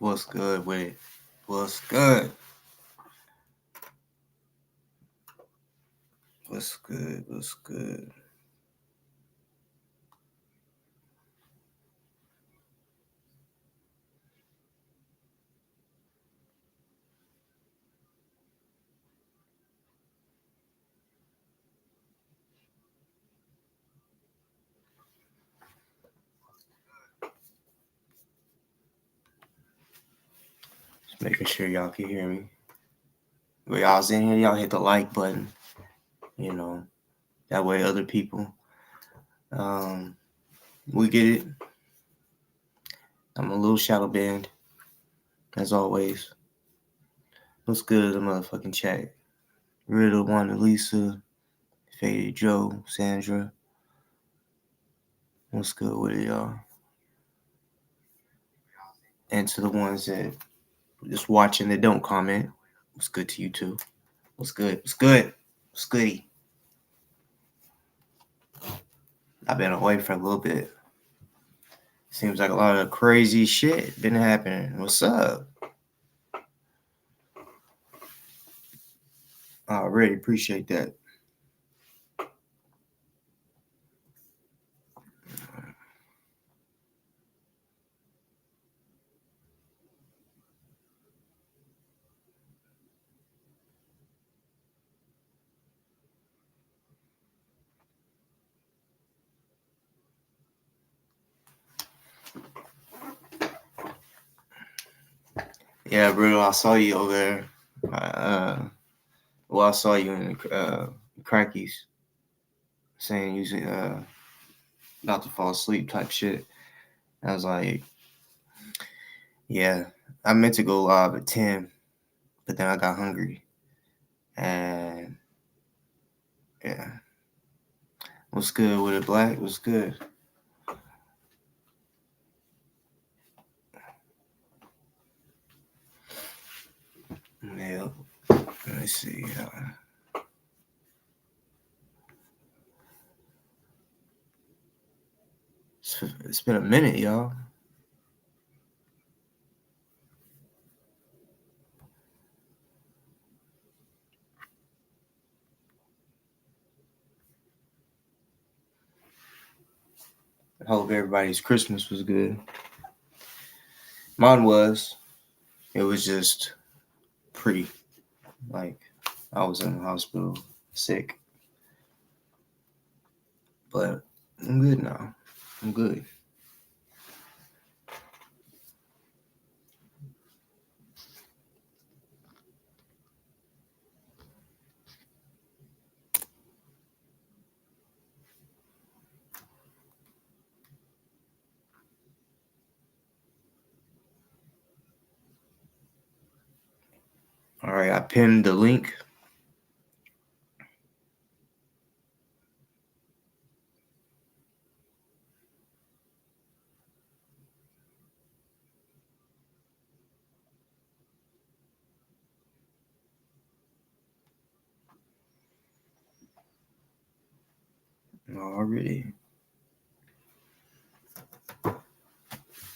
What's good with it? What's good? What's good? What's good? Just making sure y'all can hear me. When y'all's in here, y'all hit the like button. That way other people, we get it. I'm a little shadow band, as always. What's good, the motherfucking chat? Riddle, Wanda, Lisa, Faded Joe, Sandra. What's good with it, y'all? And to the ones that just watching that don't comment, what's good to you too? What's good? What's good? What's goody? I've been away for a little bit. Seems like a lot of crazy shit been happening. What's up? I really appreciate that. Yeah, bro, I saw you over there. I saw you in the Crackies saying you about to fall asleep type shit. I was like, yeah, I meant to go live at 10, but then I got hungry. And yeah. What's good with it, Black? What's good? Yeah. Let me see. It's been a minute, y'all. I hope everybody's Christmas was good. Mine was. It was just pretty. Like, I was in the hospital sick. But I'm good now. I'm good. All right, I pinned the link. Already.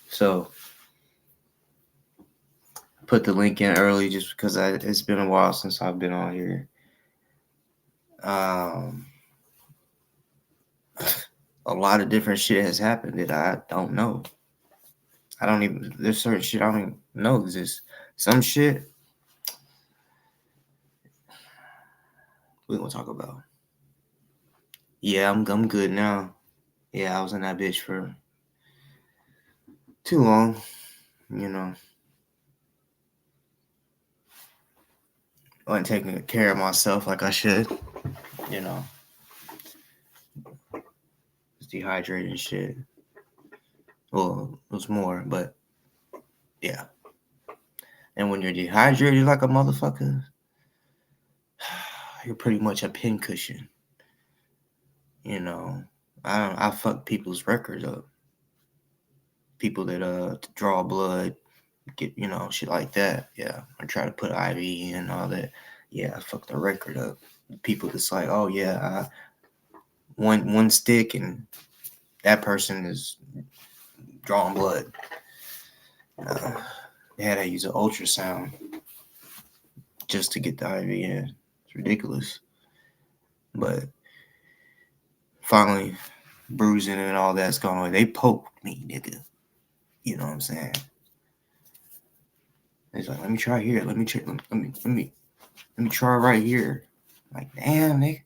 So, I put the link in early just because it's been a while since I've been on here. A lot of different shit has happened that I don't know. There's certain shit I don't even know exists. Some shit we gonna talk about. Yeah, I'm good now. Yeah, I was in that bitch for too long, you know. I wasn't taking care of myself like I should, you know. It's dehydrated and shit. Well, it was more, but yeah. And when you're dehydrated like a motherfucker, you're pretty much a pincushion. You know, I fuck people's records up. People that draw blood, get shit like that. Yeah, I try to put IV and all that. Yeah, I fuck the record up. People that's like, oh yeah, one stick and that person is drawing blood. They had to use an ultrasound just to get the IV in. It's ridiculous. But finally, bruising and all that's gone away. They poked me, nigga. You know what I'm saying? He's like, let me try here. Let me try right here. Like, damn, nigga.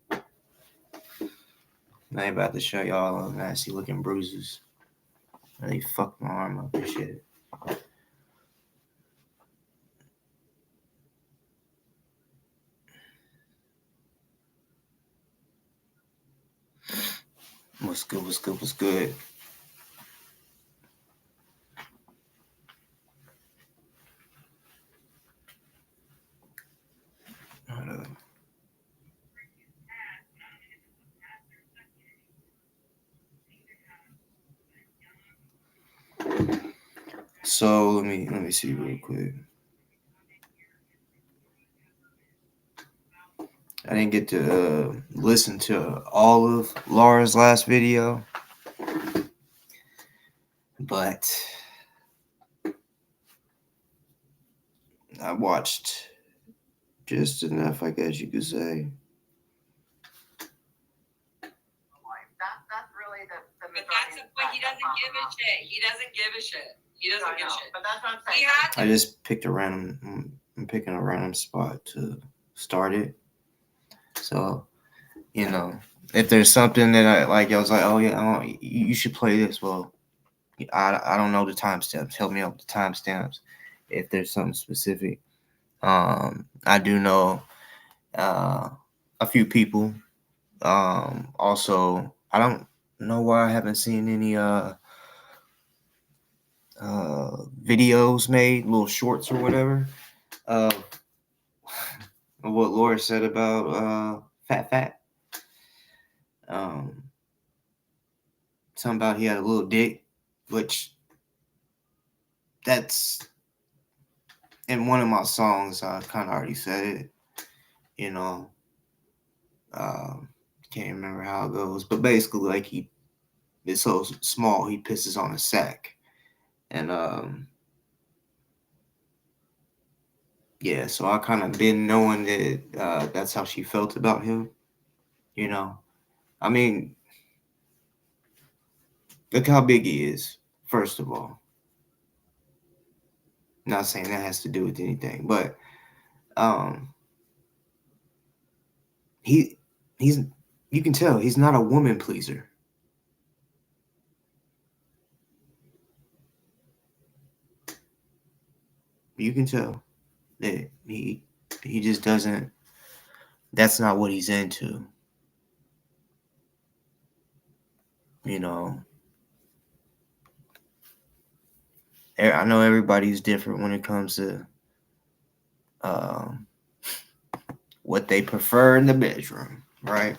I ain't about to show y'all nasty looking bruises. They fucked my arm up and shit. What's good? What's good? What's good? So let me see real quick. I didn't get to listen to all of Laura's last video, but I watched just enough, I guess you could say. That's really the but that's the point. He doesn't give a shit. He doesn't give a shit. He doesn't give a shit. But that's what I'm saying. I just picked a random. I'm picking a random spot to start it. So, you know, if there's something that I like, I was like, oh yeah, you should play this. Well, I don't know the timestamps. Help me out with the timestamps if there's something specific. I do know a few people. Also, I don't know why I haven't seen any videos made, little shorts or whatever. What Laura said about fat. Something about he had a little dick, which that's in one of my songs. I kind of already said it, you know. Can't remember how it goes, but basically, like it's so small, he pisses on a sack, and yeah. So I kind of been knowing that that's how she felt about him, you know. I mean, look how big he is. First of all, not saying that has to do with anything, but um, he's you can tell he's not a woman pleaser. You can tell that he just doesn't. That's not what he's into. You know, I know everybody's different when it comes to um, what they prefer in the bedroom, right?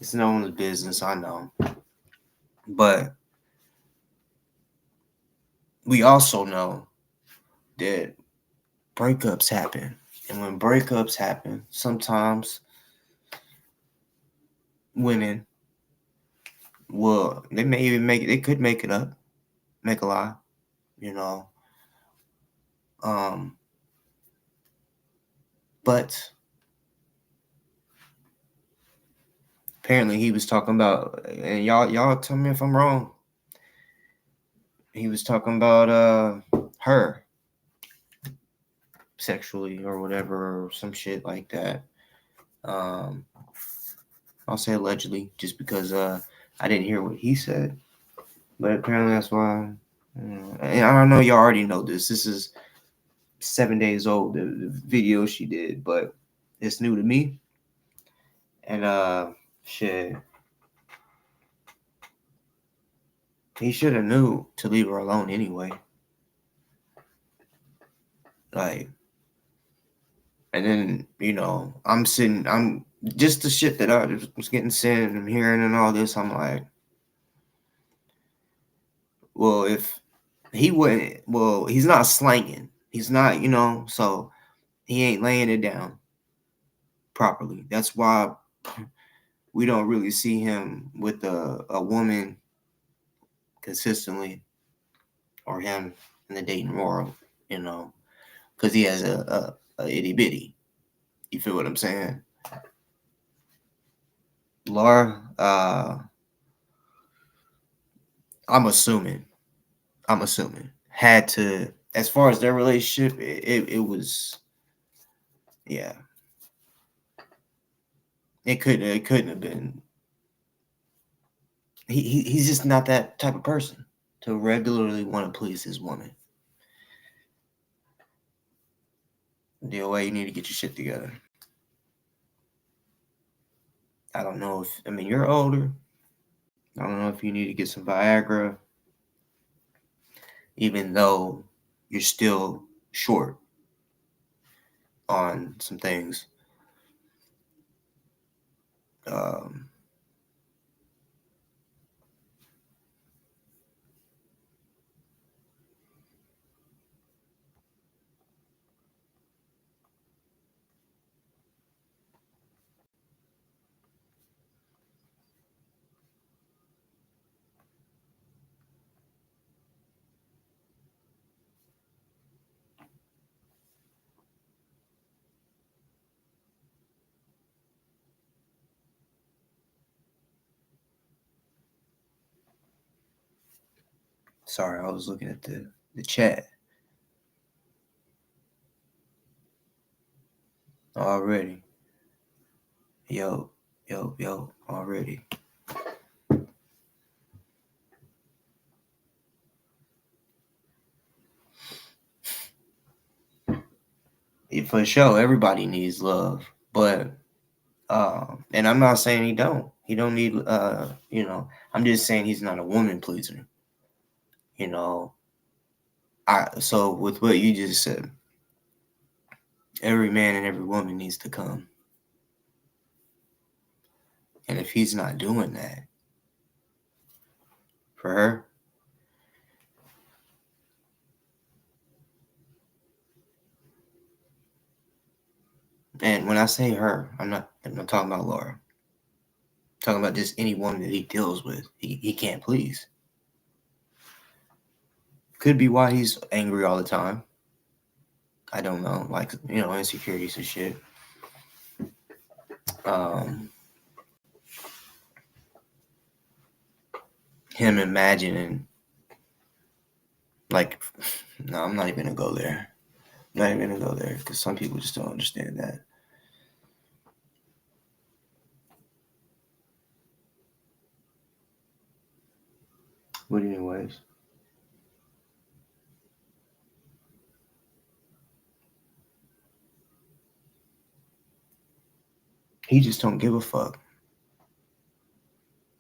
It's no one's business, I know. But we also know that breakups happen. And when breakups happen, sometimes women they may even they could make it up, make a lie, you know. Um, but apparently he was talking about, and y'all tell me if I'm wrong. He was talking about her sexually or whatever, or some shit like that. Um, I'll say allegedly, just because I didn't hear what he said, but apparently that's why. And I know y'all already know this. This is 7 days old. The video she did, but it's new to me. And shit, he should have knew to leave her alone anyway. Like, and then I'm just the shit that I was getting sent and hearing and all this. I'm like, well, if he wouldn't, well, he's not slanging. He's not, so he ain't laying it down properly. That's why we don't really see him with a woman consistently, or him in the dating world. you know, because he has a itty bitty. You feel what I'm saying? Laura, I'm assuming, had to, as far as their relationship, it was, yeah, it couldn't have been. He's just not that type of person to regularly want to please his woman. DoA, you need to get your shit together. I don't know if, I mean, you're older. I don't know if you need to get some Viagra, even though you're still short on some things. Um, sorry, I was looking at the chat already. Yo, already. For sure, everybody needs love, but and I'm not saying he don't need I'm just saying he's not a woman pleaser. You know, so with what you just said, every man and every woman needs to come, and if he's not doing that for her, and when I say her, I'm not talking about Laura. I'm talking about just any woman that he deals with, he can't please. Could be why he's angry all the time. I don't know, like, insecurities and shit. Him imagining, like, no, I'm not even gonna go there. Not even gonna go there because some people just don't understand that. But anyways, he just don't give a fuck.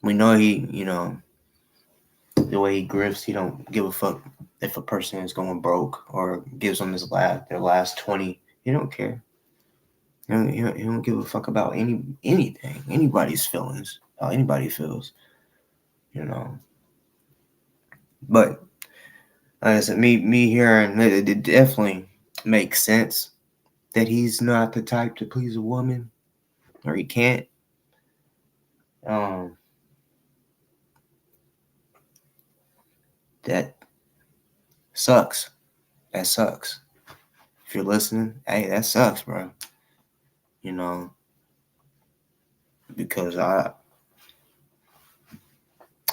We know he, the way he grifts, he don't give a fuck if a person is going broke or gives them their last 20. He don't care. He don't give a fuck about anything, anybody's feelings, how anybody feels, you know. But like I said, me hearing it definitely makes sense that he's not the type to please a woman, or he can't. That sucks. That sucks. If you're listening, hey, that sucks, bro. Because I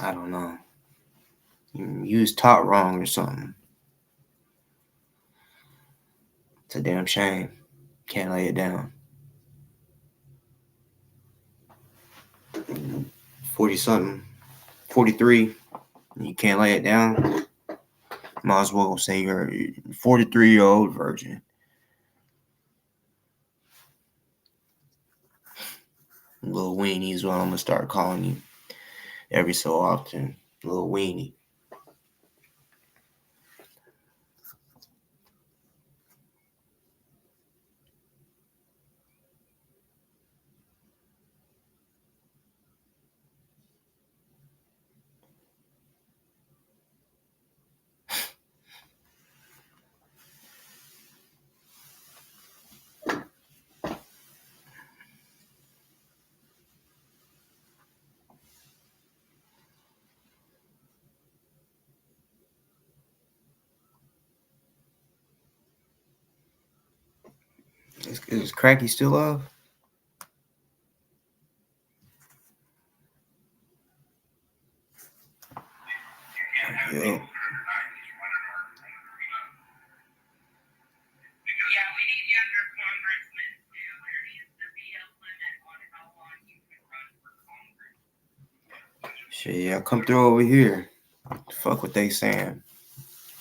don't know. You was taught wrong or something. It's a damn shame. Can't lay it down. 40 something, 43. You can't lay it down. Might as well say you're a 43-year-old virgin. Little weenie is what I'm gonna start calling you every so often. Little weenie. Is Cracky still up? Yeah. Shit, yeah, come through over here. Fuck what they saying.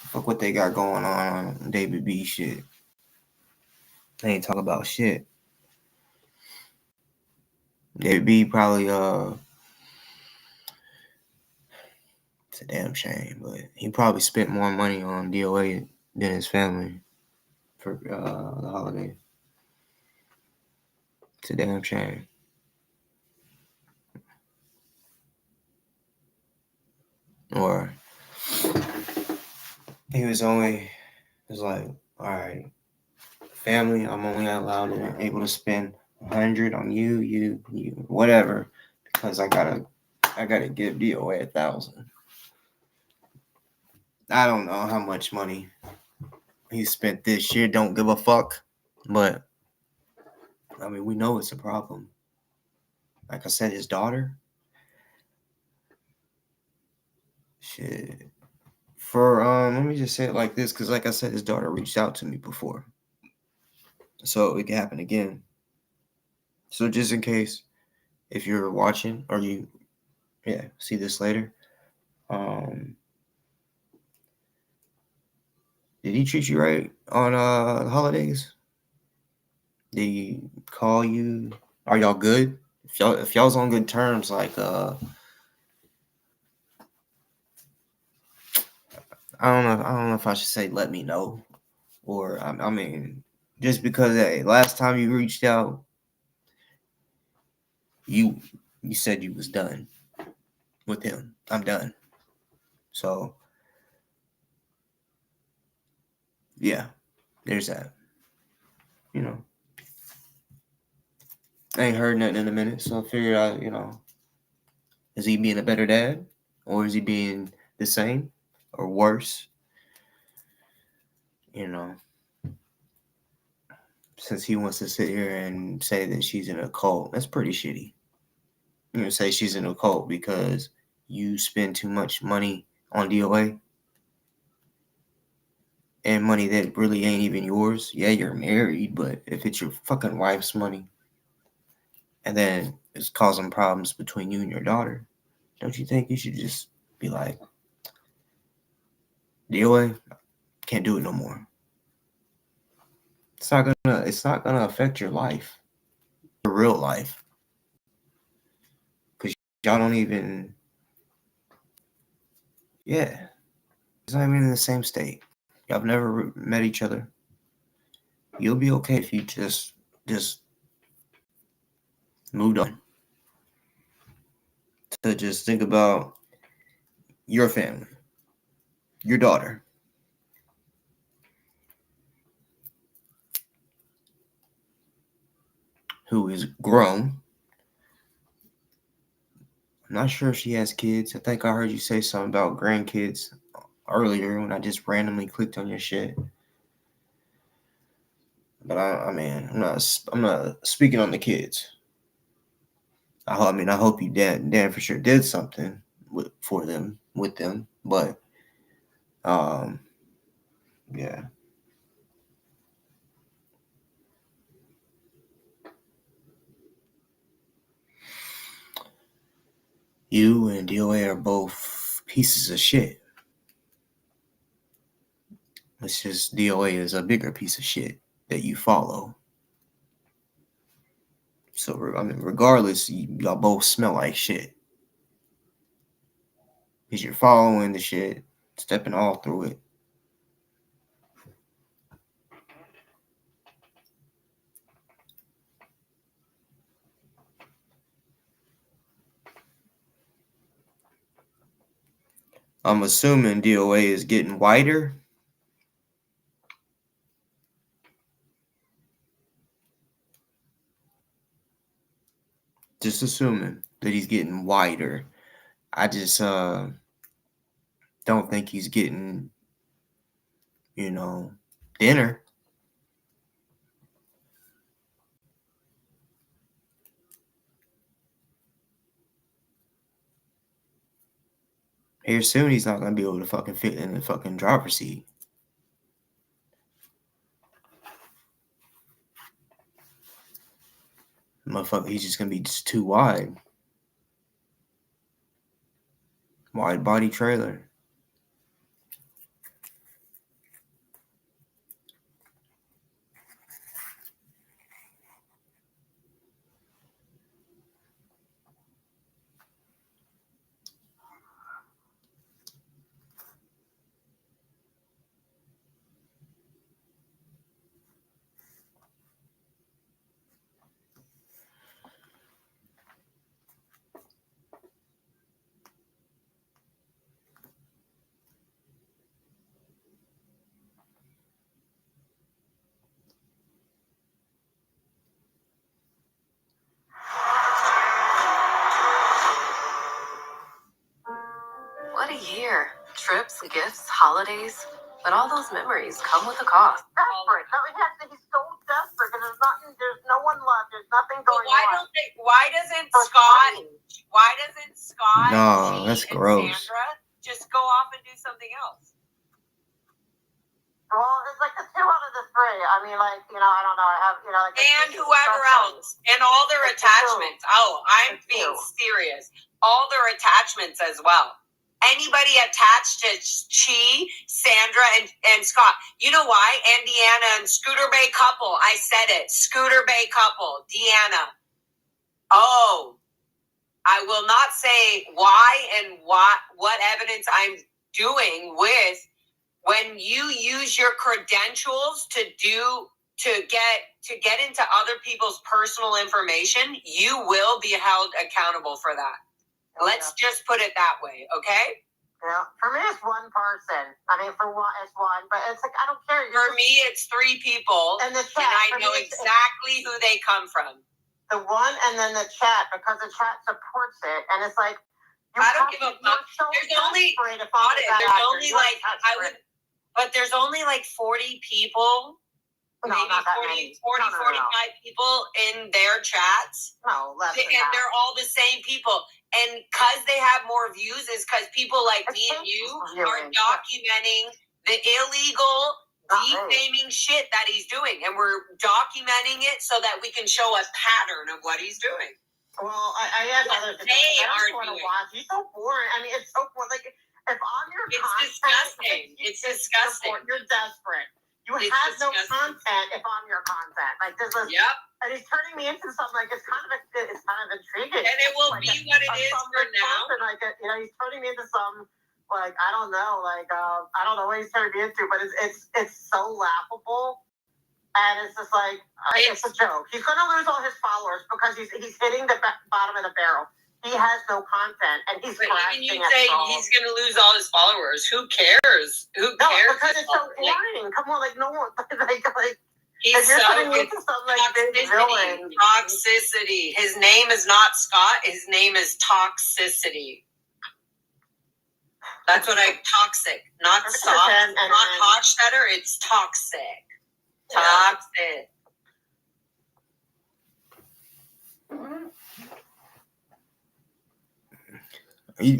Fuck what they got going on David B shit. They ain't talking about shit. David B probably it's a damn shame, but he probably spent more money on DoA than his family for the holiday. It's a damn shame. Or he was like, all right, family, I'm only allowed and able to spend 100 on you, whatever, because I gotta give DoA 1,000. I don't know how much money he spent this year. Don't give a fuck, but I mean, we know it's a problem. Like I said, his daughter. Shit. For let me just say it like this, because like I said, his daughter reached out to me before, so it can happen again. So just in case, if you're watching or you, see this later, did he treat you right on the holidays? Did he call you? Are y'all good? If y'all's on good terms, like I don't know if I should say let me know, or I mean, just because hey, last time you reached out, you said you was done with him. I'm done. So yeah, there's that. You know, I ain't heard nothing in a minute, so I figured out, is he being a better dad, or is he being the same, or worse? You know, since he wants to sit here and say that she's in a cult, that's pretty shitty. Say she's in a cult because you spend too much money on DoA and money that really ain't even yours. Yeah, you're married, but if it's your fucking wife's money and then it's causing problems between you and your daughter, don't you think you should just be like, DoA, can't do it no more. It's not gonna affect your life, your real life, because y'all don't even, it's not even in the same state. Y'all have never met each other. You'll be okay if you just moved on to just think about your family, your daughter, who is grown. I'm not sure if she has kids. I think I heard you say something about grandkids earlier when I just randomly clicked on your shit. But I mean, I'm not speaking on the kids. I hope you Dan for sure did something with them, but yeah. You and DoA are both pieces of shit. It's just DoA is a bigger piece of shit that you follow. So I mean, regardless, y'all both smell like shit because you're following the shit, stepping all through it. I'm assuming DoA is getting whiter. Just assuming that he's getting whiter. I just don't think he's getting, thinner. Here soon, he's not gonna be able to fucking fit in the fucking driver's seat. Motherfucker, he's just gonna be just too wide. Wide body trailer. What a year. Trips, gifts, holidays. But all those memories come with a cost. Desperate. He's so desperate because there's no one left. There's nothing going on. Why doesn't Scott No, that's gross. and Sandra just go off and do something else? Well, it's like the 2 out of the 3. I mean, like, I don't know. I have, like. And whoever else. And all their attachments. Oh, I'm being serious. All their attachments as well. Anybody attached to Chi, Sandra, and Scott. You know why? And Deanna and Scooter Bay couple. I said it. Scooter Bay couple. Deanna. Oh. I will not say why and what evidence I'm doing with when you use your credentials to get into other people's personal information, you will be held accountable for that. Let's just put it that way, okay? Yeah. For me, it's one person. I mean, for one, it's one, but it's like, I don't care. For me, it's 3 people, and I know exactly who they come from. The one, and then the chat, because the chat supports it, and it's like, I don't give a fuck. There's only like 40 people. No, maybe 45 people in their chats. No, less than that. They're all the same people. And because they have more views is because people like me and you are documenting the illegal, defaming shit that he's doing. And we're documenting it so that we can show a pattern of what he's doing. Well, I have other things. I just want to watch. He's so boring. I mean, it's so boring. Like, if on your content... Disgusting. It's disgusting. You're desperate. You have no content if I'm your content. Like, this is... Yep. And he's turning me into something like it's kind of intriguing. And it will be what it is for now. Like, he's turning me into some, like, I don't know, like, I don't know what he's turning me into, but it's so laughable. And it's just like, it's a joke. He's going to lose all his followers because he's hitting the bottom of the barrel. He has no content, and he's scratching at all. He's going to lose all his followers. Who cares? Who cares? No, because it's so boring. Come on, like, no one, like. He's so toxicity. His name is not Scott. His name is toxicity. That's what toxic. Not soft. Not Hochstetter. It's toxic. Toxic.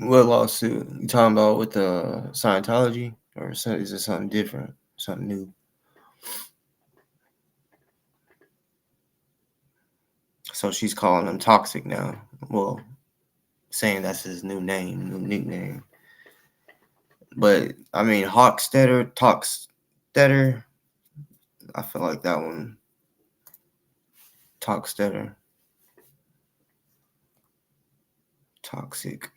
What lawsuit? You talking about with the Scientology? Or is it something different? Something new? So she's calling him toxic now. Well, saying that's his new nickname. But, I mean, Hochstetter, Toxstetter, I feel like that one. Toxstetter. Toxic.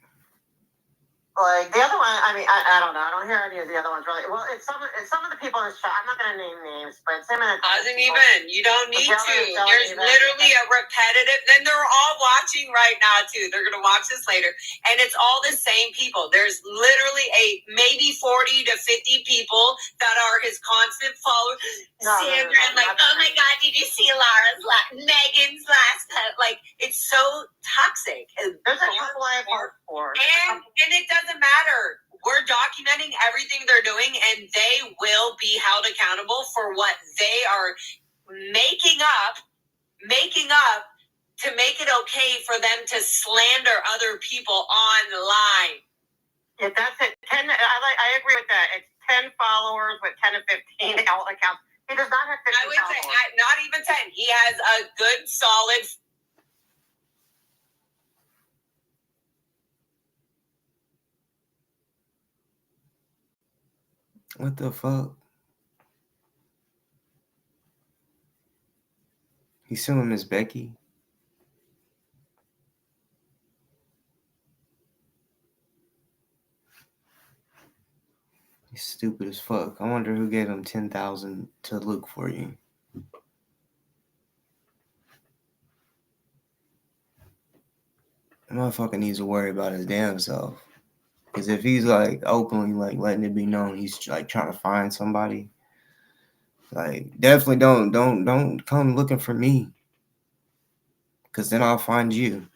Like, the other one, I mean, I don't know. I don't hear any of the other ones really. Well, it's some of the people in this chat. I'm not going to name names, but some of the doesn't even. You don't need to. There's literally a repetitive. Then they're all watching right now, too. They're going to watch this later. And it's all the same people. There's literally maybe 40 to 50 people that are his constant followers. Sandra, and like, oh my God, did you see Megan's last cut? Like, it's so toxic. There's a couple I have heart for. And it doesn't matter. We're documenting everything they're doing, and they will be held accountable for what they are making up to make it okay for them to slander other people online. Yeah, that's it. 10. I agree with that. It's 10 followers with 10 to 15 accounts. He does not have 50 I would followers. Say not even 10. He has a good, solid. What the fuck? He's suing Miss Becky. He's stupid as fuck. I wonder who gave him 10,000 to look for you. The motherfucker needs to worry about his damn self. Because if he's like openly like letting it be known he's like trying to find somebody, like definitely don't come looking for me. Because then I'll find you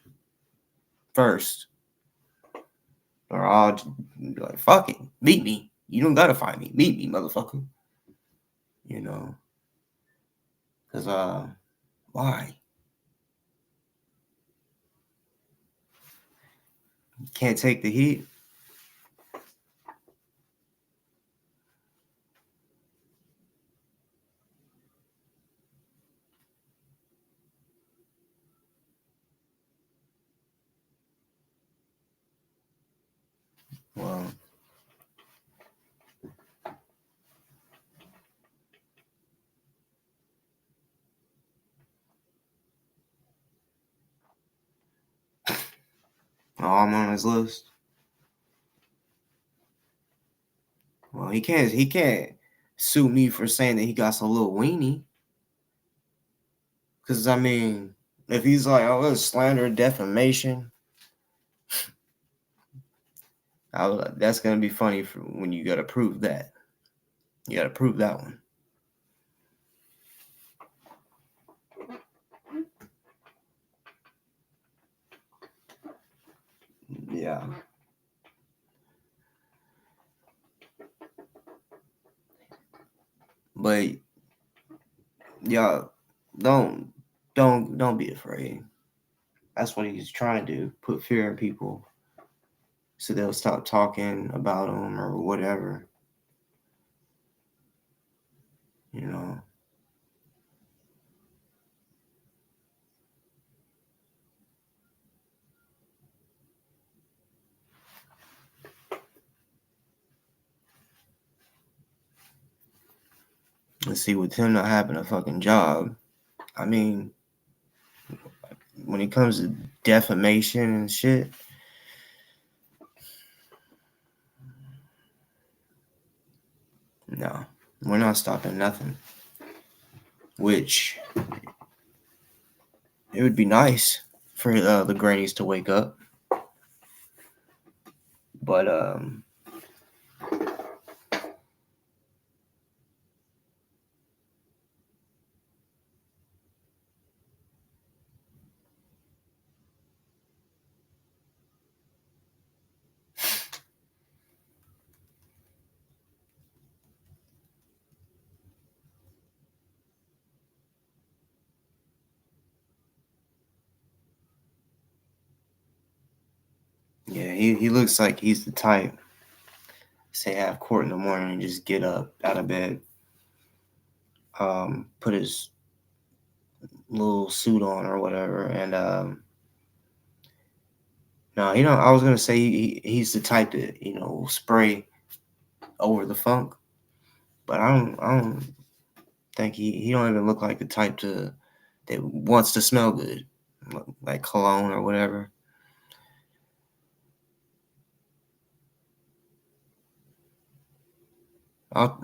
first. Or I'll be like, fuck it, meet me. You don't gotta find me. Meet me, motherfucker. You know. Because why? Can't take the heat. Well, I'm on his list. Well, he can't sue me for saying that he got some little weenie. Because I mean, if he's like, oh, it's slander, defamation, that's gonna be funny for when you gotta prove that. You gotta prove that one. Yeah. But y'all don't be afraid. That's what he's trying to do. Put fear in people so they'll stop talking about him or whatever. You know. Let's see, with him not having a fucking job, I mean, when it comes to defamation and shit, no, we're not stopping nothing. Which it would be nice for the grannies to wake up, but yeah, he looks like he's the type. Say have court in the morning and just get up out of bed, put his little suit on or whatever, and no, I was gonna say he's the type that spray over the funk, but I don't think he don't even look like the type that wants to smell good, like cologne or whatever.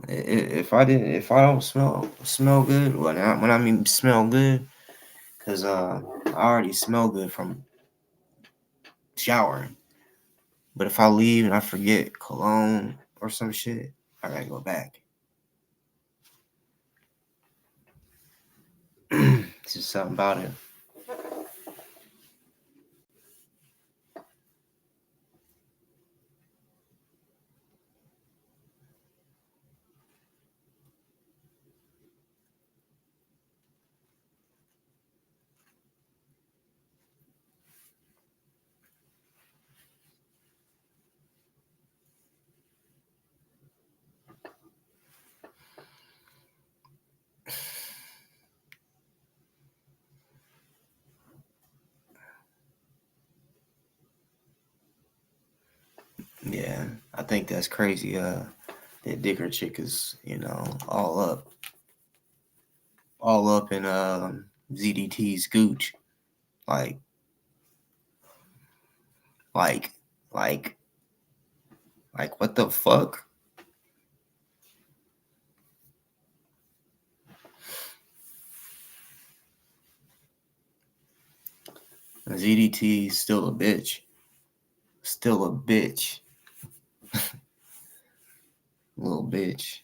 If I don't smell good, when I mean smell good, because I already smell good from showering. But if I leave and I forget cologne or some shit, I gotta go back. It's just something about it. Yeah, I think that's crazy. That Dicker chick is, all up in ZDT's gooch, like, like, like, what the fuck? ZDT is still a bitch. Still a bitch. Little bitch.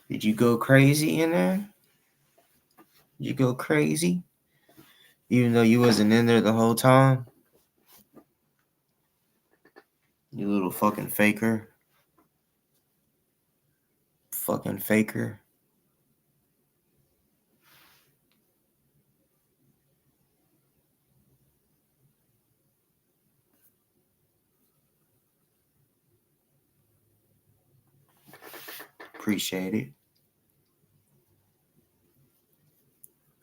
Did you go crazy in there? Did you go crazy? Even though you wasn't in there the whole time? You little fucking faker. Fucking faker. Appreciate it.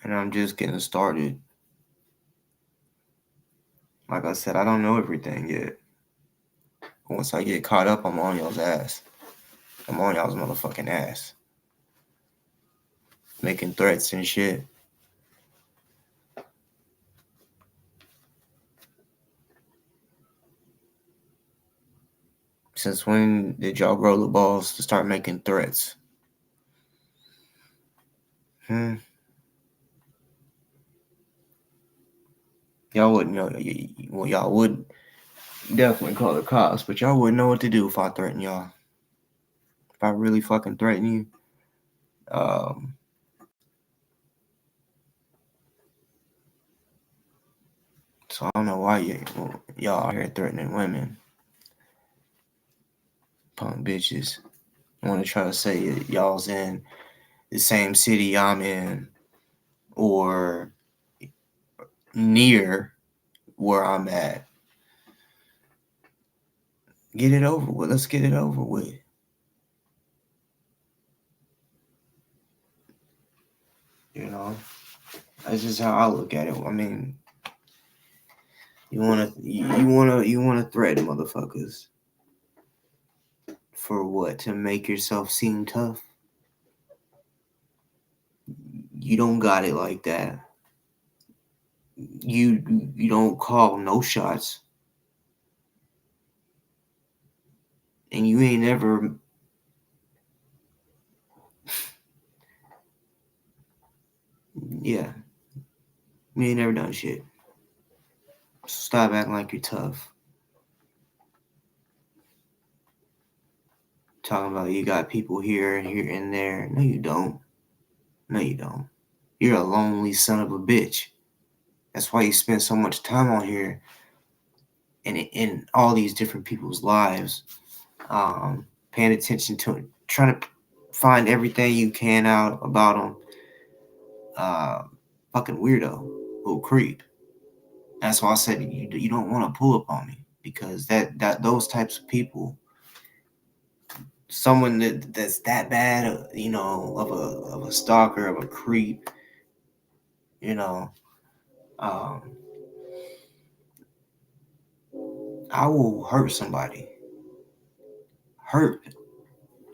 And I'm just getting started. Like I said, I don't know everything yet. Once I get caught up, I'm on y'all's ass. I'm on y'all's motherfucking ass. Making threats and shit. Since when did y'all grow the balls to start making threats? Y'all wouldn't know. Well, y'all would definitely call the cops, but y'all wouldn't know what to do if I threatened y'all. If I really fucking threaten you, so I don't know why y'all out here threatening women, punk bitches. I want to try to say y'all's in the same city I'm in, or near where I'm at. Get it over with. Let's get it over with. That's just how I look at it. I mean, you wanna threaten motherfuckers for what? To make yourself seem tough? You don't got it like that. You don't call no shots, and you ain't never. Yeah, you ain't never done shit. So stop acting like you're tough. Talking about you got people here and there. No, you don't. No, you don't. You're a lonely son of a bitch. That's why you spend so much time on here and in all these different people's lives, paying attention to it, trying to find everything you can out about them. Fucking weirdo, little creep. That's why I said you don't want to pull up on me, because that those types of people, someone that's that bad, of a stalker, of a creep, I will hurt somebody, hurt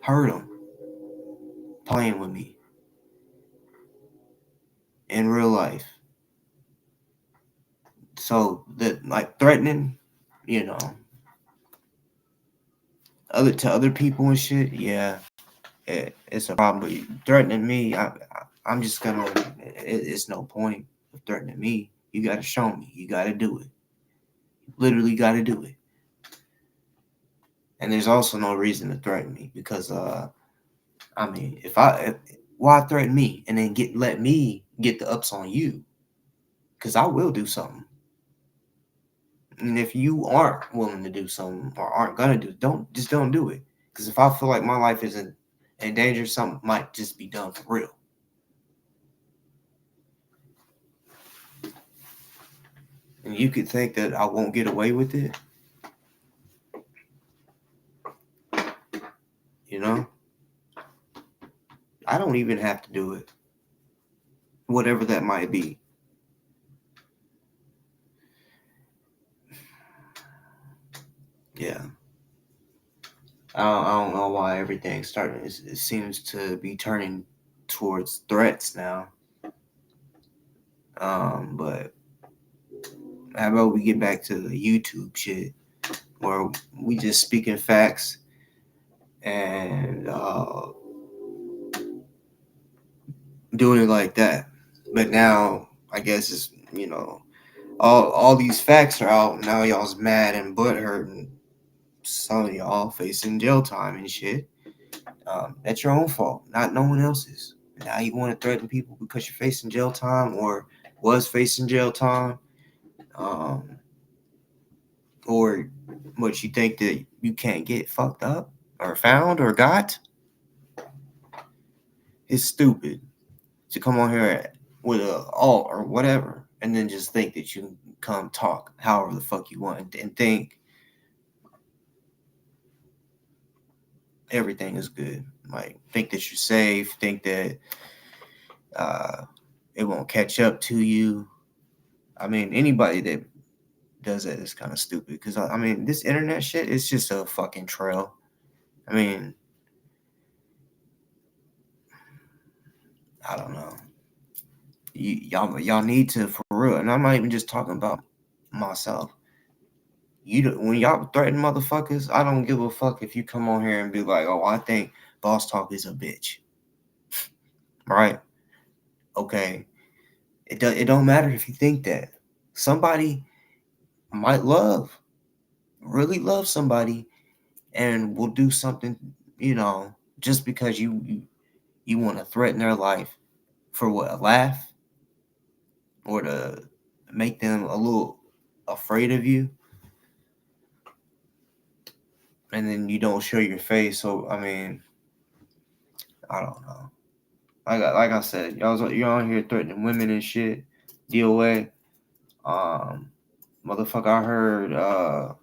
them, playing with me in real life. So that, like, threatening, other people and shit, yeah, it's a problem. But threatening me, I'm just gonna. It's no point of threatening me. You gotta show me. You gotta do it. You literally gotta do it. And there's also no reason to threaten me, because I mean, why threaten me and then let me get the ups on you? Because I will do something. And if you aren't willing to do something, or aren't gonna don't do it. Because if I feel like my life is in danger, something might just be done for real. And you could think that I won't get away with it. You know, I don't even have to do it, whatever that might be. Yeah, I don't know why everything's starting. It seems to be turning towards threats now. But how about we get back to the YouTube shit, where we just speaking facts and doing it like that. But now I guess it's all these facts are out now. Y'all's mad and butthurt, and some of y'all facing jail time and shit. That's your own fault, not no one else's. Now you want to threaten people because you're facing jail time or was facing jail time, um, or what you think that you can't get fucked up or found or got. It's stupid to come on here with a alt or whatever and then just think that you can come talk however the fuck you want and think everything is good. Like, think that you're safe, think that it won't catch up to you. I mean, anybody that does that is kind of stupid because, I mean, this internet shit is just a fucking trail. I mean, I don't know. Y'all need to, for real, and I'm not even just talking about myself. When y'all threaten motherfuckers, I don't give a fuck if you come on here and be like, "Oh, I think Boss Talk is a bitch." Right? Okay. It don't matter if you think that. Somebody might really love somebody, and will do something, just because you want to threaten their life for what, a laugh, or to make them a little afraid of you, and then you don't show your face. So I mean, I don't know. Like I said, you're on here threatening women and shit. DoA, motherfucker. I heard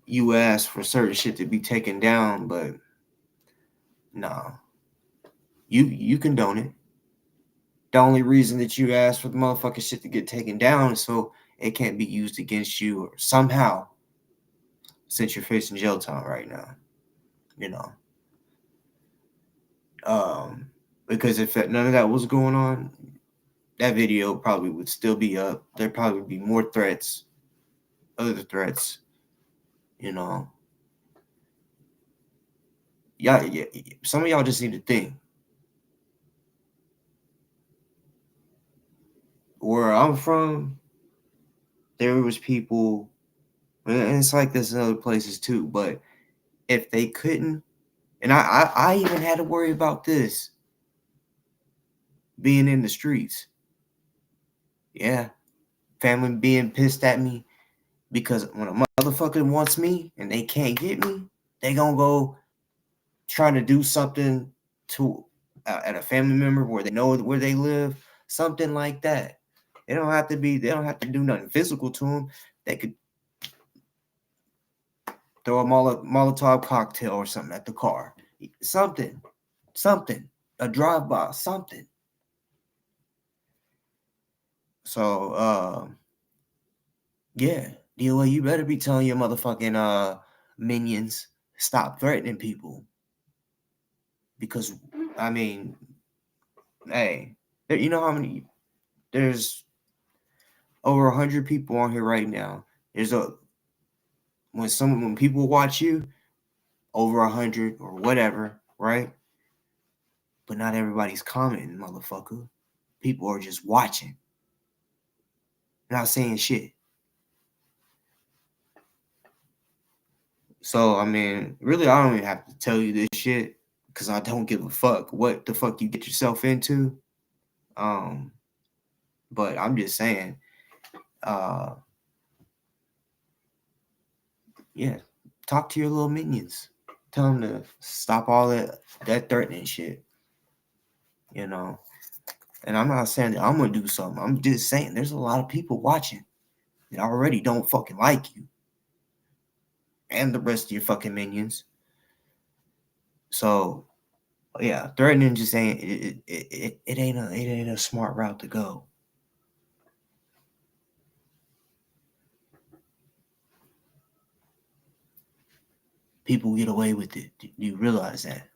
you asked for certain shit to be taken down, but no, you condone it. The only reason that you asked for the motherfucking shit to get taken down is so it can't be used against you or somehow, since you're facing jail time right now. You know, because if none of that was going on, that video probably would still be up. There'd probably be more threats, other threats. You know, yeah. Some of y'all just need to think. Where I'm from, there was people, and it's like this in other places too. But if they couldn't, and I even had to worry about this being in the streets. Yeah, family being pissed at me because when a motherfucker wants me and they can't get me, they gonna go trying to do something to at a family member where they know where they live, something like that. They don't have to do nothing physical to them. They could throw a Molotov cocktail or something at the car, something, a drive by, something. So yeah, DOA, you better be telling your motherfucking minions stop threatening people. Because I mean, hey, you know how many? There's over 100 people on here right now. When people watch you, over 100 or whatever, right? But not everybody's commenting, motherfucker. People are just watching, not saying shit. So I mean, really, I don't even have to tell you this shit because I don't give a fuck what the fuck you get yourself into. But I'm just saying, yeah, talk to your little minions. Tell them to stop all that threatening shit. And I'm not saying that I'm gonna do something. I'm just saying there's a lot of people watching that already don't fucking like you. and the rest of your fucking minions. So yeah, threatening just ain't it ain't a smart route to go. People get away with it. Do you realize that?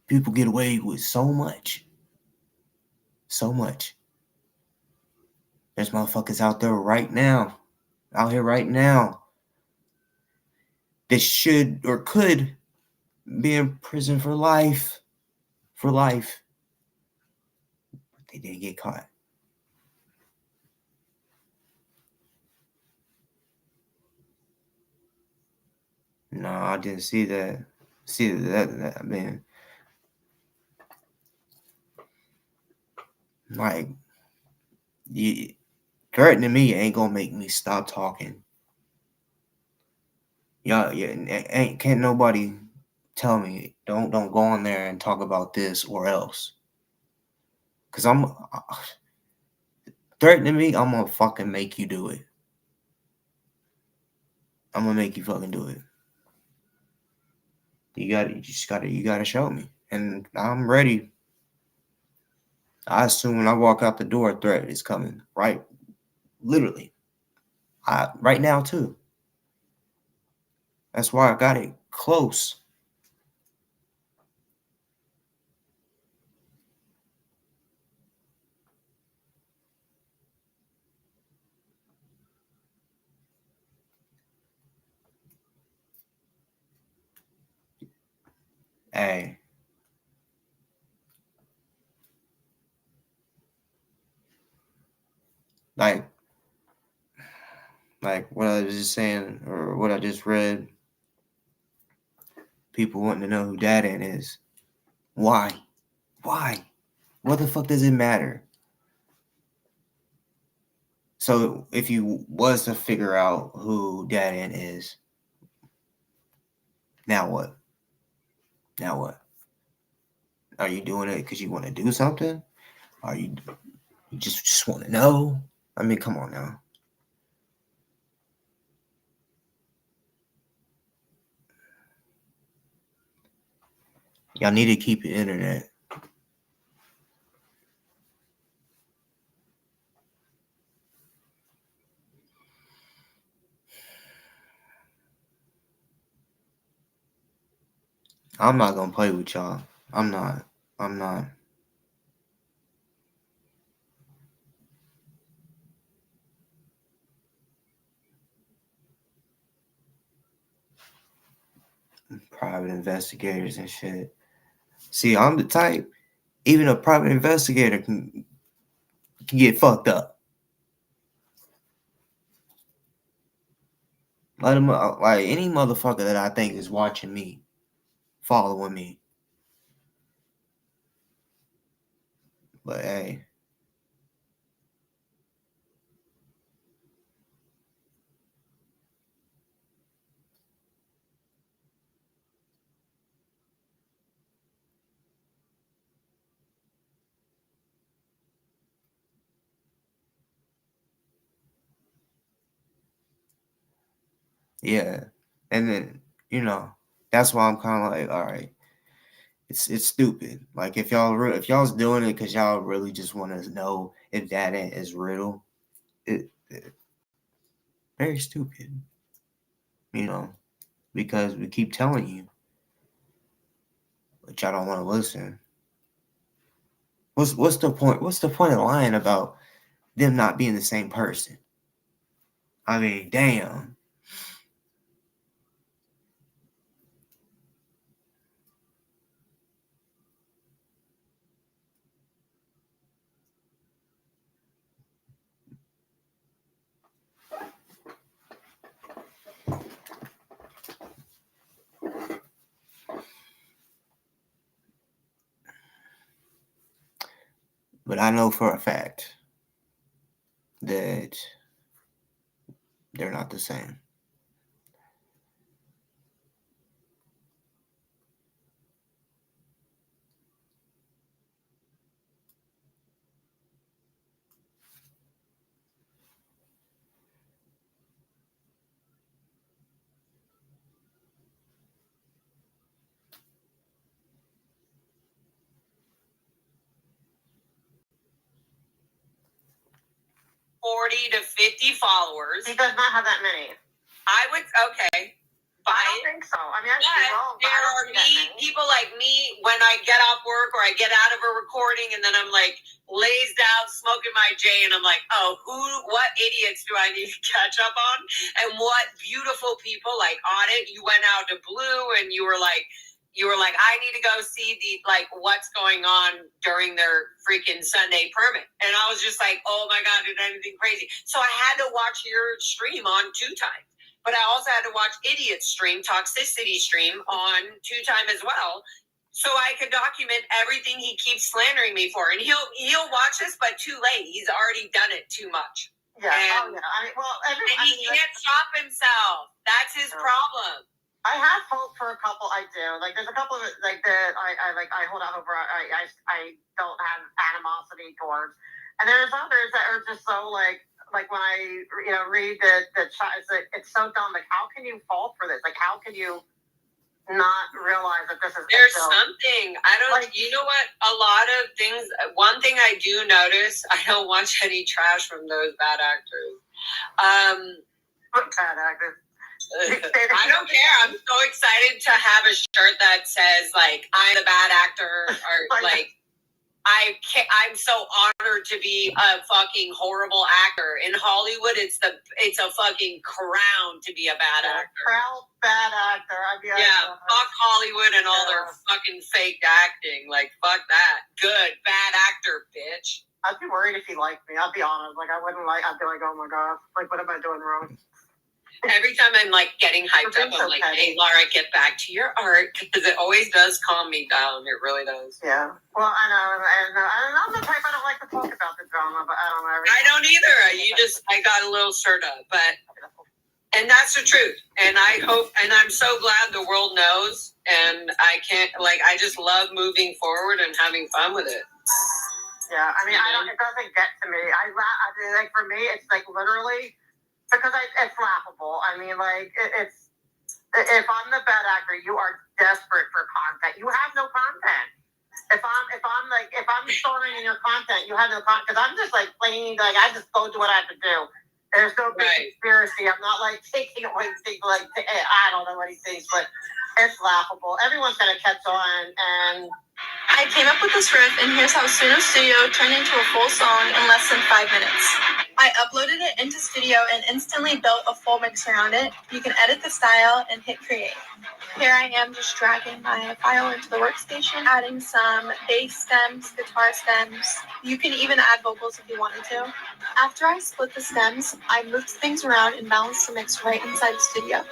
People get away with so much. So much. There's motherfuckers out there right now. Out here right now. That should or could be in prison for life. For life. But they didn't get caught. No, I didn't see that. See that man. Like, you threatening me ain't gonna make me stop talking. Yeah, can't nobody tell me don't go on there and talk about this or else. Cause I'm threatening me, I'm gonna fucking make you do it. I'm gonna make you fucking do it. You gotta show me. And I'm ready. I assume when I walk out the door, a threat is coming. Right? Literally. Right now too. That's why I got it close. Hey. Like what I was just saying, or what I just read, people wanting to know who Dad is. Why? Why? What the fuck does it matter? So if you was to figure out who Dad is, now what? Now what? Are you doing it because you want to do something? Are you just want to know? I mean, come on now. Y'all need to keep the internet. I'm not gonna play with y'all. I'm not. Private investigators and shit. See, I'm the type. Even a private investigator can get fucked up. Let them like any motherfucker that I think is watching me, following me. But hey. Yeah. And then, that's why I'm kind of like, all right, it's stupid. Like if y'all's doing it because y'all really just want to know if that is real, it very stupid. Because we keep telling you, but y'all don't want to listen. What's the point? What's the point of lying about them not being the same person? I mean, damn. But I know for a fact that they're not the same. 40 to 50 followers. He does not have that many. Okay. I don't think so. I mean, there are people like me when I get off work or I get out of a recording and then I'm like lazed out smoking my J and I'm like, what idiots do I need to catch up on? And what beautiful people like Audit, you went out to Blue and you were like, I need to go see what's going on during their freaking Sunday permit. And I was just like, oh my God, did anything crazy? So I had to watch your stream on 2 times. But I also had to watch Idiot's stream, Toxicity stream on 2 times as well, so I could document everything he keeps slandering me for. And he'll watch this, but too late. He's already done it too much. Yeah. And, he can't stop himself. That's his problem. I have hope for a couple. I do. Like, there's a couple of I hold out hope for. I don't have animosity towards, and there's others that are just so like when I read the chat, it's so dumb. Like, how can you fall for this? Like, how can you not realize that this is? There's something I don't. You know what? A lot of things. One thing I do notice: I don't watch any trash from those bad actors. Bad actors. I don't care. I'm so excited to have a shirt that says like I'm the bad actor or like. I'm so honored to be a fucking horrible actor. In Hollywood, it's a fucking crown to be a bad actor. Proud bad actor. Fuck Hollywood and all their fucking fake acting. Like, fuck that. Good, bad actor, bitch. I'd be worried if he liked me. I'll be honest. Like, I'd be like, oh my God. Like, what am I doing wrong? Every time I'm like getting hyped up, I'm like, hey, Laura, get back to your art, because it always does calm me down. It really does. Yeah. Well, I know. I'm the type I don't like to talk about the drama, but I don't know. I don't either. I got a little stirred up, and that's the truth. And I hope, and I'm so glad the world knows. And I just love moving forward and having fun with it. Yeah. I mean, it doesn't get to me. Like, for me, it's like literally. Because it's laughable. I mean, like, it's if I'm the bad actor, you are desperate for content. You have no content. If I'm storing in your content, you have no content. Because I'm just like plain, like, I just go do what I have to do. There's no big conspiracy. I'm not like taking away things like I don't know what he thinks, but it's laughable. Everyone's gonna catch on. And I came up with this riff, and here's how Suno Studio turned into a full song in less than 5 minutes. I uploaded it into Studio and instantly built a full mix around it. You can edit the style and hit create. Here I am just dragging my file into the workstation, adding some bass stems, guitar stems. You can even add vocals if you wanted to. After I split the stems, I moved things around and balanced the mix right inside Studio.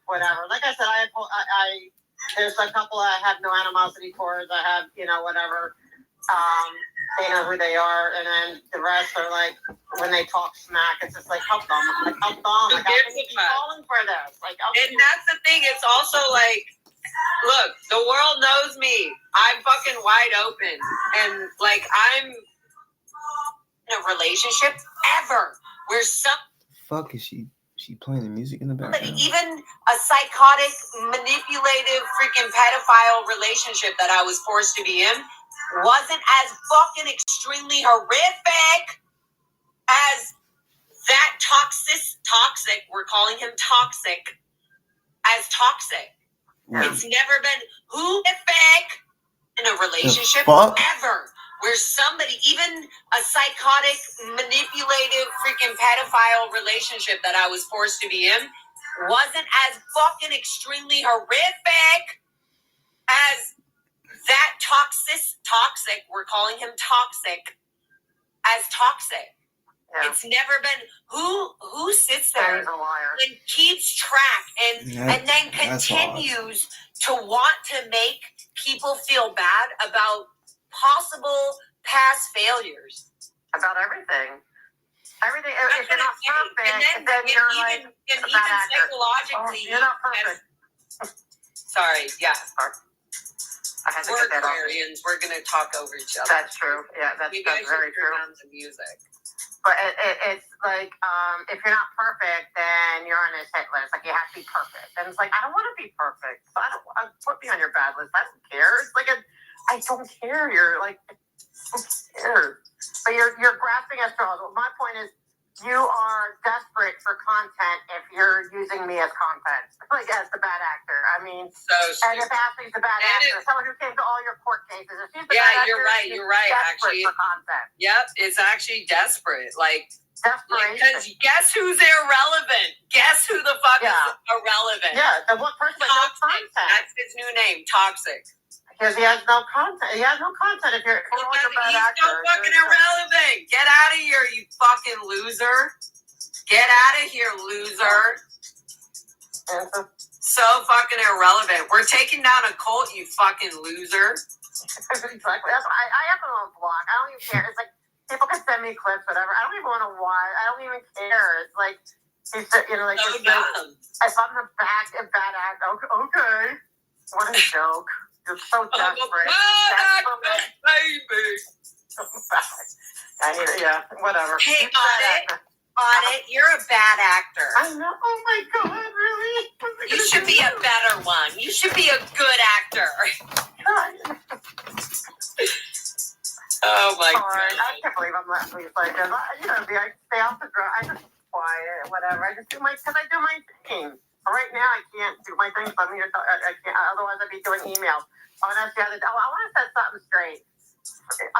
Whatever. Like I said, there's a couple I have no animosity towards. I have, whatever. They know who they are, and then the rest are like, when they talk smack, it's just like, how dumb? Like, how dumb? Like, how can you keep falling for this? Like, and that's the thing. It's also like, look, the world knows me. I'm fucking wide open, and like, I'm in a relationship ever where some fuck is she playing the music in the background? Even a psychotic, manipulative, freaking pedophile relationship that I was forced to be in wasn't as fucking extremely horrific as that toxic, we're calling him toxic, as toxic. Yeah. It's never been horrific in a relationship ever. Where somebody, even a psychotic, manipulative, freaking pedophile relationship that I was forced to be in wasn't as fucking extremely horrific as that toxic, we're calling him toxic, as toxic. Yeah. It's never been, who sits there and keeps track and then continues to want to make people feel bad about possible past failures. About everything. Everything. If you're not perfect, then you're like, and even psychologically, you're not perfect. Sorry, yeah. We're Aquarians. We're going to talk over each other. That's true. Yeah, that's very true. The music. But it's like, if you're not perfect, then you're on this hit list. Like, you have to be perfect. And it's like, I don't want to be perfect. So put me on your bad list. I don't care. It's like I don't care. You're like, who cares? But you're grasping at straws. Well, my point is, you are desperate for content if you're using me as content, like as the bad actor. I mean, and if Ashley's the bad actor, someone who came to all your court cases, if she's the bad actor, you're right. Desperate Actually, for content. Yep, it's actually desperate. Like, desperation. Because guess who's irrelevant? Guess who the fuck is irrelevant? Yeah, the one person with no content. That's his new name, Toxic. Because he has no content. He has no content if you're a bad actor. He's so fucking irrelevant. Get out of here, you fucking loser. Get out of here, loser. So fucking irrelevant. We're taking down a cult, you fucking loser. Exactly. That's why I have him on block. I don't even care. It's like people can send me clips, whatever. I don't even want to watch. I don't even care. It's like he's, like, so dumb. If I'm the bad actor, okay. What a joke. You're so desperate. Baby. Whatever. Hey, Audit, you're a bad actor. I know. Oh my God, really? You should be a better one. You should be a good actor. Oh my God. I can't believe I'm letting these like, I stay off the ground. I just quiet, whatever. I just do my thing. Right now, I can't do my thing. So I can't. Otherwise, I'd be doing emails. I want to set something straight.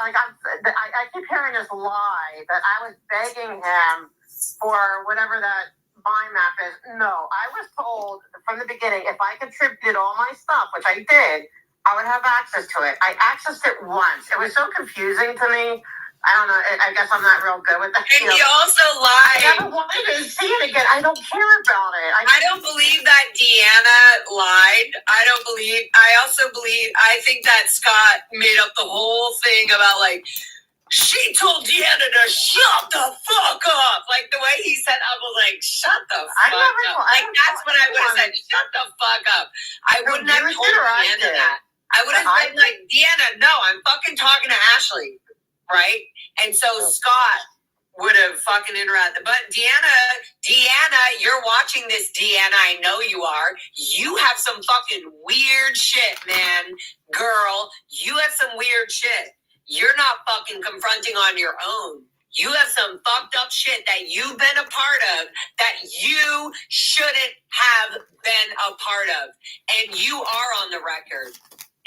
Like I keep hearing this lie that I was begging him for whatever that mind map is. No, I was told from the beginning if I contributed all my stuff, which I did, I would have access to it. I accessed it once. It was so confusing to me. I don't know. I guess I'm not real good with that. And he also lied. I never wanted to see it again. I don't care about it. I don't believe that Deanna lied. I think that Scott made up the whole thing about, like, she told Deanna to shut the fuck up. Like, the way he said, I was like, shut the fuck up. Like, that's what I would have said. Shut the fuck up. I wouldn't have told Deanna that. I would have been like, Deanna, no, I'm fucking talking to Ashley. Right? And so Scott would have fucking interrupted. But Deanna, you're watching this, Deanna. I know you are. You have some fucking weird shit, man. Girl, you have some weird shit. You're not fucking confronting on your own. You have some fucked up shit that you've been a part of that you shouldn't have been a part of. And you are on the record.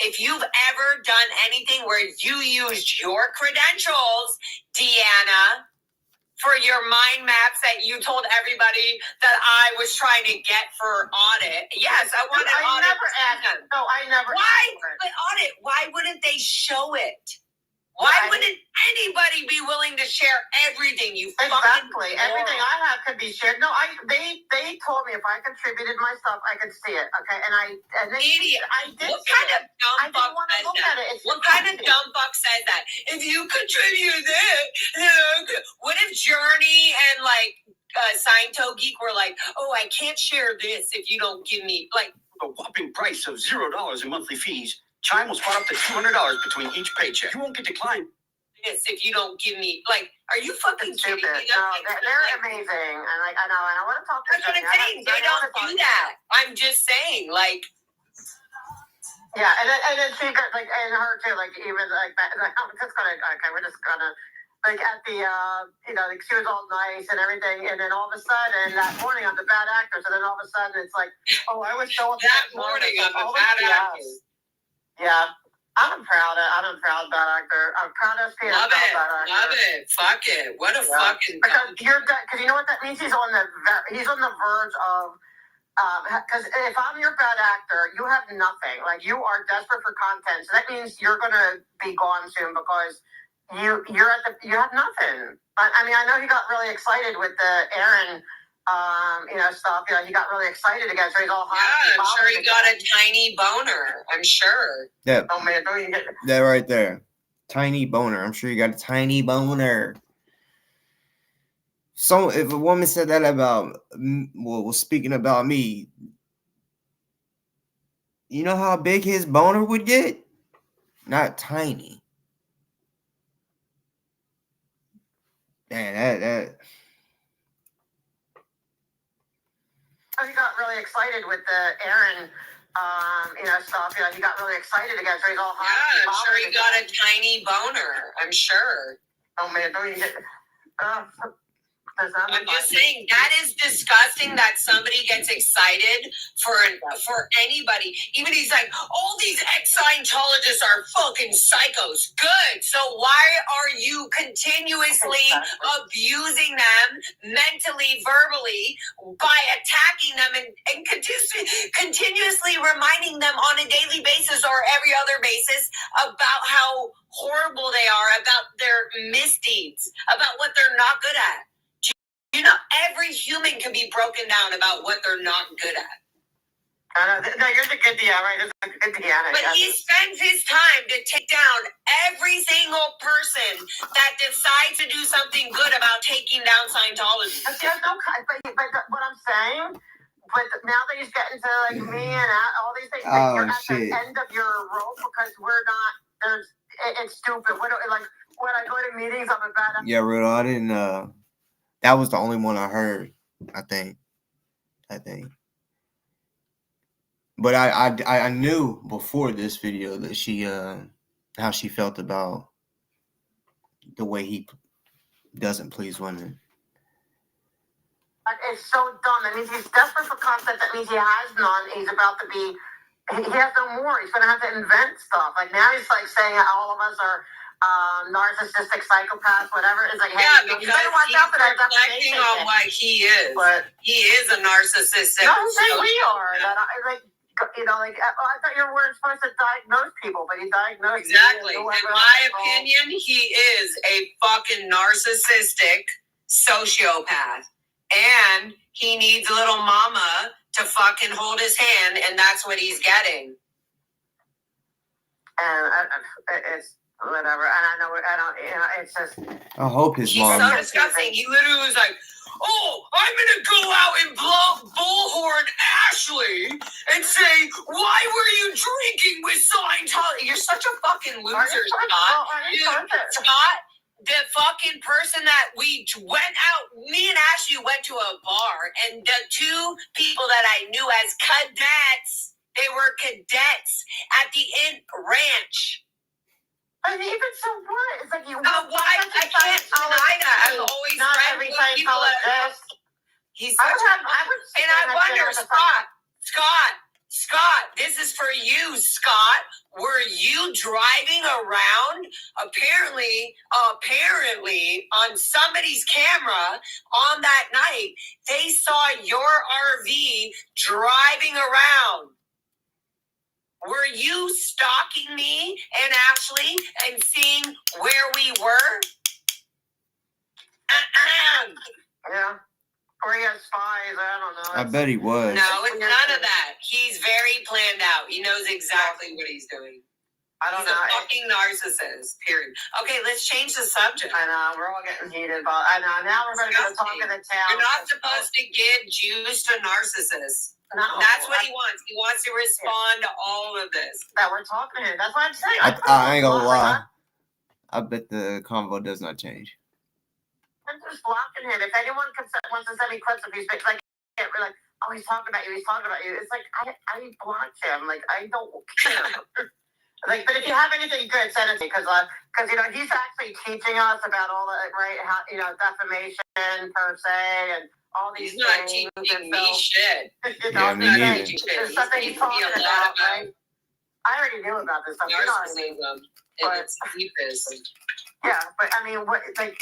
If you've ever done anything where you used your credentials, Deanna, for your mind maps that you told everybody that I was trying to get for audit. Yes, I wanted audit. I never. Why? But audit, why wouldn't they show it? Why wouldn't anybody be willing to share everything? Exactly. Everything I have could be shared. No, they told me if I contributed my stuff, I could see it. Okay, idiot. I did. What kind of dumb fuck says that? What kind of dumb fuck says that? If you contribute it, what if Journey and Sciento Geek were like, oh, I can't share this if you don't give me a whopping price of $0 in monthly fees. Chime will spot up to $200 between each paycheck. You won't get declined. This if you don't give me are you fucking kidding me? No, they're amazing. And I know, and I want to talk to That's what I'm saying. They don't do that. I'm just saying, Yeah, and then she got and her too, even I'm just gonna we're just gonna at the she was all nice and everything, and then all of a sudden that morning I'm the bad actor, so then all of a sudden it's like, oh, I was so that morning I'm the bad actor. Yeah, I'm proud bad actor. I'm proud of being a bad actor. Love it. Fuck it. What a fucking. Because you know what that means? He's on the verge of. Because if I'm your bad actor, you have nothing. Like, you are desperate for content, so that means you're gonna be gone soon because you have nothing. I mean, I know he got really excited with the Aaron. Stuff. He got really excited again. So he's all hot. Yeah, I'm sure he got a tiny boner. I'm sure. Yeah. Oh man, don't you get that right there? Tiny boner. I'm sure you got a tiny boner. So if a woman said that about, was speaking about me, you know how big his boner would get? Not tiny. Man, that. He got really excited with the Aaron, stuff. He got really excited again. So he's all hot. Yeah, I'm sure he got a tiny boner. I'm sure. Oh man, don't even get. I'm just saying that is disgusting that somebody gets excited for anybody. Even he's like, all these ex-Scientologists are fucking psychos. Good. So why are you continuously abusing them mentally, verbally, by attacking them and continuously reminding them on a daily basis or every other basis about how horrible they are, about their misdeeds, about what they're not good at? You know, every human can be broken down about what they're not good at. No, you're the good DA, right? You're the good DA. But he spends his time to take down every single person that decides to do something good about taking down Scientology. But what I'm saying, but now that he's getting to like me and all these things, you're at the end of your rope because we're not. It's stupid. Like when I go to meetings, I'm a bad. Yeah, real. I didn't. That was the only one I heard. I think. But I knew before this video that she how she felt about the way he doesn't please women. It's so dumb. That means he's desperate for content. That means he has none. He's about to be. He has no more. He's going to have to invent stuff. Like now he's like saying all of us are narcissistic psychopaths, whatever. It's like, yeah, because he's reflecting on what he is. But he is a narcissistic. No, we are. That I thought you weren't supposed to diagnose people, but he diagnosed. Exactly. In my opinion, he is a fucking narcissistic sociopath, and he needs little mama to fucking hold his hand, and that's what he's getting. And it's. Whatever, and I don't, it's just. I hope his mom. He's so disgusting. He literally was like, "Oh, I'm gonna go out and bullhorn Ashley and say, why were you drinking with Scientology? You're such a fucking loser, Scott. Scott, the fucking person that we went out, me and Ashley went to a bar, and the two people that I knew as cadets, they were cadets at the Inn Ranch." And even so, what? It's like you. Why? I can't deny that. I've always not friends every with people that. He's such I wonder, Scott, this is for you, Scott. Were you driving around? Apparently, on somebody's camera on that night, they saw your RV driving around. Were you stalking me and Ashley and seeing where we were? Yeah. Or he has spies, I don't know. I bet he was. No, it's none of that. He's very planned out. He knows exactly what he's doing. He's a fucking narcissist, period. Okay, let's change the subject. I know, we're all getting heated, but I know. Now we're going to go talk in the town. You're not supposed to give juice to narcissists. No, that's what he wants. He wants to respond to all of this. That we're talking to him. That's what I'm saying. I ain't gonna lie. I bet the convo does not change. I'm just blocking him. If anyone wants to send me clips of these things, like, oh, he's talking about you. It's like, I blocked him. Like, I don't care. Like, but if you have anything good, send it to me. Because he's actually teaching us about all the, right, how, defamation per se, and all these things. He's not teaching me shit. Yeah, me neither. There's something he's talking about, right? I already knew about this stuff. Narcissism. And it's deepest. Yeah, but I mean, what, like,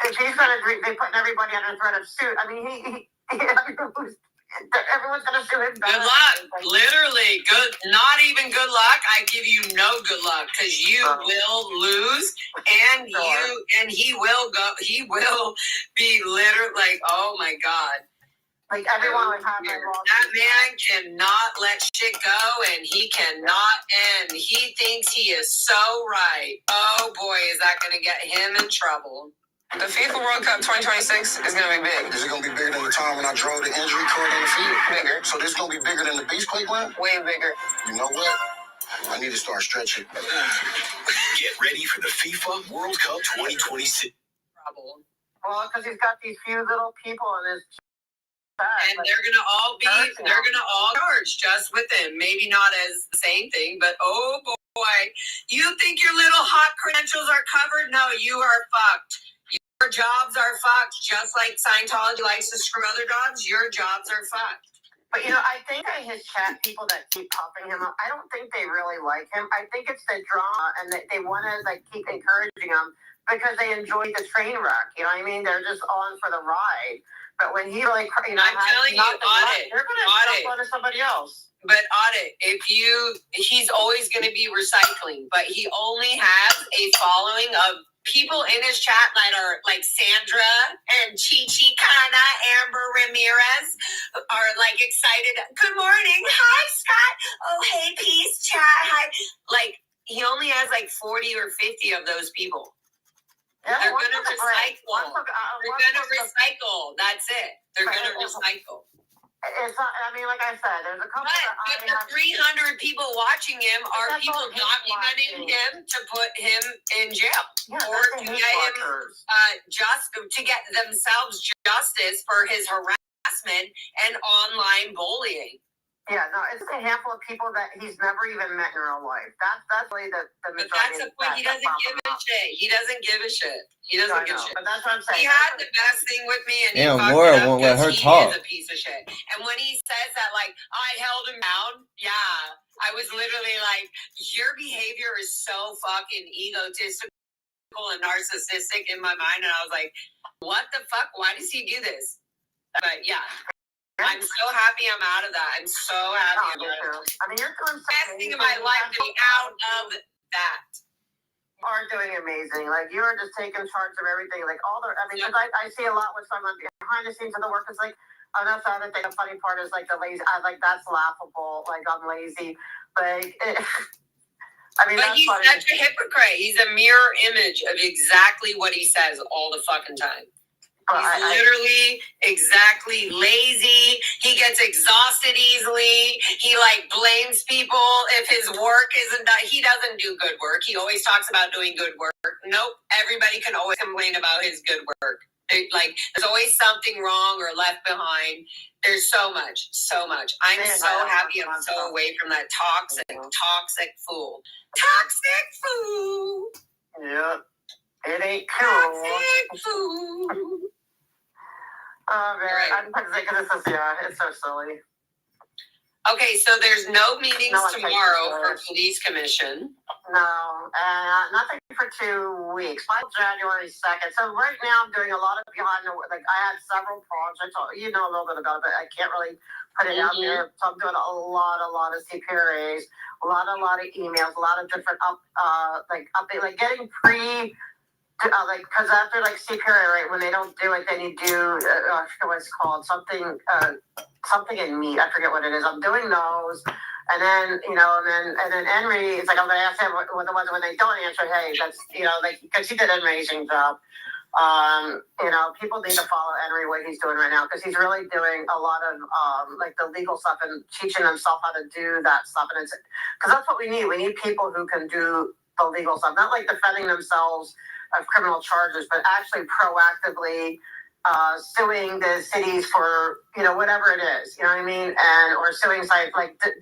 if he's going to, they're putting everybody under threat of suit. I mean, everyone's going to sue him. Good luck. Literally, good. Not even good luck. I give you no good luck because you will lose, and he will go. He will be literally like, oh my god. Like everyone would have that man cannot let shit go, and he cannot end. He thinks he is so right. Oh boy, is that going to get him in trouble. The FIFA World Cup 2026 is going to be big. Is it going to be bigger than the time when I drove the injury court on the field? Bigger. So this is going to be bigger than the beach playground? Way bigger. You know what? I need to start stretching. Get ready for the FIFA World Cup 2026. Well, because he's got these few little people in his And they're gonna all charged just with him. Maybe not as the same thing, but oh boy, you think your little hot credentials are covered? No, you are fucked. Your jobs are fucked. Just like Scientology likes to screw other jobs, your jobs are fucked. But, I think that his chat people that keep popping him up, I don't think they really like him. I think it's the drama, and they want to, keep encouraging him because they enjoy the train wreck. You know what I mean? They're just on for the ride. But when he, I'm telling you, Audit, they're going to jump onto somebody else. But Audit, he's always going to be recycling, but he only has a following of people in his chat that are like Sandra and Chichi Kana, Amber Ramirez are excited. Good morning. Hi, Scott. Oh, hey, peace, chat. Hi. He only has 40 or 50 of those people. Yeah, they're going to recycle. They're going to recycle. That's it. They're going to recycle. It's not, like I said, there's a couple but the 300 people watching him are people documenting him to put him in jail or to get him to get themselves justice for his harassment and online bullying. Yeah, no, it's a handful of people that he's never even met in real life. That's really the majority. But that's the point. He doesn't give a shit. He doesn't give a shit. He doesn't give a shit. But that's what I'm saying. He had the best thing with me, and Laura won't let her talk. He is a piece of shit. And when he says that, I held him down, yeah, I was literally your behavior is so fucking egotistical and narcissistic in my mind, and I was like, what the fuck? Why does he do this? But yeah. I'm so happy I'm out of that. I'm so happy I'm out of that. You're doing best thing in my life to be out of that. You are doing amazing. You are just taking charge of everything. Because I see a lot with someone behind the scenes of the work. It's that's the other thing. The funny part is the lazy. That's laughable. I'm lazy. But he's such a hypocrite. He's a mirror image of exactly what he says all the fucking time. He's literally exactly lazy. He gets exhausted easily. He blames people if his work isn't done. He doesn't do good work. He always talks about doing good work. Nope. Everybody can always complain about his good work. There's always something wrong or left behind. There's so much. I'm so happy I'm so away from that toxic fool. Toxic fool. Yeah. It ain't cool. Toxic fool. Oh, man. Right. I'm thinking this is, it's so silly. Okay, so there's no meetings tomorrow for police commission. No, nothing for 2 weeks. Final January 2nd. So right now I'm doing a lot of behind the, I had several projects. You know a little bit about it, but I can't really put it out there. So I'm doing a lot of CPRAs, a lot of emails, a lot of different update, getting because after CPRA, right, when they don't do it, then you do I forget what it's called, something in meat. I forget what it is. I'm doing those, and then and then Henry, it's I'm gonna ask him what the ones when they don't answer. Hey, that's because he did an amazing job. People need to follow Henry what he's doing right now because he's really doing a lot of the legal stuff and teaching himself how to do that stuff, and it's because that's what we need. We need people who can do the legal stuff, not defending themselves of criminal charges, but actually proactively suing the cities for whatever it is, you know what I mean, and or suing sites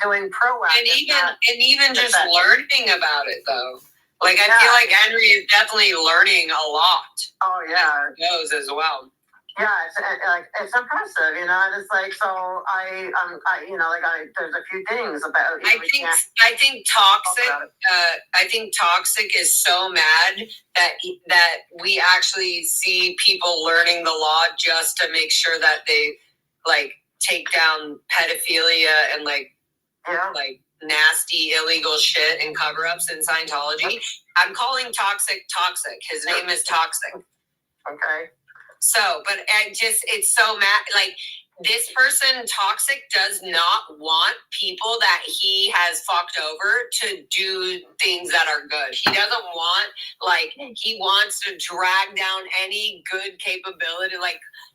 doing proactive and even just learning about it though. I feel like Henry is definitely learning a lot. Oh yeah, he knows as well. Yeah, it's impressive, and it's so there's a few things about. I think toxic. I think toxic is so mad that we actually see people learning the law just to make sure that they take down pedophilia and nasty illegal shit and cover-ups in Scientology. I'm calling toxic. His name is Toxic. Okay. So, but it's so mad. This person, Toxic, does not want people that he has fucked over to do things that are good. He doesn't want, he wants to drag down any good capability.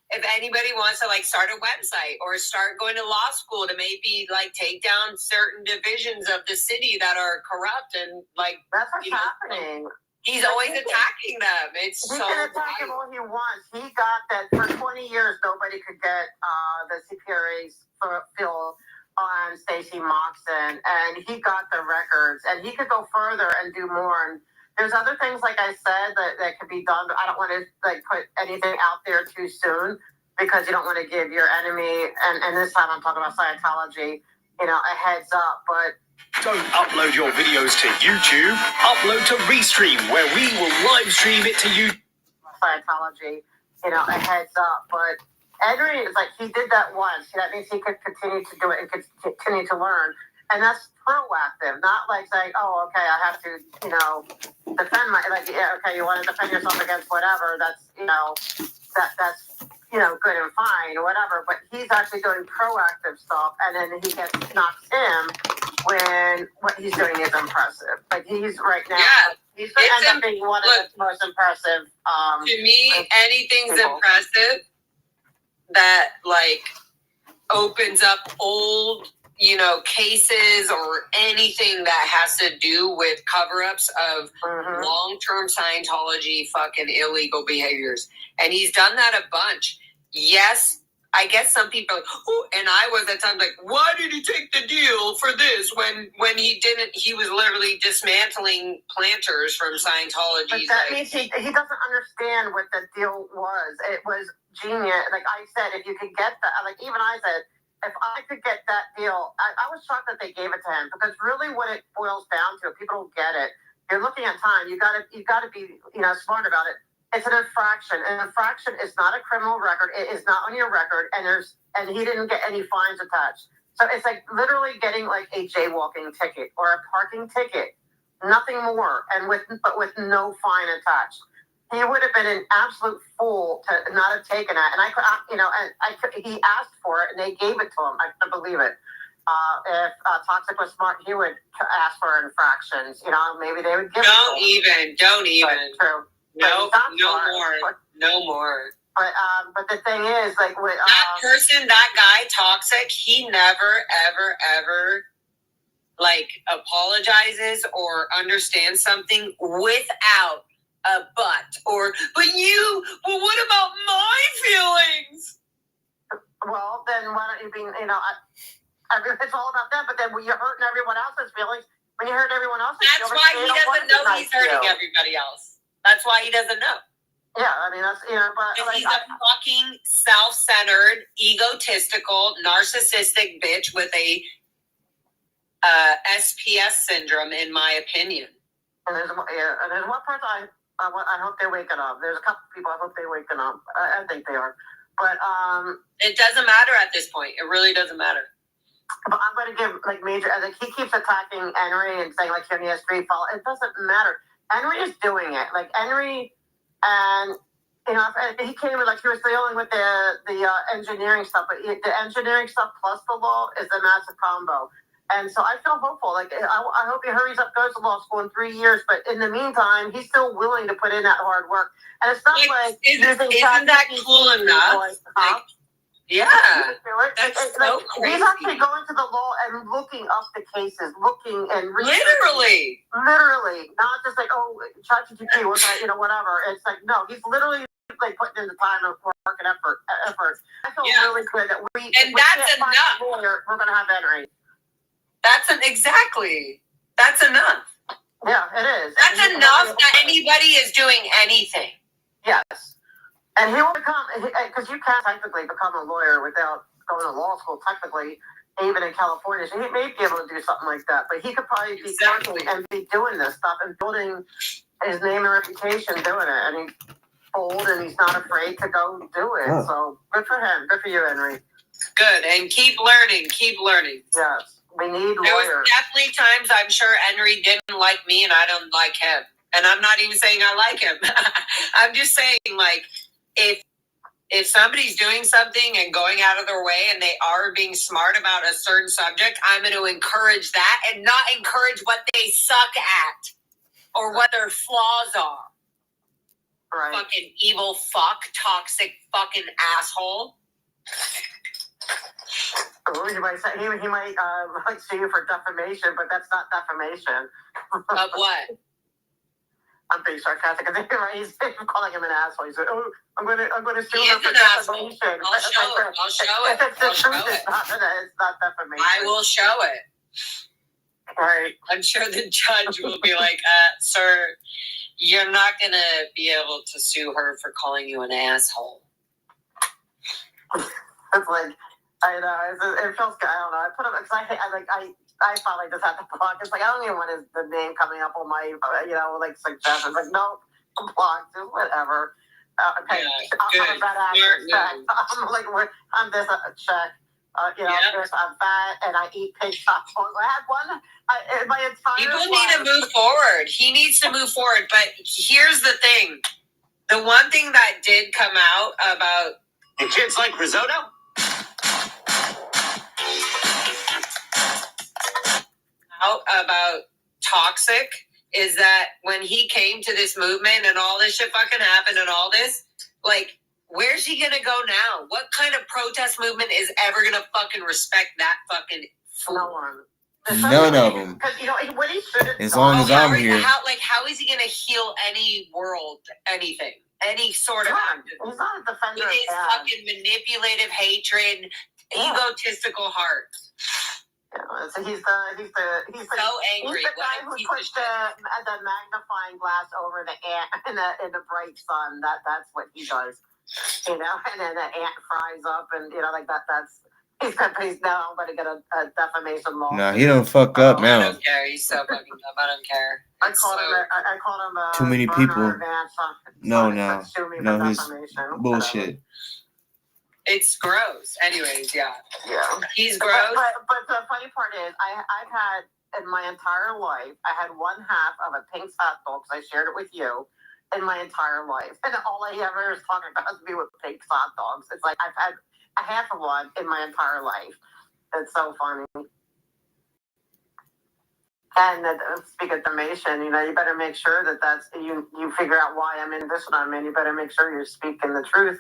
If anybody wants to start a website or start going to law school to maybe take down certain divisions of the city that are corrupt and that's what's happening. He's always attacking them. It's he so can attack him all he wants. He got that for 20 years. Nobody could get the CPRA's fill on Stacey Moxon, and he got the records, and he could go further and do more. And there's other things, like I said, that could be done, but I don't want to put anything out there too soon because you don't want to give your enemy, and this time I'm talking about Scientology, a heads up. But don't upload your videos to YouTube. Upload to Restream, where we will live stream it to you. Scientology, a heads up. But Henry is he did that once. That means he could continue to do it and continue to learn. And that's proactive, not saying, oh, okay, I have to, defend okay, you want to defend yourself against whatever. That's, that's good and fine or whatever. But he's actually doing proactive stuff, and then he gets knocks him when what he's doing is impressive. He's right now. Yeah. He's going to end up being one of the most impressive. To me, anything's impressive that opens up old, cases or anything that has to do with cover-ups of long-term Scientology fucking illegal behaviors. And he's done that a bunch. Yes, I guess some people and I was at times why did he take the deal for this when he didn't? He was literally dismantling planters from Scientology. But that means he doesn't understand what the deal was. It was genius. Like I said, if you could get that, even I said, if I could get that deal, I was shocked that they gave it to him, because really what it boils down to, if people don't get it, you're looking at time. You gotta be smart about it. It's an infraction. An infraction is not a criminal record. It is not on your record, and he didn't get any fines attached. So it's literally getting a jaywalking ticket or a parking ticket, nothing more, but with no fine attached. He would have been an absolute fool to not have taken it. And he asked for it, and they gave it to him. I couldn't believe it. If Toxic was smart, he would ask for infractions. Maybe they would give it. Don't even. True. No more. But the thing is, with that guy, Toxic, he never, ever, ever apologizes or understands something without a but or what about my feelings? Well, then why don't you be? It's all about them. But then when you're hurting everyone else's feelings, when you hurt everyone else's feelings, that's why he doesn't know he's hurting everybody else. That's why he doesn't know. Yeah, that's but he's a fucking self-centered, egotistical, narcissistic bitch with a SPS syndrome, in my opinion. And there's one person I hope they're waking up. There's a couple people I hope they're waking up. I think they are. But it doesn't matter at this point. It really doesn't matter. But I'm going to give major. He keeps attacking Henry and saying he has free fall. It doesn't matter. Henry is doing it. Henry, and he came in he was dealing with the engineering stuff. But the engineering stuff plus the law is a massive combo. And so I feel hopeful. I hope he hurries up, goes to law school in 3 years. But in the meantime, he's still willing to put in that hard work. And it's not isn't that cool enough? Yeah. That's so crazy. He's actually going to the law and looking up the cases, looking and literally, not just ChatGPT, whatever. It's no, he's literally putting in the time of work and effort. I feel really good that that's enough. We're going to have Henry. Exactly. That's enough. Yeah, it is. That's enough that anybody is doing anything. Yes. And he will become, because you can't technically become a lawyer without going to law school, technically, even in California. So he may be able to do something like that. But he could probably be working and be doing this stuff and building his name and reputation doing it. And he's bold and he's not afraid to go do it. Oh. So good for him. Good for you, Henry. Good. And keep learning. Yes. We need lawyers. There was definitely times I'm sure Henry didn't like me and I don't like him. And I'm not even saying I like him. I'm just saying, if somebody's doing something and going out of their way and they are being smart about a certain subject, I'm going to encourage that and not encourage what they suck at or what their flaws are. Right. Fucking evil fuck, toxic fucking asshole. He might say he might sue you for defamation, but that's not defamation. Of what? I'm being sarcastic. He's calling him an asshole. He said, "Oh, I'm gonna sue He him is for an asshole. defamation." I'll show it. I'll show it. It's the I'll show truth. it. It's not defamation. I will show it. Right. I'm sure the judge will be like, sir, you're not going to be able to sue her for calling you an asshole. It's like, I know, it feels good. I don't know. I put him, because I finally just had to block. It's like, I don't even want the name coming up on my, like suggestions. Like, no, block, just whatever. Okay, Yeah, I'm a bad actor. I'm like, I'm this check. I'm fat and I eat pig chops. I had one. My entire People need to move forward. He needs to move forward. But here's the thing. The one thing that did come out about... And kids like risotto? Out about Toxic is that when he came to this movement and all this shit fucking happened and all this, like... Where's he gonna go now? What kind of protest movement is ever gonna fucking respect that fucking fool? No one. None of them. Because what he should have As long as I'm here. How is he gonna heal any world, anything, any sort of? He's not a defender. With his fucking manipulative hatred, egotistical heart. Yeah, so he's so angry. He's the guy who puts the magnifying glass over the ant in the bright sun. That's what he does. And then the ant fries up, and like that's he's now I'm gonna get a defamation law. Nah, he don't fuck up now. I don't care. He's so fucking up. I don't care. I called him too many people. No, he's bullshit. It's gross. Anyways, yeah. He's gross. But the funny part is, I've had in my entire life, I had one half of a pink hot dog because I shared it with you. In my entire life, and all I ever is talking about is me with pink hot dogs. It's like I've had a half of one in my entire life. It's so funny. And speak of defamation, you better make sure that's you figure out why I'm in this one. I mean, you better make sure you're speaking the truth.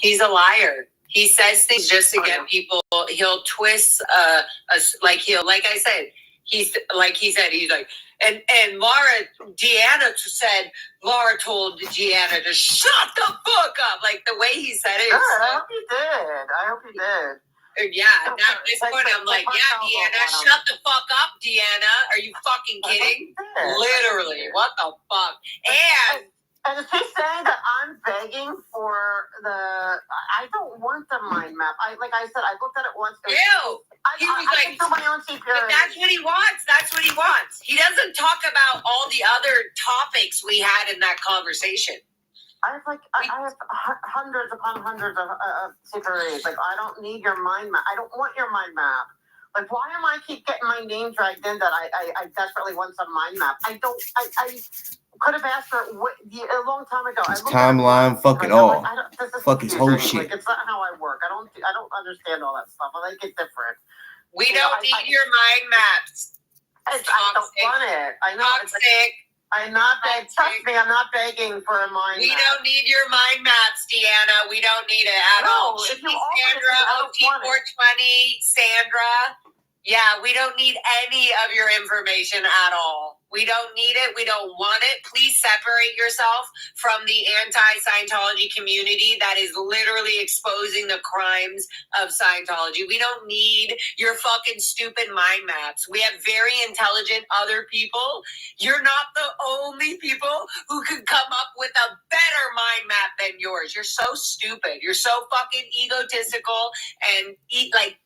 He's a liar. He says things just to get people. He'll twist, like I said. He's like, and Laura told Deanna to shut the fuck up. Like the way he said it. I hope he did. Yeah, at this point, I'm like, Deanna, shut the fuck up, Deanna. Are you fucking kidding? Literally, what the fuck? And is he saying that I'm begging for I don't want the mind map. Like I said, I looked at it once. Ew. He was like, but that's what he wants. That's what he wants. He doesn't talk about all the other topics we had in that conversation. I have hundreds upon hundreds of secrets. Like, I don't need your mind map. I don't want your mind map. Like, why am I keep getting my name dragged in that I desperately want some mind map? I could have asked for a long time ago. His timeline, fuck it all. Fuck his whole shit. Like, it's not how I work. I don't understand all that stuff. I like it different. We don't need your mind maps. I don't want it. I know. Toxic. I'm not begging. Trust me, I'm not begging for a mind map. We don't need your mind maps, Deanna. We don't need it at all. Should be Sandra, OT420, Sandra. Yeah, we don't need any of your information at all. We don't need it. We don't want it. Please separate yourself from the anti-Scientology community that is literally exposing the crimes of Scientology. We don't need your fucking stupid mind maps. We have very intelligent other people. You're not the only people who could come up with a better mind map than yours. You're so stupid. You're so fucking egotistical and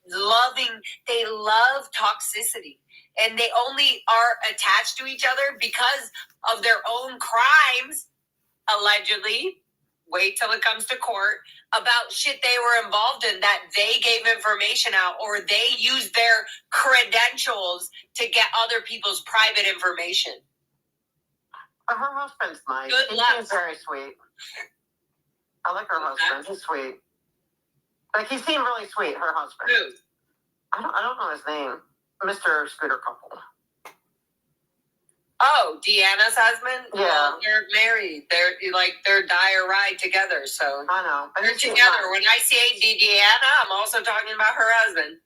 loving. They love toxicity. And they only are attached to each other because of their own crimes, allegedly. Wait till it comes to court about shit they were involved in that they gave information out or they used their credentials to get other people's private information. Her husband's nice. Good luck. He's very sweet. I like her husband. He's sweet. Like, he seemed really sweet, her husband. Who? I don't know his name. Mr. Scooter Couple. Oh, Deanna's husband? Yeah. Well, they're married. They're die or ride together, so. I know. They're together. When I say Deanna, I'm also talking about her husband.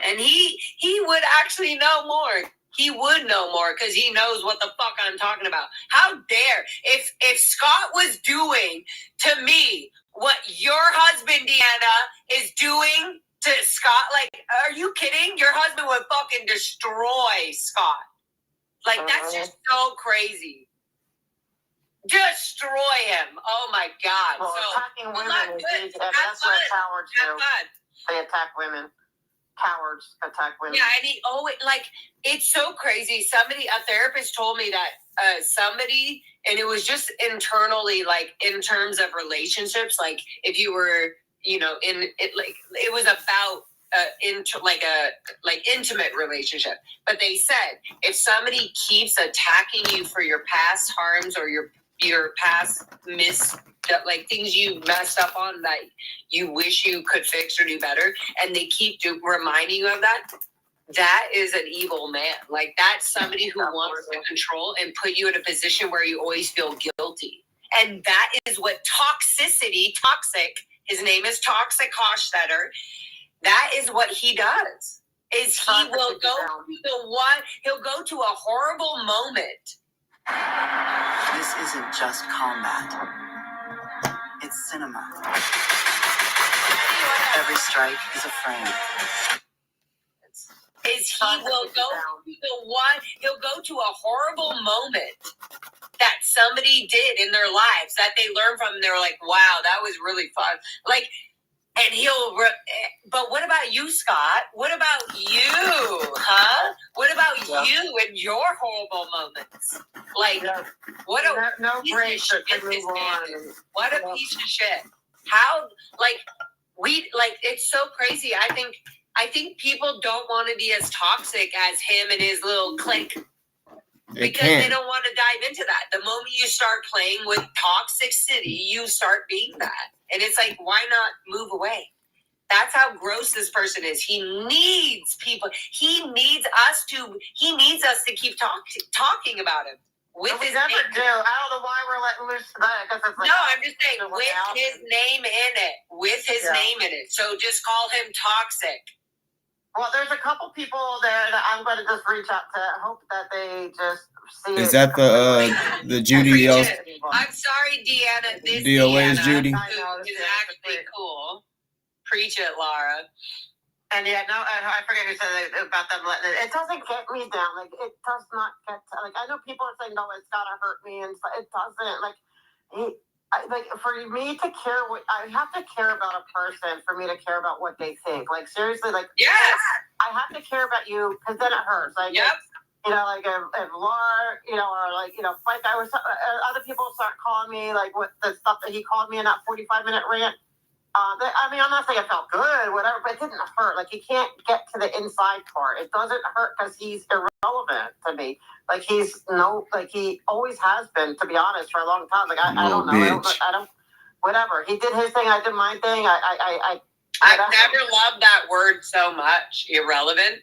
And he would actually know more. He would know more because he knows what the fuck I'm talking about. How dare if Scott was doing to me what your husband Deanna is doing to Scott, like, are you kidding? Your husband would fucking destroy Scott. Like, that's just so crazy. Destroy him. Oh my God. Well, so attacking women is that's what cowards do. They attack women. Cowards attack women. Yeah, and he always, like, it's so crazy. A therapist told me that somebody, and it was just internally, like, in terms of relationships, like, if you were, you know, in it, like, it was about intimate relationship. But they said if somebody keeps attacking you for your past harms or your past like things you messed up on that you wish you could fix or do better, and they keep reminding you of that is an evil man. Like, that's somebody who wants to control and put you in a position where you always feel guilty. And that is what toxic, his name is Toxic Hochstetter. That is what he does. Is he will go to he'll go to a horrible moment. This isn't just combat. It's cinema. Every strike is a frame. He'll go to a horrible moment that somebody did in their lives that they learned from, and they're like, wow, that was really fun. Like, and but what about you, Scott? What about you, huh? What about you and your horrible moments? Like, what a piece of shit this man is. What a piece of shit. How, like, it's so crazy. I think people don't want to be as toxic as him and his little clique. Because they don't want to dive into that. The moment you start playing with toxicity, you start being that. And it's like, why not move away? That's how gross this person is. He needs people. He needs us to keep talking about him. We never do. I don't know why we're letting loose that. Like, no, I'm just saying, with his name in it. With his name in it. So just call him toxic. Well, there's a couple people there that I'm going to just reach out to. I hope that they just see Is that the Judy? I'm sorry, Deanna. This DoA is Judy. Is actually cool. Preach it, Laura. And I forget who said about them letting it. It doesn't get me down. Like, it does not get to, like, I know people are saying, no, it's gotta hurt me, and it doesn't. Like, for me to care, I have to care about a person for me to care about what they think. Like, seriously, like, yes, I have to care about you because then it hurts. Like, yep. You know, like if Laura, you know, or like, you know, like I was, other people start calling me like with the stuff that he called me in that 45-minute rant. I mean, I'm not saying it felt good, whatever, but it didn't hurt. Like, he can't get to the inside part. It doesn't hurt because he's irrelevant to me. Like, he always has been, to be honest, for a long time. Like, I don't know. I don't, whatever. He did his thing. I did my thing. I've never loved that word so much, irrelevant.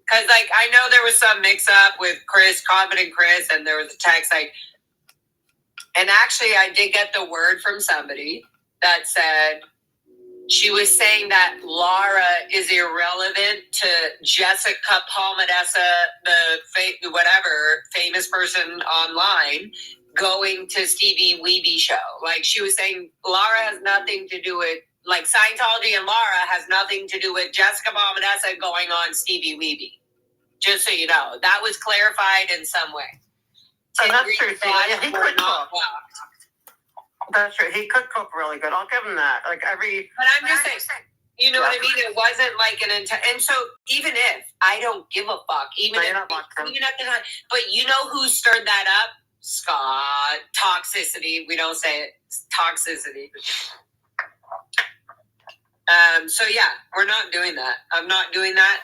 Because, like, I know there was some mix-up with Chris, Confident Chris, and there was a text, like, and actually I did get the word from somebody that said, she was saying that Laura is irrelevant to Jessica Palmadessa, the famous person online, going to Stevie Weeby show. Like, she was saying Laura has nothing to do with, like, Scientology and Laura has nothing to do with Jessica Palmadessa going on Stevie Weeby. Just so you know, that was clarified in some way. And that's true. Yeah, he could cook. That's true. He could cook really good. I'll give him that. Like, but I'm just saying, you know what I mean? It wasn't like an intent. And so even if I don't give a fuck, even at the time, but you know who stirred that up? Scott. Toxicity. We don't say it. Toxicity. So yeah, we're not doing that. I'm not doing that.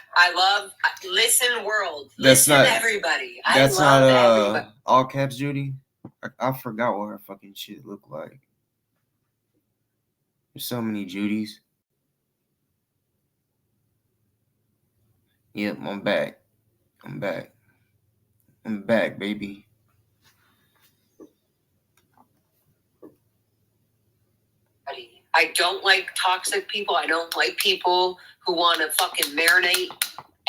Listen, world. Listen, everybody. That's not everybody. All caps Judy. I forgot what her fucking shit looked like. There's so many Judys. Yep, I'm back. I'm back, baby. I don't like toxic people. I don't like people who want to fucking marinate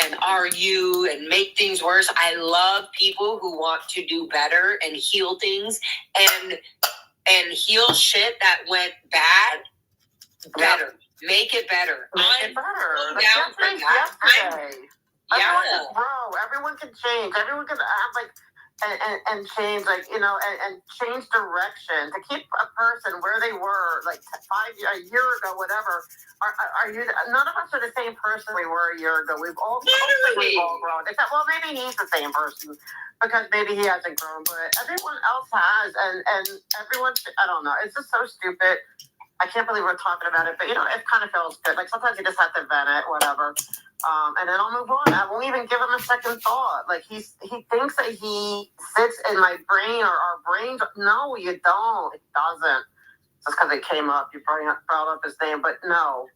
and argue and make things worse. I love people who want to do better and heal things and heal shit that went bad better. Make it better. Make it better. I'm Like down for that. yesterday. Yeah. Everyone can grow. Everyone can change. Everyone can have like and change, like, you know, and change direction. To keep a person where they were like a year ago, whatever. Are you? None of us are the same person we were a year ago. We've all grown. Except, well, maybe he's the same person because maybe he hasn't grown, but everyone else has, and everyone. I don't know. It's just so stupid. I can't believe we're talking about it, but, you know, it kind of feels good. Like, sometimes you just have to vent it, whatever. And then I'll move on. I won't even give him a second thought. Like, he thinks that he sits in my brain or our brains. No, you don't. It doesn't. Just because it came up. You probably brought up his name, but no.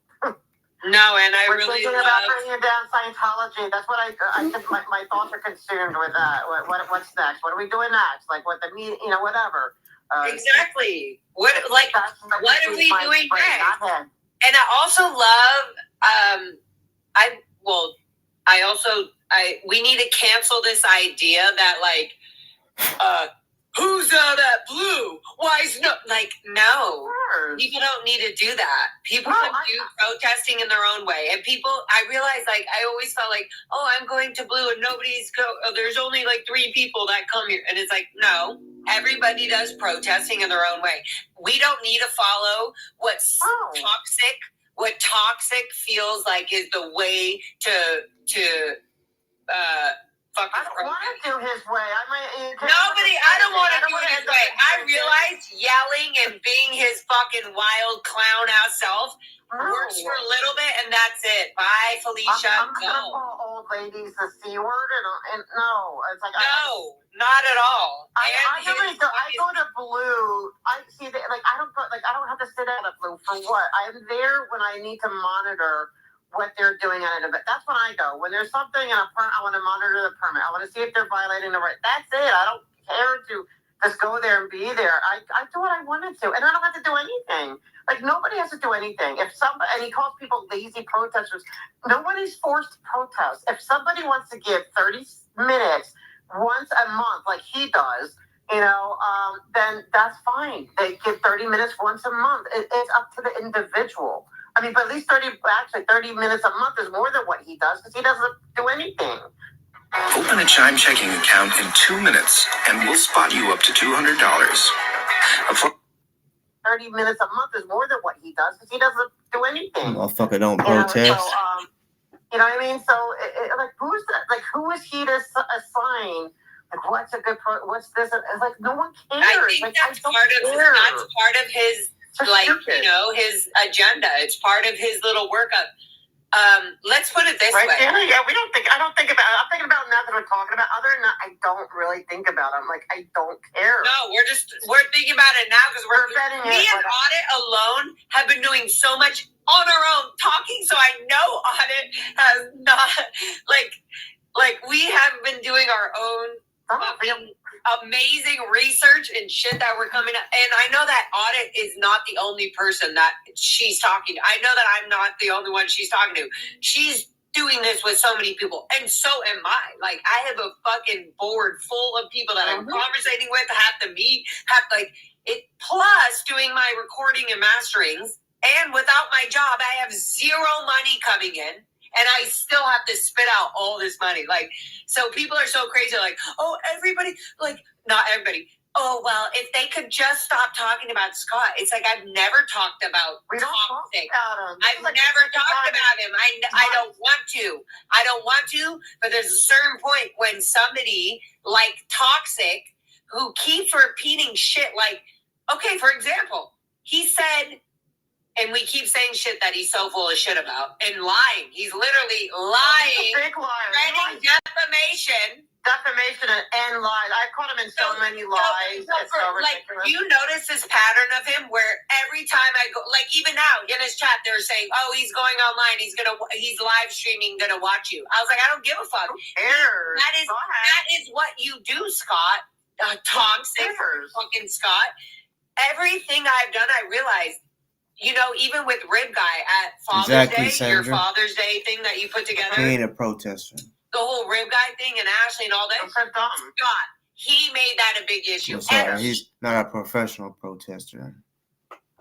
No, and We're really thinking about bringing down Scientology. That's what I think my thoughts are consumed with that. What's next? What are we doing next? Like, what the media, you know, whatever. Exactly. What are we doing next? And I also love, we need to cancel this idea that, like, who's all that blue? Why is no, people don't need to do that. People can do protesting in their own way. And I realize, like, I always felt like, oh, I'm going to blue and there's only like 3 people that come here. And it's like, no, everybody does protesting in their own way. We don't need to follow what toxic feels like is the way to I don't want to do his way. I don't want to do it his way. I realize yelling and being his fucking wild clown ass self works for a little bit, and that's it. Bye, Felicia. I'm going to call old ladies the C word, and no. It's like, no, not at all. I go to blue. I see that, like, I don't have to sit at a blue for what? I'm there when I need to monitor what they're doing at it. But that's when I go. When there's something in a permit, I want to monitor the permit. I want to see if they're violating the right. That's it. I don't care to just go there and be there. I do what I wanted to, and I don't have to do anything. Like, nobody has to do anything. And he calls people lazy protesters. Nobody's forced to protest. If somebody wants to give 30 minutes once a month, like he does, you know, then that's fine. They give 30 minutes once a month. It's up to the individual. I mean, but at least 30 minutes a month is more than what he does because he doesn't do anything. Open a Chime checking account in 2 minutes and we'll spot you up to $200. 30 minutes a month is more than what he does because he doesn't do anything. Motherfucker don't protest. You know what I mean? So, like, who's that? Like, who is he to assign? Like, what's a good what's this? It's like, no one cares. I think that's part of his. Like, you know, his agenda. It's part of his little workup. Let's put it this way. Yeah, I don't think about it. I'm thinking about nothing we're talking about. Other than that, I don't really think about it. I'm like, I don't care. No, we're thinking about it now because me and Audit alone have been doing so much on our own talking. So I know Audit has not, like we have been doing our own amazing research and shit that we're coming up. And I know that Audit is not the only person that she's talking to. I know that I'm not the only one she's talking to. She's doing this with so many people, and so am I. Like, I have a fucking board full of people that I'm conversating with, have to meet, plus doing my recording and masterings. And without my job, I have zero money coming in. And I still have to spit out all this money. Like, so people are so crazy. Like, oh, everybody, like, not everybody. Oh, well, if they could just stop talking about Scott. It's like, I've never talked about Toxic. I've never talked about him. I don't want to. I don't want to, but there's a certain point when somebody like Toxic who keeps repeating shit like, okay, for example, he said, and we keep saying shit that he's so full of shit about and lying. He's literally lying. He's a big liar. Spreading defamation. Defamation and lies. I caught him in so many lies. It's so ridiculous. Do you notice this pattern of him where every time I go, like even now in his chat, they're saying, oh, he's going online. He's live streaming, gonna watch you. I was like, I don't give a fuck. Who cares? That is what you do, Scott. Toxic fucking Scott. Everything I've done, I realized. You know, even with Rib Guy at Father's Day, Sandra. your Father's Day thing that you put together. He ain't a protester. whole rib guy thing and Ashley and all that. That's so dumb. Scott, he made that a big issue. I'm sorry, he's not a professional protester.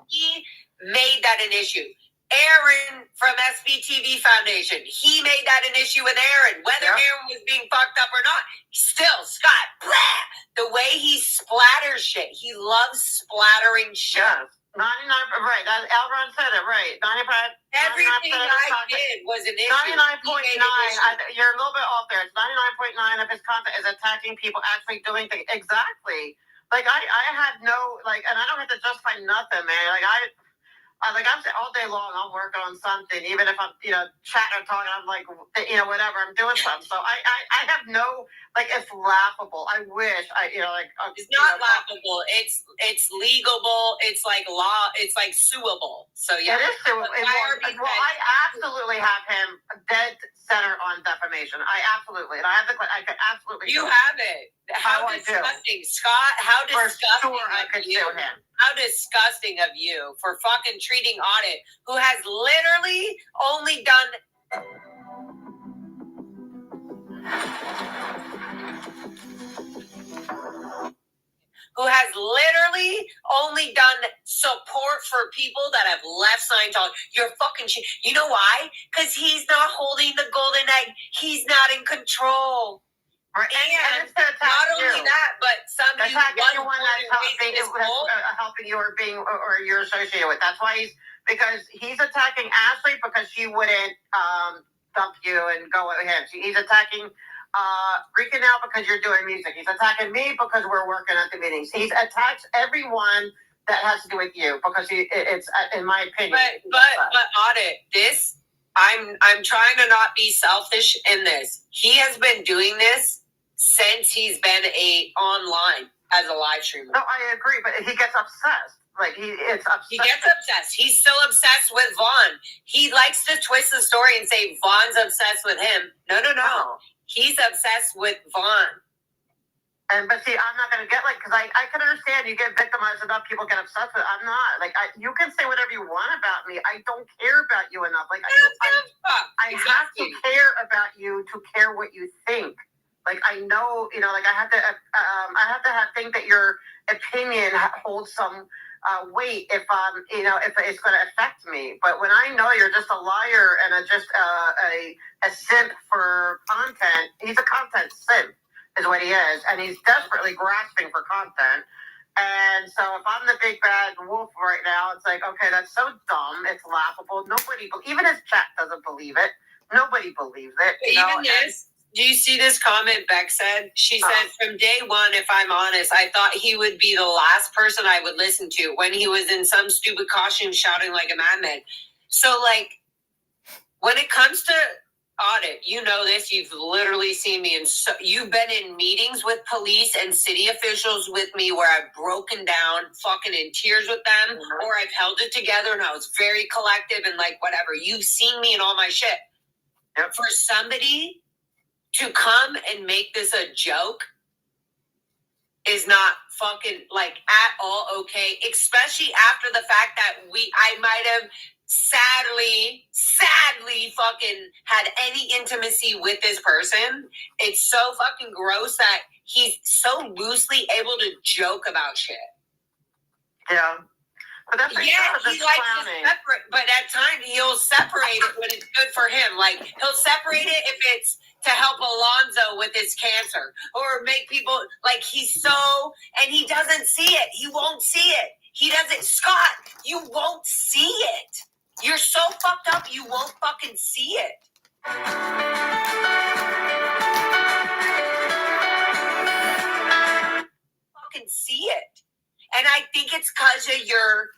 He made that an issue. Aaron from SBTV Foundation, he made that an issue with Aaron. Whether Aaron was being fucked up or not, still, Scott, blah, the way he splatters shit. He loves splattering shit. Yes. 99, right. Elron said it, right. 95. Everything I did was an issue. 99.9. You're a little bit off there. It's 99.9 of his content is attacking people actually doing things. Exactly. Like, I had no, like, and I don't have to justify nothing, man. Like, I'm all day long, I'll work on something, even if I'm, chatting or talking, I'm like, whatever, I'm doing something. So I have no, like, it's laughable. I wish it's not laughable. It's legable. It's like law. It's like suable. So yeah. It is suable. I absolutely have him dead center on defamation. I could absolutely. You have it. How disgusting, Scott. How disgusting. For sure, I could sue him. How disgusting of you for fucking treating Audit, who has literally only done. Who has literally only done support for people that have left Scientology. You're fucking shit. You know why? Because he's not holding the golden egg. He's not in control. Right. And not only that, but some of you helping you or being or you're associated with. That's why because he's attacking Ashley because she wouldn't dump you and go with him. He's attacking freaking out because you're doing music. He's attacking me because we're working at the meetings. He's attacked everyone that has to do with you because it's in my opinion. But Audit, this I'm trying to not be selfish in this. He has been doing this since he's been online as a live streamer. No, I agree, but he gets obsessed. He gets obsessed. He's still obsessed with Vaughn. He likes to twist the story and say Vaughn's obsessed with him. No. He's obsessed with Vaughn. But see, I'm not going to get because I can understand you get victimized enough, people get obsessed with it. I'm not. You can say whatever you want about me. I don't care about you enough. I have to care about you to care what you think. I know, I have to think that your opinion holds some weight if it's going to affect me. But when I know you're just a liar and a simp for content, he's a content simp is what he is, and he's desperately grasping for content. And so if I'm the big bad wolf right now, it's like, okay, that's so dumb. It's laughable. Even his chat doesn't believe it. Nobody believes it. Do you see this comment Beck said? She said, from day one, if I'm honest, I thought he would be the last person I would listen to when he was in some stupid costume shouting like a madman. So, when it comes to Audit, you know this, you've literally seen me, you've been in meetings with police and city officials with me where I've broken down fucking in tears with them, or I've held it together and I was very collective and whatever. You've seen me in all my shit. Yep. For somebody to come and make this a joke is not fucking at all okay, especially after the fact that I might have sadly fucking had any intimacy with this person. It's so fucking gross that he's so loosely able to joke about shit. Yeah. But that's he likes to separate, but at times he'll separate it when it's good for him. He'll separate it if it's to help Alonzo with his cancer or make people he's so, and he doesn't see it. He won't see it. He doesn't. Scott, you won't see it. You're so fucked up, you won't fucking see it. Fucking see it. And I think it's because of your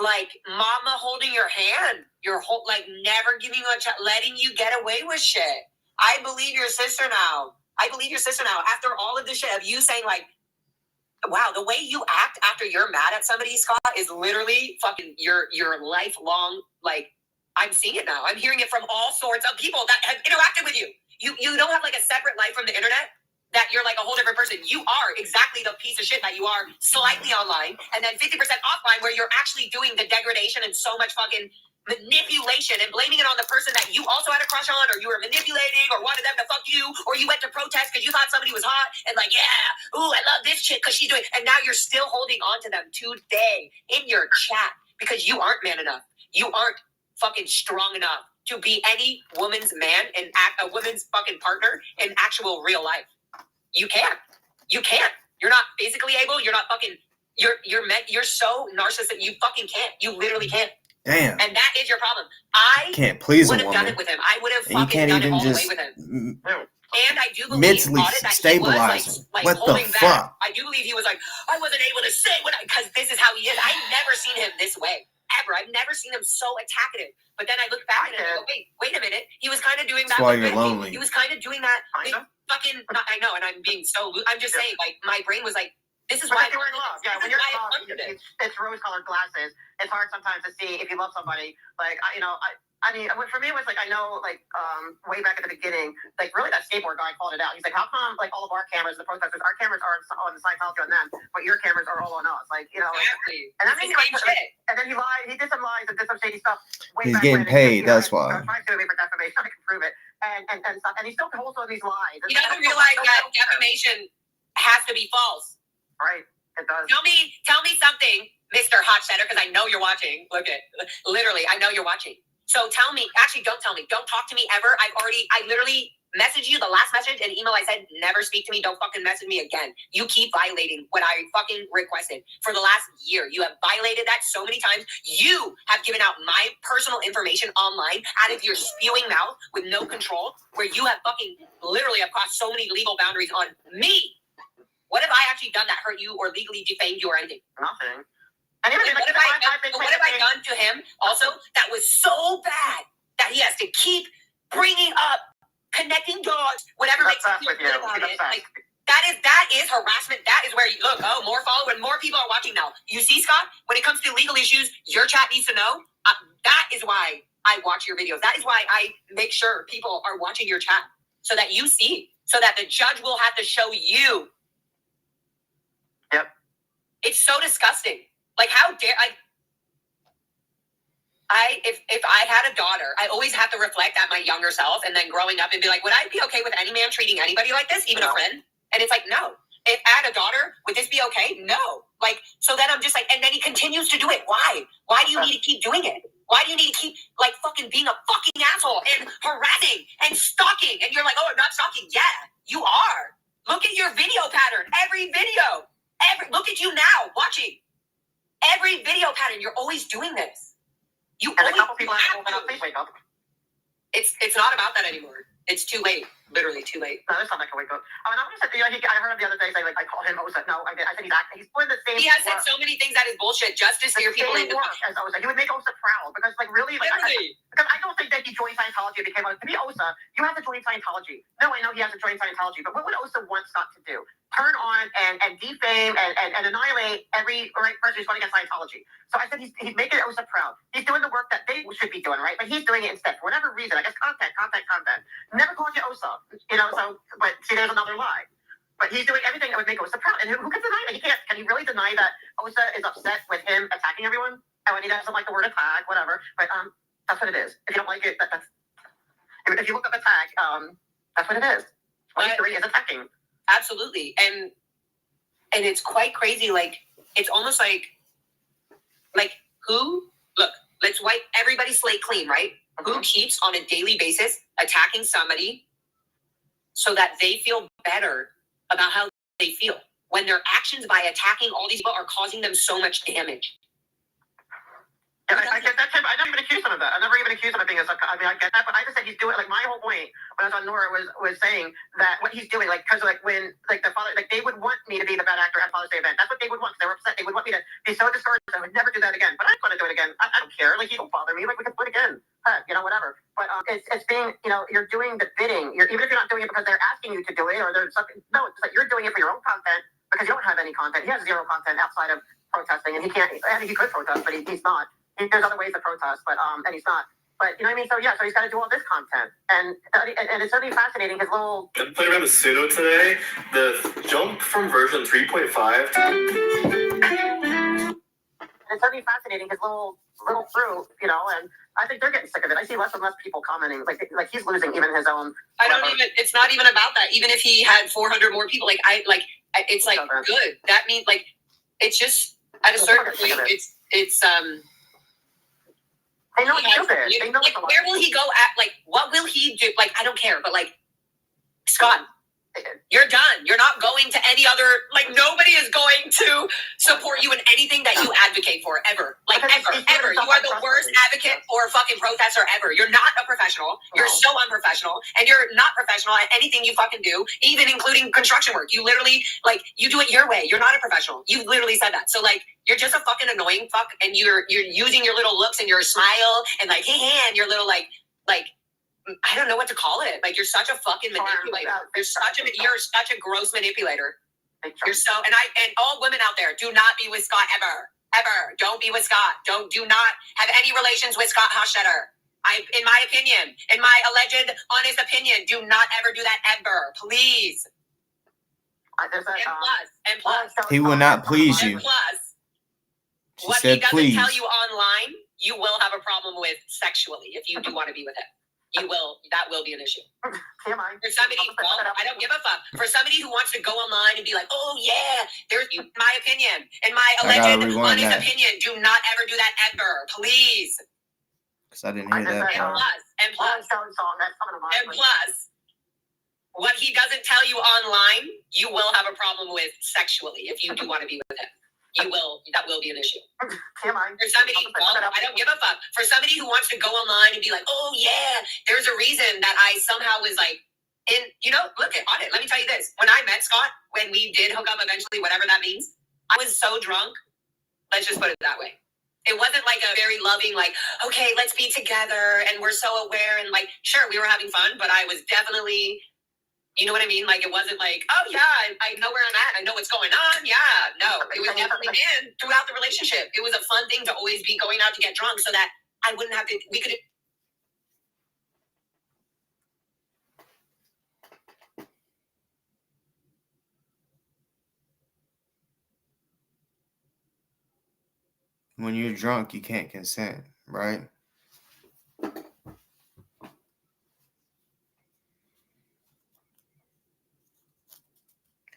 mama holding your hand, your whole never giving you a chance, letting you get away with shit. I believe your sister now. After all of this shit of you saying wow, the way you act after you're mad at somebody, Scott, is literally fucking your lifelong. I'm seeing it now. I'm hearing it from all sorts of people that have interacted with you. You don't have a separate life from the internet. That you're a whole different person. You are exactly the piece of shit that you are, slightly online, and then 50% offline, where you're actually doing the degradation and so much fucking manipulation and blaming it on the person that you also had a crush on, or you were manipulating, or wanted them you, or you went to protest because you thought somebody was hot, and like, yeah, ooh, I love this chick because she's doing, and now you're still holding on to them today in your chat because you aren't man enough. You aren't fucking strong enough to be any woman's man and a woman's fucking partner in actual real life. You can't. You can't. You're not physically able. You're not fucking. You're so narcissistic. You fucking can't. You literally can't. Damn. And that is your problem. I can't please would a have woman. done it with him. I would have And you fucking can't done it even all the way just with him. And I do believe mentally on it that stabilize he was him. like What the holding fuck? back. I do believe he was like, I wasn't able to say what because this is how he is. I've never seen him this way. Ever. I've never seen him so attackable. But then I look back at it and I go, wait a minute. He was kind of doing That's that. why you're lonely. He was kind of doing that. Fucking, I know, and I'm being so. I'm just saying, like, my brain was like, this is why you're in love. Yeah, when you're in love, it's rose-colored glasses. It's hard sometimes to see if you love somebody. Like, I mean, for me, it was like, I know, like, way back at the beginning, like, really that skateboard guy called it out. He's like, how come, like, all of our cameras, the protesters, our cameras are on the Scientology on them, but your cameras are all on us? Like, you know. Exactly. And I mean, and then he lied. He did some lies and did some shady stuff. He's getting paid, that's why. Trying to sue me for defamation. I can prove it. And stuff. And he still holds on these lies. He doesn't realize that defamation has to be false. Right. It does. Tell me something, Mr. Hotsetter, because I know you're watching. Look at, literally, I know you're watching. So tell me, actually, don't tell me. Don't talk to me ever. I literally messaged you the last message and email. I said, never speak to me. Don't fucking message me again. You keep violating what I fucking requested for the last year. You have violated that so many times. You have given out my personal information online out of your spewing mouth with no control, where you have fucking literally have crossed so many legal boundaries on me. What have I actually done that hurt you or legally defamed you or anything? Nothing. And what have I done to him also that was so bad that he has to keep bringing up connecting dogs, whatever makes him feel good about it? Like, that is harassment. That is where you look. Oh, more followers, more people are watching now. You see, Scott, when it comes to legal issues, your chat needs to know. That is why I watch your videos. That is why I make sure people are watching your chat so that you see, so that the judge will have to show you. Yep. It's so disgusting. Like, how dare if I had a daughter, I always have to reflect at my younger self and then growing up and be like, would I be okay with any man treating anybody like this, even a friend? And it's like, no. If I had a daughter, would this be okay? No. Like, so then I'm just like, and then he continues to do it. Why? Why do you need to keep doing it? Why do you need to keep, like, fucking being a fucking asshole and harassing and stalking? And you're like, oh, I'm not stalking. Yeah, you are. Look at your video pattern. Every video. Look at you now watching. Every video pattern. You're always doing this. You and always a couple people have to open up. Please wake up. It's not about that anymore. It's too late. Literally too late. No, there's not like a wake up. I mean, I heard him the other day say, like, I called him Osa. No, I said he's acting. He's putting the same. He has said so many things that is bullshit just to steer people into. As Osa, he would make Osa proud because, like, really, like, because I don't think that he joined Scientology and became like, to be Osa, you have to join Scientology. No, I know he has to join Scientology, but what would Osa want Scott to do? Turn on and defame and annihilate every person who's going against Scientology. So I said he's making Osa proud. He's doing the work that they should be doing, right? But he's doing it instead for whatever reason. I guess content. Never called you Osa, So, but see, there's another lie. But he's doing everything that would make Osa proud. And who can deny that? He can't. Can he really deny that Osa is upset with him attacking everyone? And when he doesn't like the word attack, whatever. But that's what it is. If you don't like it, that's. If you look up attack, that's what it is. 23 is attacking. Absolutely. And it's quite crazy. Like, it's almost like let's wipe everybody's slate clean, right? Mm-hmm. Who keeps on a daily basis attacking somebody so that they feel better about how they feel when their actions by attacking all these people are causing them so much damage? Yeah, I get that too, but I never even accused him of that. I never even accused him of being I mean, I get that, but I just said he's doing, like, my whole point when I was on Nora was saying that what he's doing, like, because, like, when, like, the father, like, they would want me to be the bad actor at Father's Day event. That's what they would want, because they were upset. They would want me to be so discouraged I would never do that again. But I'm going to do it again. I don't care. Like, he don't bother me. Like, we can do it again. Heck, whatever. But it's being, you're doing the bidding. Even if you're not doing it because they're asking you to do it or there's something. No, it's like you're doing it for your own content because you don't have any content. He has zero content outside of protesting, and he can't. I mean, he could protest, but he's not. There's other ways to protest, but and he's not. But you know what I mean? So yeah, so he's got to do all this content, and it's certainly fascinating. His little. I'm playing around with Suno today. The jump from version 3.5 it's certainly fascinating. His little fruit, and I think they're getting sick of it. I see less and less people commenting. Like he's losing even his own. It's not even about that. Even if he had 400 more people, it's like good. That means like, it's just at a certain point, it's They know it's stupid. They know like, where will he go at? Like, what will he do? Like, I don't care, but like, Scott, you're done. You're not going to any other, like, nobody is going to support you in anything that you advocate for, ever. Like, ever. You are the worst advocate or fucking protester ever. You're not a professional. You're so unprofessional. And you're not professional at anything you fucking do, even including construction work. You literally, like, you do it your way. You're not a professional. You literally said that. So, like, you're just a fucking annoying fuck, and you're using your little looks and your smile and, like, hey, and your little, like, I don't know what to call it. Like, you're such a fucking manipulator. You're such a gross manipulator. You're so, and all women out there, do not be with Scott ever. Don't be with Scott. Do not have any relations with Scott Hochstetter. In my opinion, in my alleged honest opinion, do not ever do that ever. Please. And plus. He will not please you. And plus, She what said, he doesn't please. tell you online, you will have a problem with sexually if you do want to be with him. That will be an issue. For somebody, I don't give a fuck. For somebody who wants to go online and be like, oh yeah, there's my opinion. In my alleged honest opinion, do not ever do that ever. Please. Because I didn't hear that. And plus, what he doesn't tell you online, you will have a problem with sexually if you do want to be with him. That will be an issue. For somebody, I don't give a fuck. For somebody who wants to go online and be like, oh yeah, there's a reason that I somehow was like, look at it. Let me tell you this. When I met Scott, when we did hook up eventually, whatever that means, I was so drunk. Let's just put it that way. It wasn't like a very loving, like, okay, let's be together and we're so aware and like, sure, we were having fun, but I was definitely, you know what I mean? Like, it wasn't like, oh yeah, I know where I'm at. I know what's going on. Yeah, no, it was definitely throughout the relationship. It was a fun thing to always be going out to get drunk so that I wouldn't have to, we could. When you're drunk, you can't consent, right?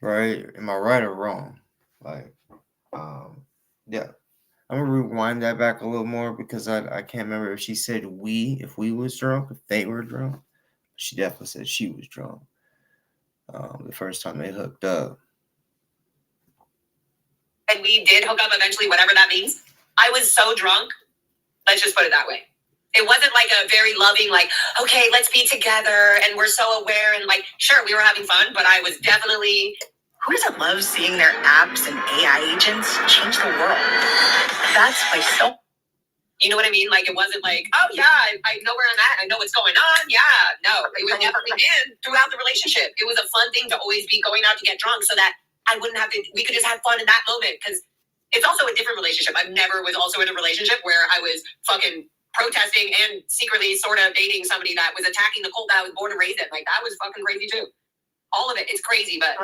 Right? Am I right or wrong? Like, yeah. I'm gonna rewind that back a little more because I can't remember if she said if we was drunk, if they were drunk. She definitely said she was drunk. The first time they hooked up. And we did hook up eventually, whatever that means. I was so drunk. Let's just put it that way. It wasn't like a very loving, like, okay, let's be together and we're so aware and like, sure, we were having fun, but I was definitely. Who doesn't love seeing their apps and AI agents change the world? That's why so. You know what I mean? Like, it wasn't like, oh yeah, I know where I'm at. I know what's going on. Yeah, no, it was definitely throughout the relationship. It was a fun thing to always be going out to get drunk so that I wouldn't have to, we could just have fun in that moment because it's also a different relationship. I never was also in a relationship where I was fucking protesting and secretly sort of dating somebody that was attacking the cult that I was born and raised in. Like, that was fucking crazy too. All of it. It's crazy, but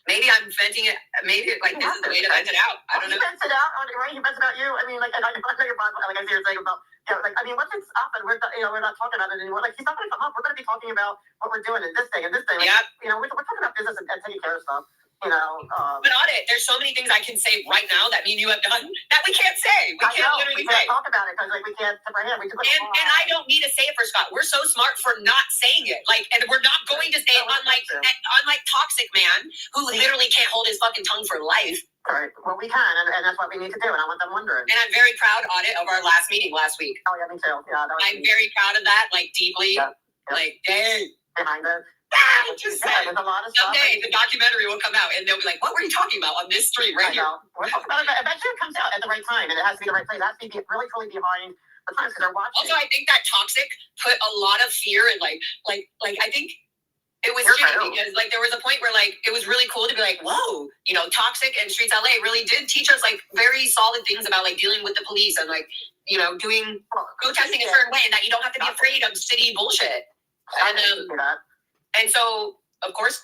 maybe I'm venting it. Maybe like this is the way to vent it out. I don't know. He vents it out, right? He vents about you. I mean, like, and I know you're like I see you're saying about, like, I mean, once it's up and we're not talking about it anymore. Like, he's not going to come up. We're going to be talking about what we're doing and this thing and this thing. Like, yeah. We're talking about business and taking care of stuff. But on it, there's so many things I can say right now that me and you have done that we can't say. We can't literally say. Talk about it because like we can't tip our hand. And I don't need to say it for Scott. We're so smart for not saying it. Like, and we're not going to say it unlike Toxic Man, who literally can't hold his fucking tongue for life. All right. Well, we can, and that's what we need to do. And I want them wondering. And I'm very proud on it of our last meeting last week. Oh yeah, me too. Yeah, I'm very proud of that. Like, deeply. Yeah. Like, dang. Behind it. There's a lot of stuff. Someday the documentary will come out and they'll be like, what were you talking about on this stream right here? We're talking about it. Eventually it comes out at the right time and it has to be the right place. It has to be really fully behind the times because they're watching. Also, I think that Toxic put a lot of fear and like I think it was shitty because like there was a point where like it was really cool to be like, whoa, Toxic and Streets LA really did teach us like very solid things about like dealing with the police and like, doing protesting a certain way and that you don't have to be afraid of city bullshit. And so, of course,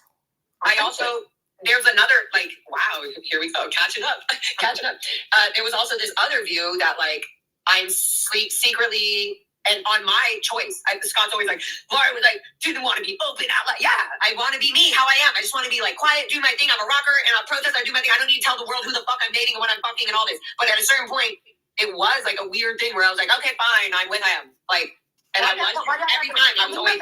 there's another, like, wow, here we go, catching up. There was also this other view that, like, I'm secretly and on my choice. Scott's always like, Laura was like, didn't want to be open out. Like, yeah, I want to be me, how I am. I just want to be like quiet, do my thing. I'm a rocker, and I'll protest. I do my thing. I don't need to tell the world who the fuck I'm dating and what I'm fucking and all this. But at a certain point, it was like a weird thing where I was like, okay, fine, I'm with him. Like, and I was every time I was always.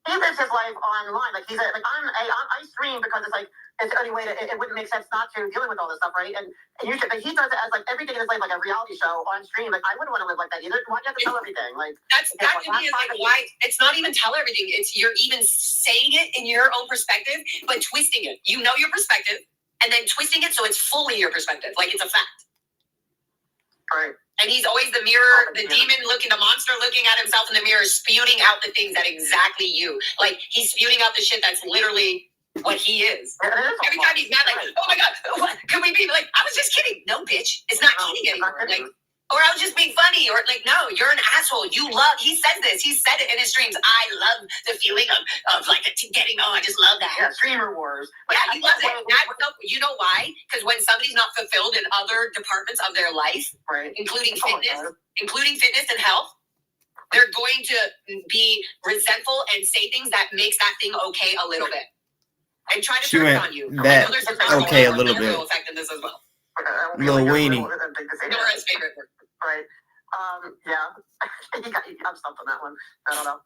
He lives his life online. Like he's I stream because it's like it's the only way it wouldn't make sense not to dealing with all this stuff, right? And you should. But he does it as like everything in his life like a reality show on stream. Like I wouldn't want to live like that either. Why do you have to tell everything? Like that to me is like why it's not even tell everything. It's you're even saying it in your own perspective, but twisting it. You know your perspective, and then twisting it so it's fully your perspective, like it's a fact. Right. And he's always the mirror, the demon looking, the monster looking at himself in the mirror, spewing out the things that exactly you. Like, he's spewing out the shit that's literally what he is. Every time he's mad, like, oh my God, what? Can we be like, I was just kidding. No, bitch. It's not kidding anymore. Like, or I was just being funny. Or like, no, you're an asshole. You love, he says this. He said it in his streams. I love the feeling of like getting, I just love that. Yeah, streamer wars. Yeah, he loves it. You know why? Because when somebody's not fulfilled in other departments of their life, right, including fitness and health, they're going to be resentful and say things that makes that thing okay a little bit. And try to turn it on you. That okay a little bit. Effect in this as well. Little weenie. Nora's favorite word. Right. Yeah. I'm stumped on that one. I don't know.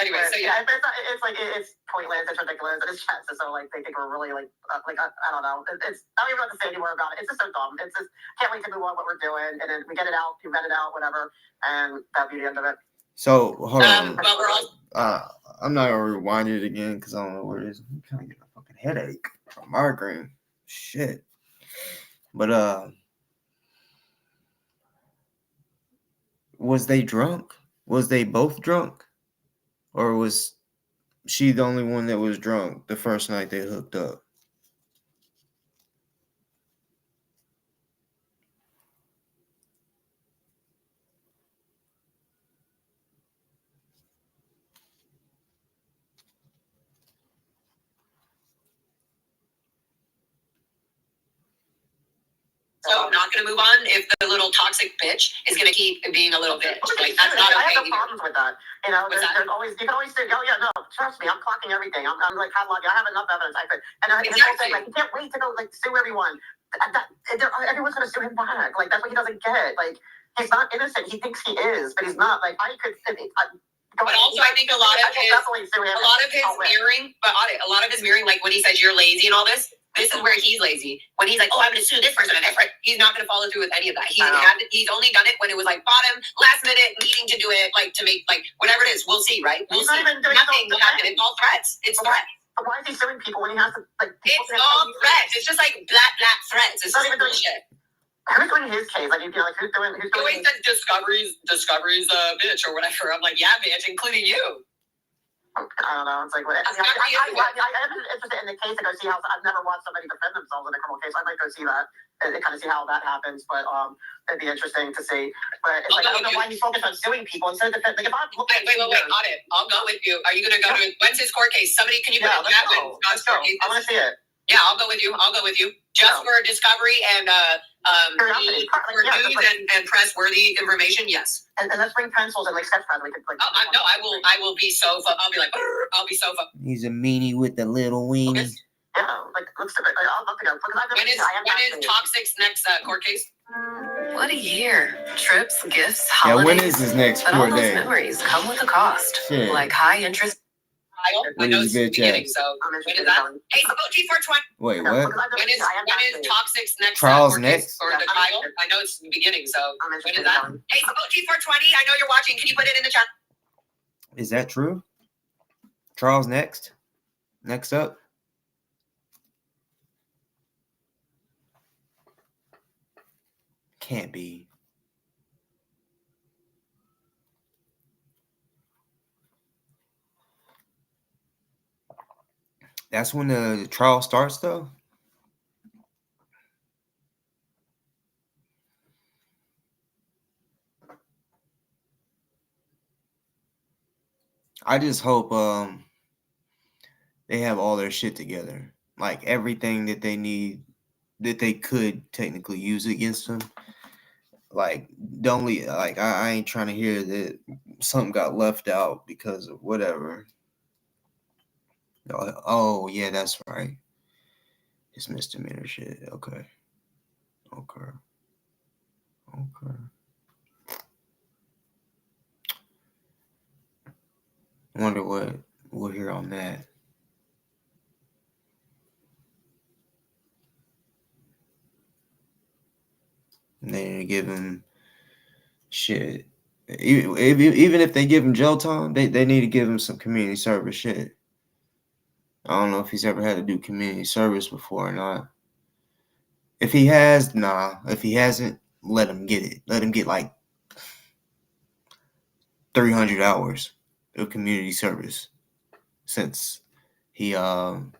Anyway, so yeah, it's like it's pointless. It's ridiculous. It's just so like they think we're really like I don't know. It's I don't even know what to say anymore about it. It's just so dumb. It's just can't wait to move on what we're doing, and then we get it out, you vet it out, whatever, and that'll be the end of it. So hold on. But we're all. I'm not gonna rewind it again because I don't know what it is. I'm kind of getting a fucking headache from migraine. Shit. But was they drunk? Was they both drunk? Or was she the only one that was drunk the first night they hooked up? So not going to move on if the little toxic bitch is going to keep being a little bitch. Like that's not okay. I have no problems with that. You know, there's always you can always say, oh yeah, no, trust me, I'm clocking everything. I'm like cataloging. I have enough evidence. Exactly. Like he can't wait to go like sue everyone. Everyone's going to sue him back. Like that's what he doesn't get. Like he's not innocent. He thinks he is, but he's not. Like I could. But also, I think a lot of his mirroring, like when he says you're lazy and all this. This is where he's lazy. When he's like, oh, I'm going to sue this person and this person, he's not going to follow through with any of that. He's only done it when it was like bottom, last minute, needing to do it, like to make, like, whatever it is. We'll see, right? We'll see. Nothing will happen. It's all threats. It's threats. But why is he suing people when he has to, like... It's all threats. It's just like black threats. It's not even bullshit. Who's doing his case? Like, you know, like, who's doing... He always says Discovery's a bitch or whatever. I'm like, yeah, bitch, including you. I don't know. It's like, what? I am interested in the case to go see how. I've never watched somebody defend themselves in a criminal case. I might go see that and kind of see how that happens. But it'd be interesting to see. But it's like, I don't know why he's focused on suing people instead of defending. Like, if I'm wait, audit. I'll go with you. Are you going to go to when's his court case? Somebody, can you put it in the chat when Scott's court case? I want to see it. Yeah, I'll go with you. Just for Discovery and news and press-worthy information, yes. And let's bring pencils and like sketch pads. No, I will be so fun. I'll be like, I'll be so fun. He's a meanie with the little weenie. Okay. Yeah, like looks like I'll love to go. When is Toxic's next court case? What a year! Trips, gifts, holidays. Yeah, when is his next court date? But all those memories come with a cost, like high interest. I know it's the beginning, so when is that? Hey, G420. Wait, what? When is Toxic's next trials next? Or the trial? I know it's the beginning, so when is that? Hey, G420, I know you're watching. Can you put it in the chat? Is that true? Trials next? Next up? Can't be. That's when the trial starts, though? I just hope they have all their shit together. Like, everything that they need, that they could technically use against them. like don't leave, like I ain't trying to hear that something got left out because of whatever. Oh yeah, that's right. It's misdemeanor shit. Okay. Okay. Wonder what we'll hear on that. And they need to give him shit. Even if they give him jail time, they need to give him some community service shit. I don't know if he's ever had to do community service before or not. If he has, nah. If he hasn't, let him get it. Let him get like 300 hours of community service since he vandalized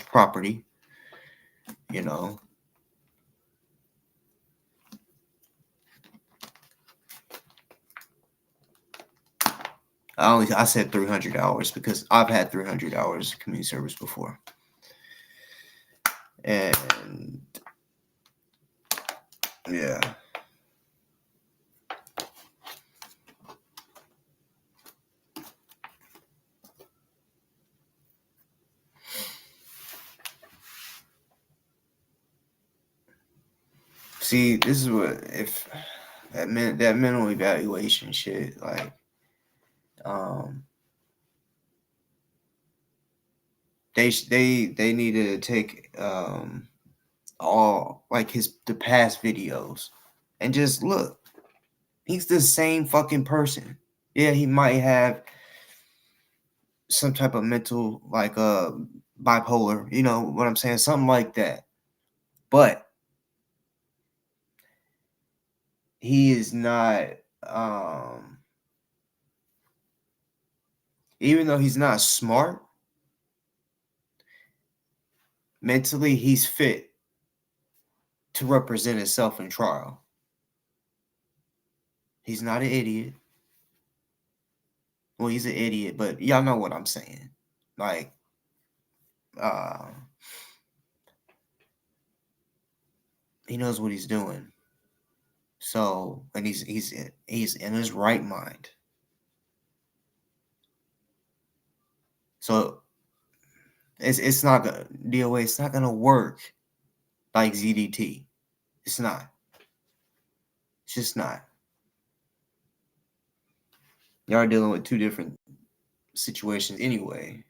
property, you know. I said 300 hours because I've had 300 hours of community service before. And yeah. See, this is what if that mental evaluation shit, like they need to take all like the past videos and just look. He's the same fucking person. Yeah, he might have some type of mental like bipolar, you know what I'm saying? Something like that. But he is not even though he's not smart, mentally he's fit to represent himself in trial. He's not an idiot. Well, he's an idiot, but y'all know what I'm saying. Like, he knows what he's doing. So, and he's in his right mind. So, it's not gonna DoA. It's not gonna work like ZDT. It's not. It's just not. Y'all are dealing with two different situations anyway.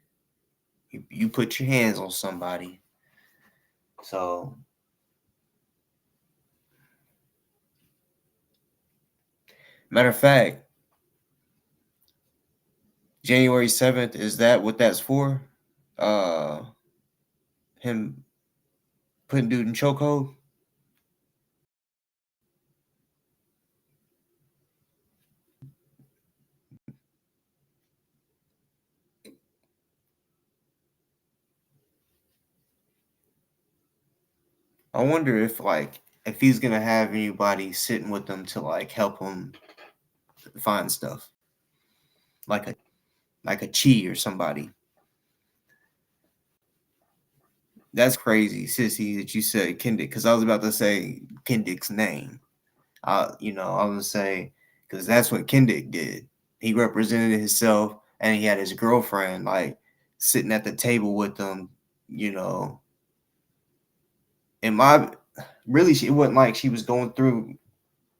You put your hands on somebody. So, matter of fact, January 7th, is that what that's for? Him putting dude in chokehold? I wonder if he's gonna have anybody sitting with him to like help him find stuff, like a Chi or somebody. That's crazy, sissy, that you said Kendick, because I was about to say Kendick's name. I was gonna say because that's what Kendick did. He represented himself, and he had his girlfriend like sitting at the table with him. And it wasn't like she was going through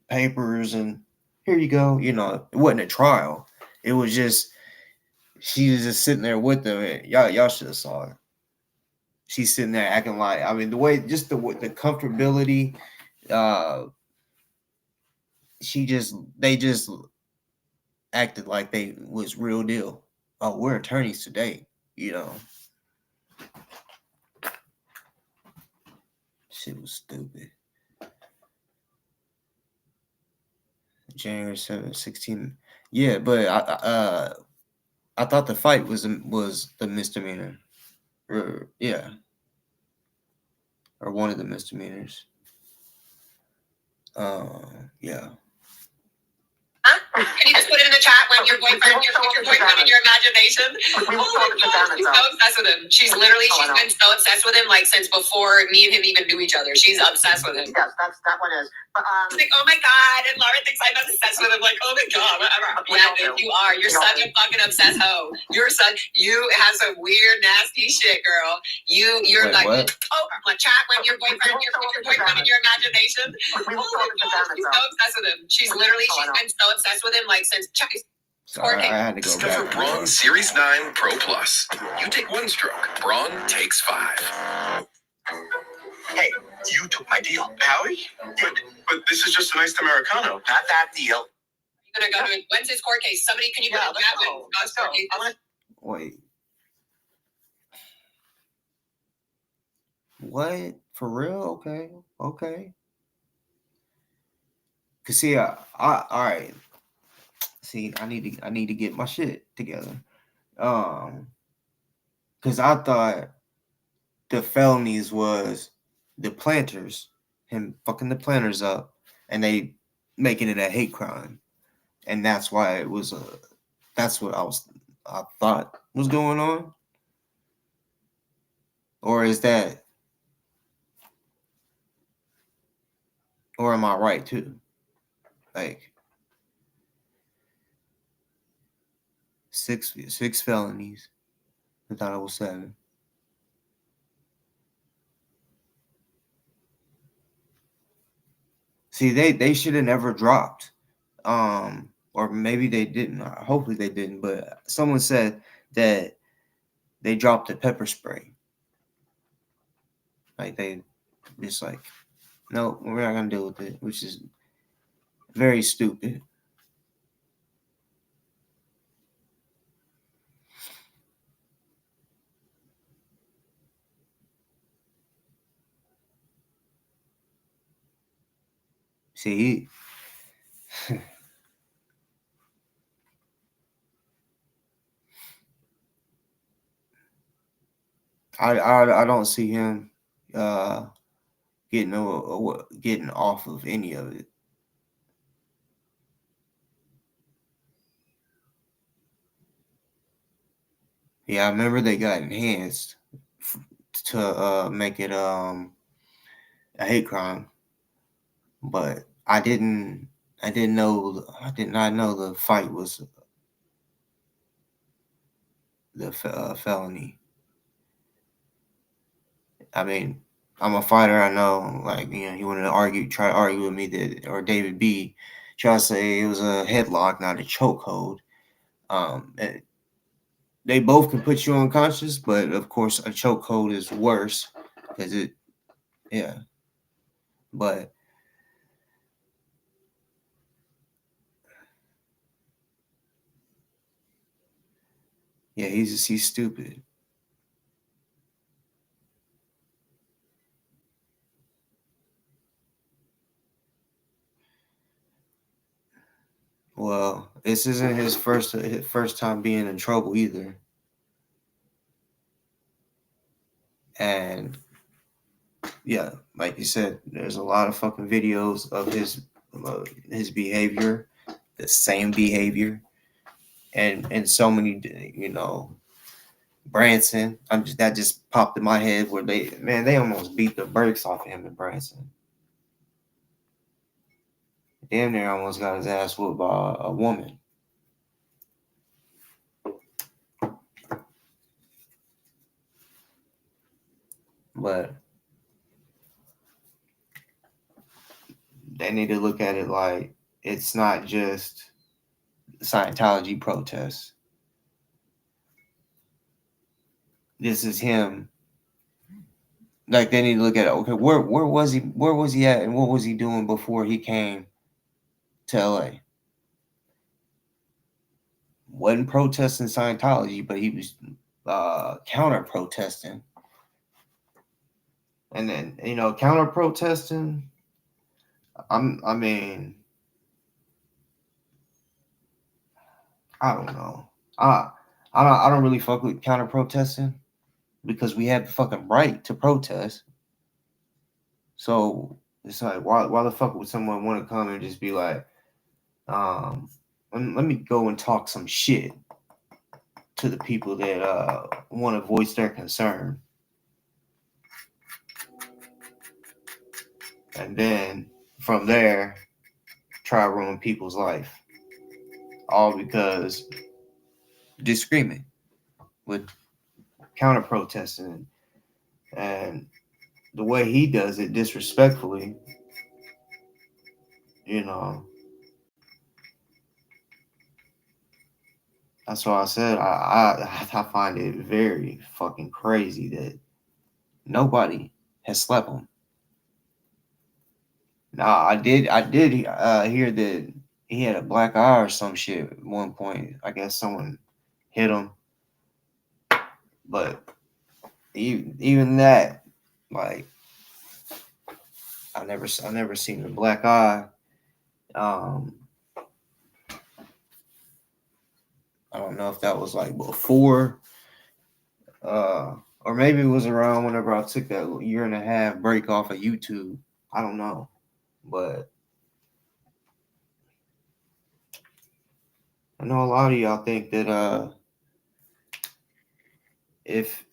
papers and here you go. It wasn't a trial. It was just she was just sitting there with them. And y'all should have saw her. She's sitting there acting like the way just the comfortability. They just acted like they was real deal. Oh, we're attorneys today. Shit was stupid. January 7th, 16. Yeah, but I thought the fight was the misdemeanor. Or one of the misdemeanors. Yeah. Can you just put it in the chat when your boyfriend in your imagination? Oh my God, she's so obsessed with him. She's been so obsessed with him like since before me and him even knew each other. She's obsessed with him. Yes, that one is. But, like, oh my God, and Laura thinks I'm obsessed with him. Like, oh my God, whatever. Yeah, dude, you are. You're such a fucking obsessed hoe. You have some weird, nasty shit, girl. You're Wait, like, what? chat when your boyfriend in your imagination. Oh my God, she's so obsessed with him. She's been so obsessed with him like since. Sorry, I had to go Discover back. Braun Series 9 Pro Plus. You take one stroke, Braun takes 5. Hey, you took my deal. Howie? But this is just a nice Americano. Not that deal. You're gonna go to when's his court case? Somebody, can you put a chat when God's court case? Wait. What? For real? Okay. Cause see, all right. See, I need to get my shit together. Cause I thought the felonies was the planters, him fucking the planters up, and they making it a hate crime, and that's why it was that's what I thought was going on. Or is that, or am I right too? Like six felonies. I thought it was 7. See, they should have never dropped. Or maybe they didn't. Hopefully they didn't. But someone said that they dropped the pepper spray. Like they just like, no, we're not gonna deal with it, which is very stupid. See, I don't see him getting off of any of it. Yeah, I remember they got enhanced to make it a hate crime, but I did not know the fight was the felony. I mean, I'm a fighter. I know, like, you know, he wanted to try to argue with me that, or David B. try to say it was a headlock, not a chokehold. And they both can put you unconscious, but of course, a chokehold is worse because yeah. But yeah, he's stupid. Well, this isn't his first time being in trouble either. And yeah, like you said, there's a lot of fucking videos of his behavior, the same behavior, and so many, you know, Branson. That just popped in my head where they almost beat the brakes off him and Branson. Damn near almost got his ass whooped by a woman. But they need to look at it like it's not just Scientology protests. This is him. Like they need to look at it. Okay, where was he at, and what was he doing before he came to LA? Wasn't protesting Scientology, but he was counter protesting. And then, you know, counter protesting. I mean, I don't know. I don't really fuck with counter protesting because we have the fucking right to protest. So it's like, why the fuck would someone want to come and just be like, let me go and talk some shit to the people that want to voice their concern. And then from there, try to ruin people's life. All because disagreement with counter protesting. And the way he does it disrespectfully, you know, that's why I said I find it very fucking crazy that nobody has slept him. Nah, I did hear that he had a black eye or some shit at one point. I guess someone hit him, but even that, like, I never seen a black eye. I don't know if that was like before, or maybe it was around whenever I took that year and a half break off of YouTube. I don't know, but I know a lot of y'all think that if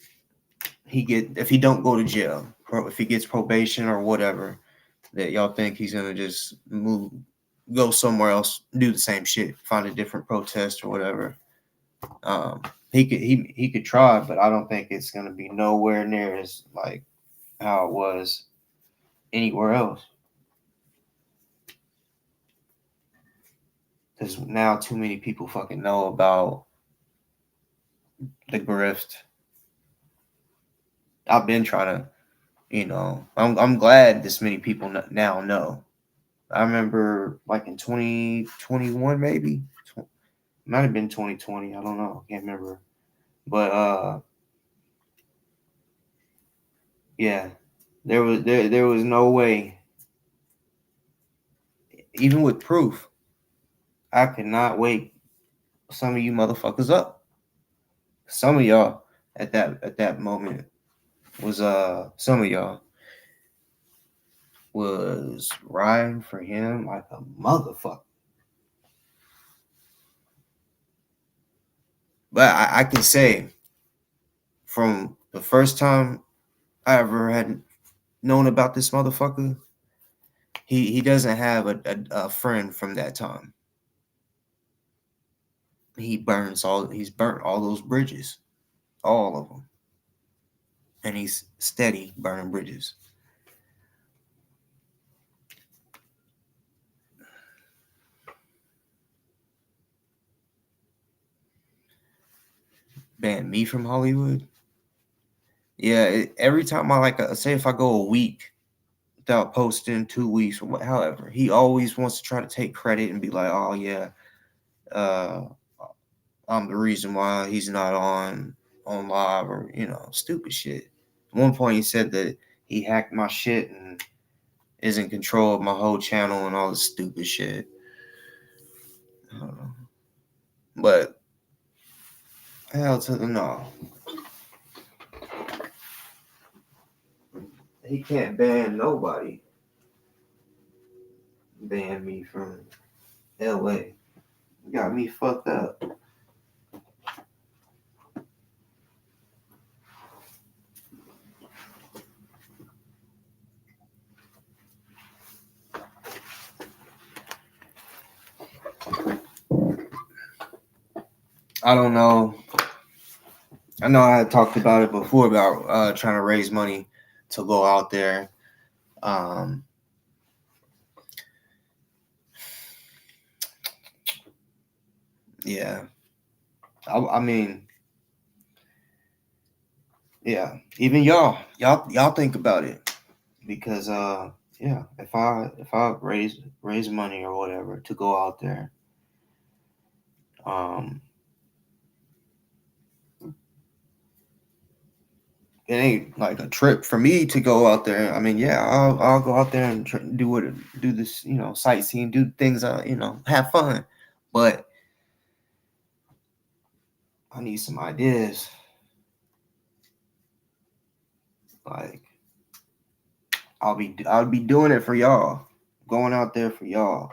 he don't go to jail, or if he gets probation or whatever, that y'all think he's gonna just go somewhere else, do the same shit, find a different protest or whatever. He could try, but I don't think it's gonna be nowhere near as like how it was anywhere else. Because now too many people fucking know about the grift. I've been trying to, I'm glad this many people now know. I remember like in 2021, maybe might have been 2020. I don't know. Can't remember. But yeah, there was no way. Even with proof, I could not wake some of you motherfuckers up. Some of y'all at that moment was some of y'all was riding for him like a motherfucker. But I can say from the first time I ever had known about this motherfucker, he doesn't have a friend from that time. He's burnt all those bridges, all of them, and he's steady burning bridges. Ban me from Hollywood. Yeah, every time say if I go a week without posting, 2 weeks or however, he always wants to try to take credit and be like, oh yeah, I'm the reason why he's not on live, or stupid shit. At one point he said that he hacked my shit and is in control of my whole channel and all this stupid shit. But hell to the no. He can't ban nobody. Ban me from LA. Got me fucked up. I don't know. I know I had talked about it before about trying to raise money to go out there. Yeah. I mean, yeah. Even y'all think about it, because yeah, if I raise money or whatever to go out there, it ain't like a trip for me to go out there. I mean, yeah, I'll go out there and do this, sightseeing, do things, have fun. But I need some ideas. Like, I'll be doing it for y'all, going out there for y'all.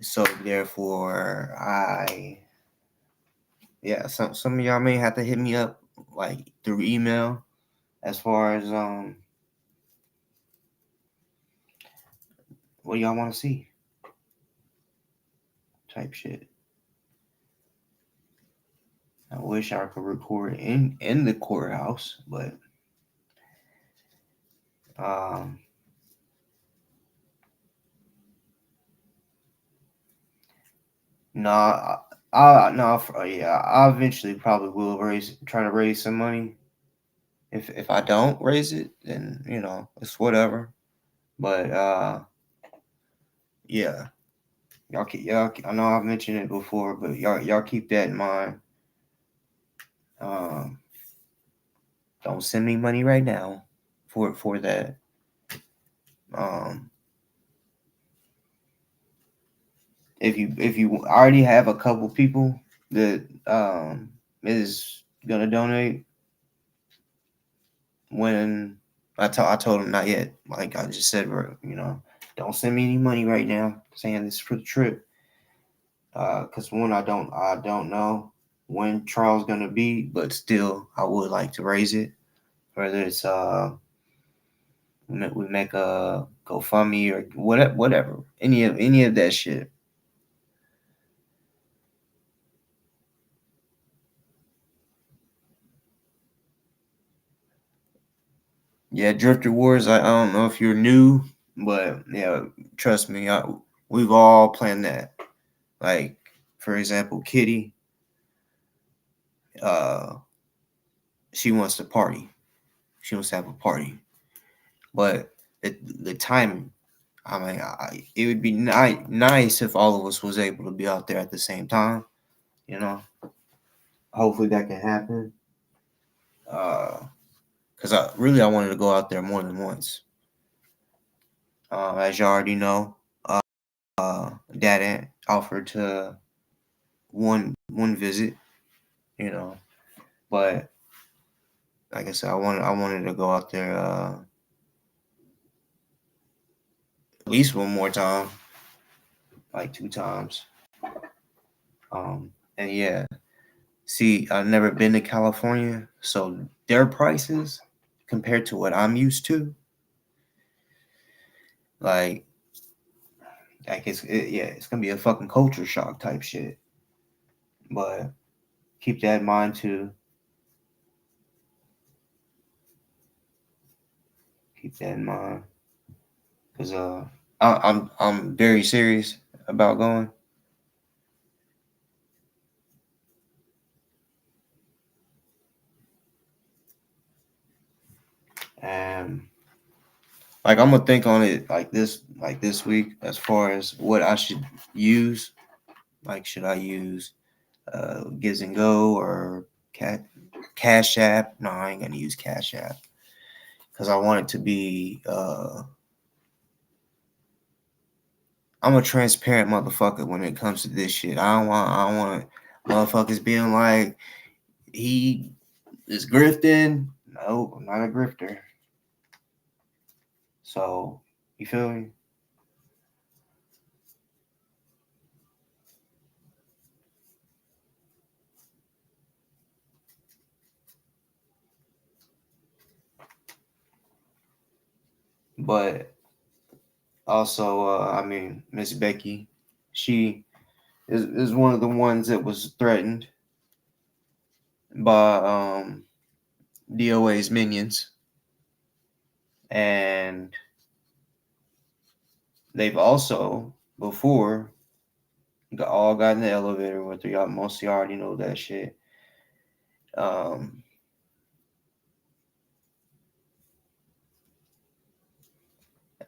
So therefore, some of y'all may have to hit me up like through email as far as what y'all want to see type shit. I wish I could record in the courthouse, but no, I eventually probably will try to raise some money. If I don't raise it, then it's whatever. But yeah, y'all. I know I've mentioned it before, but y'all keep that in mind. Don't send me money right now for that. If you already have a couple people that is gonna donate, when I told them not yet. Like I just said, don't send me any money right now. Saying this is for the trip, because one, I don't know when trial's gonna be, but still I would like to raise it. Whether it's we make a GoFundMe or whatever, any of that shit. Yeah, Drifter Wars. I don't know if you're new, but yeah, trust me, we've all planned that. Like, for example, Kitty, she wants to party. She wants to have a party, but the timing. I mean, it would be nice if all of us was able to be out there at the same time. Hopefully that can happen. Because I wanted to go out there more than once. As you already know, Dad Aunt offered to one visit, but like I said, I wanted to go out there at least one more time, like 2 times. And yeah, see, I've never been to California, so their prices compared to what I'm used to, like it's gonna be a fucking culture shock type shit. But keep that in mind too. Keep that in mind, because I'm very serious about going. And like I'm gonna think on it like this week as far as what I should use. Like, should I use Gives and Go or Cash App? No, I ain't gonna use Cash App because I want it to be. I'm a transparent motherfucker when it comes to this shit. I don't want motherfuckers being like he is grifting. No, I'm not a grifter. So you feel me? But also, I mean, Miss Becky, she is one of the ones that was threatened by DoA's minions, and they've also before all got in the elevator with her. Y'all, most of y'all already know that shit.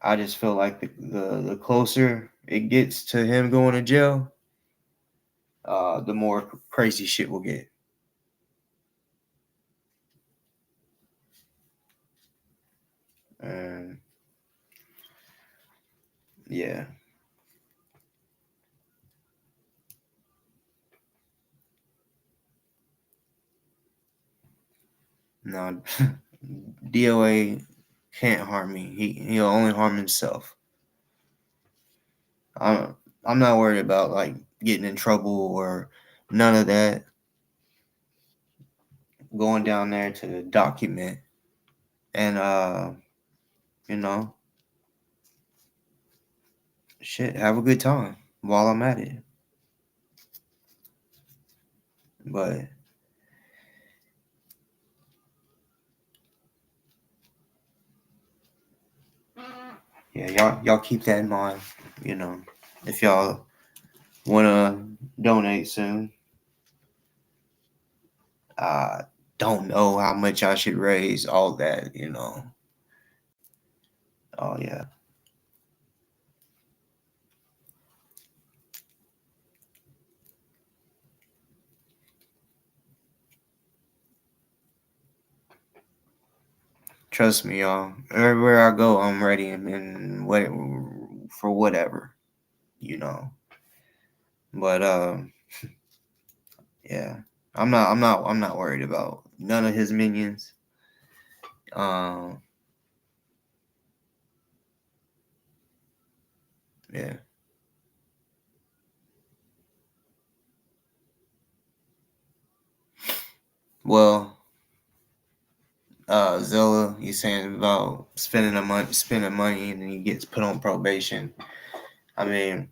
I just feel like the closer it gets to him going to jail, the more crazy shit will get. And yeah. No, DOA can't harm me. He'll only harm himself. I'm not worried about like getting in trouble or none of that. Going down there to document and shit, have a good time while I'm at it. But yeah, y'all keep that in mind. If y'all wanna donate soon. Don't know how much I should raise, all that. Oh yeah. Trust me, y'all. Everywhere I go, I'm ready and what for whatever, But yeah, I'm not worried about none of his minions. Yeah. Well, Zilla, he's saying about spending money, and then he gets put on probation. I mean,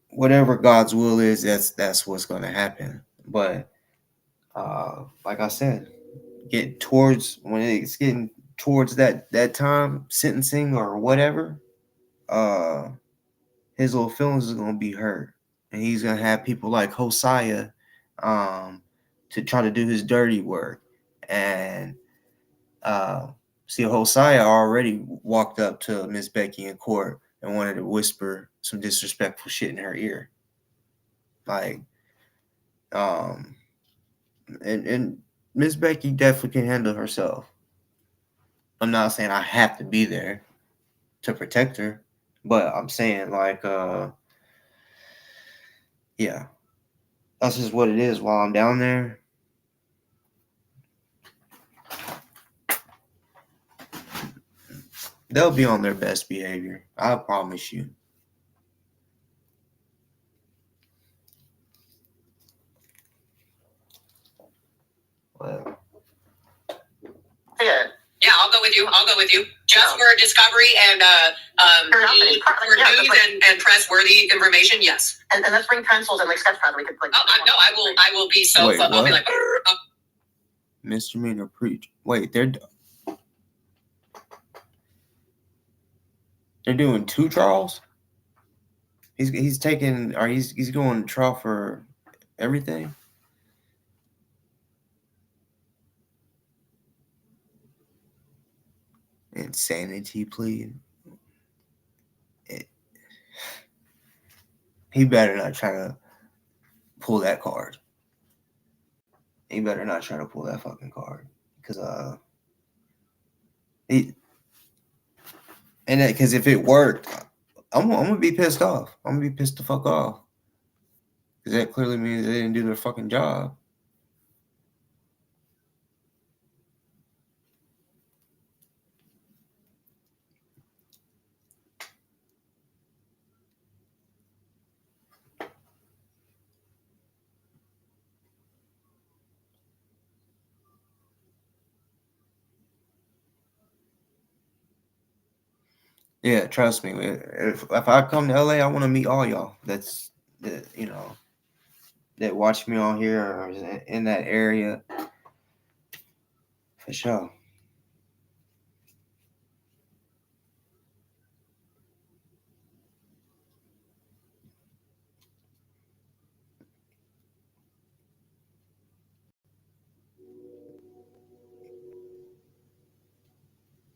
whatever God's will is, that's what's going to happen. But like I said, when it's getting towards that time, sentencing or whatever, his little feelings is going to be hurt, and he's going to have people like Hosea to try to do his dirty work. And see, Hosea already walked up to Miss Becky in court and wanted to whisper some disrespectful shit in her ear. Like, and Miss Becky definitely can handle herself. I'm not saying I have to be there to protect her, but I'm saying like, yeah, that's just what it is while I'm down there. They'll be on their best behavior. I promise you. Well, yeah, I'll go with you. Just for discovery and for news and press worthy information, yes. And let's bring pencils and like sketch pads. We could like. I will be so. Wait, I'll be like. Misdemeanor preach. Wait, they're doing 2 trials. He's taking, or he's going to trial for everything. Insanity plea. He better not try to pull that card. He better not try to pull that fucking card, because because if it worked, I'm gonna be pissed off. I'm gonna be pissed the fuck off, because that clearly means they didn't do their fucking job. Yeah, trust me. If I come to LA, I want to meet all y'all. That watch me on here or is in that area. For sure.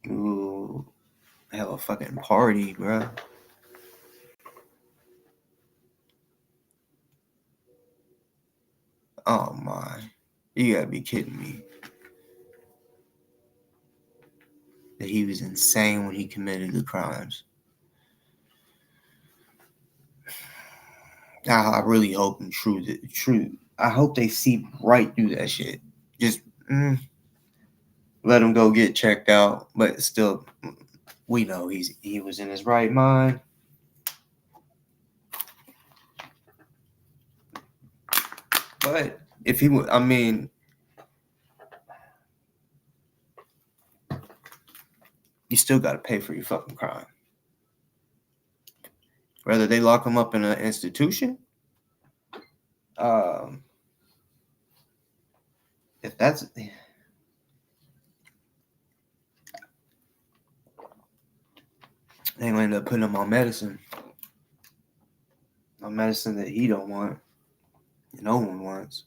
Ooh, have a fucking party, bro. Oh my, you gotta be kidding me. That he was insane when he committed the crimes. I really hope and true. I hope they see right through that shit. Just let him go get checked out. But still, we know he was in his right mind. But if he would, I mean, you still got to pay for your fucking crime. Whether they lock him up in an institution, if that's, they gonna end up putting him on medicine that he don't want, no one wants.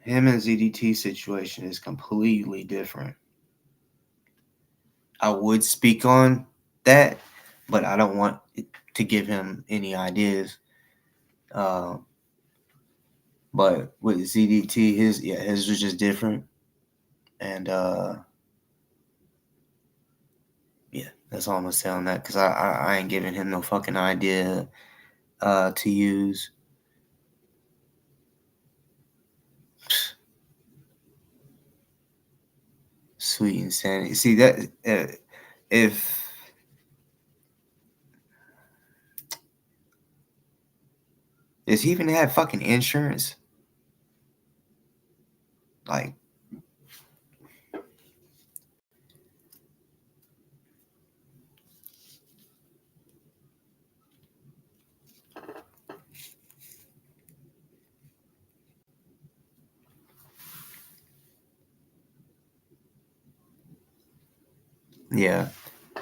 Him and ZDT situation is completely different. I would speak on that, but I don't want to give him any ideas. But with ZDT, his was just different, and yeah, that's all I'm gonna say on that, because I ain't giving him no fucking idea to use. Sweet insanity. See that if does he even have fucking insurance? Like, yeah.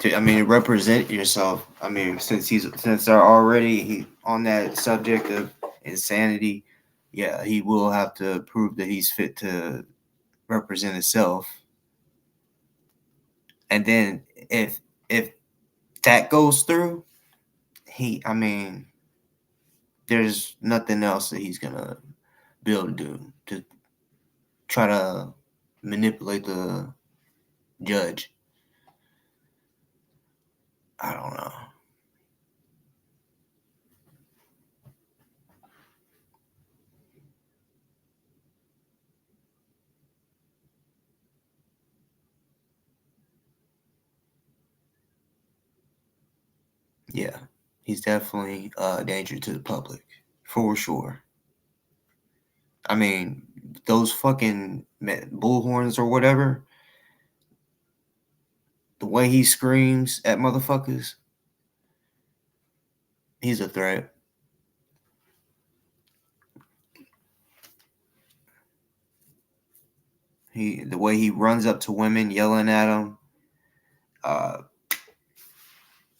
I mean, represent yourself. I mean, since they're already on that subject of insanity, yeah, he will have to prove that he's fit to represent himself. And then if that goes through, I mean, there's nothing else that he's gonna be able to do to try to manipulate the judge. I don't know. Yeah, he's definitely a danger to the public, for sure. I mean, those fucking bullhorns or whatever, the way he screams at motherfuckers, he's a threat. The way he runs up to women, yelling at them,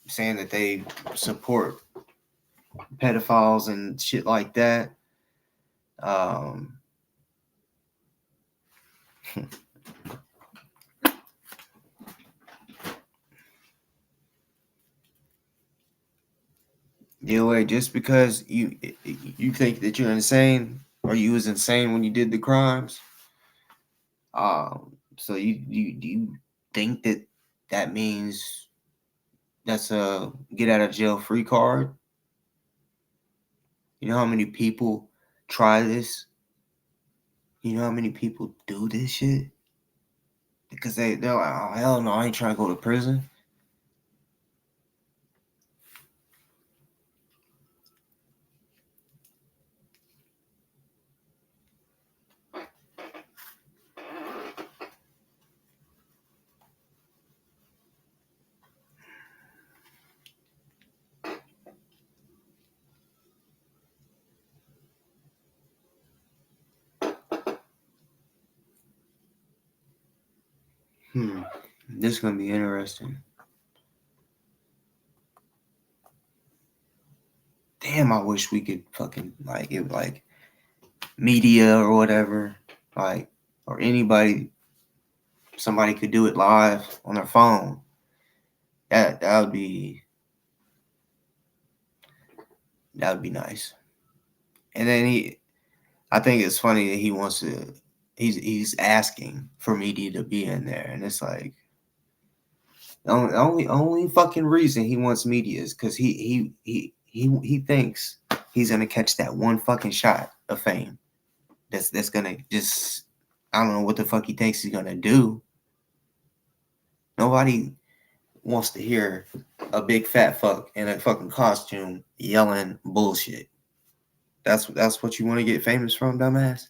saying that they support pedophiles and shit like that. DoA, just because you think that you're insane or you was insane when you did the crimes, so you think that means that's a get out of jail free card? You know how many people try this? You know how many people do this shit? Because they're like, oh hell no, I ain't trying to go to prison. This is gonna be interesting. Damn, I wish we could fucking like media or whatever, or anybody, somebody could do it live on their phone. That would be nice. And then I think it's funny that he wants to. He's asking for media to be in there, and it's like the only fucking reason he wants media is because he thinks he's gonna catch that one fucking shot of fame. That's gonna just, I don't know what the fuck he thinks he's gonna do. Nobody wants to hear a big fat fuck in a fucking costume yelling bullshit. That's what you want to get famous from, dumbass?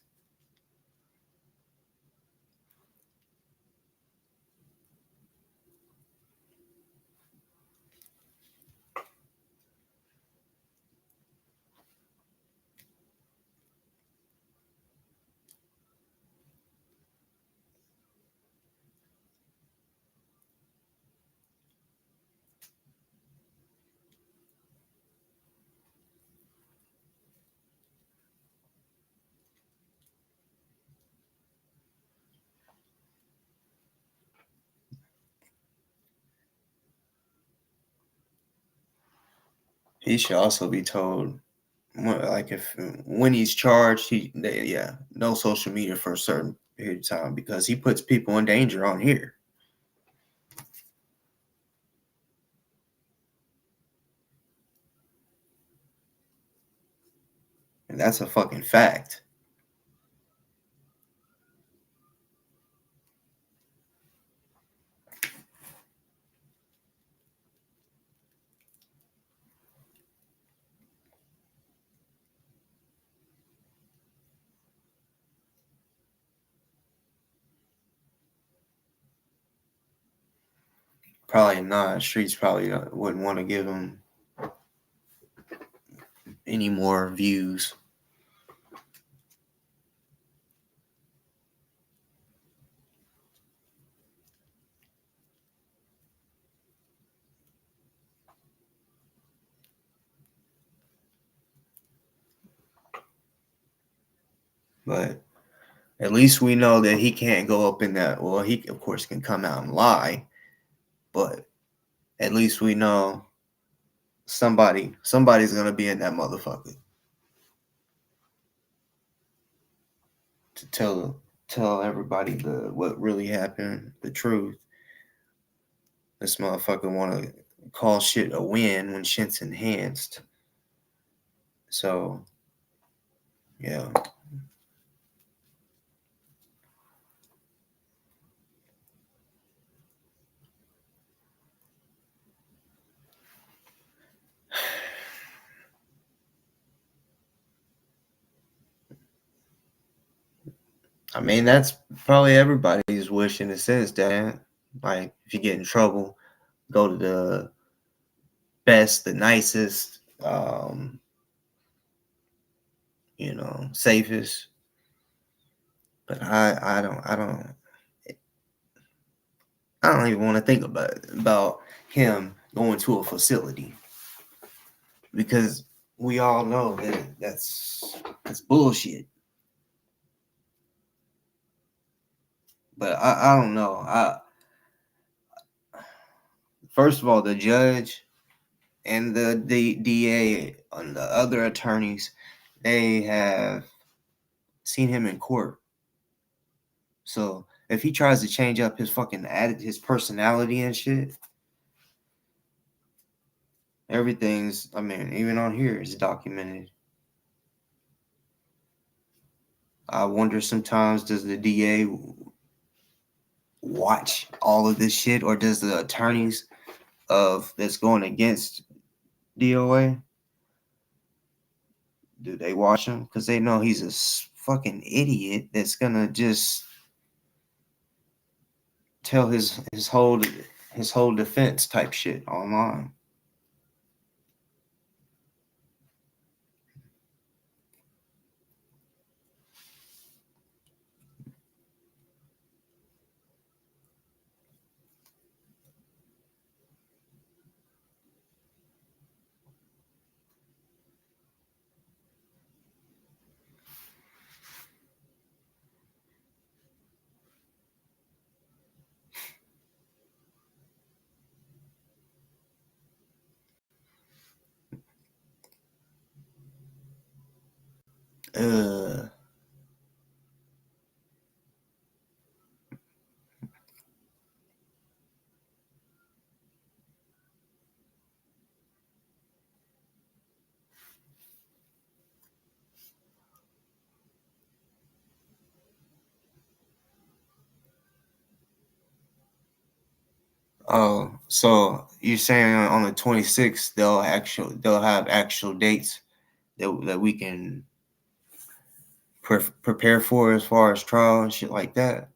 He should also be told, like, when he's charged, no social media for a certain period of time, because he puts people in danger on here. And that's a fucking fact. Probably not. Streets probably wouldn't want to give him any more views. But at least we know that he can't go up in that. Well, he of course can come out and lie, but at least we know somebody's gonna be in that motherfucker to tell everybody what really happened, the truth. This motherfucker want to call shit a win when shit's enhanced. So, yeah. I mean, that's probably everybody's wish in a sense, that, like, if you get in trouble, go to the best, the nicest, safest. But I don't even want to think about him going to a facility, because we all know that that's bullshit. But I don't know. First of all, the judge and the DA and the other attorneys, they have seen him in court. So if he tries to change up his fucking his personality and shit, everything's, I mean, even on here is documented. I wonder sometimes, does the DA watch all of this shit, or does the attorneys that's going against DoA, do they watch him? Because they know he's a fucking idiot that's gonna just tell his whole defense type shit online. Uh, Oh, so you're saying on the 26th they'll have actual dates that we can prepare for as far as trial and shit like that?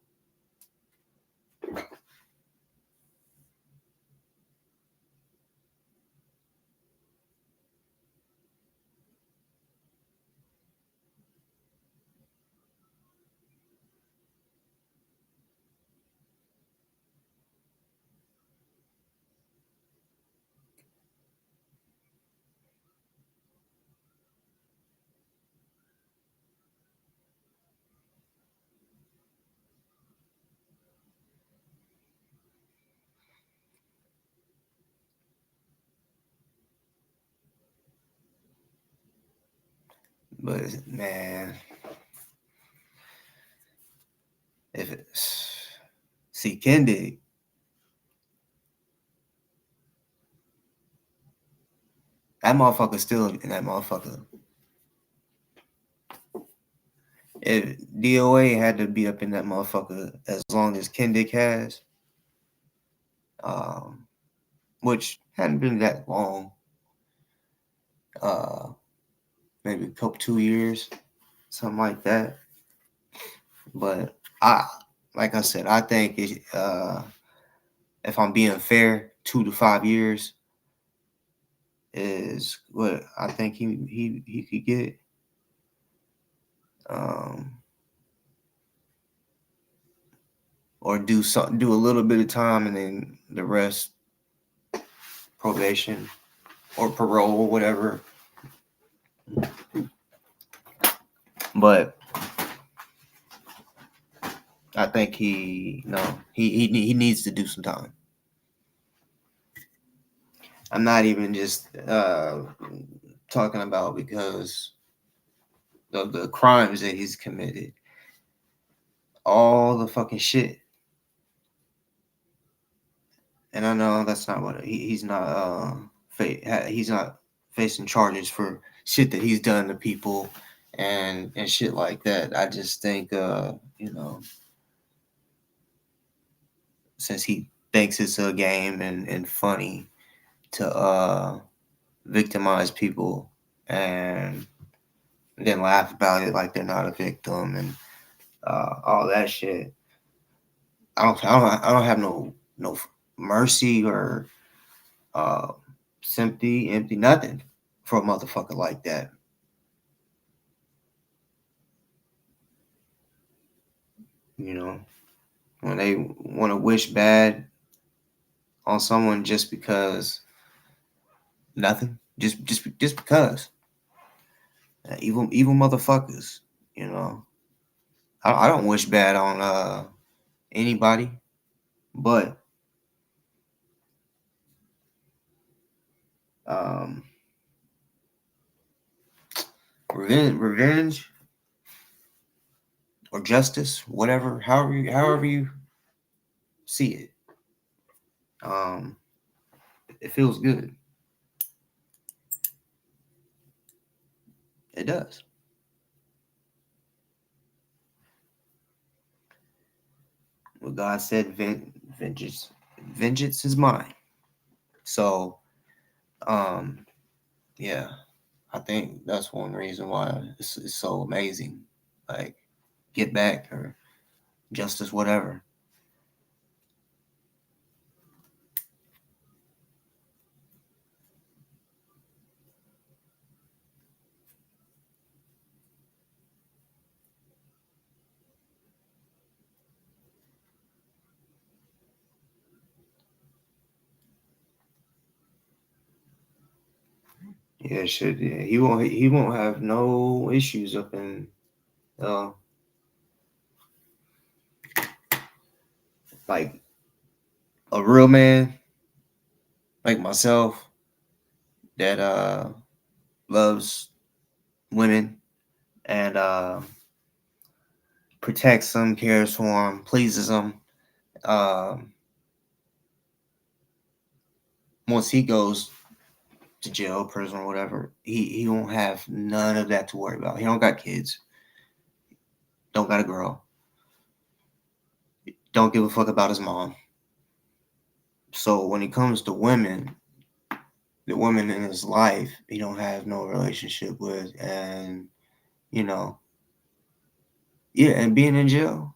But man, if it's see Kendi, that motherfucker still in that motherfucker. If DoA had to be up in that motherfucker as long as Kendick has, which hadn't been that long, maybe a couple 2 years, something like that. But like I said, I think if I'm being fair, 2 to 5 years is what I think he could get. Or do a little bit of time and then the rest probation or parole or whatever. But I think he needs to do some time. I'm not even just talking about because of the crimes that he's committed. All the fucking shit. And I know that's not what he's not facing charges for shit that he's done to people and shit like that. I just think since he thinks it's a game and funny to victimize people and then laugh about it like they're not a victim and all that shit. I don't have no mercy or sympathy, empty, nothing for a motherfucker like that. You know, when they want to wish bad on someone just because nothing, just because evil motherfuckers. You know, I don't wish bad on anybody, but revenge or justice, whatever, however you see it, it feels good. It does. Well, God said, vengeance is mine. So, yeah, I think that's one reason why it's so amazing. Like, get back or justice, whatever. Yeah, shit. Yeah, he won't have no issues up in like a real man like myself that loves women and protects them, cares for them, pleases them. Once he goes to jail, prison, or whatever, he won't have none of that to worry about. He don't got kids, don't got a girl, don't give a fuck about his mom. So when it comes to women, the women in his life, he don't have no relationship with, and you know, yeah, and being in jail,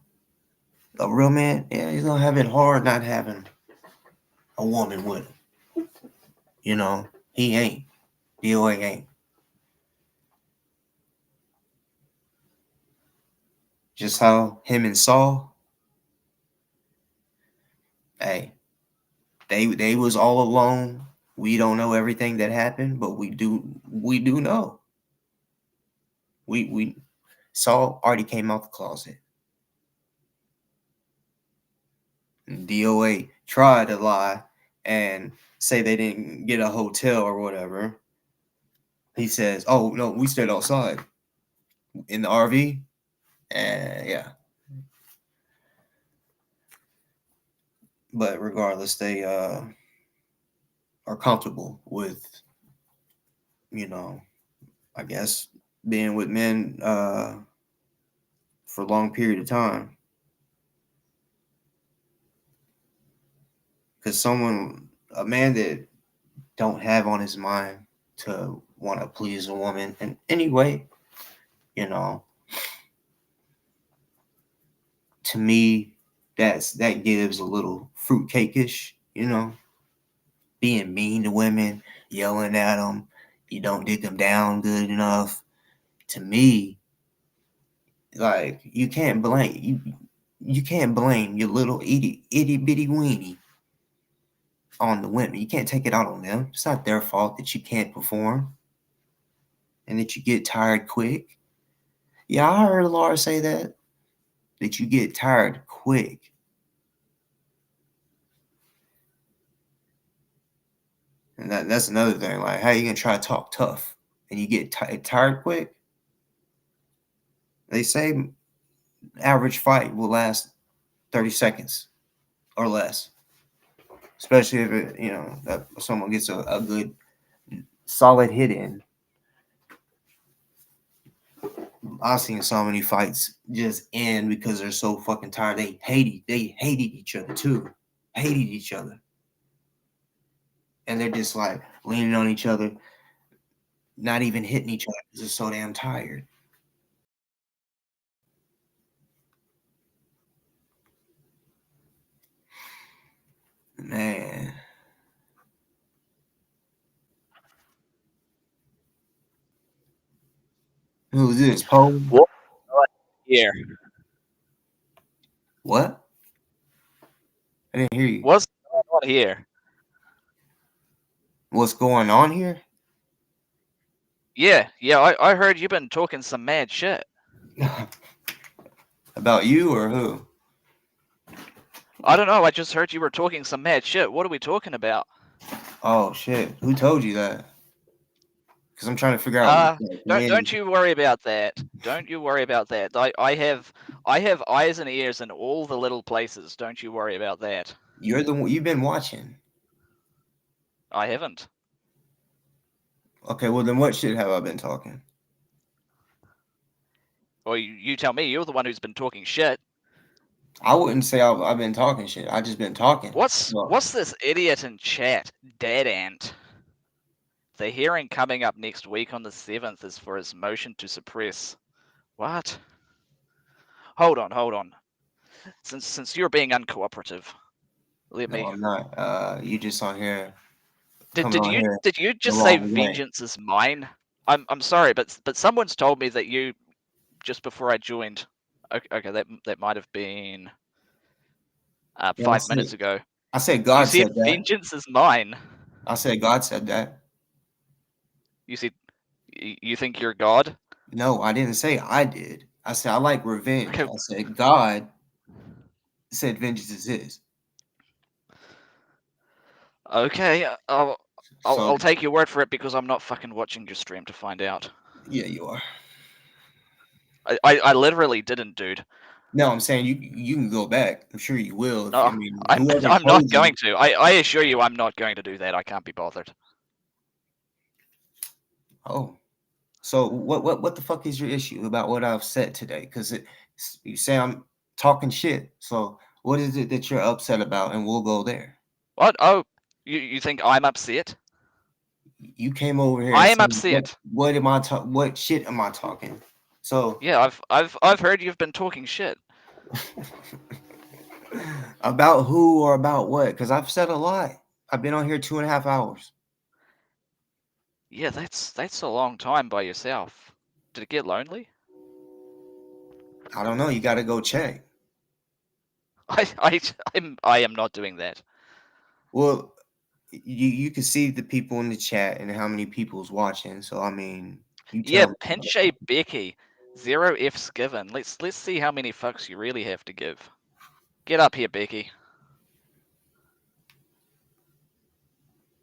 a real man, yeah, he's gonna have it hard not having a woman with him. You know, he ain't. DoA ain't. Just how him and Saul, hey, they was all alone. We don't know everything that happened, but we do know. We Saul already came out the closet. And DoA tried to lie and say they didn't get a hotel or whatever. He says, "Oh no, we stayed outside in the RV." And yeah. But regardless, they are comfortable with, you know, I guess being with men for a long period of time. Because a man that don't have on his mind to want to please a woman in any way, you know, to me, that gives a little fruitcake-ish, you know, being mean to women, yelling at them, you don't dig them down good enough. To me, like you can't blame your little itty bitty weenie on the women. You can't take it out on them. It's not their fault that you can't perform and that you get tired quick. Yeah, I heard Laura say that you get tired quick. And that's another thing. Like, how you gonna try to talk tough and you get tired quick? They say average fight will last 30 seconds or less, especially if it, that someone gets a good solid hit in. I've seen so many fights just end because they're so fucking tired. They hated each other too. Hated each other. And they're just like leaning on each other, not even hitting each other because they're so damn tired. Man. Who's this? Poe? What? Here. What? I didn't hear you. What's going on here? What's going on here? Yeah, I heard you've been talking some mad shit. About you or who? I don't know, I just heard you were talking some mad shit. What are we talking about? Oh shit! Who told you that? Because I'm trying to figure out. Don't you worry about that. Don't you worry about that. I have eyes and ears in all the little places. Don't you worry about that. You're the one. You've been watching. I haven't. Okay, well then, what shit have I been talking? Well, you tell me. You're the one who's been talking shit. I wouldn't say I've been talking shit. I just been talking. What's this idiot in chat? Dead Ant. The hearing coming up next week on the 7th is for his motion to suppress. What? Hold on. Since you're being uncooperative, let me. I'm not. You just on here. Did you just say vengeance is mine? I'm sorry, but someone's told me that you just before I joined. Okay, that might have been 5 minutes ago. I said God said that. Vengeance is mine. I said God said that. You said you think you're God? No, I didn't say I did. I said I like revenge. Okay. I said God said vengeance is his. Okay, I'll take your word for it because I'm not fucking watching your stream to find out. Yeah, you are. I literally didn't, dude. No, I'm saying you can go back. I'm sure you will. No, I'm not going to. I assure you, I'm not going to do that. I can't be bothered. Oh, so what the fuck is your issue about what I've said today? Because you say I'm talking shit. So what is it that you're upset about? And we'll go there. What? Oh, you think I'm upset? You came over here. I and am said, upset. What am I talking? What shit am I talking? So Yeah, I've heard you've been talking shit. about who or about what? Because I've said a lot. I've been on here 2.5 hours. Yeah, that's a long time by yourself. Did it get lonely? I don't know. You got to go check. I am not doing that. Well, you can see the people in the chat and how many people's watching. So I mean, you Yeah, tell me. Pinche Becky, 0 F's given. Let's see how many fucks you really have to give. Get up here, Becky.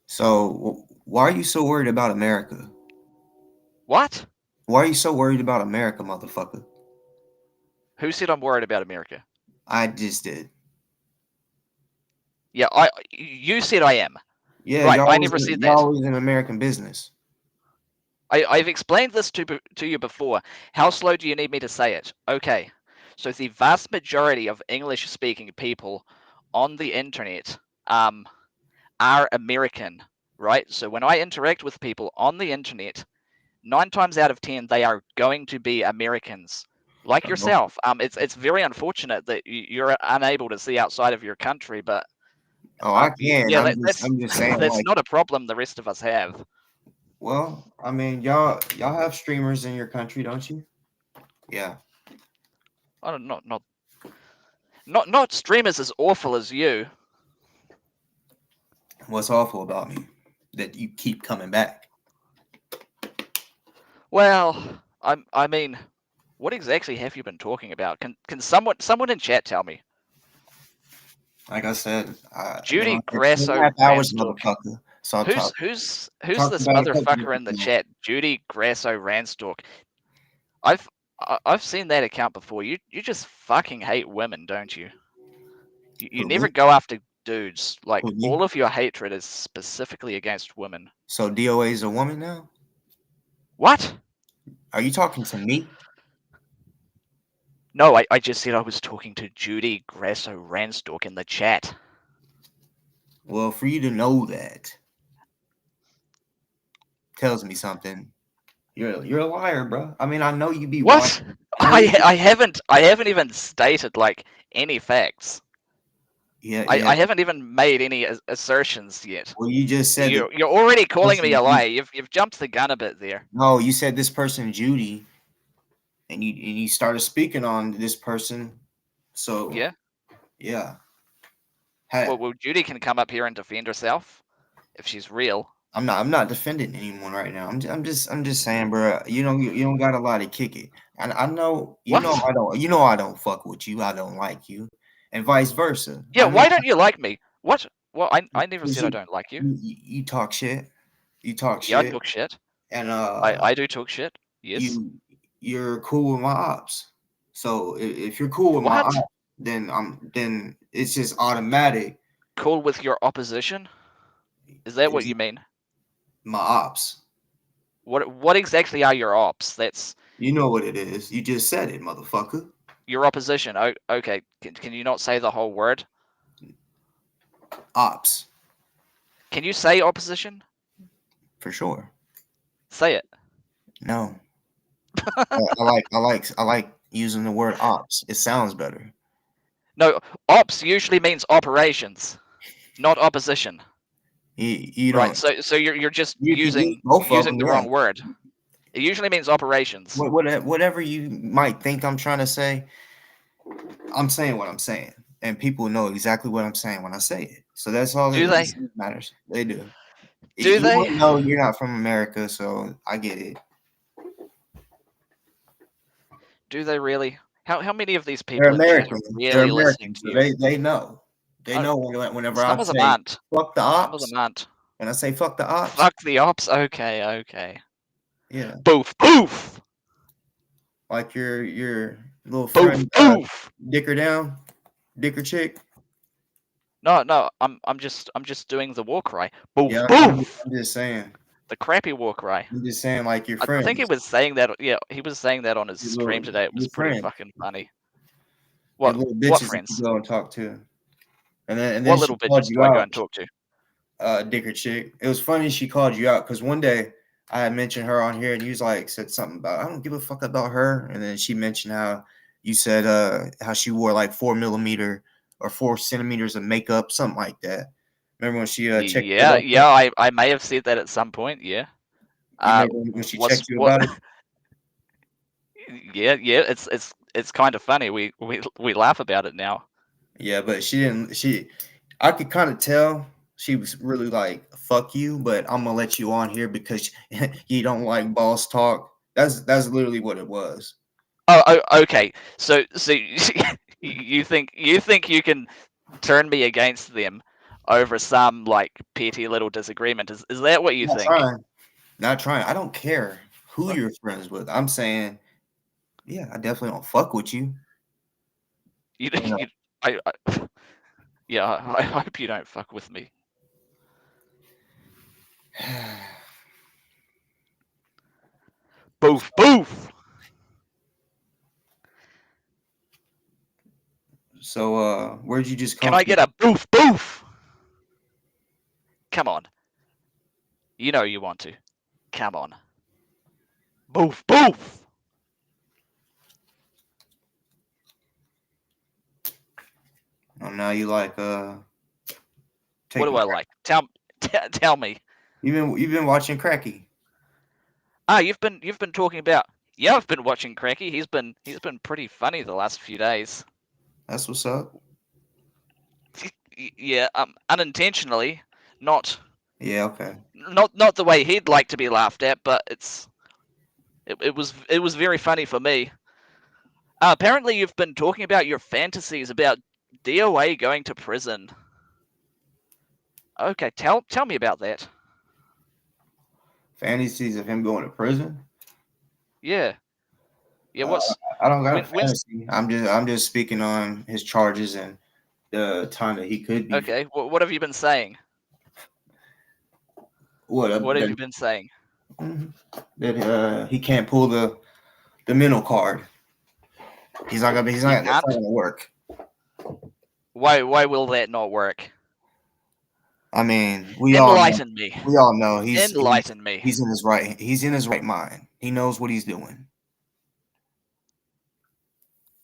So why are you so worried about America? What? Why are you so worried about America, motherfucker? Who said I'm worried about America? I just did. Yeah, you said I am. Yeah, Right, I never said y'all that. always in American business. I've explained this to you before. How slow do you need me to say it? Okay. So the vast majority of English-speaking people on the internet are American, right? So when I interact with people on the internet, 9 times out of 10 they are going to be Americans, like yourself. It's very unfortunate that you're unable to see outside of your country, but Oh, I can. yeah, I'm just saying, that's like, not a problem the rest of us have. well, I mean, y'all have streamers in your country, don't you? Yeah. I don't not streamers as awful as you. What's awful about me? That you keep coming back. Well, I mean, what exactly have you been talking about? Can someone in chat tell me? Like I said, I've been Judy on here 2.5 Grasso hours, Ransdork. motherfucker. So I'll Who's talk this about a couple motherfucker in different the things. chat? Judy Grasso Ransdork. I've seen that account before. You just fucking hate women, don't you? You Who, never me? go after dudes. Like Who, me? all of your hatred is specifically against women. So DoA is a woman now? What? Are you talking to me? No, I just said I was talking to Judy Grasso Ransdork in the chat. Well, for you to know that tells me something. You're a liar, bro. I mean, I know you be What? watching. I haven't even stated like any facts. Yeah. I haven't even made any assertions yet. Well, you just said that. You're already calling me a liar. You've jumped the gun a bit there. No, you said this person Judy, and you started speaking on this person. So Yeah. yeah. Well, Judy can come up here and defend herself if she's real. I'm not defending anyone right now. I'm just saying, bro. You don't got a lot to kick it. And I know What? I don't fuck with you. I don't like you, and vice versa. Yeah. I know, Why don't you like me? What? Well, I never said I don't like you. You talk shit. You talk Yeah, I shit. talk shit. And I do talk shit. Yes. You're cool with my ops. So if you're cool with my ops, then it's just automatic. Cool with your opposition? Is that what you mean? My ops. What exactly are your ops? That's You know what it is. You just said it, motherfucker. your opposition. Oh, okay. Can you not say the whole word? Ops. Can you say opposition? For sure. Say it. No. I like using the word ops. It sounds better. No, ops usually means operations, not opposition. You right. don't. So you're just You can using use both of them, the wrong word. It usually means operations. Whatever you might think I'm trying to say, I'm saying what I'm saying, and people know exactly what I'm saying when I say it. So that's all. Do they? Matters. They do. Do they? No, you're not from America, so I get it. Do they really? How many of these people in chat are really They're listening Americans, to so you? they know. They know whenever I Some of them say aren't. fuck the Some of ops. them aren't. When I say fuck the ops. Fuck the ops. Okay. Yeah. Poof. Like your little friend, Poof. dick her down, dick her chick. No. I'm just doing the war cry. Poof. Yeah, Poof. I'm just saying. The crappy war cry. I'm just saying, like your friends. I think he was saying that. Yeah, he was saying that on his stream today. It was pretty friends. fucking funny. What little bitches friends? you go and talk to? And then What she little called bitches you do I go out, and talk to? Dicker chick. It was funny she called you out because one day I had mentioned her on here and you was like said something about I don't give a fuck about her, and then she mentioned how you said how she wore like 4 millimeter or 4 centimeters of makeup, something like that. Remember when she checked you Yeah, about yeah, that? I may have said that at some point. Yeah. You remember when she What's checked you what? about it? Yeah, yeah. It's kind of funny. We laugh about it now. Yeah, but she didn't. I could kind of tell she was really like fuck you, but I'm gonna let you on here because you don't like boss talk. That's literally what it was. Oh, okay. So you think you can turn me against them over some like petty little disagreement? Is that what you Not think? trying, not trying. I don't care who you're friends with. I'm saying, yeah, I definitely don't fuck with you. You, You know. you I yeah. I hope you don't fuck with me. Boof, boof. So, where'd you just Can come I from? get a boof, boof? Come on. You know you want to. Come on. Boof, boof. Oh, now you like What taking. do I like? Tell me. You've been watching Cracky. Ah, you've been talking about. Yeah, I've been watching Cracky. He's been pretty funny the last few days. That's what's up. Yeah, unintentionally, not Yeah, okay. not the way he'd like to be laughed at, but it was very funny for me. Apparently, you've been talking about your fantasies about DoA going to prison. Okay, tell me about that. Fantasies of him going to prison. Yeah, yeah. Uh, What's I don't got a when's fantasy. I'm just speaking on his charges and the time that he could be. okay? What have you been saying? What What have you been saying? that he can't pull the mental card. He's not gonna. He's He not. That's not can't. gonna work. Why will that not work? I mean, Enlighten me. we all know Enlighten me. he's in his right. He's in his right mind. He knows what he's doing.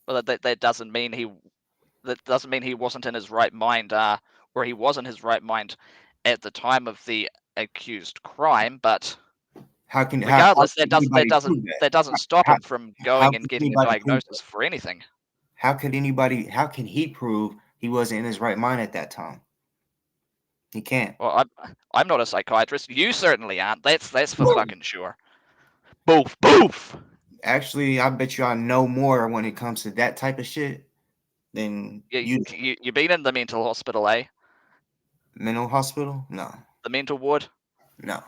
Well, that doesn't mean he wasn't in his right mind, or he was in his right mind at the time of the accused crime. But How regardless, can anybody prove that doesn't stop How him from how going and can getting a anybody prove diagnosis for anything. How could anybody? How can he prove he wasn't in his right mind at that time? He can't. Well, I'm not a psychiatrist. You certainly aren't. That's for fucking sure. Boof, boof. Actually, I bet you I know more when it comes to that type of shit than you. You been in the mental hospital, eh? Mental hospital? No, The mental ward, no. I'm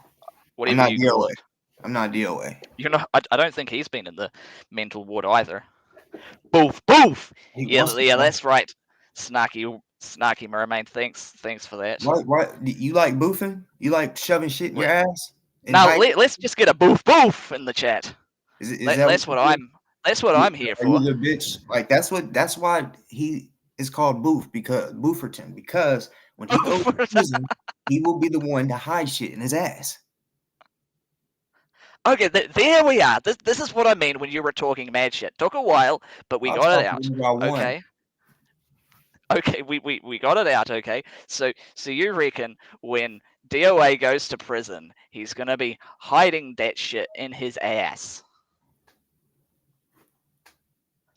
whatever not you call DOA. it. I'm not DOA. You know, I don't think he's been in the mental ward either. Boof, boof. He Yeah, wants to yeah, know. that's right. Snarky mermaid. Thanks for that. What? You like boofing? You like shoving shit in your ass? And Now hiding? let's just get a boof boof in the chat. Is that what That's you what do? I'm here Are you for. the bitch? Like that's why he is called Boof because Booferton because when he goes to prison, he will be the one to hide shit in his ass. Okay, there we are. This is what I mean when you were talking mad shit. Took a while, but we I was got it talking out. about one. Okay. Okay, we got it out. Okay, so you reckon when DOA goes to prison, he's gonna be hiding that shit in his ass?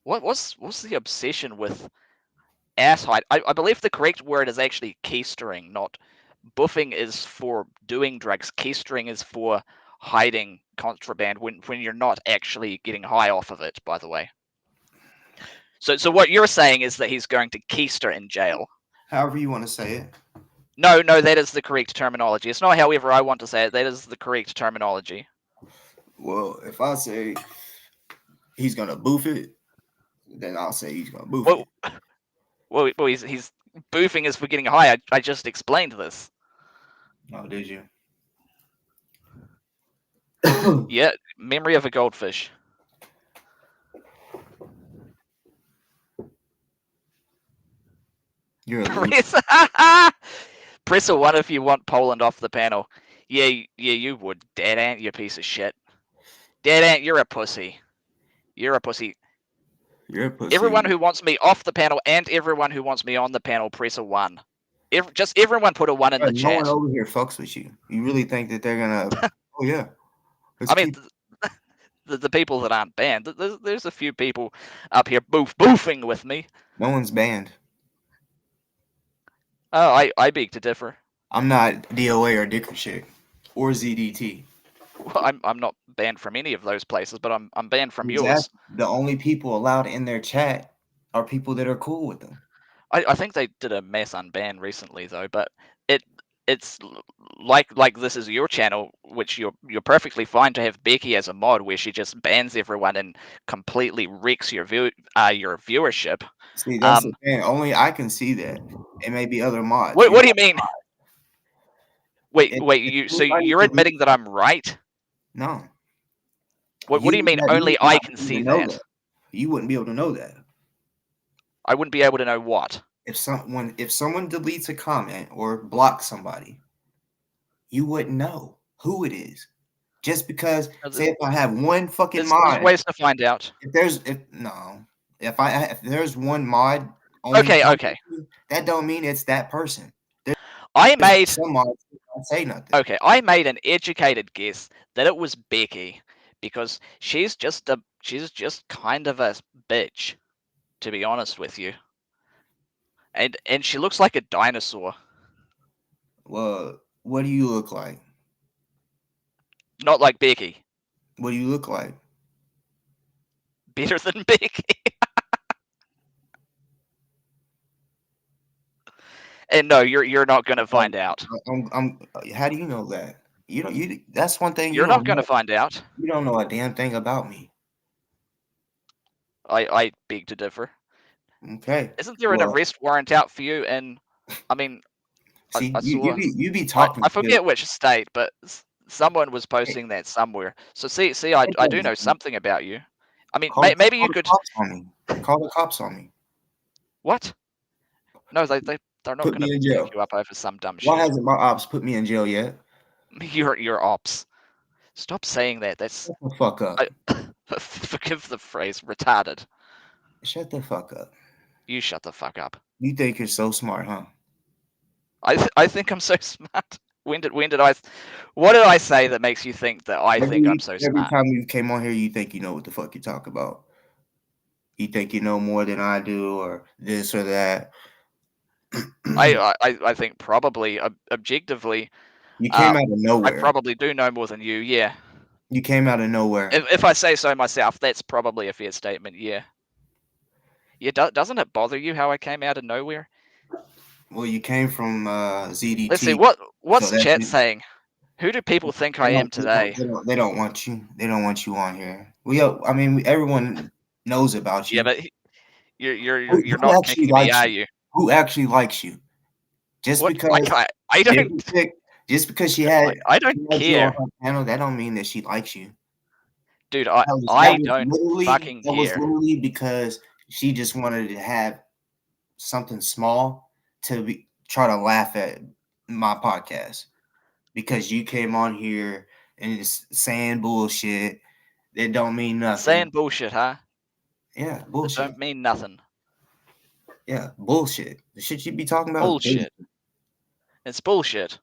What's the obsession with ass height? I believe the correct word is actually keistering, not buffing is for doing drugs. Keistering is for hiding contraband when you're not actually getting high off of it, by the way. So what you're saying is that he's going to keister in jail. However you want to say it. No, that is the correct terminology. It's not however I want to say it. That is the correct terminology. Well, if I say he's gonna boof it, then I'll say he's gonna boof it. Well, he's boofing is for getting high. I just explained this. Oh, did you? Yeah, memory of a goldfish. You're a loser. Press a 1 if you want Poland off the panel. Yeah, you would. Dead Ant, you piece of shit. Dead Ant, you're a pussy. You're a pussy. You're a pussy. Everyone who wants me off the panel and everyone who wants me on the panel, press a 1. Just everyone put a 1 in the no chat. one over here fucks with you. You really think that they're gonna? Oh yeah. I mean, the people that aren't banned. There's a few people up here boofing with me. No one's banned. Oh, I beg to differ. I'm not DoA or Dickershit or ZDT. Well, I'm not banned from any of those places, but I'm banned from Exactly. yours. The only people allowed in their chat are people that are cool with them. I think they did a mass unban recently though, but it's like this is your channel, which you're perfectly fine to have Becky as a mod, where she just bans everyone and completely wrecks your viewership. See, that's the thing. Only I can see that. It may be other mods. What do you mean? Wait, you're admitting that I'm right? No. What do you mean? Only I can see that? You wouldn't be able to know that. I wouldn't be able to know what? If someone deletes a comment or blocks somebody, you wouldn't know who it is. Just because, say, if I have one fucking mod, there's ways to find out. If there's one mod, okay, that don't mean it's that person. I made some mods don't say nothing. Okay, I made an educated guess that it was Becky because she's just kind of a bitch, to be honest with you. And she looks like a dinosaur. Well, what do you look like? Not like Becky. What do you look like? Better than Becky. And no, you're not going to find out. How do you know that? That's one thing you're not going to find out. You don't know a damn thing about me. I beg to differ. Okay. Isn't there an arrest warrant out for you? And I mean, see, you be talking. I forget which state, but someone was posting that somewhere. So see, I do know something about you. I mean, maybe you could call the cops on me. What? No, they're not going to pick you up over some dumb shit. Why hasn't my ops put me in jail yet? Your ops. Stop saying that. That's shut the fuck up. Forgive the phrase, retarded. Shut the fuck up. You shut the fuck up. You think you're so smart, huh? I think I'm so smart. When did I? What did I say that makes you think that I think I'm so smart? Every time you came on here, you think you know what the fuck you talk about. You think you know more than I do, or this or that. I think probably objectively. You came out of nowhere. I probably do know more than you. Yeah. You came out of nowhere. If I say so myself, that's probably a fair statement. Yeah. Yeah. Doesn't it bother you how I came out of nowhere? Well, you came from ZDT. Let's see what's the chat saying. Who do people think I am today? They don't want you. They don't want you on here. Everyone knows about you. Yeah, but you're not kicking me, are you? Who actually likes you? Just because I don't. Just because she had, I don't care. On her panel, that don't mean that she likes you. Dude, I don't fucking care. That was literally because she just wanted to have something small to try to laugh at my podcast. Because you came on here and just saying bullshit that don't mean nothing. Saying bullshit, huh? Yeah, bullshit. That don't mean nothing. Yeah, bullshit. The shit you be talking about. Bullshit. It's bullshit.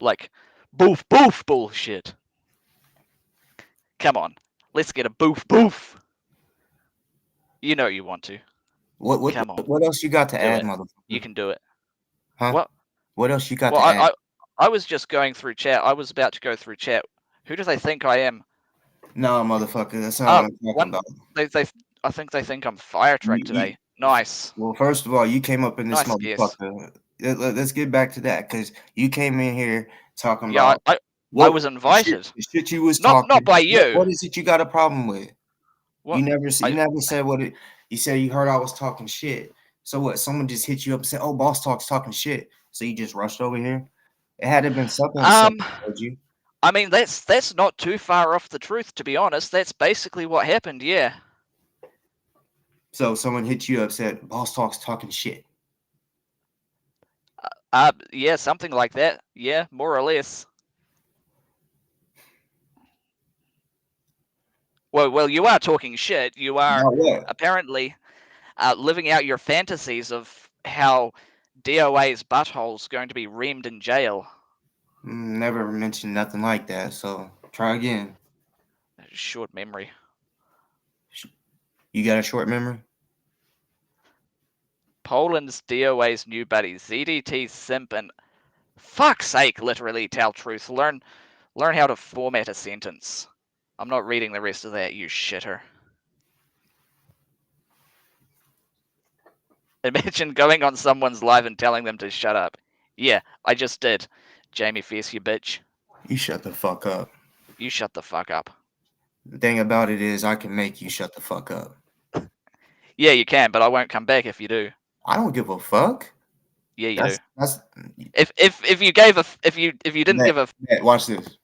Like, boof bullshit. Come on, let's get a boof. You know you want to. Come on. What else you got to add, motherfucker? You can do it. Huh? What else you got to add? I was just going through chat. I was about to go through chat. Who do they think I am? No, motherfucker. That's not what I'm talking about. I think they think I'm Firetrack today. Nice. Well, first of all, you came up in this motherfucker. Let's get back to that, because you came in here talking about. I was invited. The shit you was talking. Not by you. What is it you got a problem with? What? You never said what it. You said you heard I was talking shit. So what? Someone just hit you up and said, "Oh, Boss Talk's talking shit." So you just rushed over here. It had to been something. You. I mean, that's not too far off the truth, to be honest. That's basically what happened. Yeah. So someone hit you up, said, "Boss Talk's talking shit." Yeah, something like that. Yeah, more or less. Well, you are talking shit. You are About what? apparently living out your fantasies of how DoA's butthole's going to be reamed in jail. Never mentioned nothing like that. So try again. Short memory. You got a short memory? Poland's DOA's new buddy, ZDT Simp, and fuck's sake, literally tell truth. Learn how to format a sentence. I'm not reading the rest of that, you shitter. Imagine going on someone's live and telling them to shut up. Yeah, I just did. Jamie Fierce, you bitch. You shut the fuck up. You shut the fuck up. The thing about it is, I can make you shut the fuck up. Yeah, you can, but I won't come back if you do. I don't give a fuck. Yeah, you do. That's If you gave a if you didn't give a watch this.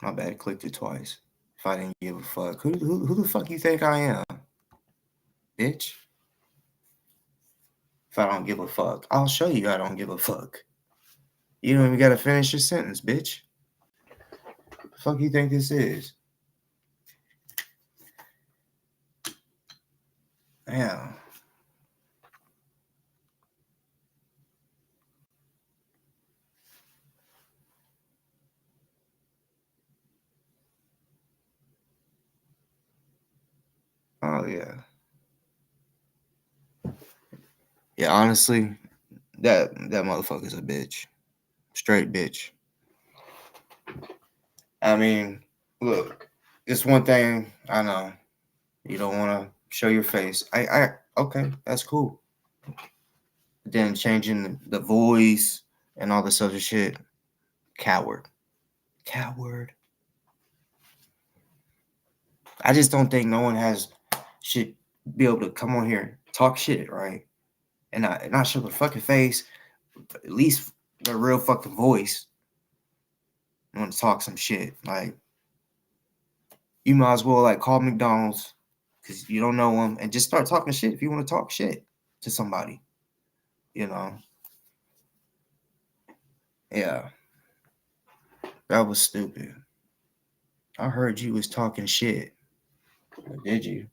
My bad, clicked it twice. If I didn't give a fuck, who the fuck you think I am, bitch? If I don't give a fuck, I'll show you I don't give a fuck. You don't even gotta finish your sentence, bitch. The fuck you think this is? Damn. Oh yeah. Yeah, honestly, that motherfucker's a bitch. Straight bitch. I mean, look, it's one thing I know. You don't want to show your face. Okay, that's cool. Then changing the voice and all this other shit. Coward. I just don't think no one should be able to come on here, talk shit, right? And not show the fucking face, at least the real fucking voice. You want to talk some shit. Like, you might as well like call McDonald's because you don't know them and just start talking shit if you want to talk shit to somebody. You know? Yeah. That was stupid. I heard you was talking shit. Did you?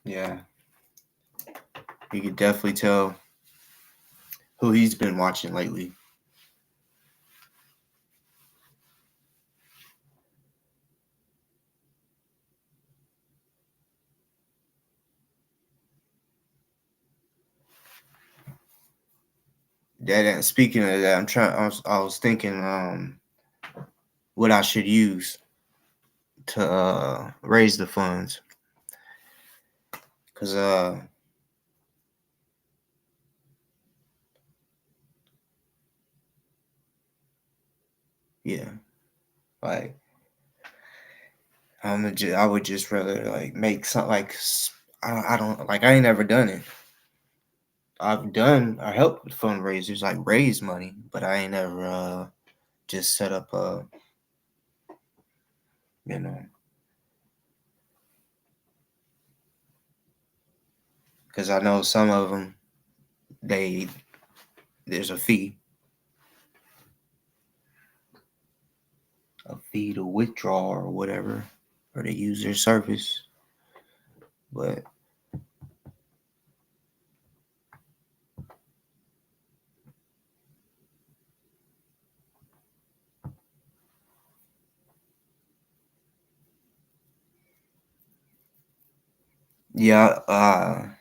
Yeah. You could definitely tell who he's been watching lately. That speaking of that, I was thinking what I should use to raise the funds. Cause yeah, like I would just rather like make something like I don't like I ain't never done it. I helped with fundraisers, like raise money, but I ain't never just set up you know, because I know some of them there's a fee to withdraw or whatever, or to use their service. But yeah, I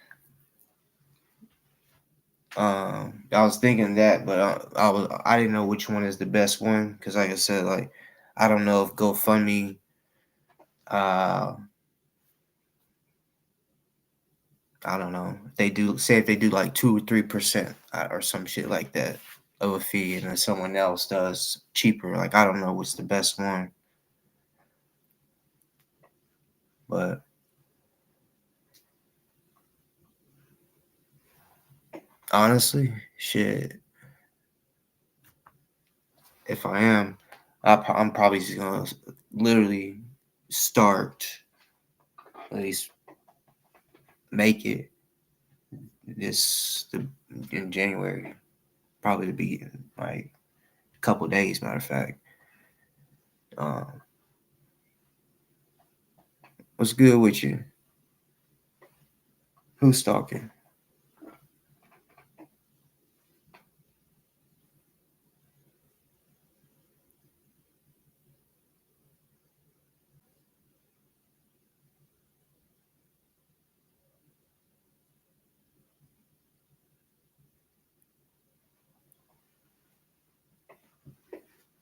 was thinking that, but I didn't know which one is the best one because, like I said, like I don't know if GoFundMe, I don't know if they do like 2 or 3% or some shit like that of a fee, and then someone else does cheaper. Like I don't know what's the best one, but Honestly, shit. If I am, I'm probably just gonna literally start, at least make it in January. Probably to be like a couple days, matter of fact. What's good with you? Who's talking?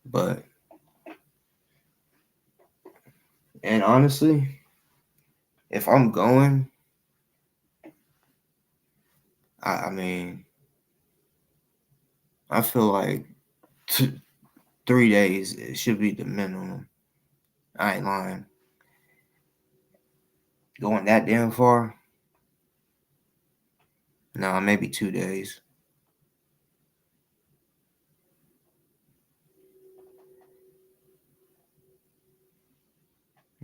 But, and honestly, if I'm going, I mean, I feel like 3 days it should be the minimum. I ain't lying. Going that damn far? Nah, maybe 2 days.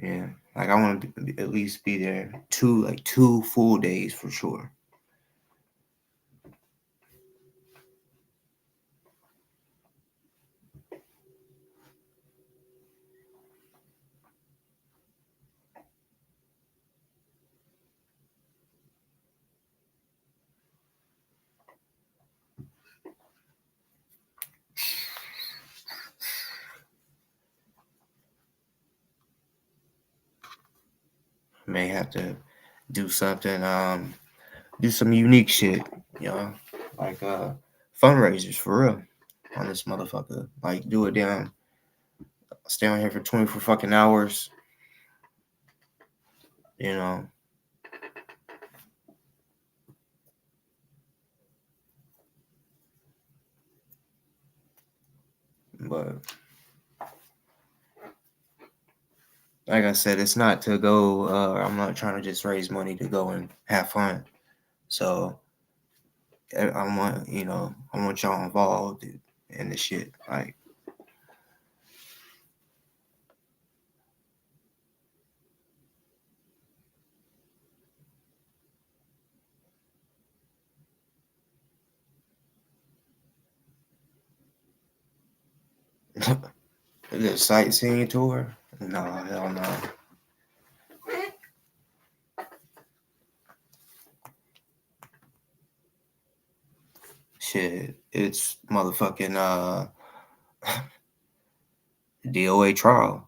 Yeah, like I want to at least be there 2 full days for sure. May have to do something, do some unique shit, you know, like fundraisers for real on this motherfucker. Like do it down, stay on here for 24 fucking hours, you know. But like I said, it's not to go. I'm not trying to just raise money to go and have fun. So I want, I want y'all involved in the shit. Like, the sightseeing tour? No, hell no. Shit, it's motherfucking DoA trial.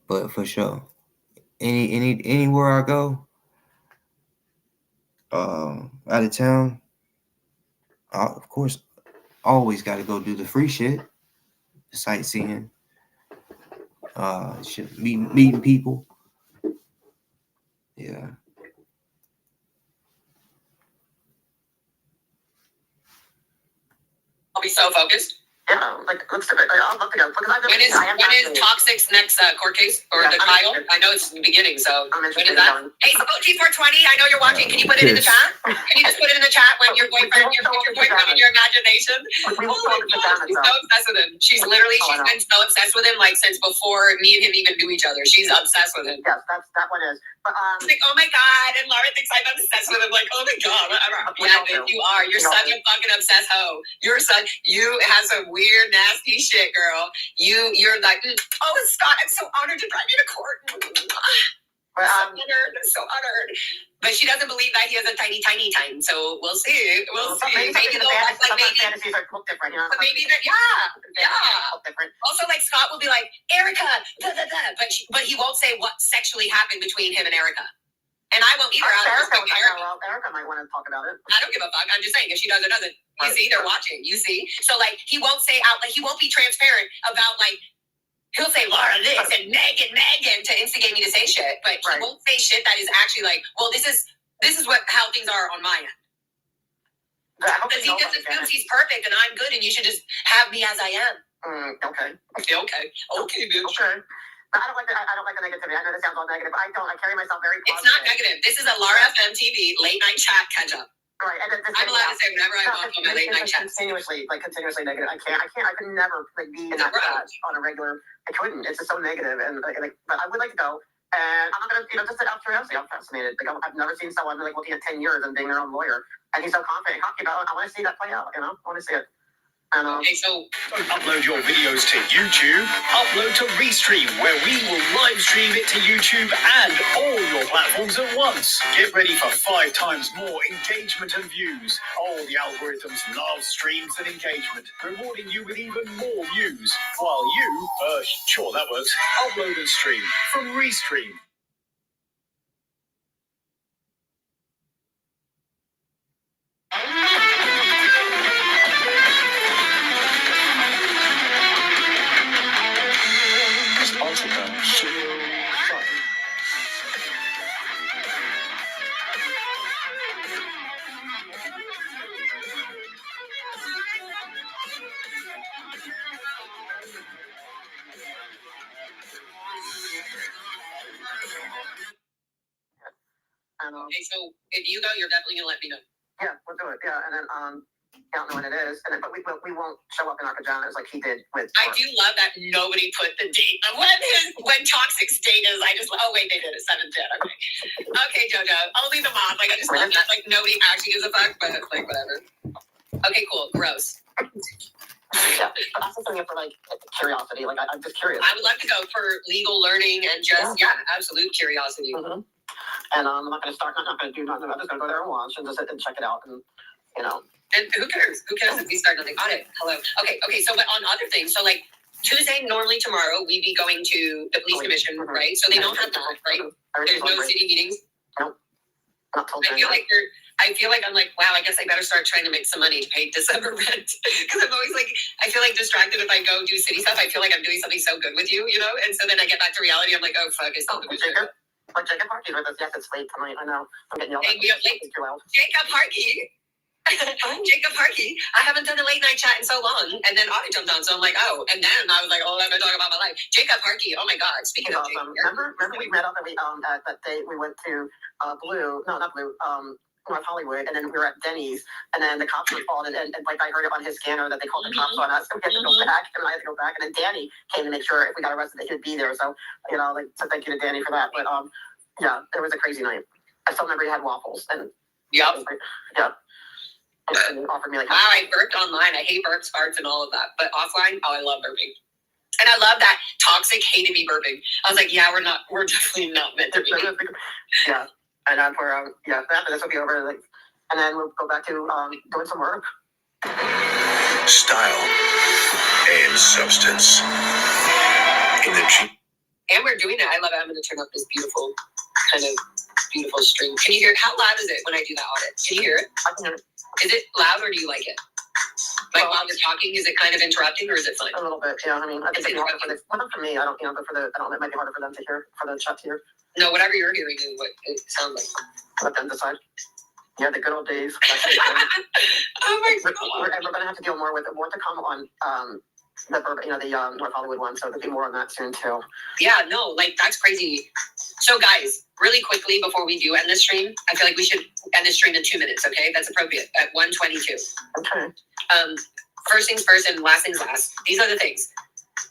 But for sure, anywhere I go, out of town, of course, always got to go do the free shit, sightseeing, shit, meeting people. Yeah. I'll be so focused. Yeah, like let's do it. I'll love to go. When is Toxic's next court case or the trial? I know it's the beginning, so when is that? Hey, OG420, I know you're watching. Can you put it in the chat? Can you just put it in the chat when your boyfriend in your imagination? Oh my God, she's so obsessed with him. She's been so obsessed with him like since before me and him even knew each other. She's obsessed with him. Yes, that one is. But she's like, oh my God, and Laura thinks I'm obsessed with him. Like, oh my God, whatever. Yeah, dude, you are. You're such a fucking obsessed hoe. You have some weird, nasty shit, girl. You're like, oh, Scott, I'm so honored to drive you to court. I'm so honored. But she doesn't believe that he has a tiny time. So we'll see. Maybe fantasies are cooked different. You know? Maybe that, different. Also, like Scott will be like, Erica, but he won't say what sexually happened between him and Erica. And I won't either. Erica might want to talk about it. I don't give a fuck. I'm just saying, if she does or doesn't. You see, they're watching. You see? So, like, he won't say out, like, he won't be transparent about, like, he'll say Laura this and Megan to instigate me to say shit, but he won't say shit that is actually like, well, this is how things are on my end. Because he just assumes he's perfect and I'm good and you should just have me as I am. Okay. Okay, bitch. Okay. I don't like the negativity. I know this sounds all negative, but I don't. I carry myself very positive. It's not negative. This is a Lara FM TV late night chat catch up. Right, and then I'm allowed to say whatever I want on my late night chat. Continuously negative. I could never like be in that chat on a regular. I couldn't. It's just so negative, and like, but I would like to go. And I'm not gonna, just out of curiosity, I'm fascinated. Like I've never seen someone like looking at 10 years and being their own lawyer, and he's so confident, cocky about it. I want to see that play out. I want to see it. And, okay, so upload your videos to YouTube. Upload to Restream, where we will live stream it to YouTube and all your platforms at once. Get ready for 5 times more engagement and views. Oh, the algorithms love streams and engagement, rewarding you with even more views. While you, sure that works, upload and stream from Restream. okay, so if you go, you're definitely gonna let me know. Yeah, we'll do it. Yeah, and then I don't know when it is, and then but we won't show up in our pajamas like he did with. I do love that nobody put the date of when Toxic's date is. I just they did it 7/10. Okay, JoJo, only the mom. Like I just love that. Like nobody actually gives a fuck, but like whatever. Okay, cool. Gross. Yeah, but I'm just doing it for like curiosity. Like I'm just curious. I would love to go for legal learning and just absolute curiosity. Mm-hmm. And I'm not going to start. I'm not going to do nothing. I'm just going to go there and watch and just check it out. And And who cares? Who cares if we start nothing on it? Hello. Okay. So but on other things, so like Tuesday, normally tomorrow we'd be going to the police commission, right? So they don't have that, right? There's no city meetings. Nope. Not till I feel like I'm like, wow, I guess I better start trying to make some money to pay December rent. Because I'm always like, I feel like distracted if I go do city stuff. I feel like I'm doing something so good with you, And so then I get back to reality. I'm like, oh, fuck, I still do it. Jacob Harkey's with us. Yes, it's late tonight. I know. I'm getting yelled at. Jacob Harkey. Jacob Harkey. I haven't done a late night chat in so long. And then Audie jumped on. So I'm like, oh. And then I was like, oh, I'm going to talk about my life. Jacob Harkey. Oh, my God. Speaking of Jacob. Remember we met up and at that day we went to North Hollywood, and then we were at Denny's, and then the cops were called, and like I heard it on his scanner that they called the cops on us, so we had to go back, and I had to go back, and then Danny came to make sure if we got arrested that he would be there. So so thank you to Danny for that. But yeah, it was a crazy night. I still remember he had waffles, and yeah. And offered me like wow, I burped online. I hate burps, farts, and all of that, but offline, I love burping. And I love that Toxic hated me burping. I was like, yeah, we're definitely not meant to be. Yeah. And then after this will be over, and then we'll go back to doing some work. Style and substance in the and we're doing it. I love it. I'm going to turn up this beautiful string. Can you hear it? How loud is it when I do that audit? Can you hear it? I can hear it. Is it loud or do you like it? Like while we're talking, is it kind of interrupting or is it fine? A little bit, yeah. I mean, I think it's harder for for me. I don't, but it might be harder for them to hear, for the chat to hear. No, whatever you're hearing is what it sounds like. Let them decide. Yeah, the good old days. Oh my God. We're going to have to deal more with it. More to come on the North Hollywood one. So there'll be more on that soon too. Yeah, no, that's crazy. So guys, really quickly before we do end this stream, I feel like we should end this stream in 2 minutes. Okay, that's appropriate at 1:22. Okay. First things first and last things last. These are the things.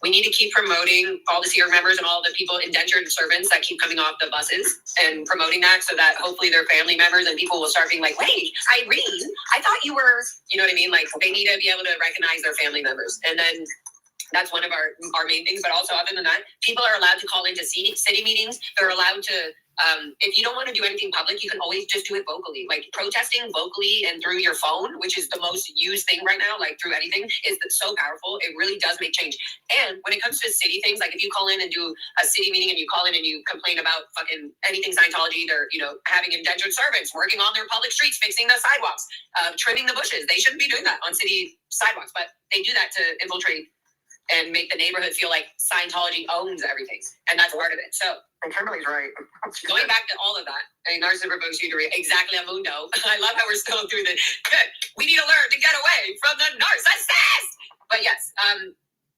We need to keep promoting all the CR members and all the people, indentured servants that keep coming off the buses and promoting that so that hopefully their family members and people will start being like, wait, Irene, I thought you were, you know what I mean? Like they need to be able to recognize their family members. And then that's one of our main things. But also other than that, people are allowed to call into city meetings. They're allowed to, if you don't want to do anything public, you can always just do it vocally. Like protesting vocally and through your phone, which is the most used thing right now, like through anything, is so powerful. It really does make change. And when it comes to city things, like if you call in and do a city meeting and you call in and you complain about fucking anything Scientology, they're, having indentured servants working on their public streets, fixing the sidewalks, trimming the bushes. They shouldn't be doing that on city sidewalks, but they do that to infiltrate and make the neighborhood feel like Scientology owns everything. And that's part of it. So and Kimberly's right. Going back to all of that, narcissism provokes you to read exactly a mundo. I love how we're still doing the good. We need to learn to get away from the narcissist. But yes,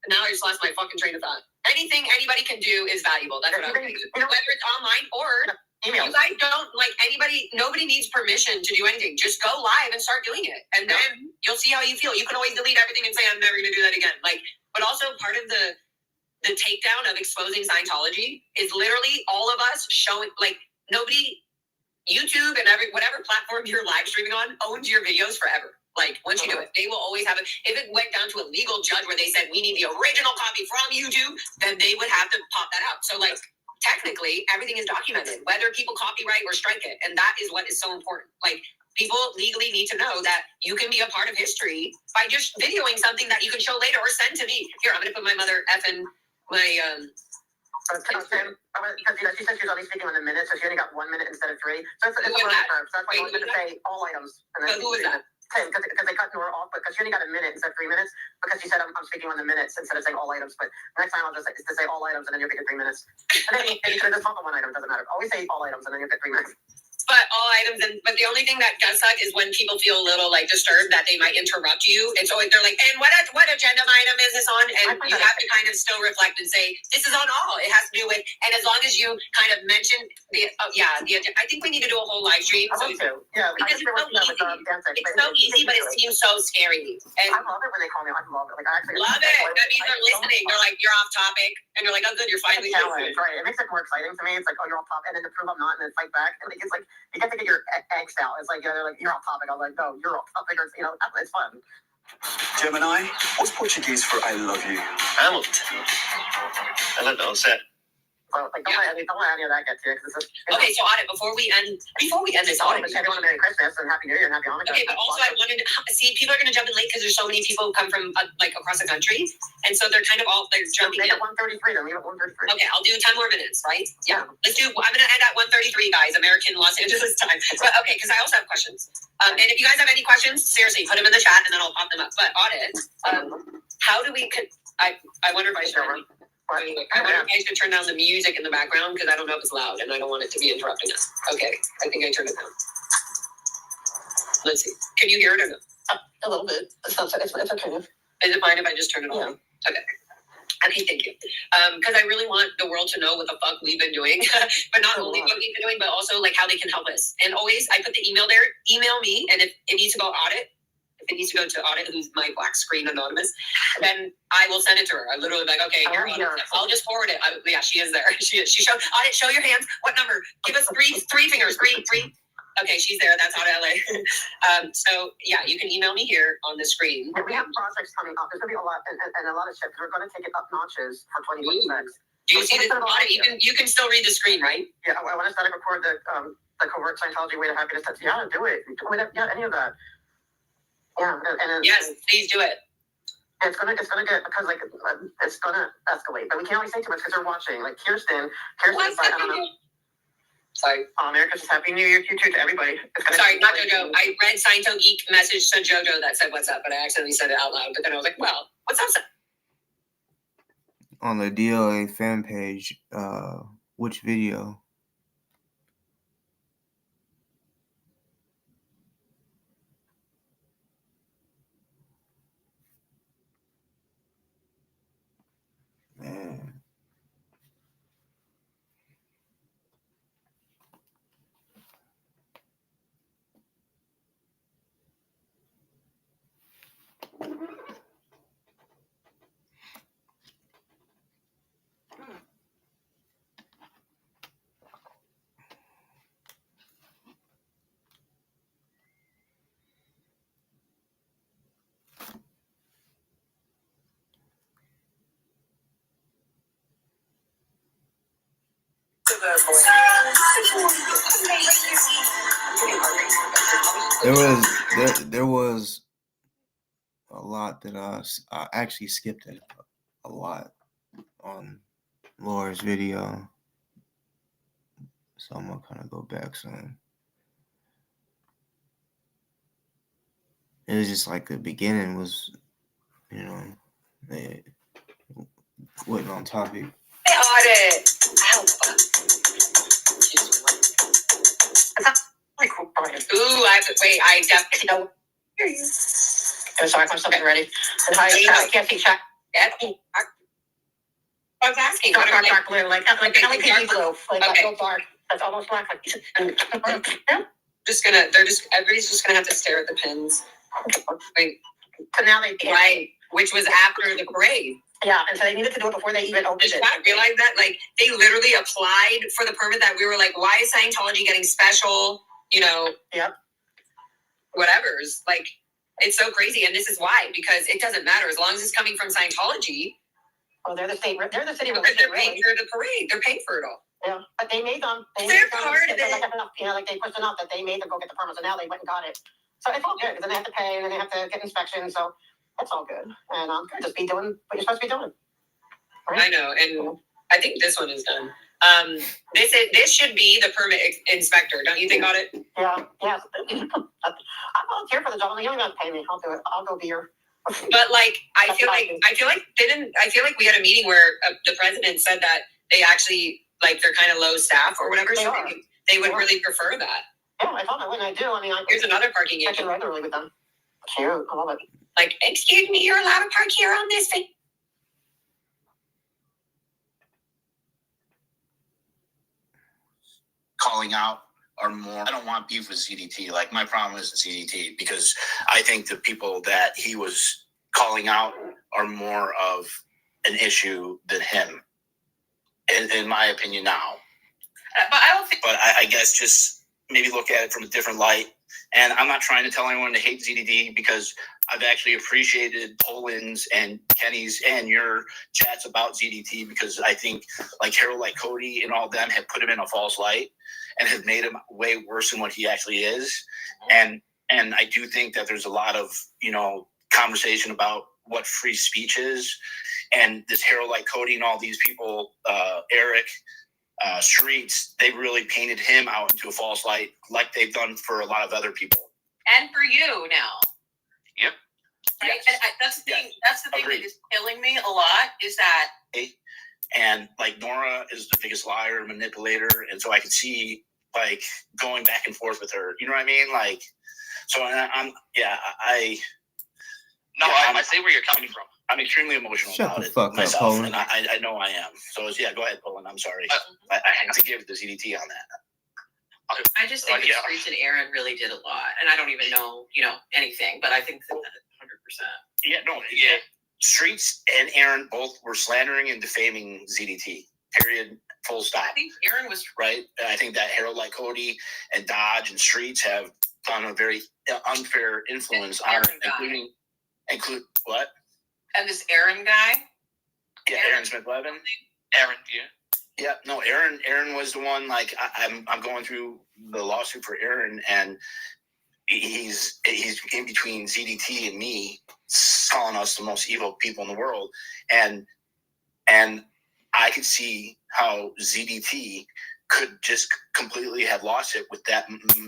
now I just lost my fucking train of thought. anything anybody can do is valuable. That's what I'm saying. Whether it's online or email. You guys don't like nobody needs permission to do anything. Just go live and start doing it. And then you'll see how you feel. You can always delete everything and say, I'm never gonna do that again. But also part of the takedown of exposing Scientology is literally all of us showing nobody, YouTube and whatever platform you're live streaming on owns your videos forever. Once you do it, they will always have it. If it went down to a legal judge where they said we need the original copy from YouTube, then they would have to pop that out. So technically everything is documented, whether people copyright or strike it. And that is what is so important. People legally need to know that you can be a part of history by just videoing something that you can show later or send to me. Here, I'm going to put my mother effing my, because she said she was only speaking on the minute, so she only got 1 minute instead of 3. So it's a learning curve. So that's why I wanted to say all items. And then who was that? Because they cut Nora off, because she only got a minute instead of 3 minutes, because she said I'm speaking on the minutes instead of saying all items. But next time I'll just say all items, and then you'll get your 3 minutes. And then you should just talk on one item. Doesn't matter. Always say all items, and then you'll get 3 minutes. But all items, but the only thing that does suck is when people feel a little disturbed that they might interrupt you, and so they're like, "And what agenda item is this on?" And you have to kind of still reflect and say, "This is on all. It has to do with." And as long as you kind of mention the agenda, I think we need to do a whole live stream. Because it's so easy. It's so easy, but it seems so scary. And I love it when they call me. I love it. I actually love it. That means they're listening. They're like, "You're off topic," and you're like, "Oh, good, you're finally listening." Right. It makes it more exciting to me. It's like, "Oh, you're off topic," and then to prove I'm not, and then fight back. And it's like you get to get your eggs out. It's like they're like, "You're off topic." I'm like, "No, you're off topic." Or it's fun. Gemini, what's Portuguese for I love you? Hamilton. I love that set. So don't let any of that get to you. Okay, so Audit, before we end this audit, everyone Merry Christmas and Happy New Year and Happy Hanukkah. Okay, but also I wanted to see, people are going to jump in late because there's so many people who come from across the country, and so they're kind of they're jumping in. Make it 1:33. Then leave it 1:33. Okay, I'll do 10 more minutes, right? Yeah. Let's do. I'm going to end at 1:33, guys. American Los Angeles time. But okay, because I also have questions. And if you guys have any questions, seriously, put them in the chat and then I'll pop them up. But Audit, how do we? I wonder if I should. I wonder if I should turn down the music in the background because I don't know if it's loud and I don't want it to be interrupting us. Okay, I think I turned it down. Let's see. Can you hear it or no? A little bit. It's okay. Is it fine if I just turn it on? Yeah. Okay, thank you. Because I really want the world to know what the fuck we've been doing, but not only what we've been doing, but also how they can help us. And always, I put the email there. Email me, and if it needs to go Audit. If it needs to go to Audit, who's my black screen anonymous, then I will send it to her. I literally okay, here, I'll just forward it. She is there. She showed Audit. Show your hands. What number? Give us three fingers. Three. Okay, she's there. That's Audit LA. So yeah, you can email me here on the screen. We have projects coming up. There's gonna be a lot and a lot of shit. We're gonna take it up notches for 2026. Do you see this? Audit, you can still read the screen, right? Yeah, I want to start to record the covert Scientology way to happiness. Yeah, do it. Yeah, any of that. Yeah, and yes, please do it. It's gonna get because it's gonna escalate, but we can't only say too much because they're watching. Like Kirsten's like, I don't know. Sorry. Merry Christmas, Happy New Year to you too, to everybody. Sorry, not JoJo. I read Sciento Geek message to JoJo that said "What's up," but I accidentally said it out loud. But then I was like, "Well, what's up?" On the DoA fan page, which video? Man. There was a lot that I actually skipped it a lot on Laura's video, so I'm gonna kind of go back some. It was just like the beginning was, they wasn't on topic. Audit. Ooh, I definitely know. I'm sorry, I'm still getting ready. And hi, I can't see chat. Oh, I was asking. Dark blue, like Okay, LAPD blue, like that okay. little dark. That's almost black. Everybody's just gonna have to stare at the pins. Wait, So now they right, which was after the parade. Yeah, and so they needed to do it before they even opened Did it. you not realize that? Like, they literally applied for the permit that we were like, why is Scientology getting special, Yep. whatevers? Like, it's so crazy. And this is why, because it doesn't matter. As long as it's coming from Scientology. Oh, they're the city They're religion, paying really. for the parade. They're paying for it all. Yeah, but they made them. They're part of it. Enough, like they pushed enough that they made them go get the permit, so now they went and got it. So it's all good, because then they have to pay, and then they have to get inspections, so it's all good. And just be doing what you're supposed to be doing. Right? I know, and I think this one is done. This should be the permit inspector. Don't you think about it? Yeah, yes. I volunteer for the job. I mean, you don't even have to pay me. I'll do it. I'll go be your. But like, I feel like we had a meeting where the president said that they actually like they're kind of low staff or whatever. So they would really prefer that. Yeah, I thought I wouldn't. I do. I mean, here's another parking agent. I can regularly with them. Cute. I love it. Like, excuse me, you're allowed to park here on this thing. Calling out are more. I don't want beef with CDT. Like, my problem isn't CDT, because I think the people that he was calling out are more of an issue than him, in my opinion now. But I don't think. But I guess just maybe look at it from a different light. And I'm not trying to tell anyone to hate ZDD, because I've actually appreciated Poland's and Kenny's and your chats about ZDT, because I think like Harold, like Cody and all of them have put him in a false light and have made him way worse than what he actually is. And I do think that there's a lot of, conversation about what free speech is. And this Harold, like Cody and all these people, Eric, Streets, they really painted him out into a false light, like they've done for a lot of other people. And for you now. Yep. Right? Yes. And that's the thing. Yes. That's the thing Agreed. that is killing me a lot is that. And like Nora is the biggest liar, manipulator, and so I could see like going back and forth with her. You know what I mean? Like, so I see where you're coming from. I'm extremely emotional about it myself, Poland. And I know I am. So yeah, go ahead, Poland. I'm sorry. I have to give the ZDT on that. I just think that Streets and Aaron really did a lot, and I don't even know, anything, but I think that 100%. Yeah, no, yeah. Streets and Aaron both were slandering and defaming ZDT. Period. Full stop. I think Aaron was right. And I think that Harold, like Cody, and Dodge and Streets have done a very unfair influence on it, include what? And this Aaron guy. Yeah, Aaron Smith-Levin. Aaron, yeah. Yeah, no, Aaron was the one. Like I'm going through the lawsuit for Aaron, and he's in between ZDT and me, calling us the most evil people in the world, and I could see how ZDT could just completely have lost it with that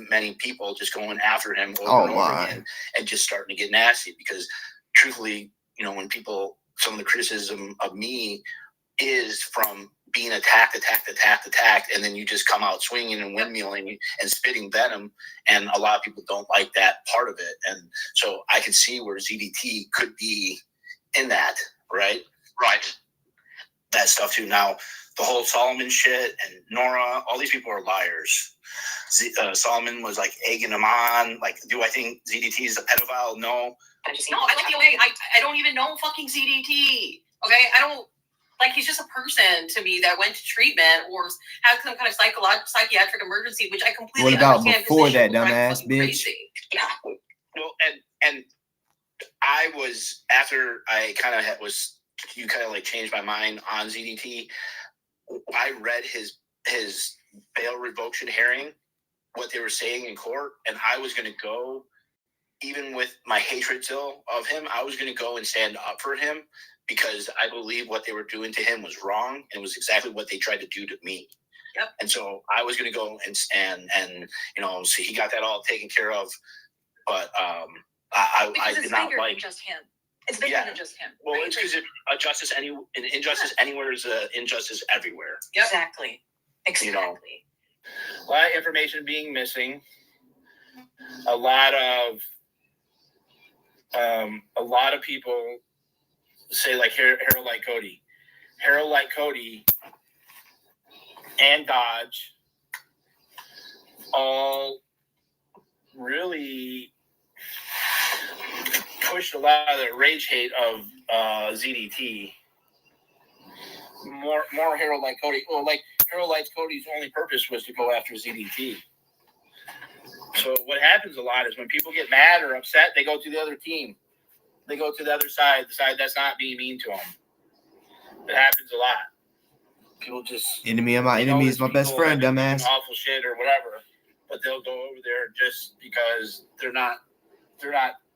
many people just going after him over and over again, and just starting to get nasty. Because truthfully, when people, some of the criticism of me is from being attacked, and then you just come out swinging and windmilling and spitting venom, and a lot of people don't like that part of it. And so I could see where ZDT could be in that, right? Right. That stuff too. Now, the whole Solomon shit and Nora, all these people are liars. Solomon was like egging him on. Like, do I think ZDT is a pedophile? No. I like the way I don't even know fucking ZDT. Okay, I don't like. He's just a person to me that went to treatment or had some kind of psychiatric emergency, which I completely understand. What about before that, dumbass bitch? Crazy. Yeah. Well, and I was, after I kind of you kind of like changed my mind on ZDT. I read his bail revocation hearing, what they were saying in court, and I was going to go, even with my hatred still of him, I was going to go and stand up for him, because I believe what they were doing to him was wrong, and it was exactly what they tried to do to me. Yep. And so I was going to go and so he got that all taken care of, but I did not like just him. It's bigger than just him. Well, right? It's because an injustice anywhere is an injustice everywhere. Yep. Exactly. A lot of information being missing. A lot of people say, like Harold, like Cody. Harold Like Cody, and Dodge all really pushed a lot of the rage hate of ZDT. More Harold Like Cody. Well, like Harold Like Cody's only purpose was to go after ZDT. So what happens a lot is when people get mad or upset, they go to the other team. They go to the other side, the side that's not being mean to them. It happens a lot. People just Enemy of my enemy is my best friend, dumbass. Awful shit or whatever, but they'll go over there just because they're not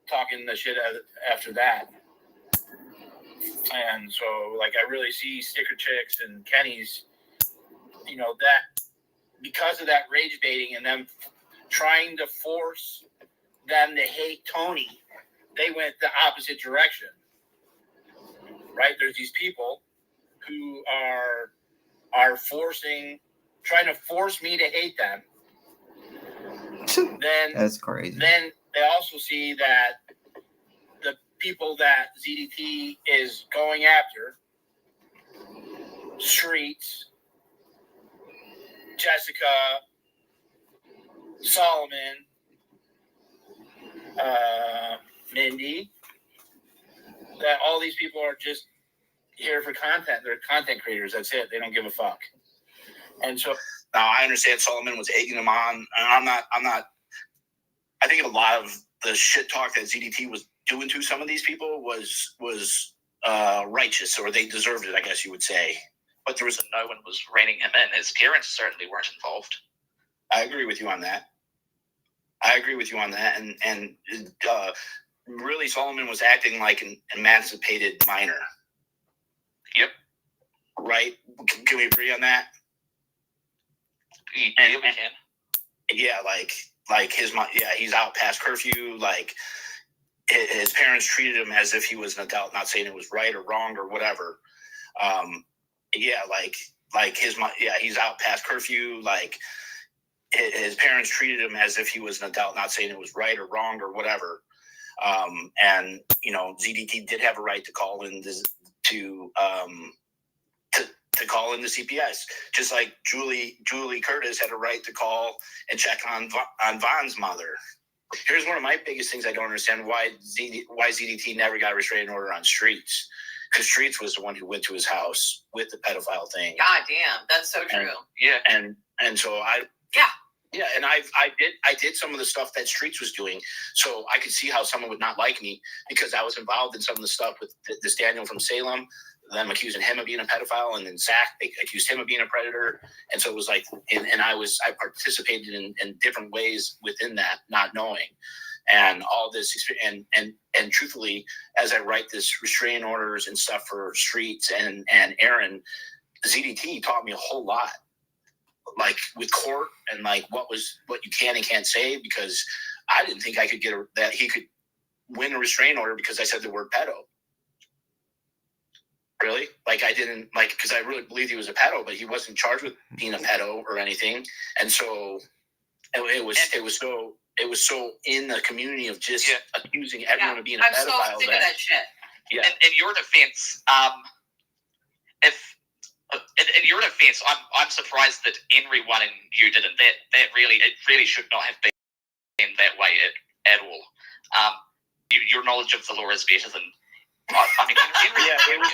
talking the shit after that. And so, like, I really see Sticker Chicks and Kenny's, that because of that rage baiting and them trying to force them to hate Tony, they went the opposite direction. Right? There's these people who are trying to force me to hate them. Then that's crazy. Then they also see that the people that ZDT is going after, Streets, Jessica, Solomon, Mindy, that all these people are just here for content. They're content creators. That's it. They don't give a fuck. And so now I understand Solomon was egging them on, and I'm not. I think a lot of the shit talk that ZDT was doing to some of these people was righteous, or they deserved it, I guess you would say. But there was no one was reining him in. His parents certainly weren't involved. I agree with you on that. And really, Solomon was acting like an emancipated minor. Yep. Right? Can we agree on that? Yeah, we can. Yeah, like his mom. Yeah, he's out past curfew. Like his parents treated him as if he was an adult. Not saying it was right or wrong or whatever. Yeah, like his mom. Yeah, he's out past curfew. Like his parents treated him as if he was an adult. Not saying it was right or wrong or whatever. And ZDT did have a right to call in to call in the CPS, just like Julie Curtis had a right to call and check on Von's mother. Here's one of my biggest things I don't understand: why ZDT never got a restraining order on Streets, because Streets was the one who went to his house with the pedophile thing. God damn, that's so true. And so Yeah, and I did some of the stuff that Streets was doing, so I could see how someone would not like me because I was involved in some of the stuff with this Daniel from Salem, them accusing him of being a pedophile, and then Zach, they accused him of being a predator, and so it was like, and I participated in different ways within that, not knowing, and all this experience, and truthfully, as I write this restraining orders and stuff for Streets and Aaron, ZDT taught me a whole lot. Like with court and like what you can and can't say, because I didn't think I could that he could win a restraining order because I said the word pedo. Really? Like I didn't because I really believed he was a pedo, but he wasn't charged with being a pedo or anything. And so it was so in the community of just accusing everyone of being a pedophile. I'm so sick of that shit. Yeah. In your defense, in your defense, I'm surprised that Henry won and you didn't. It really should not have been that way at all. Your knowledge of the law is better than. I mean, Henry.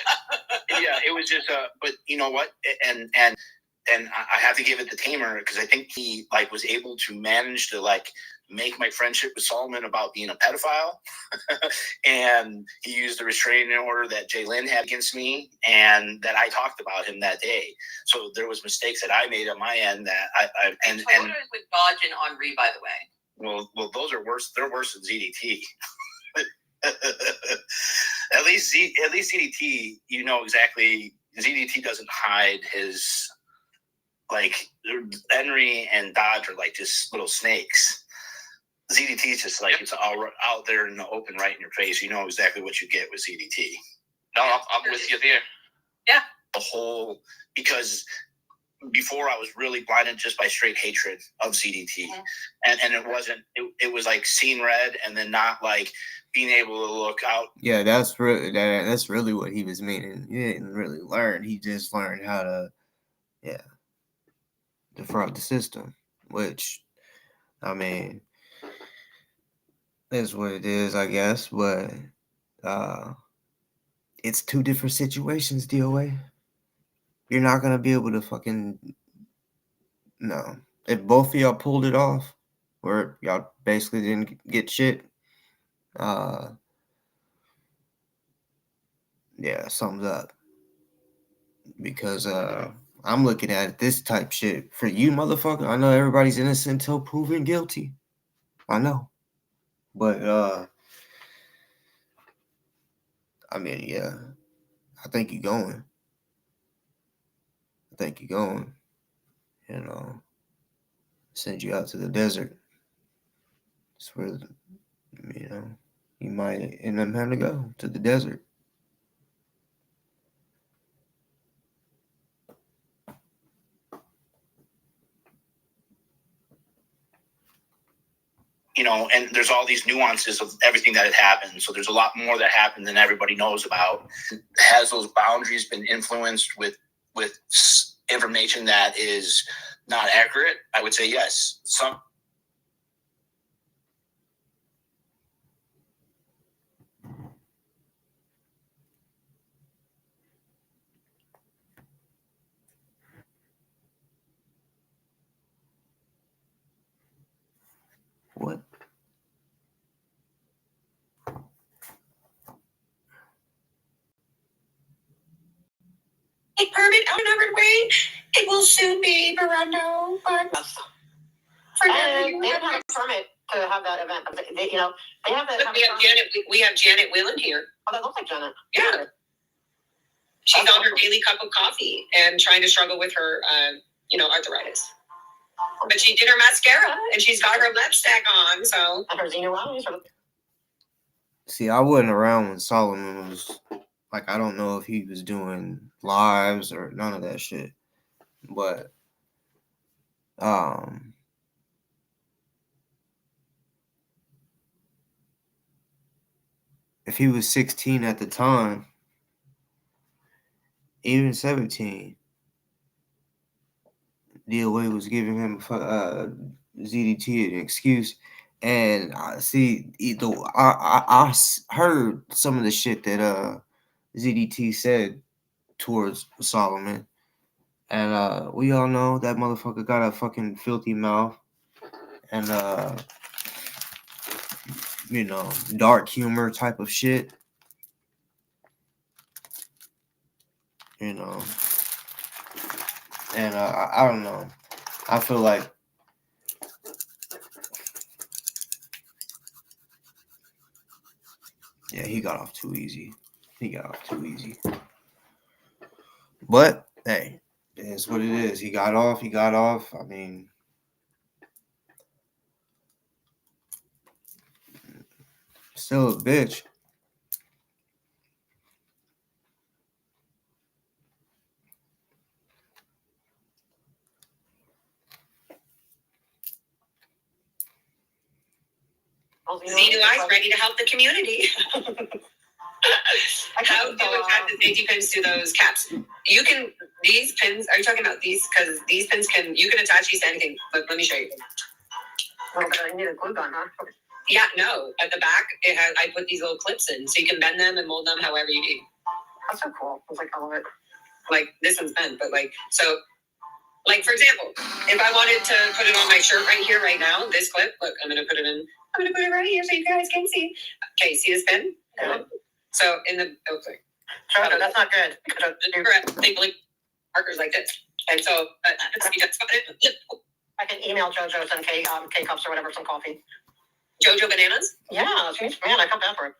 It was just. But you know what? And I have to give it to Tamer because I think he was able to manage to make my friendship with Solomon about being a pedophile. And he used the restraining order that Jay Lynn had against me and that I talked about him that day. So there was mistakes that I made on my end that and with Dodge and Henri, by the way. Well, those are worse. They're worse than ZDT. At least ZDT, exactly. ZDT doesn't hide his Henry and Dodge are just little snakes. ZDT is just it's all out there in the open, right in your face. You know exactly what you get with ZDT. No, I'm with you there. Yeah. Because before I was really blinded just by straight hatred of ZDT, and it wasn't. It was like seeing red, and then not like being able to look out. Yeah, that's really what he was meaning. He didn't really learn. He just learned how to, defraud the system. Which, I mean, is what it is, I guess. But it's two different situations, DoA. You're not gonna be able to fucking no. If both of y'all pulled it off, or y'all basically didn't get shit, something's up. Because I'm looking at this type shit for you, motherfucker. I know everybody's innocent until proven guilty. I know, but I mean, yeah, I think you're going. You know, send you out to the desert. It's where, you know, you might end up having to go to the desert. You know, and there's all these nuances of everything that had happened. So there's a lot more that happened than everybody knows about. Has those boundaries been influenced with information that is not accurate? I would say yes. Some. What? A permit outnumbered way. It will soon be Barando. But for now, They didn't have a permit to have that event. They have that. We have Janet Whelan here. Oh, that looks like Janet. Yeah. She's on her daily cup of coffee and trying to struggle with her, arthritis. But she did her mascara and she's got her lipstick on, so. And her Xenu eyes. See, I wasn't around when Solomon was, like, I don't know if he was doing lives or none of that shit. But, if he was 16 at the time, even 17, DoA was giving him ZDT an excuse. And I heard some of the shit that ZDT said towards Solomon. And we all know that motherfucker got a fucking filthy mouth. And dark humor type of shit. And I don't know. I feel like he got off too easy. But hey, it is what it is. He got off. I mean, still a bitch. Xenu Eyes ready to help the community. How do you attach the safety pins to those caps? You can, these pins, are you talking about these? Because these pins you can attach these to anything. Let me show you. Well, I need a glue gun, huh? Yeah, no. At the back, I put these little clips in, so you can bend them and mold them however you need. That's so cool. It's like, I love it. Like, this one's bent, but like, for example, if I wanted to put it on my shirt right here, right now, this clip, look, I'm going to put it right here so you guys can see. Okay, see this pin? Yeah. So Jojo, that's not good. They blink markers like this. And so, I can email Jojo some K-cups or whatever, some coffee. Jojo bananas? Yeah, I felt bad for it.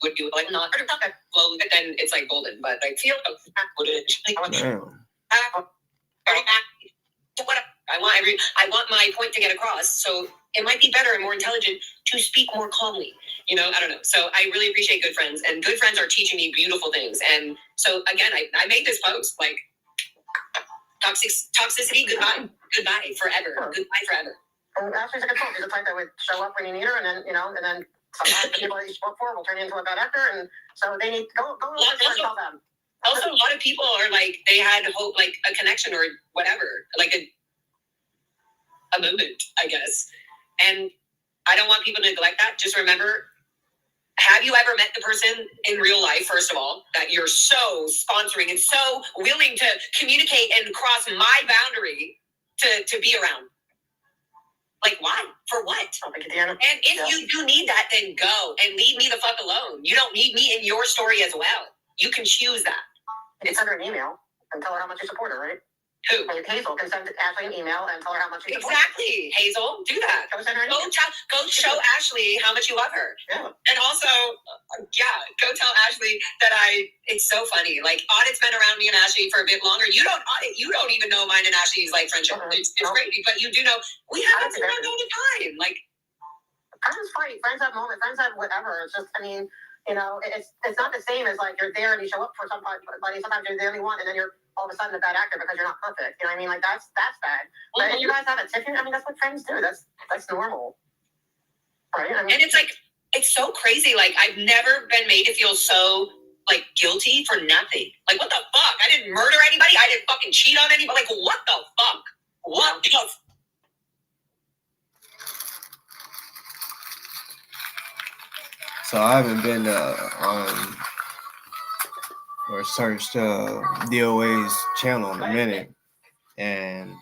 Would you like not? Okay. Well, then it's like golden, but I feel I want my point to get across. So it might be better and more intelligent to speak more calmly. I don't know. So I really appreciate good friends, and good friends are teaching me beautiful things. And so again, I made this post like Toxicity, goodbye. Goodbye forever. Sure. Goodbye forever. And Ashley's a good soul. She's the type that would show up when you need her, and then, and then sometimes the people that you spoke for will turn you into a bad actor, and so they need go over there and tell them. Also, a lot of people are like, they had hope, like a connection or whatever, like a moment, I guess. And I don't want people to neglect that. Just remember, have you ever met the person in real life, first of all, that you're so sponsoring and so willing to communicate and cross my boundary to be around? Like, why? For what? And if you do need that, then go and leave me the fuck alone. You don't need me in your story as well. You can choose that. You can send her an email and tell her how much you support her, right? Who? Hazel can send Ashley an email and tell her how much you support Exactly. her. Hazel, do that. Go send her an email. Go show Ashley how much you love her. Yeah. And also, go tell Ashley that it's so funny. Like, Audit's been around me and Ashley for a bit longer. You don't even know mine and Ashley's like friendship. It's crazy, but you do know we have it around all the time. Like, friends fight, friends have moments, friends have whatever. It's just, it's not the same as like you're there and you show up for somebody. Sometimes you're the only one, and then you're all of a sudden a bad actor because you're not perfect. You know what I mean? Like that's bad. But if you guys have a ticket, that's what friends do. That's normal, right? And it's like, it's so crazy. Like, I've never been made to feel so like guilty for nothing. Like, what the fuck? I didn't murder anybody. I didn't fucking cheat on anybody. Like, what the fuck? What the fuck? So I haven't been on or searched DoA's channel in a minute, and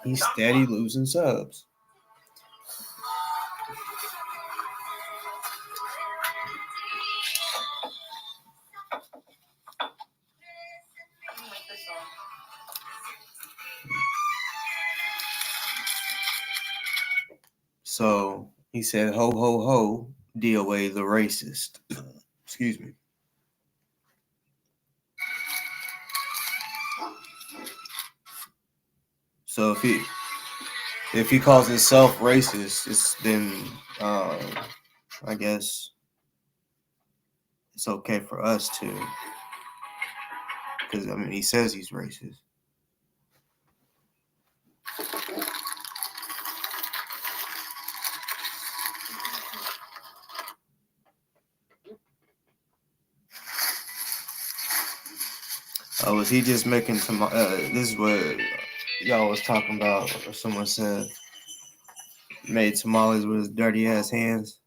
he's steady losing subs. So he said, "Ho ho ho, DoA the racist." Excuse me. So if he calls himself racist, then I guess it's okay for us to, because he says he's racist. Was he just making some? This is what y'all was talking about, or someone said, made tamales with his dirty ass hands.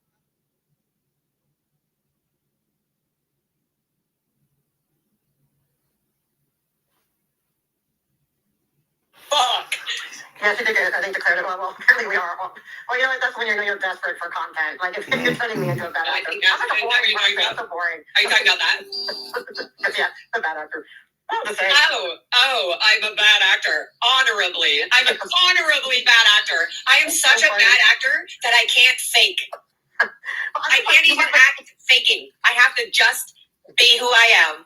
Fuck. Yeah, she did get it. I think declared it. Well, apparently we are. Well, you know what? That's when you know you're desperate for content. Like, if you're turning me into a bad actor. I'm like a boring person. That's so boring. Are you talking about that? Yeah, a bad actor. Oh, I'm a bad actor. Honorably. I'm an honorably bad actor. I am such a bad actor that I can't fake. I can't even act faking. I have to just be who I am.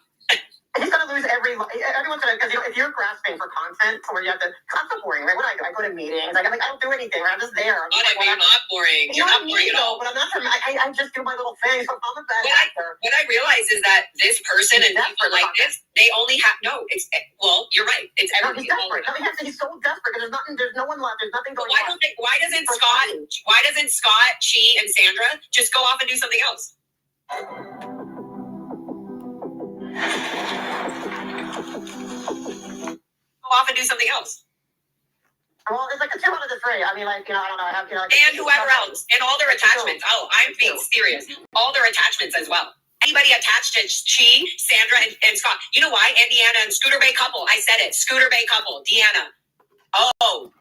He's gonna lose everyone's gonna, because if you're grasping for content, where you have to, I'm so boring, right? What do? I go to meetings, I don't do anything, right? I'm just there. You're not boring. You're not boring at all. But I'm not. I just do my little things. So I'm a bad actor. What I realize is that this person and people like this, they only have you're right. It's everything. No, he's desperate. He's so desperate because there's no one left. There's nothing going on. Why doesn't Scott, Chi, and Sandra just go off and do something else? Off and do something else. Well, it's like a 2 out of the 3. I don't know. I have, and whoever else, and all their attachments. Oh, I'm being serious. All their attachments as well. Anybody attached to Chi, Sandra, and Scott. You know why? And Deanna and Scooter Bay couple. I said it. Scooter Bay couple. Deanna. Oh,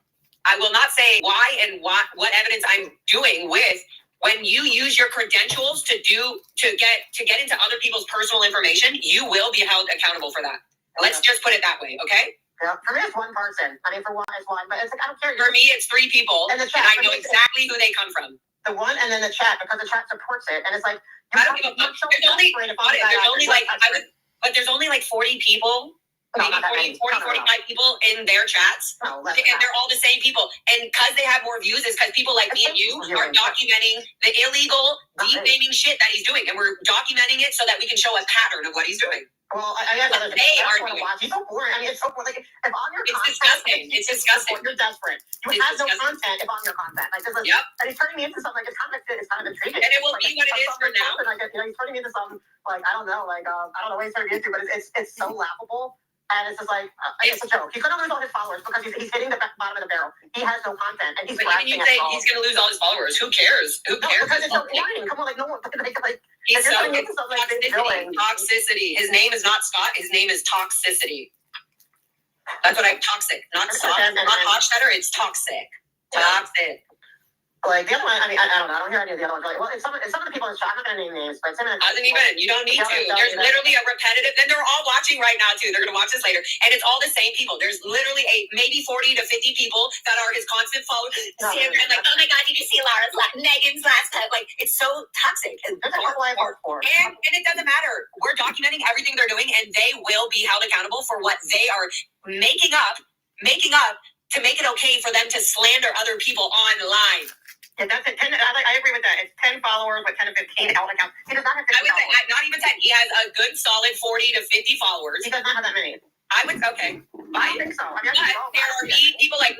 I will not say why and what evidence I'm doing with. When you use your credentials to get into other people's personal information, you will be held accountable for that. Let's just put it that way, okay? Yeah, for me, it's one person. For one, it's one. But it's like, I don't care. For me, it's 3 people, and I know exactly who they come from. The one, and then the chat, because the chat supports it. And it's like, I don't give a fuck. There's only like 40 people, maybe 45 people in their chats, and they're all the same people. And because they have more views, is because people like me and you are documenting the illegal, defaming shit that he's doing, and we're documenting it so that we can show a pattern of what he's doing. Well, I guess But they I are want to watch. It's so boring. I mean, it's so boring. Like, if on your It's content, disgusting. It's disgusting. You're desperate. You It's have no disgusting. content if on your content. Like, this is, Yep. and he's turning me into something. Like, it's kind of intriguing. And it will be what it is for now. Like, you know, he's turning me into something. Like, I don't know. Like, I don't know what he's turning me into, but it's so laughable. And it's just like, it's a joke. He's going to lose all his followers because he's hitting the bottom of the barrel. He has no content. And he's But even you say he's going to lose all his followers. Who cares? Who cares? Because it's so boring. Come on, like, no one, like, he's so toxicity. Toxicity. His name is not Scott. His name is Toxicity. That's what toxic. Not Scott. Not Hochstetter. It's toxic. Toxic. Like, the other one, I mean, I don't know. I don't hear any of the other ones. Like, well, it's some of the people in the chat. I'm not going to name names, but some of the Doesn't even. You don't need to. There's literally a repetitive. Then they're all watching right now too. They're going to watch this later, and it's all the same people. There's literally maybe 40 to 50 people that are his constant followers. Sandra, and like, oh my God, did you see Megan's last time? Like, it's so toxic. And it doesn't matter. We're documenting everything they're doing, and they will be held accountable for what they are making up to make it okay for them to slander other people online. Yeah, that's it. 10, I agree with that. It's 10 followers with 10 to 15 account accounts. He does not have 50 I would say not even 10. He has a good solid 40 to 50 followers. He does not have that many. I would, okay. I don't think so. I mean, but there are people like...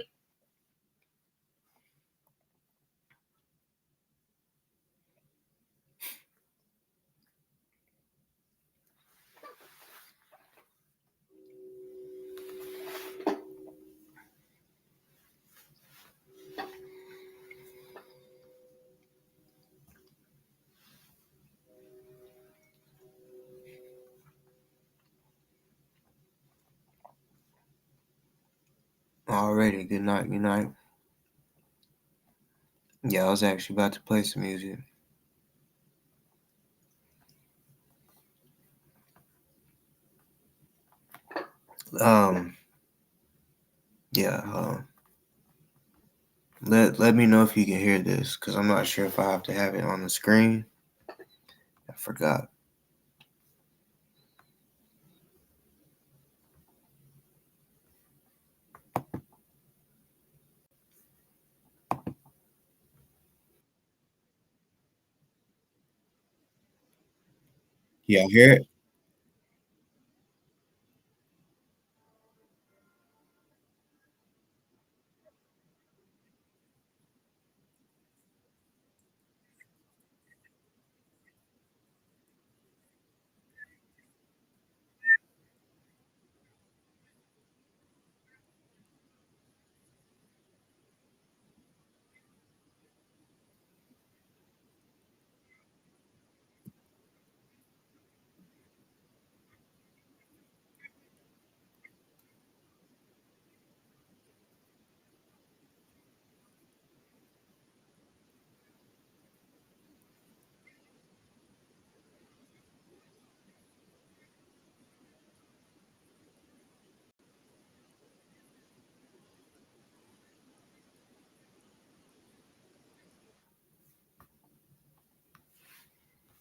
Alrighty, good night, good night. Yeah, I was actually about to play some music. Let me know if you can hear this, because I'm not sure if I have to have it on the screen. I forgot. Y'all hear it?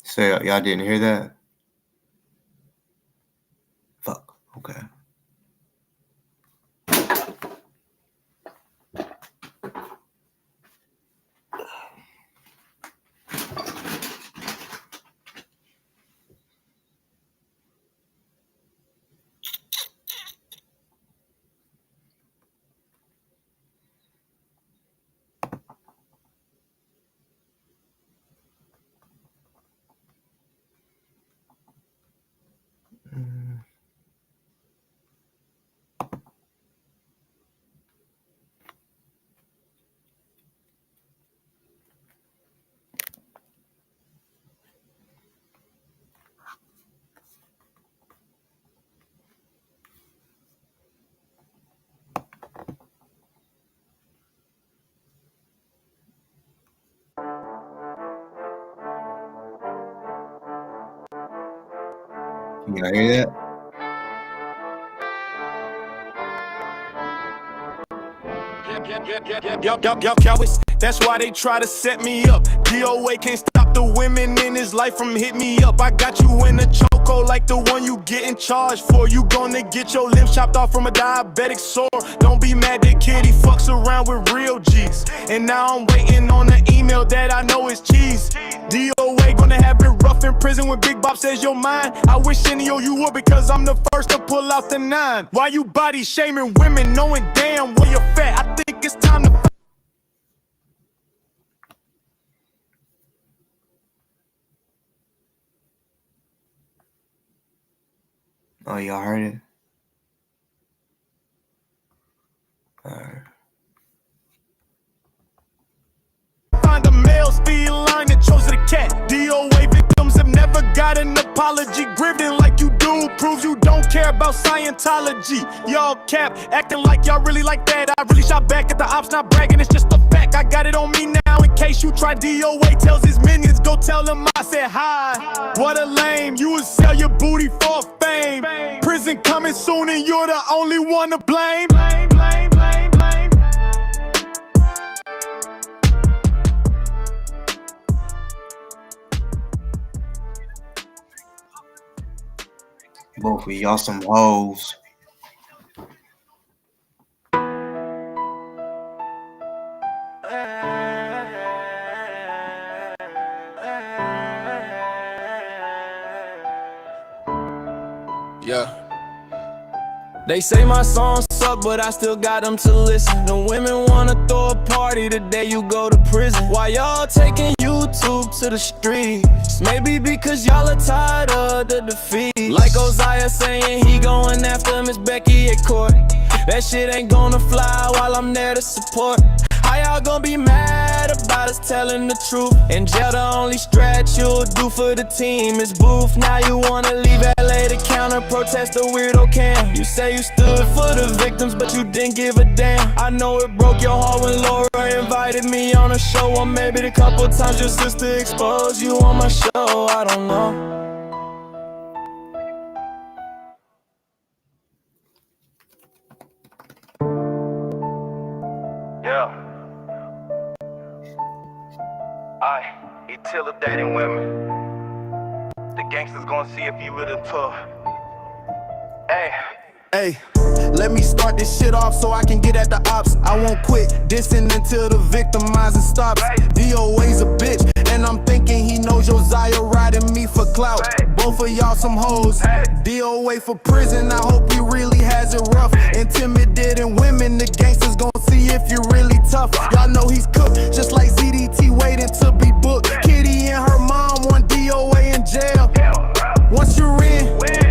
So y'all didn't hear that? Fuck. Okay. Can y'all hear that? Yo, it's That's why they try to set me up. DoA can't stop the women in his life from hit me up. I got you in a chokehold like the one you getting charged for. You gonna get your limbs chopped off from a diabetic sore. Don't be mad that kid, he fucks around with real G's. And now I'm waiting on an email that I know is cheese. DoA gonna have it rough in prison when Big Bob says you're mine. I wish any of you would, because I'm the first to pull out the 9. Why you body shaming women knowing damn well you're fat? I think it's time to... Oh, y'all heard it? Alright. Find a male speed line that chose the cat. DoA victims have never got an apology. Grieving like you do proves you don't care about Scientology. Y'all cap, acting like y'all really like that. I really shot back at the ops, not bragging, it's just a fact. I got it on me now in case you try. DoA tells his minions, go tell them I said hi. What a lame, you would sell your booty for fame. Prison coming soon and you're the only one to blame. Both of y'all some hoes. Yeah. They say my songs suck, but I still got them to listen. The women wanna throw a party the day you go to prison. Why y'all taking YouTube to the streets? Maybe because y'all are tired of the defeat. Like Ozziah saying he going after Miss Becky at court. That shit ain't gonna fly while I'm there to support. How y'all gonna be mad about us telling the truth? In jail the only stretch you'll do for the team is booth. Now you wanna leave LA to counter protest the weirdo cam. You say you stood for the victims but you didn't give a damn. I know it broke your heart when Laura invited me on a show. Or maybe the couple times your sister exposed you on my show, I don't know. Yeah. He till dating women. The gangsters gonna see if you really tough. Hey, let me start this shit off so I can get at the ops. I won't quit dissing until the victimizing stops. DoA's a bitch, and I'm thinking he knows Josiah riding me for clout. Both of y'all some hoes. DoA for prison, I hope he really has it rough. Intimidating women, the gangsters gon' see if you're really tough. Y'all know he's cooked, just like ZDT waiting to be booked. Kitty and her mom want DoA in jail. Once you're in,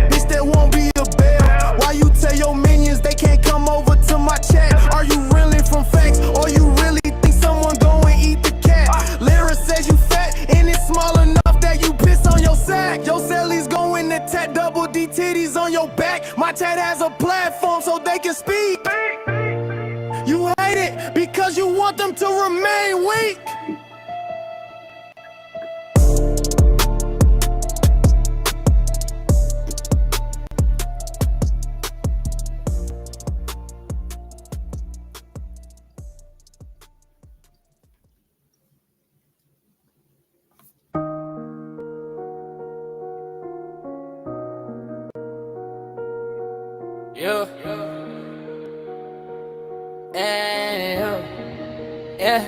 bitch, there won't be a bail. Why you tell your minions they can't come over to my chat? Are you reeling from facts, or you really think someone go and eat the cat? Lyra says you fat, and it's small enough that you piss on your sack. Your cellies going to tat double D titties on your back. My tat has a platform so they can speak. You hate it because you want them to remain weak. Yeah.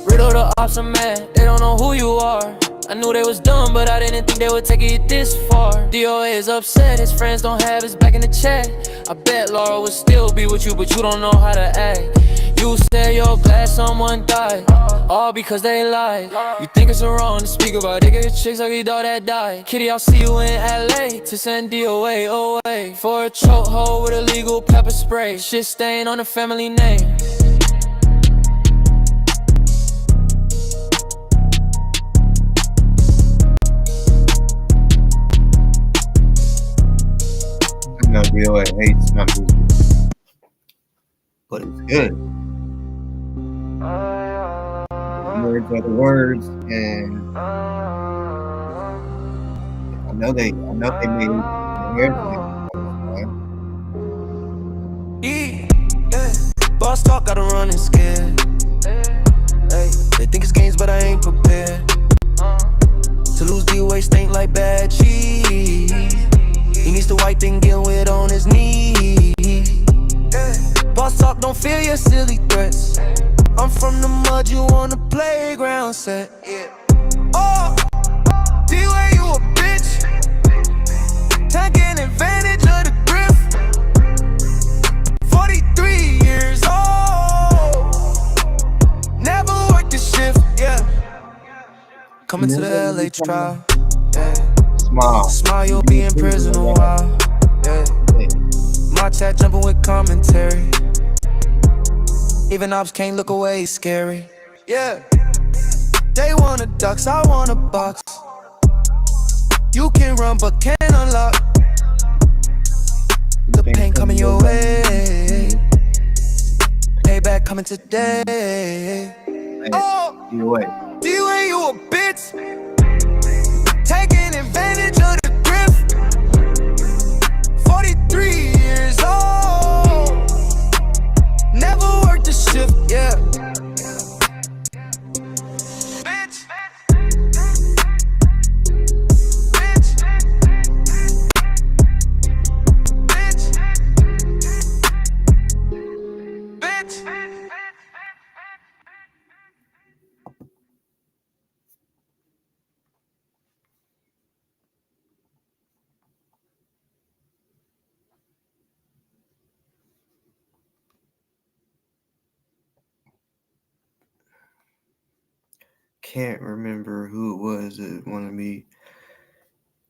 Riddle the ops are mad, they don't know who you are. I knew they was dumb, but I didn't think they would take it this far. DoA is upset, his friends don't have his back in the chat. I bet Laura would still be with you, but you don't know how to act. You said you're glad someone died, all because they lied. You think it's wrong to speak about it, get chicks like your dog that died. Kitty, I'll see you in LA to send DoA away for a chokehold with illegal pepper spray. Shit stain on the family name. No, DoA hates my music, but it's good. Words are the words, and I know they made Boss talk, gotta run and scare. They think it's games, but I ain't prepared. To lose DoA stink like bad cheese. He needs to wipe and get wet on his knees. Boss talk, don't fear your silly threats. I'm from the mud, you on the playground set. Oh, DoA, you a bitch. Taking advantage of the grift. 43 years old. Never worked a shift, yeah. Coming to the LA trial, yeah. Smile, you'll be in prison a while, yeah. My chat jumping with commentary. Even ops can't look away, scary, yeah. They want a ducks, I want a box. You can run but can't unlock. The pain coming your way. Payback coming today. Oh, DoA, you a bitch. Taking advantage of the grift. 43 years old. Never worked a shift, yeah. Bitch. Can't remember who it was that wanted me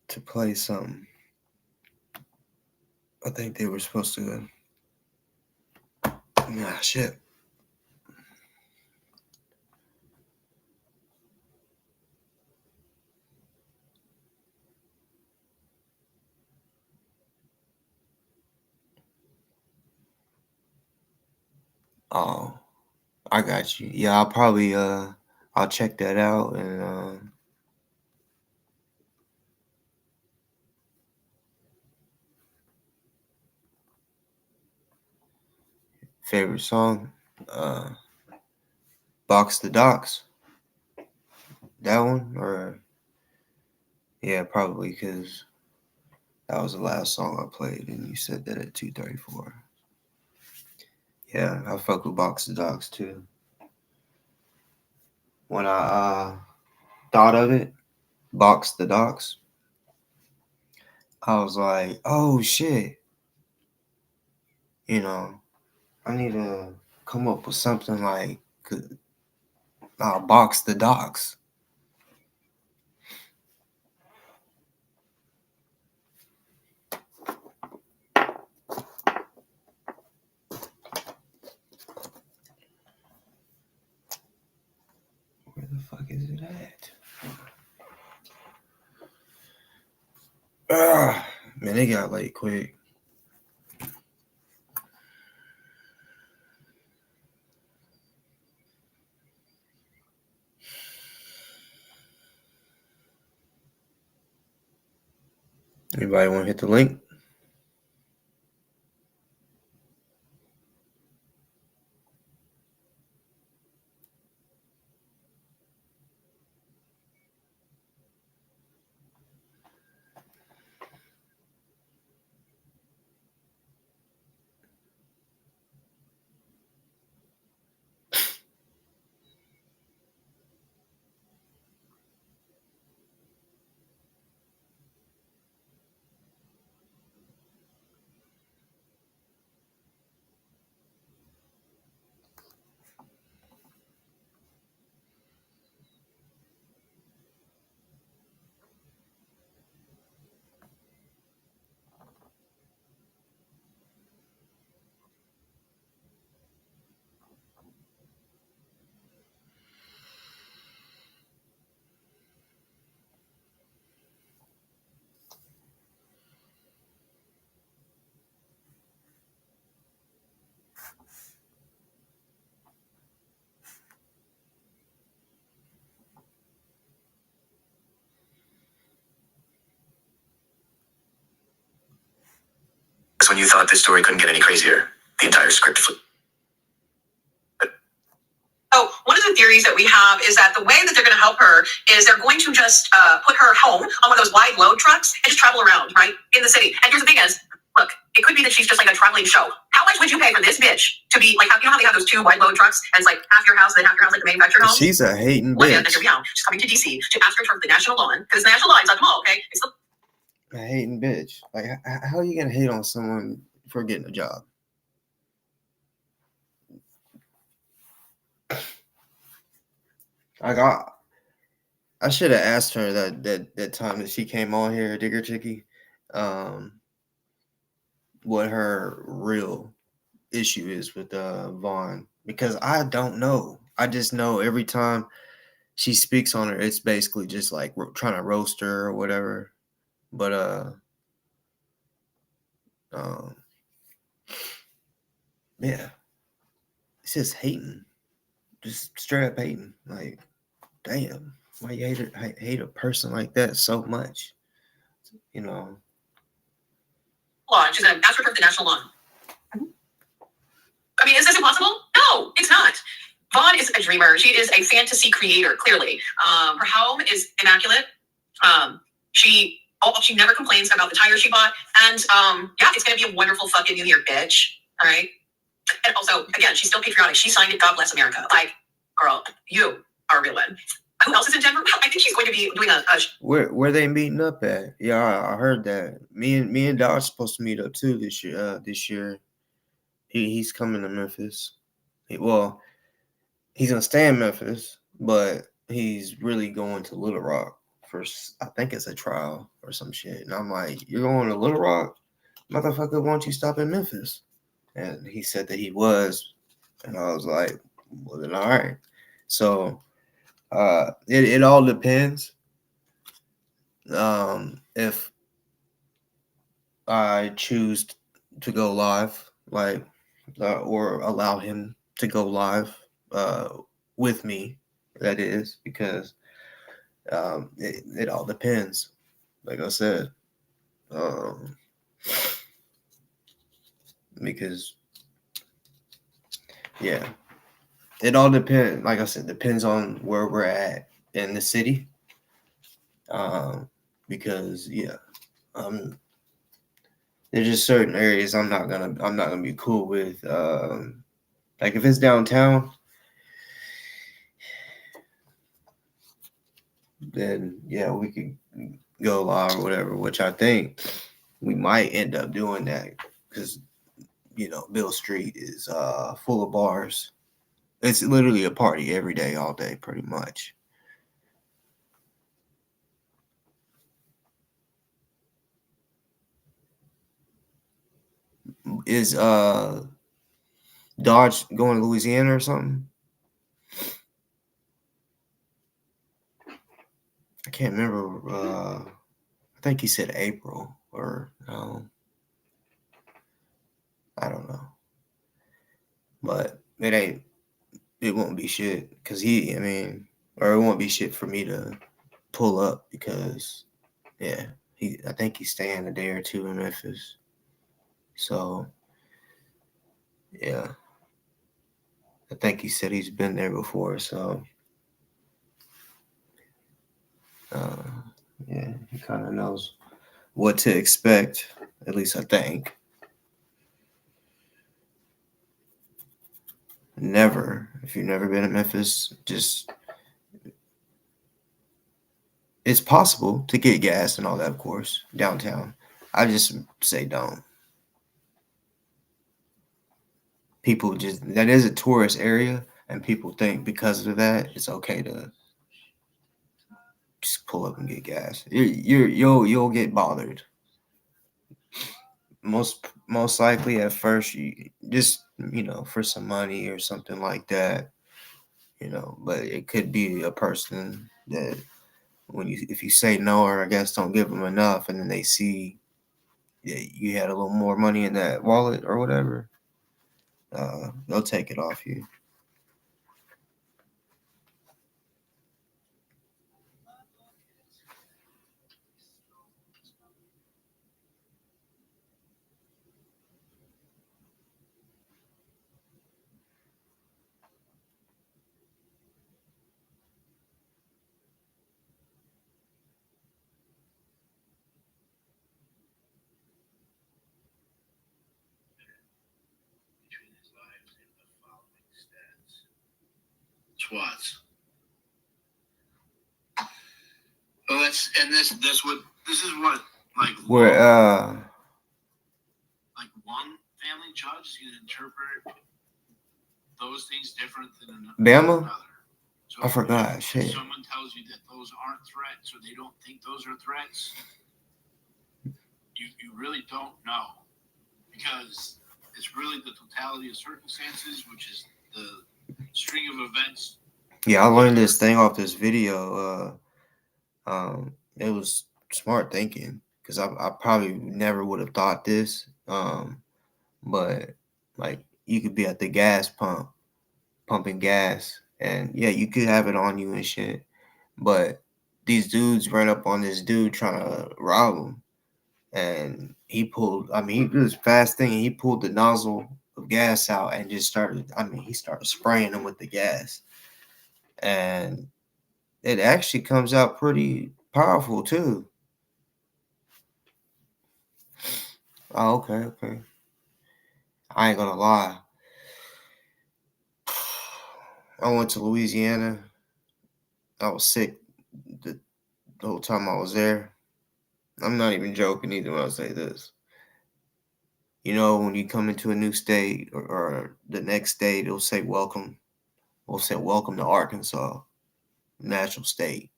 to play something. I think they were supposed to. Nah, shit. Oh, I got you. Yeah, I'll probably I'll check that out and favorite song, Box the Docks. That one, or yeah, probably because that was the last song I played, and you said that at 2:34. Yeah, I fuck with Box the Docks too. When I thought of it, Box the Docks, I was like, oh shit, you know, I need to come up with something like Box the Docks. Where the fuck is it at? Man, they got late quick. Anybody want to hit the link? When you thought this story couldn't get any crazier, the entire script flipped. Oh, one of the the theories that we have is that the way that they're going to help her is they're going to just put her home on one of those wide load trucks and just travel around, right, in the city. And here's the thing is, look, it could be that she's just like a traveling show. How much would you pay for this bitch to be like, you know how they have those two wide load trucks and it's like half your house and then half your house like the manufactured home? She's a hating bitch. She's coming to DC to ask her for the national lawn because it's national law inside the mall, okay? It's the A hating bitch. Like, how are you gonna hate on someone for getting a job? Like, I should have asked her that time that she came on here, Digger Chicky, what her real issue is with Vaughn, because I don't know. I just know every time she speaks on her, it's basically just like trying to roast her or whatever. But yeah, it's just hating, just straight up hating. Like, damn, why you hate a person like that so much? You know. law. She's going to ask her for the national lawn. I mean, is this impossible? No, it's not. Vaughn is a dreamer. She is a fantasy creator, clearly. Her home is immaculate. She never complains about the tires she bought. And yeah, it's going to be a wonderful fucking new year, bitch. All right? And also, again, she's still patriotic. She signed it, God bless America. Like, girl, you are a real one. Who else is in Denver? I think she's going to be doing a Where they meeting up at? Yeah, I heard that. Me and Dodge supposed to meet up too this year. He's coming to Memphis. He's gonna stay in Memphis, but he's really going to Little Rock first. I think it's a trial or some shit. And I'm like, you're going to Little Rock, motherfucker? Why don't you stop in Memphis? And he said that he was, and I was like, well then, all right. So it all depends. If I choose to go live, like, or allow him to go live with me, that is, because it all depends. Like I said, because yeah, it all depends. Like I said, depends on where we're at in the city. Because yeah, there's just certain areas I'm not gonna be cool with. Like if it's downtown, then yeah, we could go live or whatever. Which I think we might end up doing that because Bill Street is full of bars. It's literally a party every day, all day, pretty much. Is Dodge going to Louisiana or something? I can't remember. I think he said April or I don't know. But it won't be shit because or it won't be shit for me to pull up because yeah, I think he's staying a day or two in Memphis. So yeah, I think he said he's been there before. So yeah, he kind of knows what to expect. At least I think. Never, if you've never been to Memphis, it's possible to get gas and all that, of course, downtown. I just say don't. People that is a tourist area, and people think because of that, it's okay to just pull up and get gas. You'll get bothered. Most likely at first, you just for some money or something like that, But it could be a person that if you say no or I guess don't give them enough, and then they see you had a little more money in that wallet or whatever, they'll take it off you. twats. Well, this is what like Where like one family judge is going to interpret those things different than Bama? another. So I forgot. if Shit. someone tells you that those aren't threats or they don't think those are threats, you really don't know, because it's really the totality of circumstances, which is the string of events. Yeah, I learned this thing off this video. It was smart thinking, because I probably never would have thought this. But like, you could be at the gas pump pumping gas, and yeah, you could have it on you and shit, but these dudes ran up on this dude trying to rob him, and he pulled, I mean, he did this fast thing, and he pulled the nozzle of gas out and just started, I mean, he started spraying them with the gas, and it actually comes out pretty powerful too. Oh, okay. I ain't gonna lie. I went to Louisiana. I was sick the whole time I was there. I'm not even joking either when I say this. You know, when you come into a new state, or the next state, it'll say welcome. We'll say welcome to Arkansas, natural state.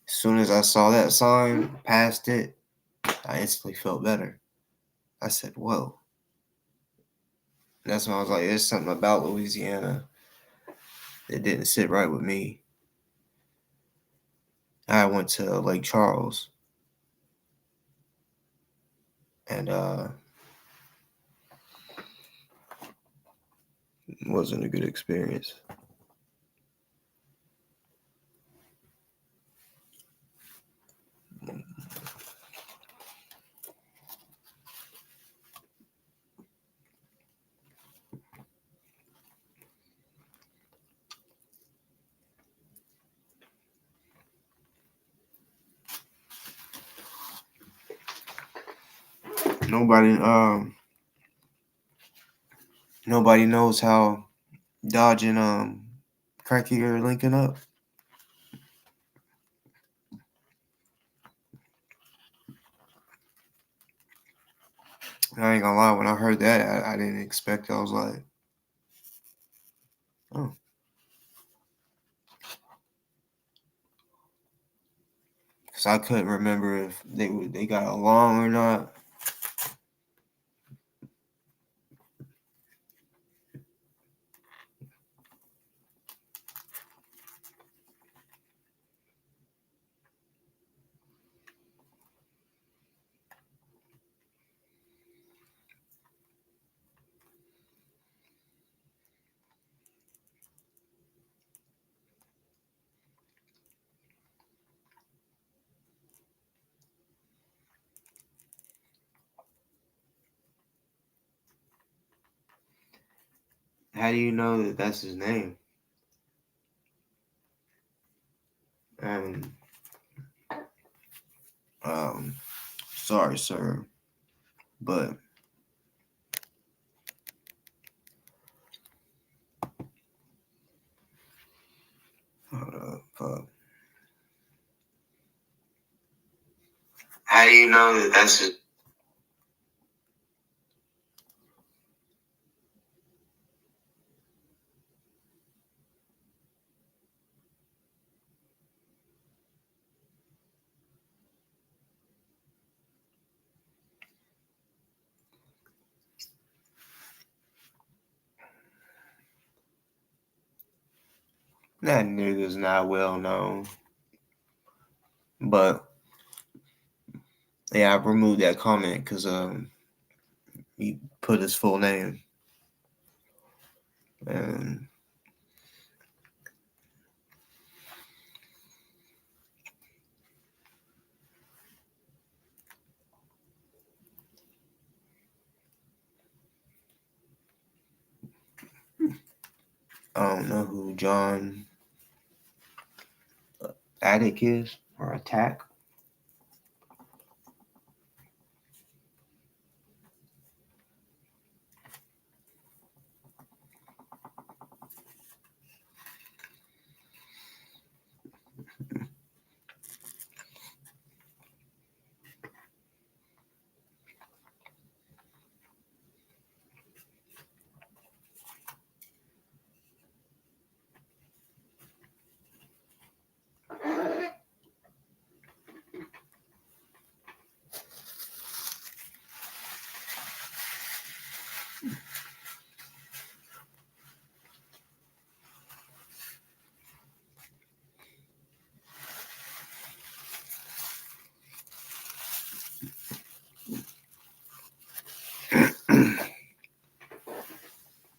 As soon as I saw that sign, passed it, I instantly felt better. I said, whoa. And that's when I was like, there's something about Louisiana that didn't sit right with me. I went to Lake Charles, and it wasn't a good experience. Nobody knows how Dodge and Cranky are linking up. I ain't gonna lie, when I heard that, I didn't expect it. I was like, oh. Because I couldn't remember if they got along or not. How do you know that that's his name? And sorry, sir, but hold up, fuck. How do you know that that's his? That nigga's not well known. But yeah, I removed that comment because he put his full name. And I don't know who John Attic is, or Attack.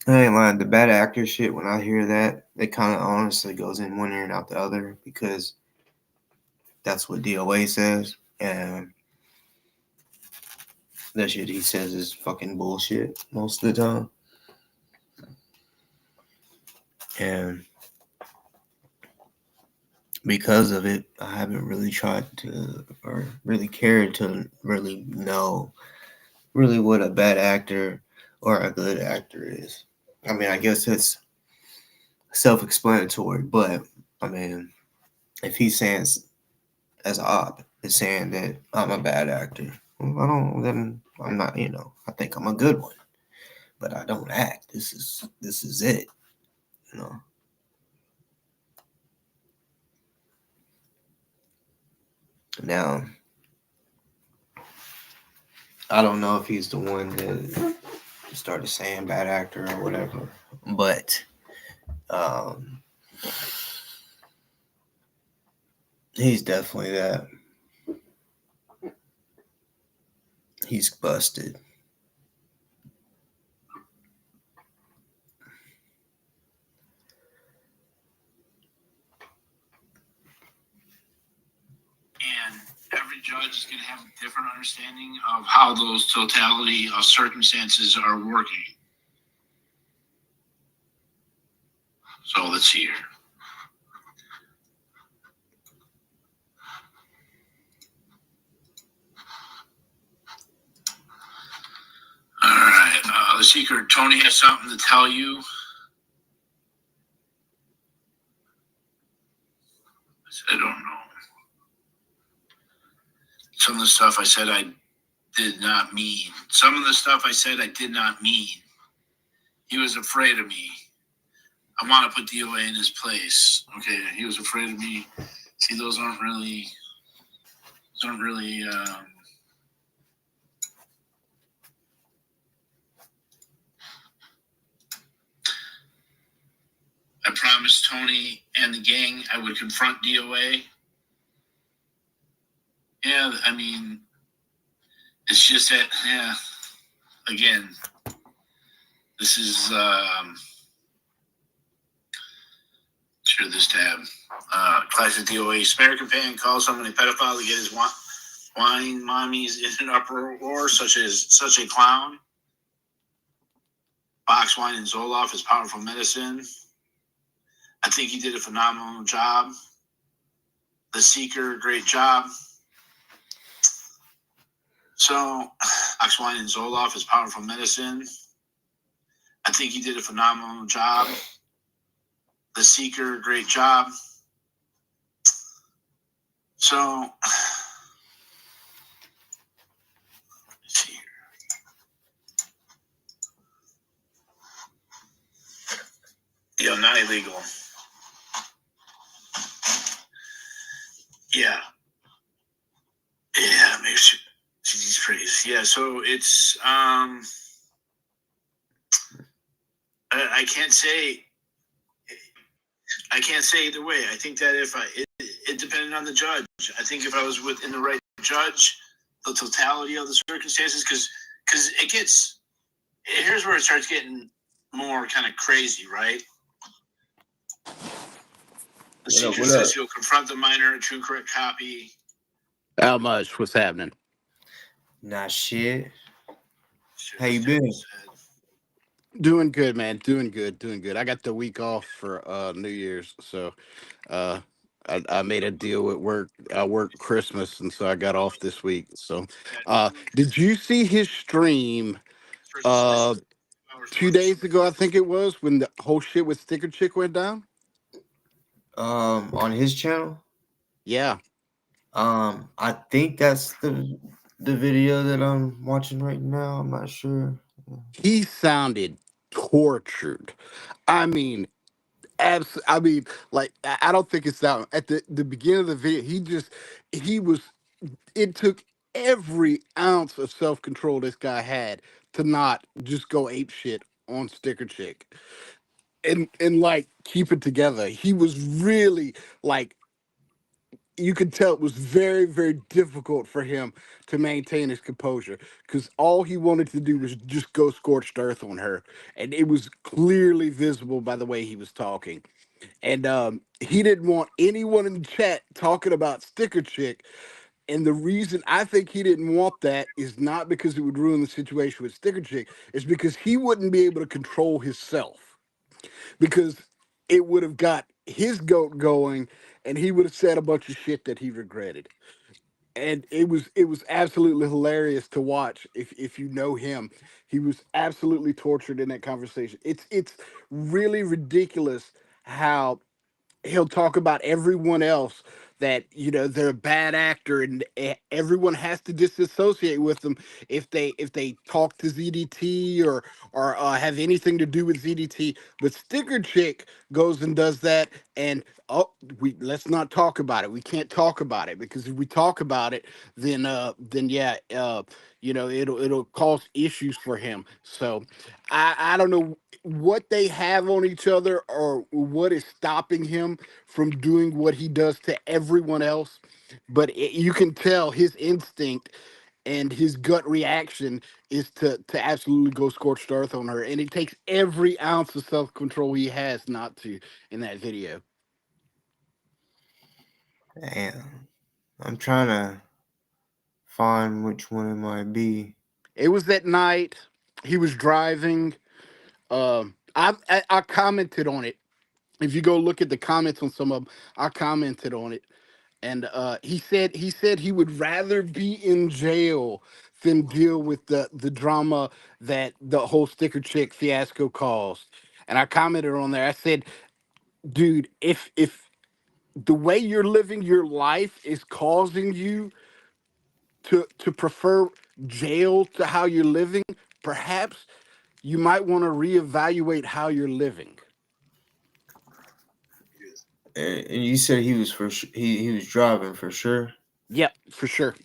I ain't lying. The bad actor shit, when I hear that, it kind of honestly goes in one ear and out the other because that's what DoA says. And that shit he says is fucking bullshit most of the time. And because of it, I haven't really tried to or really cared to really know really what a bad actor or a good actor is. I mean, I guess it's self-explanatory, but I mean, if he's saying as Op is saying that I'm a bad actor, well, I don't. Then I'm not. I think I'm a good one, but I don't act. This is it. You know. Now, I don't know if he's the one that started saying bad actor or whatever, but he's definitely that. He's busted. And every judge is going to have a different understanding of how those totality of circumstances are working. So let's see here. All right, the Seeker, Tony has something to tell you. I don't know. Some of the stuff I said I did not mean. Some of the stuff I said I did not mean. He was afraid of me. I want to put DoA in his place. Okay, he was afraid of me. See, those aren't really. I promised Tony and the gang I would confront DoA. Yeah, I mean, it's just that, yeah, again, this is, share this tab. Classic DoA. Spare companion calls someone a pedophile to get his wine mommies in an uproar, such a clown. Box wine and Zoloft is powerful medicine. I think he did a phenomenal job. The Seeker, great job. So, box wine and Zoloft is powerful medicine. I think he did a phenomenal job. The Seeker, great job. So, let's see here. Yeah, not illegal. Yeah. Yeah, make sure. These praise. Yeah, so it's I can't say either way. I think that if it depended on the judge. I think if I was within the right judge, the totality of the circumstances, because it gets, here's where it starts getting more kind of crazy, right? The Seeker says he'll confront the minor, a true correct copy. How much? What's happening? Nah, shit. How you been? Doing good, man. Doing good. I got the week off for New Year's, so I made a deal with work. I worked Christmas, and so I got off this week. So, did you see his stream 2 days ago? I think it was when the whole shit with Sticker Chick went down. On his channel. Yeah. I think that's the video that I'm watching right now. I'm not sure. He sounded tortured. I mean, like I don't think it's that. At the beginning of the video, it took every ounce of self-control this guy had to not just go ape shit on Sticker Chick and like keep it together. He was really like you could tell it was very, very difficult for him to maintain his composure because all he wanted to do was just go scorched earth on her, and it was clearly visible by the way he was talking. And he didn't want anyone in the chat talking about Sticker Chick. And the reason I think he didn't want that is not because it would ruin the situation with Sticker Chick, it's because he wouldn't be able to control himself. Because it would have got his goat going and he would have said a bunch of shit that he regretted. And it was absolutely hilarious to watch if you know him. He was absolutely tortured in that conversation. It's really ridiculous how he'll talk about everyone else that they're a bad actor and everyone has to disassociate with them if they talk to ZDT or have anything to do with ZDT. But Sticker Chick goes and does that, and let's not talk about it. We can't talk about it because if we talk about it, then yeah, it'll cause issues for him. So I don't know what they have on each other or what is stopping him from doing what he does to everyone else, but you can tell his instinct and his gut reaction is to absolutely go scorched earth on her, and it takes every ounce of self-control he has not to in that video. Damn. I'm trying to find which one it might be. It was that night he was driving. I commented on it. If you go look at the comments on some of them, I commented on it. And he said he would rather be in jail than deal with the drama that the whole Sticker Chick fiasco caused. And I commented on there. I said, dude, if the way you're living your life is causing you to prefer jail to how you're living, perhaps you might want to reevaluate how you're living. And you said he was he was driving for sure. Yep, for sure.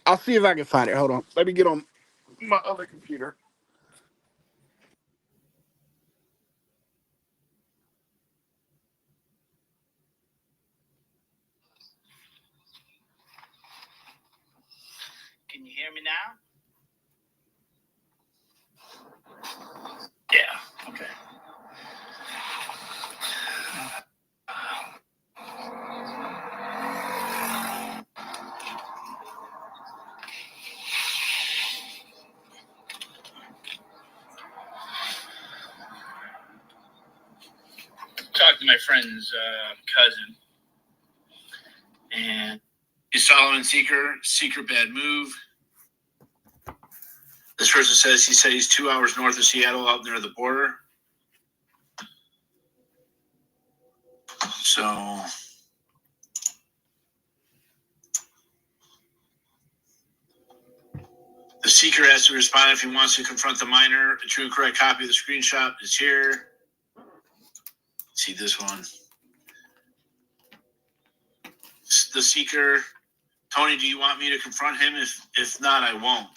I'll see if I can find it. Hold on. Let me get on my other computer. Can you hear me now? Yeah, okay. Talked to my friend's cousin, and Is Solomon Secret bad move? This person says he said he's 2 hours north of Seattle, out near the border. So the seeker has to respond if he wants to confront the minor. A true and correct copy of the screenshot is here. See this one. The seeker, Tony, do you want me to confront him? If not, I won't.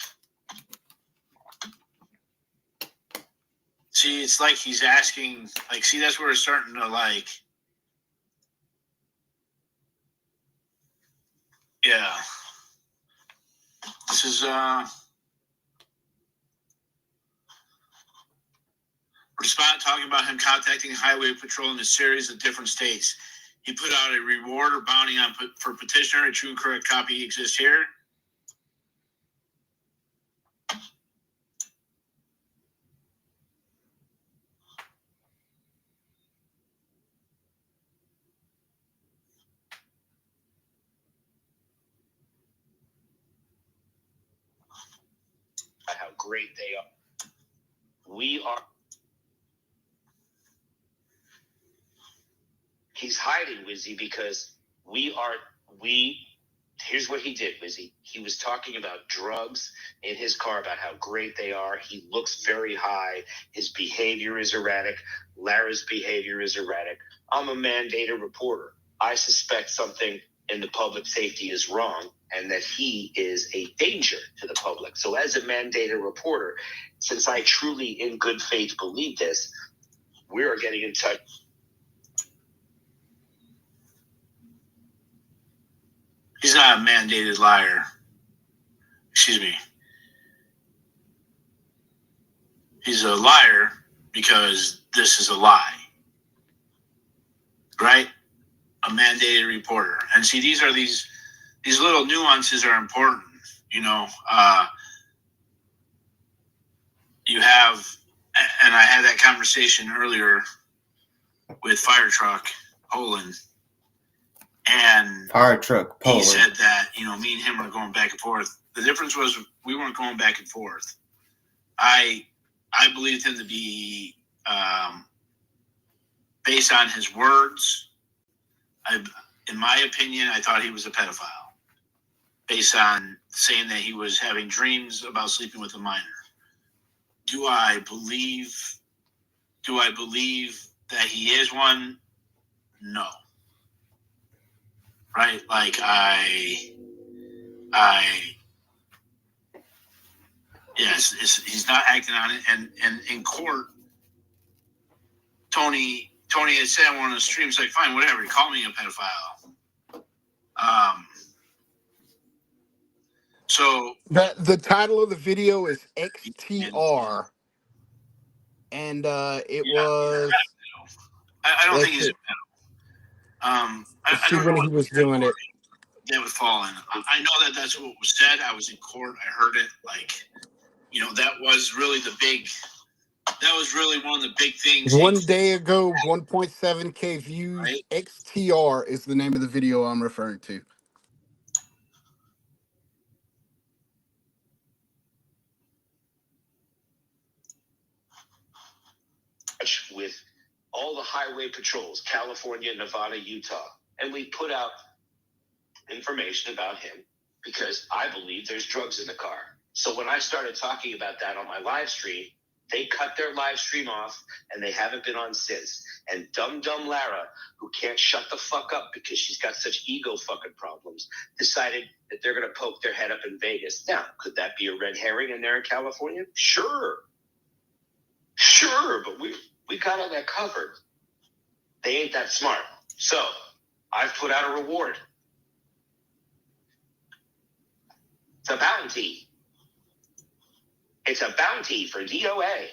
See, it's like he's asking, like, see, that's where it's starting to, like, yeah. This is, respond talking about him contacting Highway Patrol in a series of different states. He put out a reward or bounty for petitioner. A true and correct copy exists here. how great they are. We are. He's hiding, Wizzy, because here's what he did, Wizzy. He was talking about drugs in his car, about how great they are. He looks very high. His behavior is erratic. Lara's behavior is erratic. I'm a mandated reporter. I suspect something in the public safety is wrong and that he is a danger to the public. So as a mandated reporter, since I truly in good faith believe this, we are getting in touch. He's not a mandated liar. Excuse me. He's a liar because this is a lie. Right? A mandated reporter. And see, these little nuances are important. You know, you have, and I had that conversation earlier with Fire Truck Poland. And Fire Truck Poland. He said that, you know, me and him are going back and forth. The difference was we weren't going back and forth. I believed him to be, based on his words, in my opinion, I thought he was a pedophile. Based on saying that he was having dreams about sleeping with a minor. Do I believe that he is one? No. Right? Like yes, he's not acting on it. And in court, Tony had said on one of the streams, like, fine, whatever, call me a pedophile. So the title of the video is XTR, and it was. I don't think he's a pedo. I don't when know he was doing it. That would fall in. I know that that's what was said. I was in court. I heard it. Like, you know, that was really one of the big things. One day ago, 1.7K views. Right? XTR is the name of the video I'm referring to. With all the highway patrols, California, Nevada, Utah, and we put out information about him because I believe there's drugs in the car. So when I started talking about that on my live stream, they cut their live stream off and they haven't been on since. And dumb Lara, who can't shut the fuck up because she's got such ego fucking problems, decided that they're going to poke their head up in Vegas. Now, could that be a red herring in there in California? Sure, but we got all that covered. They ain't that smart. So I've put out a reward. It's a bounty. It's a bounty for DoA.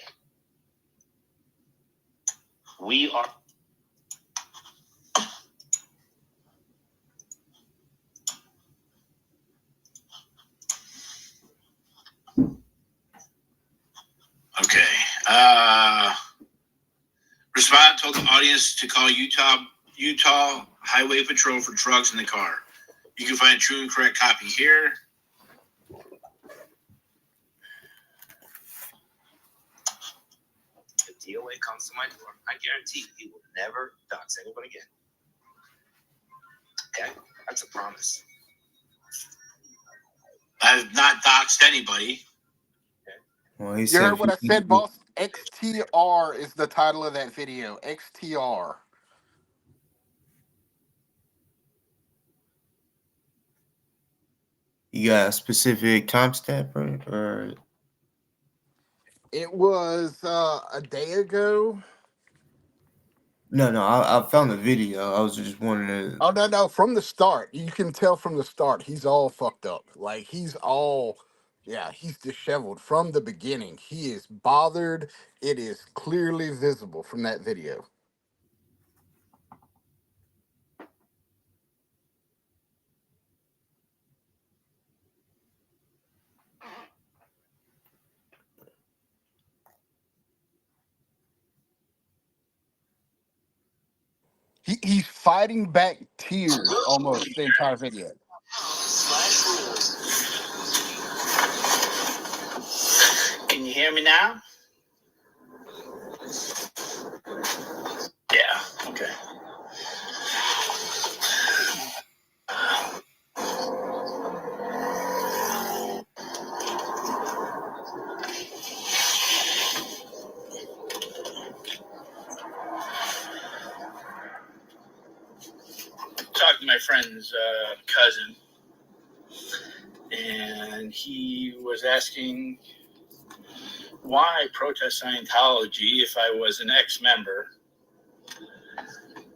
We are. Okay. Respondent told the audience to call Utah Highway Patrol for drugs in the car. You can find a true and correct copy here. If DoA comes to my door, I guarantee he will never dox anyone again. Okay? That's a promise. I've not doxed anybody. Well, he you said heard what I said, boss? XTR is the title of that video. XTR. You got a specific timestamp or? It was a day ago. No, I found the video. I was just wondering. Oh no! From the start, you can tell from the start he's all fucked up. Like he's disheveled from the beginning. He is bothered. It is clearly visible from that video. He's fighting back tears almost the entire video. Can you hear me now? Yeah, okay. Talked to my friend's cousin, and he was asking why protest Scientology if I was an ex-member.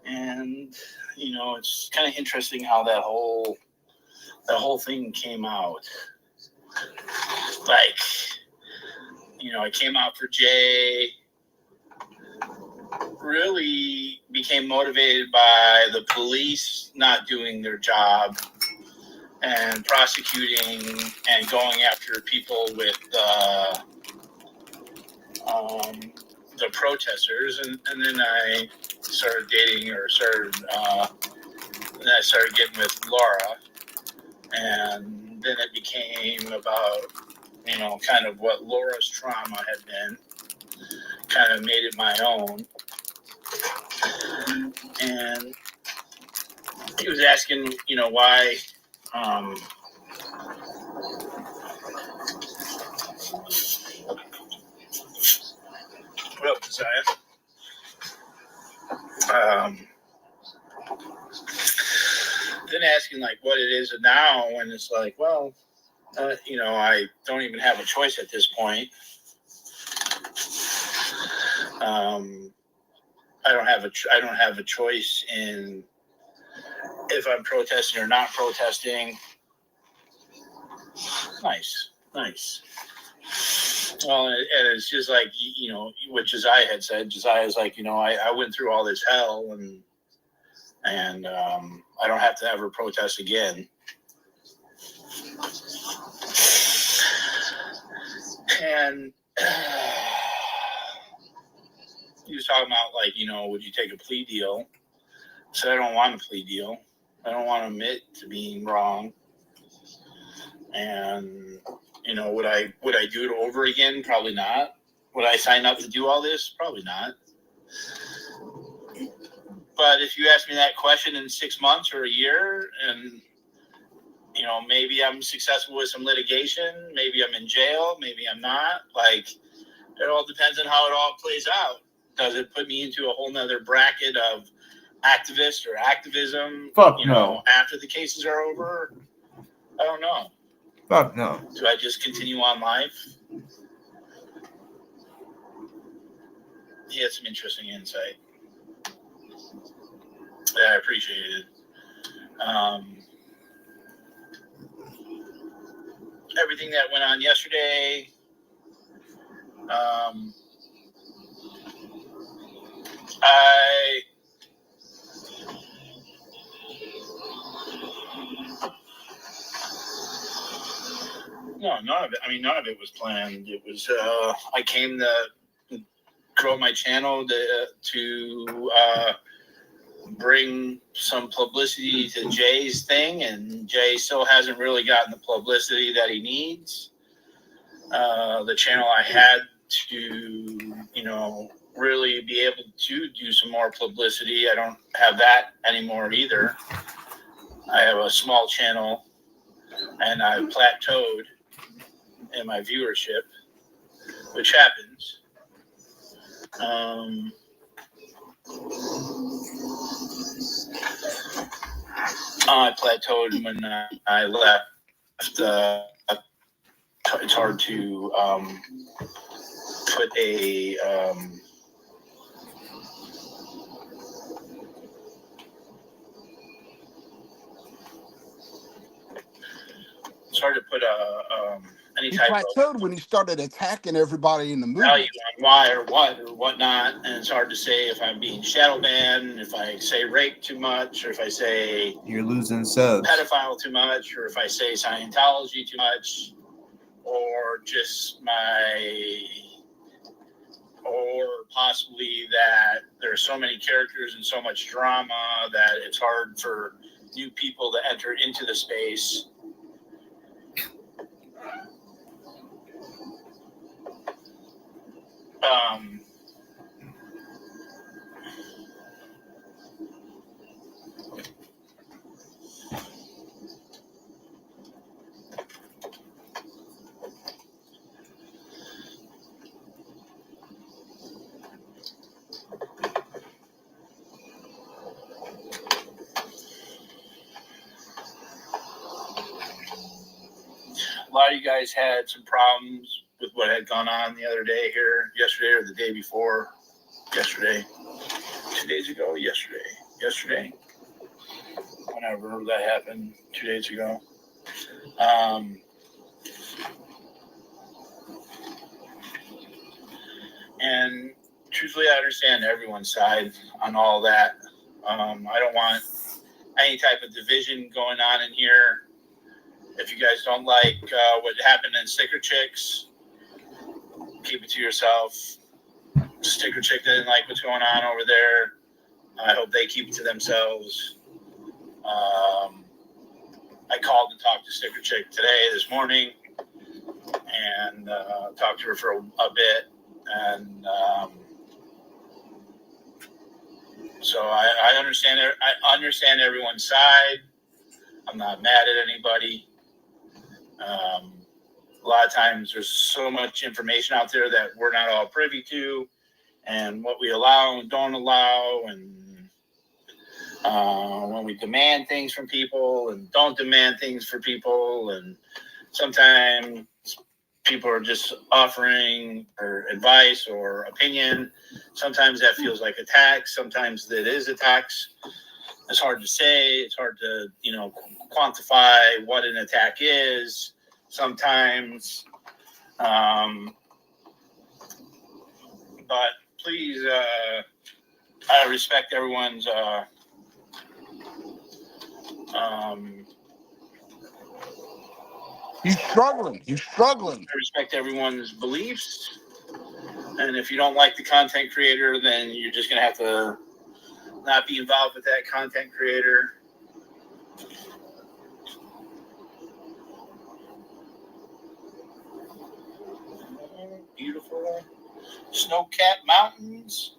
And, you know, it's kind of interesting how that whole the whole thing came out. Like, it came out for Jay. Really became motivated by the police not doing their job and prosecuting and going after people with the protesters, and then I started dating and I started getting with Laura, and then it became about kind of what Laura's trauma had been, kind of made it my own. And he was asking why what up, Josiah? Then asking like what it is now, and it's like, well, I don't even have a choice at this point. I don't have a choice in if I'm protesting or not protesting. Nice. Well, and it's just like what Josiah had said. Josiah's like, I went through all this hell, and I don't have to ever protest again. And he was talking about like, would you take a plea deal? I said, I don't want a plea deal. I don't want to admit to being wrong. And would I do it over again? Probably not. Would I sign up to do all this? Probably not. But if you ask me that question in 6 months or a year, and maybe I'm successful with some litigation, maybe I'm in jail, maybe I'm not. Like, it all depends on how it all plays out. Does it put me into a whole nother bracket of activist or activism? Fuck no. After the cases are over? I don't know. Fuck no. Do I just continue on life? He had some interesting insight. Yeah, I appreciate it. Everything that went on yesterday, no, none of it. I mean, none of it was planned. It was, I came to grow my channel to bring some publicity to Jay's thing, and Jay still hasn't really gotten the publicity that he needs. The channel I had to, really be able to do some more publicity. I don't have that anymore either. I have a small channel, and I've plateaued in my viewership, which happens. I plateaued when I left. It's hard to put a any He type plateaued when he started attacking everybody in the of value movement. on why or what or whatnot, and it's hard to say if I'm being shadow banned, if I say rape too much, or if I say You're losing subs. pedophile too much, or if I say Scientology too much, or just or possibly that there's so many characters and so much drama that it's hard for new people to enter into the space. A lot of you guys had some problems with what had gone on the other day here, yesterday or the day before. Yesterday. 2 days ago, yesterday. Whenever that happened, 2 days ago. And truthfully, I understand everyone's side on all that. I don't want any type of division going on in here. If you guys don't like what happened in Sticker Chicks, keep it to yourself. Sticker Chick didn't like what's going on over there. I hope they keep it to themselves. I called and talked to Sticker Chick this morning, and talked to her for a bit. And so I understand. I understand everyone's side. I'm not mad at anybody. A lot of times there's so much information out there that we're not all privy to, and what we allow and don't allow, and when we demand things from people and don't demand things for people, and sometimes people are just offering or advice or opinion. Sometimes that feels like attacks. Sometimes that is attacks. It's hard to say. It's hard to, quantify what an attack is. Sometimes, but please, I respect everyone's. He's struggling. I respect everyone's beliefs, and if you don't like the content creator, then you're just gonna have to not be involved with that content creator. Beautiful snow-capped mountains.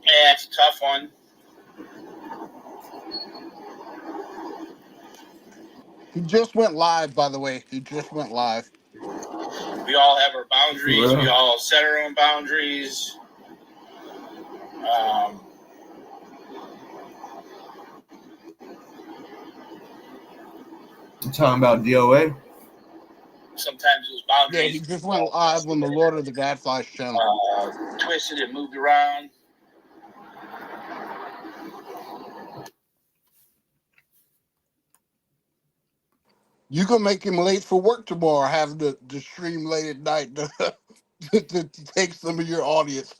Yeah, it's a tough one. He just went live, by the way. He just went live. We all have our boundaries. Yeah. We all set our own boundaries. You talking about DoA? Sometimes those boundaries. Yeah, he just went live on the Lord of the Gadflies channel. Twisted and moved around. You can make him late for work tomorrow. Have the stream late at night to take some of your audience.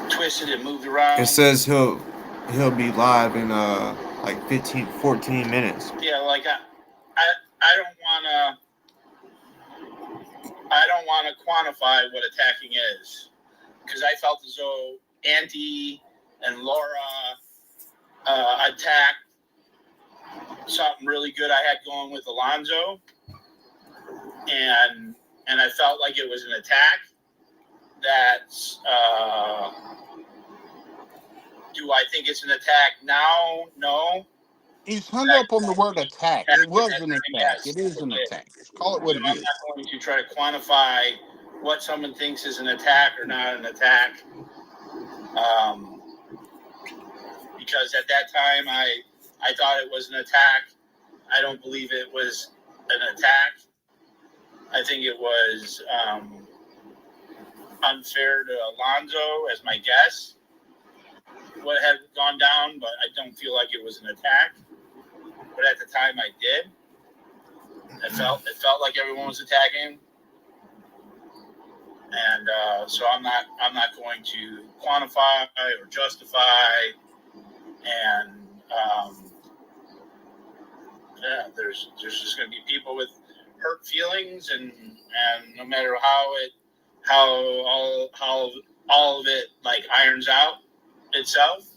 Twisted and moved around. It says he'll be live in like 14 minutes. Yeah, like I don't wanna quantify what attacking is, because I felt as though Auntie and Laura attacked something really good I had going with Alonzo, and I felt like it was an attack. That's do I think it's an attack now? No. He's hung up on the word attack. It was an attack. Yes, it is an attack. Just call it what it is. I'm not going to try to quantify what someone thinks is an attack or not an attack. Because at that time I thought it was an attack. I don't believe it was an attack. I think it was unfair to Alonzo, as my guess, what had gone down, but I don't feel like it was an attack. But at the time I did. It felt like everyone was attacking. And so I'm not going to quantify or justify. And there's just going to be people with hurt feelings, and no matter how all of it like irons out itself.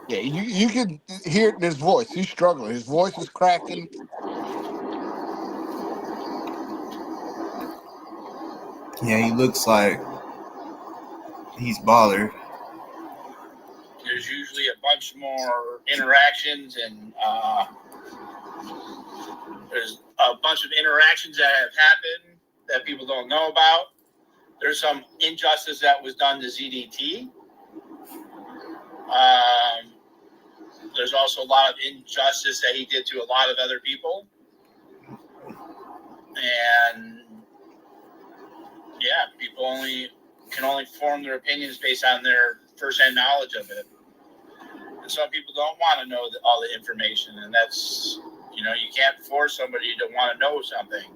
Yeah, you can hear it in his voice. He's struggling. His voice is cracking. Yeah, he looks like he's bothered. There's usually a bunch more interactions, and there's a bunch of interactions that have happened that people don't know about. There's some injustice that was done to ZDT. There's also a lot of injustice that he did to a lot of other people. And yeah, people can only form their opinions based on their first-hand knowledge of it. And some people don't want to know all the information, and that's, you can't force somebody to want to know something.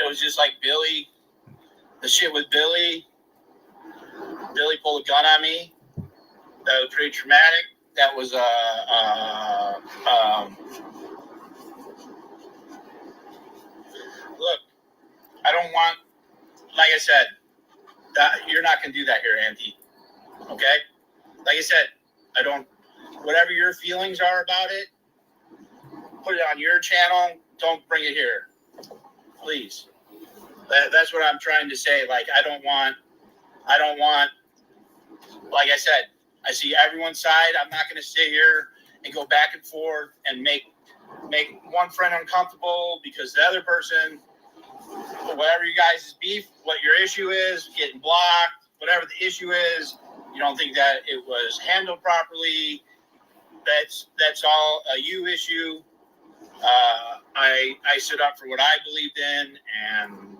It was just like Billy, the shit with Billy. Billy pulled a gun on me. That was pretty traumatic. That was look, I don't want, like I said, you're not going to do that here, Auntie. Okay? Like I said, whatever your feelings are about it, put it on your channel. Don't bring it here. Please. That's what I'm trying to say. Like, I don't want, like I said, I see everyone's side. I'm not going to sit here and go back and forth and make one friend uncomfortable because the other person, whatever you guys' beef, what your issue is, getting blocked, whatever the issue is, you don't think that it was handled properly. That's all a you issue. I stood up for what I believed in, and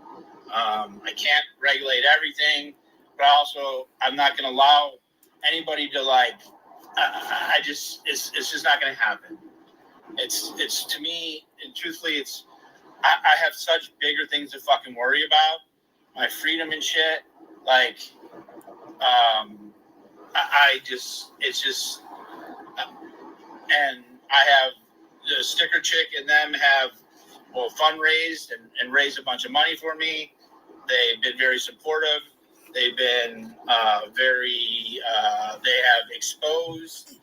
I can't regulate everything, but I'm not going to allow anybody to it's just not going to happen. It's to me, and truthfully, I have such bigger things to fucking worry about. My freedom and shit. And I have the sticker chick and them have fundraised and raised a bunch of money for me. They've been very supportive. They've been they have exposed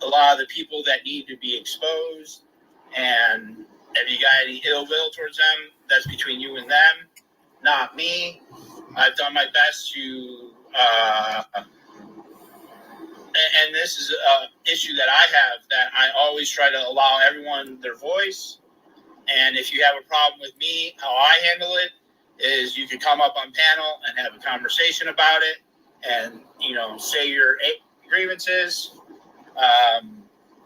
a lot of the people that need to be exposed. And if you got any ill will towards them, that's between you and them, not me. I've done my best to, and this is an issue that I have, that I always try to allow everyone their voice. And if you have a problem with me, how I handle it is you can come up on panel and have a conversation about it and, say your grievances.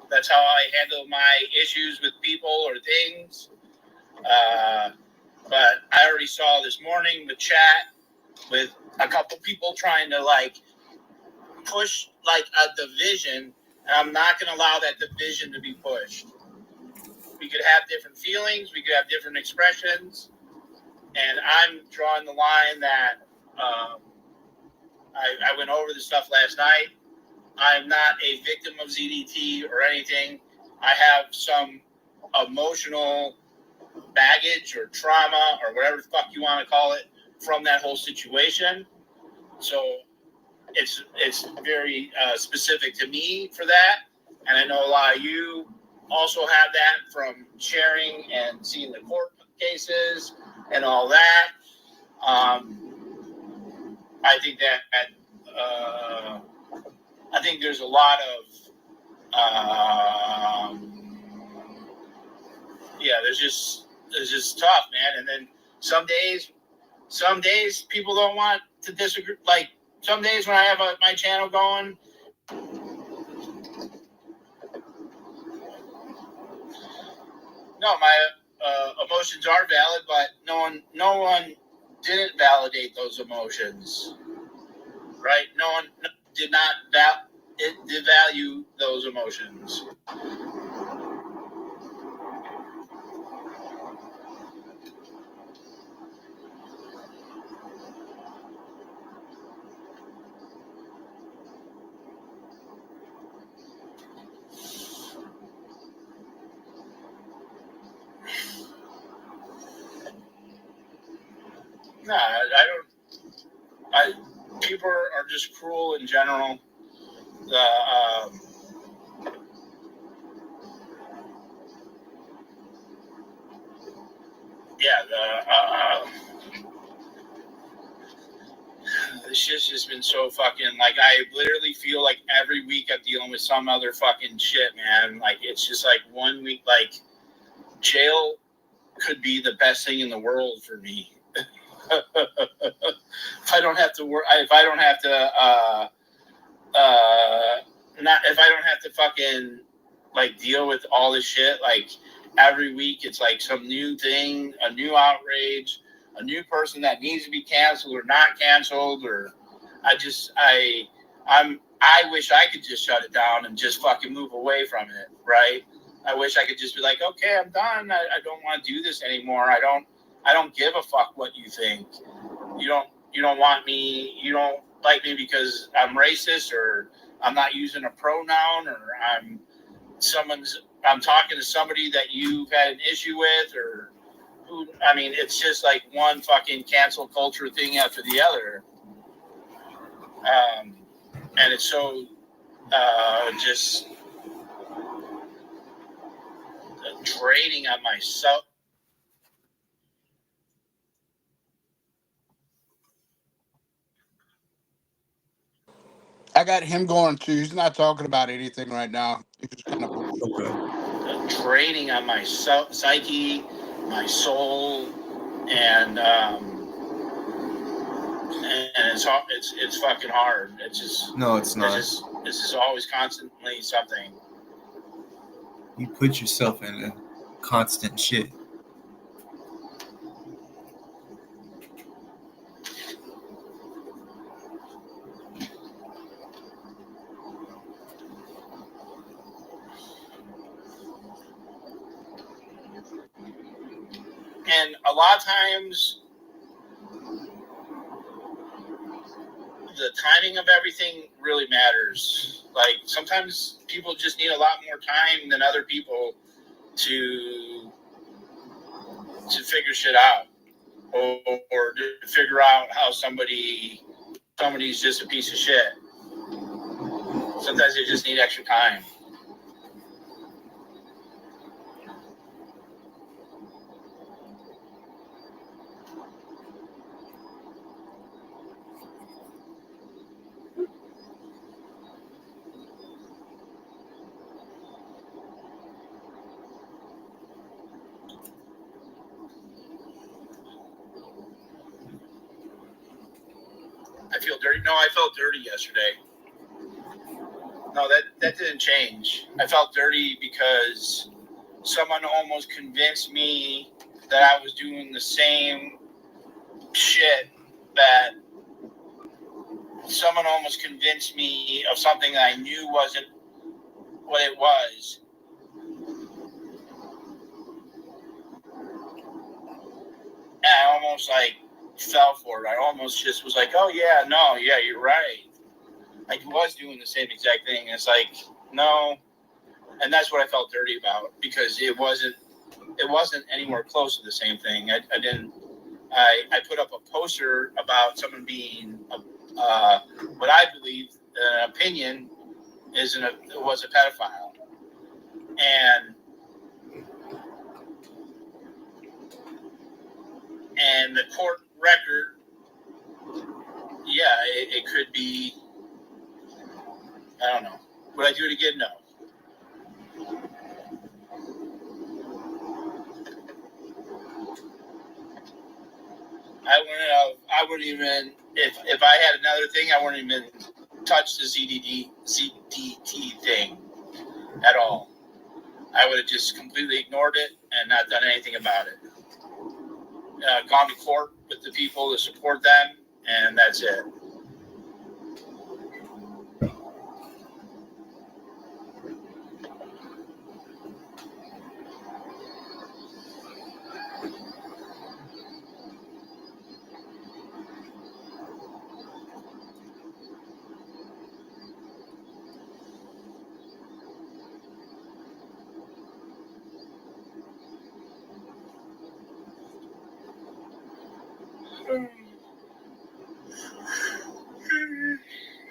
That's how I handle my issues with people or things. But I already saw this morning the chat with a couple people trying to push a division, and I'm not going to allow that division to be pushed. We could have different feelings, we could have different expressions, and I'm drawing the line that I went over the stuff last night. I'm not a victim of ZDT or anything. I have some emotional baggage or trauma or whatever the fuck you want to call it from that whole situation. So it's very specific to me for that. And I know a lot of you also have that from sharing and seeing the court cases and all that. I think that I think there's a lot of it's just tough, man. And then some days people don't want to disagree. Like some days when I have my channel going, no, my emotions are valid, but no one didn't validate those emotions, right? No one did not devalue those emotions. No, I don't. People are just cruel in general. This shit's just been so fucking, like, I literally feel like every week I'm dealing with some other fucking shit, man. Like, it's just like 1 week, like, jail could be the best thing in the world for me. If I don't have to work, if I don't have to fucking, like, deal with all this shit, like, every week it's like some new thing, a new outrage, a new person that needs to be canceled or not canceled, or I wish I could just shut it down and just fucking move away from it, right? I wish I could just be like, okay, I'm done. I don't want to do this anymore. I don't give a fuck what you think. You don't want me. You don't like me because I'm racist, or I'm not using a pronoun, or I'm talking to somebody that you've had an issue with, or who. I mean, it's just like one fucking cancel culture thing after the other. And it's so just draining on myself. I got him going too. He's not talking about anything right now. He's just kind of draining on my psyche, my soul, and it's fucking hard. It's just no, it's not. This is always constantly something. You put yourself in a constant shit. And a lot of times, the timing of everything really matters. Like, sometimes people just need a lot more time than other people to figure shit out, or to figure out how somebody's just a piece of shit. Sometimes they just need extra time. I feel dirty. No, I felt dirty yesterday. No, that didn't change. I felt dirty because someone almost convinced me that I was doing the same shit, that someone almost convinced me of something that I knew wasn't what it was. And I almost like fell for it. I almost just was like, oh yeah, no, yeah, you're right. I was doing the same exact thing. It's like, no. And that's what I felt dirty about, because it wasn't anywhere close to the same thing. I put up a poster about someone being what I believe an opinion was a pedophile. And the court record, yeah, it could be, I don't know. Would I do it again? No. I wouldn't even, if I had another thing, I wouldn't even touch the ZDT thing at all. I would have just completely ignored it and not done anything about it. Gone to court with the people to support them, and that's it.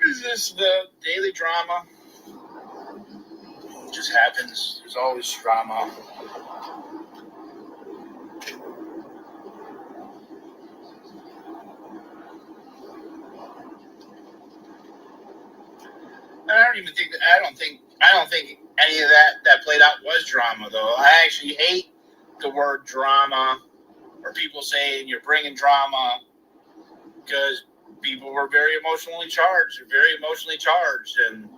Is this the daily drama? It just happens. There's always drama. I don't think any of that played out was drama, though. I actually hate the word drama, or people saying you're bringing drama, because people were very emotionally charged, and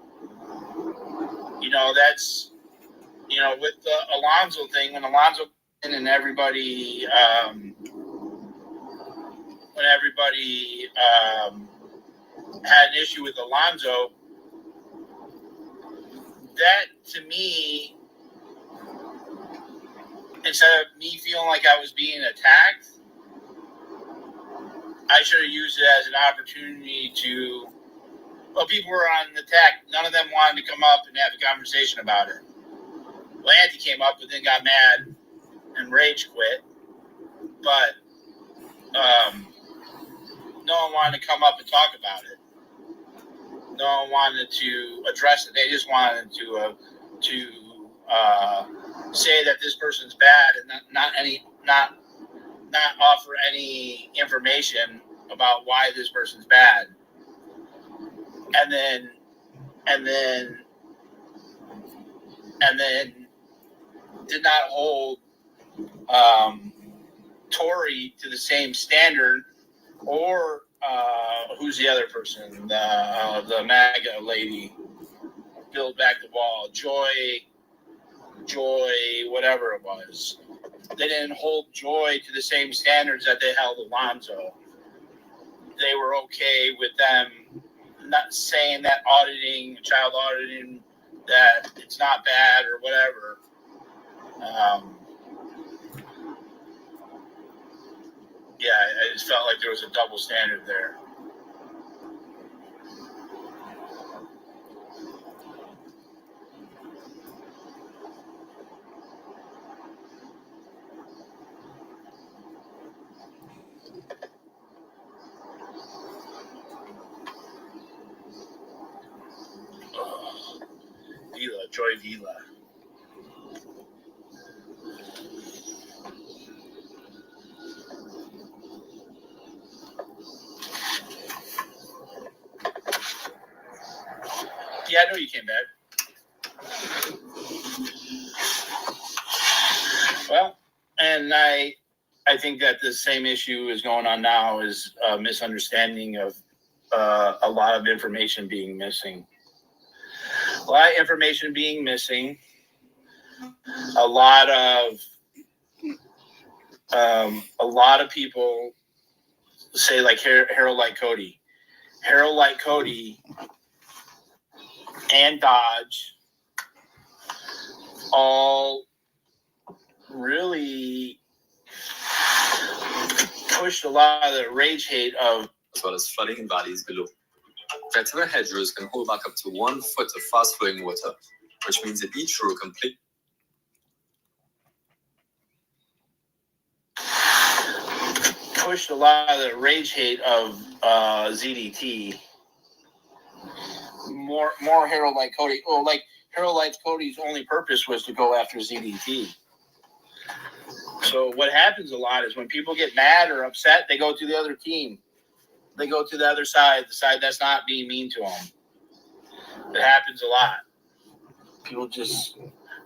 that's with the Alonso thing, when Alonso and everybody had an issue with Alonso, that to me, instead of me feeling like I was being attacked, I should have used it as an opportunity to. Well, people were on the attack. None of them wanted to come up and have a conversation about it. Lanty came up, but then got mad and rage quit. But no one wanted to come up and talk about it. No one wanted to address it. They just wanted to say that this person's bad and not offer any information about why this person's bad. And then did not hold Tory to the same standard, or who's the other person? The MAGA lady, Build Back the Wall, Joy, whatever it was. They didn't hold Joy to the same standards that they held Alonso. They were okay with them not saying that child auditing, that it's not bad or whatever. I just felt like there was a double standard there. Joy Vila. Yeah, I know you came back. Well, and I think that the same issue is going on now, is a misunderstanding of a lot of information being missing. A lot of information being missing. A lot of people say, like Harold Light Cody. Harold Light Cody and Dodge all really pushed a lot of the rage hate of, as well as flooding in valleys below. Veteran hedgerows can hold back up to 1 foot of fast-flowing water, which means that each row complete. Pushed a lot of the rage hate of ZDT. More Harold Light Cody. Oh, like Harold Light Cody's only purpose was to go after ZDT. So what happens a lot is when people get mad or upset, they go to the other team. They go to the other side, the side that's not being mean to them. It happens a lot. People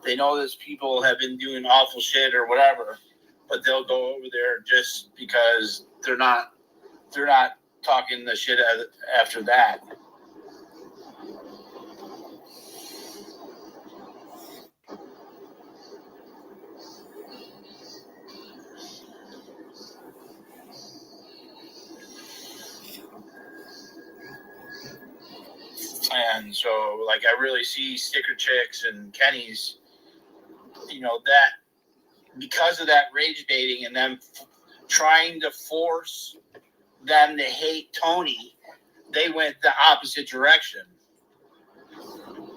they know this people have been doing awful shit or whatever, but they'll go over there just because they're not talking the shit after that. And so, like, I really see Sticker Chicks and Kenny's, that because of that rage baiting and them trying to force them to hate Tony, they went the opposite direction.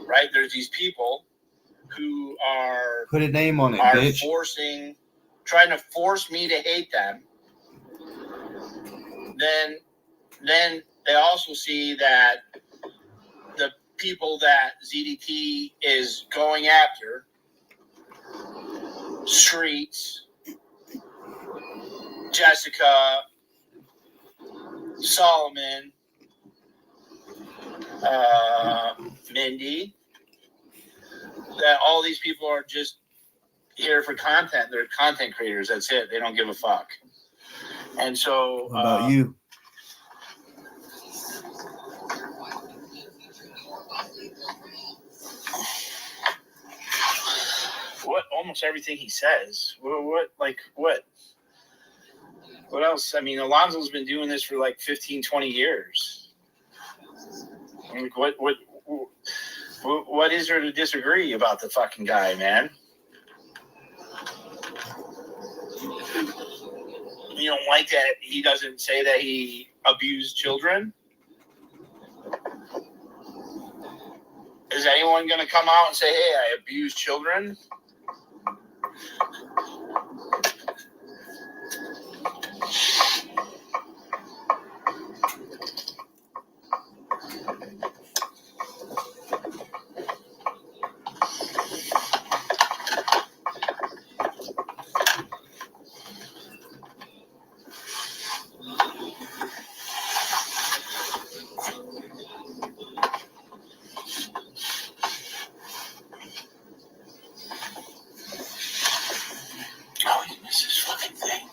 Right? There's these people who are put a name on it, bitch. Trying to force me to hate them. Then they also see that the people that ZDT is going after, Streets, Jessica, Solomon, Mindy, that all these people are just here for content. They're content creators. That's it. They don't give a fuck. And so, What about you? What? Almost everything he says. What else? I mean, Alonzo's been doing this for like 15, 20 years. Like, what is there to disagree about the fucking guy, man? You don't like that he doesn't say that he abused children? Is anyone going to come out and say, hey, I abused children? Oh, he missed this fucking thing.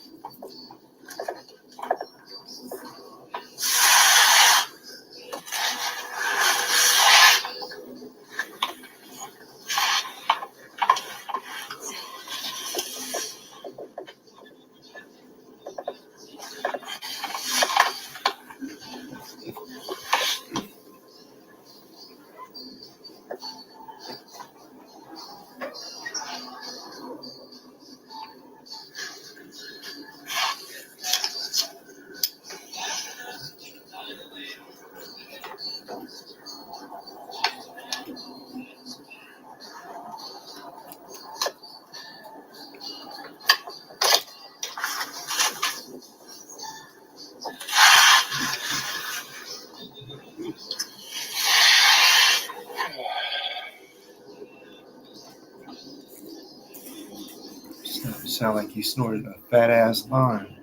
Sound like you snorted a fat ass line.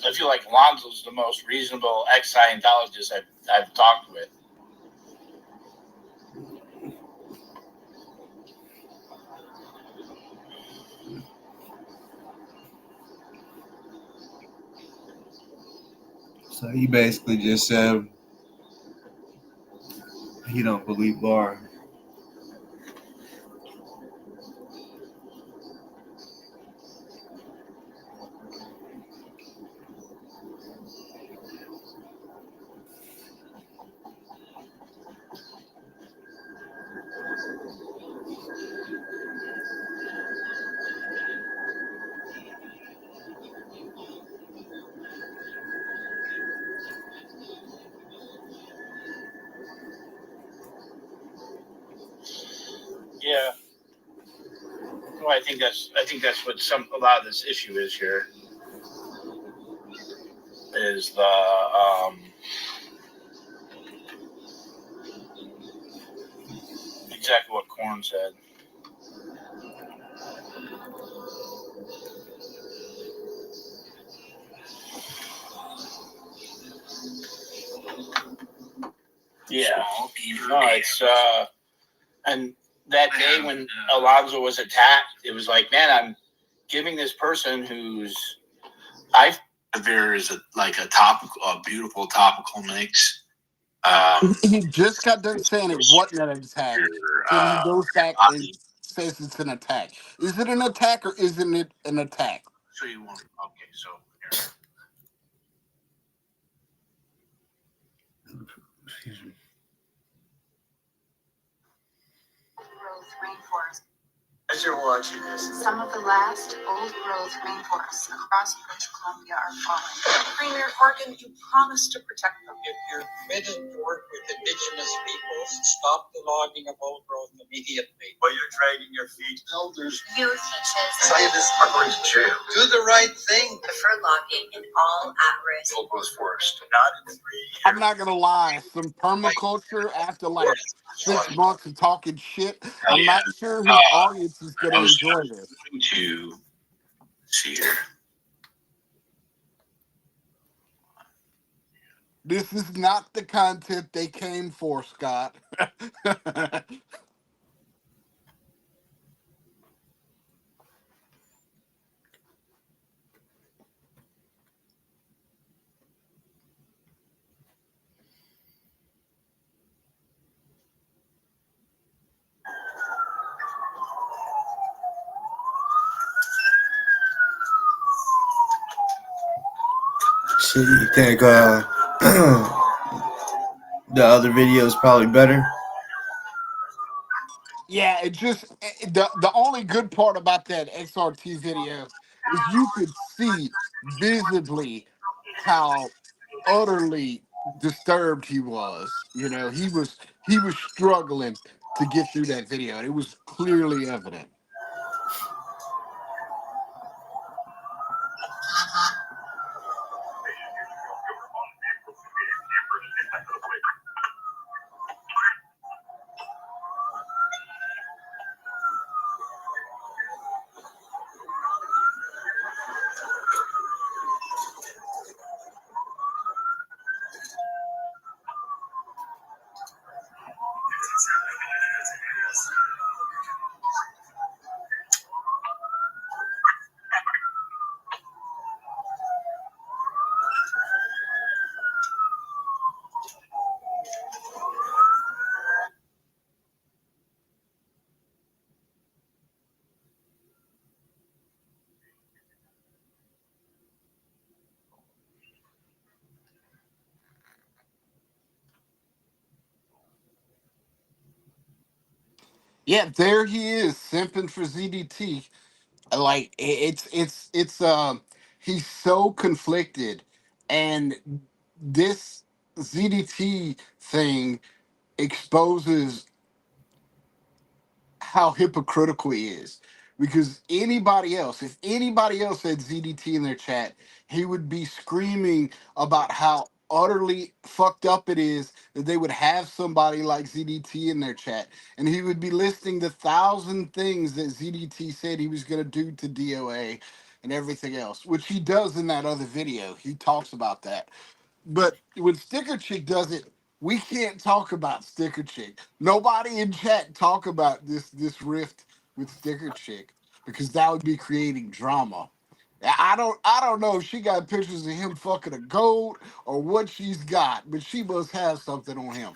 I feel like Alonzo's the most reasonable ex-Scientologist I've talked with. So he basically just said he don't believe Laura. Yeah. Well, I think that's what a lot of this issue is here. Is the exactly what Korn said. Yeah. No, it's and that day when Alonzo was attacked, it was like, man, I'm giving this person who's There is a beautiful topical mix. He just got done saying it wasn't an attack. Then he goes back and says it's an attack. Is it an attack or isn't it an attack? So you want? Okay, so Excuse me. you're watching this. Some of the last old-growth rainforests across British Columbia are falling. Premier Horgan, you promised to protect them. If you're committed to work with Indigenous peoples, stop the logging of old growth immediately. While you're dragging your feet, Elders, You teaches scientists are going to jail. do the right thing. prefer logging in all at-risk. Old growth forest. Not in 3 years. I'm not gonna lie, some permaculture after like 6 months of talking shit, I'm not sure his audience is gonna enjoy this. To see here. This is not the content they came for, Scott. Shit, you think the other video is probably better? Yeah, the only good part about that XRT video is you could see visibly how utterly disturbed he was. You know, he was struggling to get through that video. It was clearly evident. Yeah, there he is, simping for ZDT. Like it's he's so conflicted, and this ZDT thing exposes how hypocritical he is. Because if anybody else had ZDT in their chat, he would be screaming about how utterly fucked up it is that they would have somebody like ZDT in their chat. And he would be listing the 1,000 things that ZDT said he was going to do to DoA and everything else, which he does in that other video. He talks about that. But when Sticker Chick does it, we can't talk about Sticker Chick. Nobody in chat talk about this rift with Sticker Chick because that would be creating drama. I don't know if she got pictures of him fucking a goat or what she's got, but she must have something on him.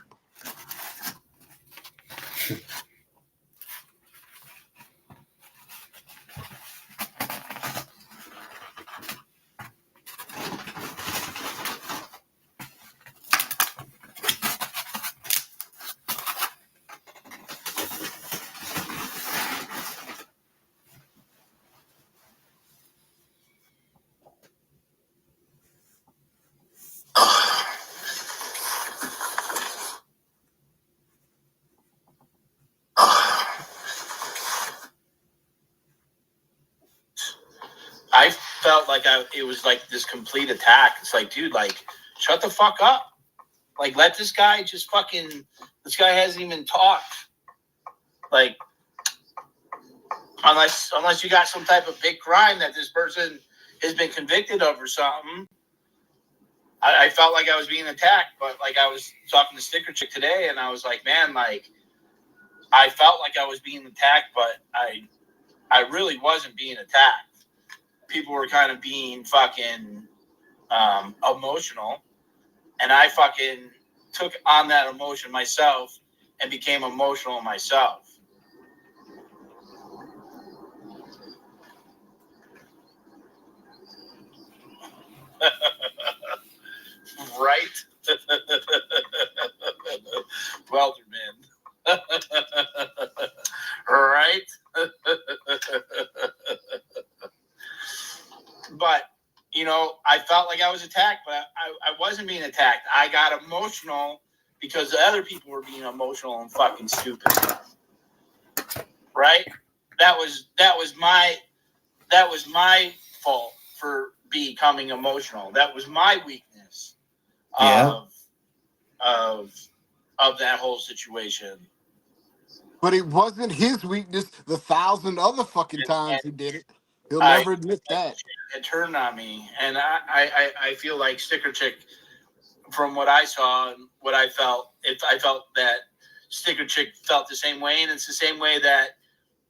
I felt like it was like this complete attack. It's like, dude, like, shut the fuck up. Like, let this guy just fucking. This guy hasn't even talked. Like, unless you got some type of big crime that this person has been convicted of or something. I felt like I was being attacked, but like I was talking to Sticker Chick today, and I was like, man, like, I felt like I was being attacked, but I really wasn't being attacked. People were kind of being fucking emotional, and I fucking took on that emotion myself and became emotional myself. Right? Welderman. Right? felt like I was attacked, but I wasn't being attacked. I got emotional because the other people were being emotional and fucking stupid. Right? That was my fault for becoming emotional. That was my weakness of that whole situation. But it wasn't his weakness the 1,000 other fucking times he did it. He'll never admit that. It turned on me. And I feel like Sticker Chick, from what I saw and what I felt, I felt that Sticker Chick felt the same way. And it's the same way that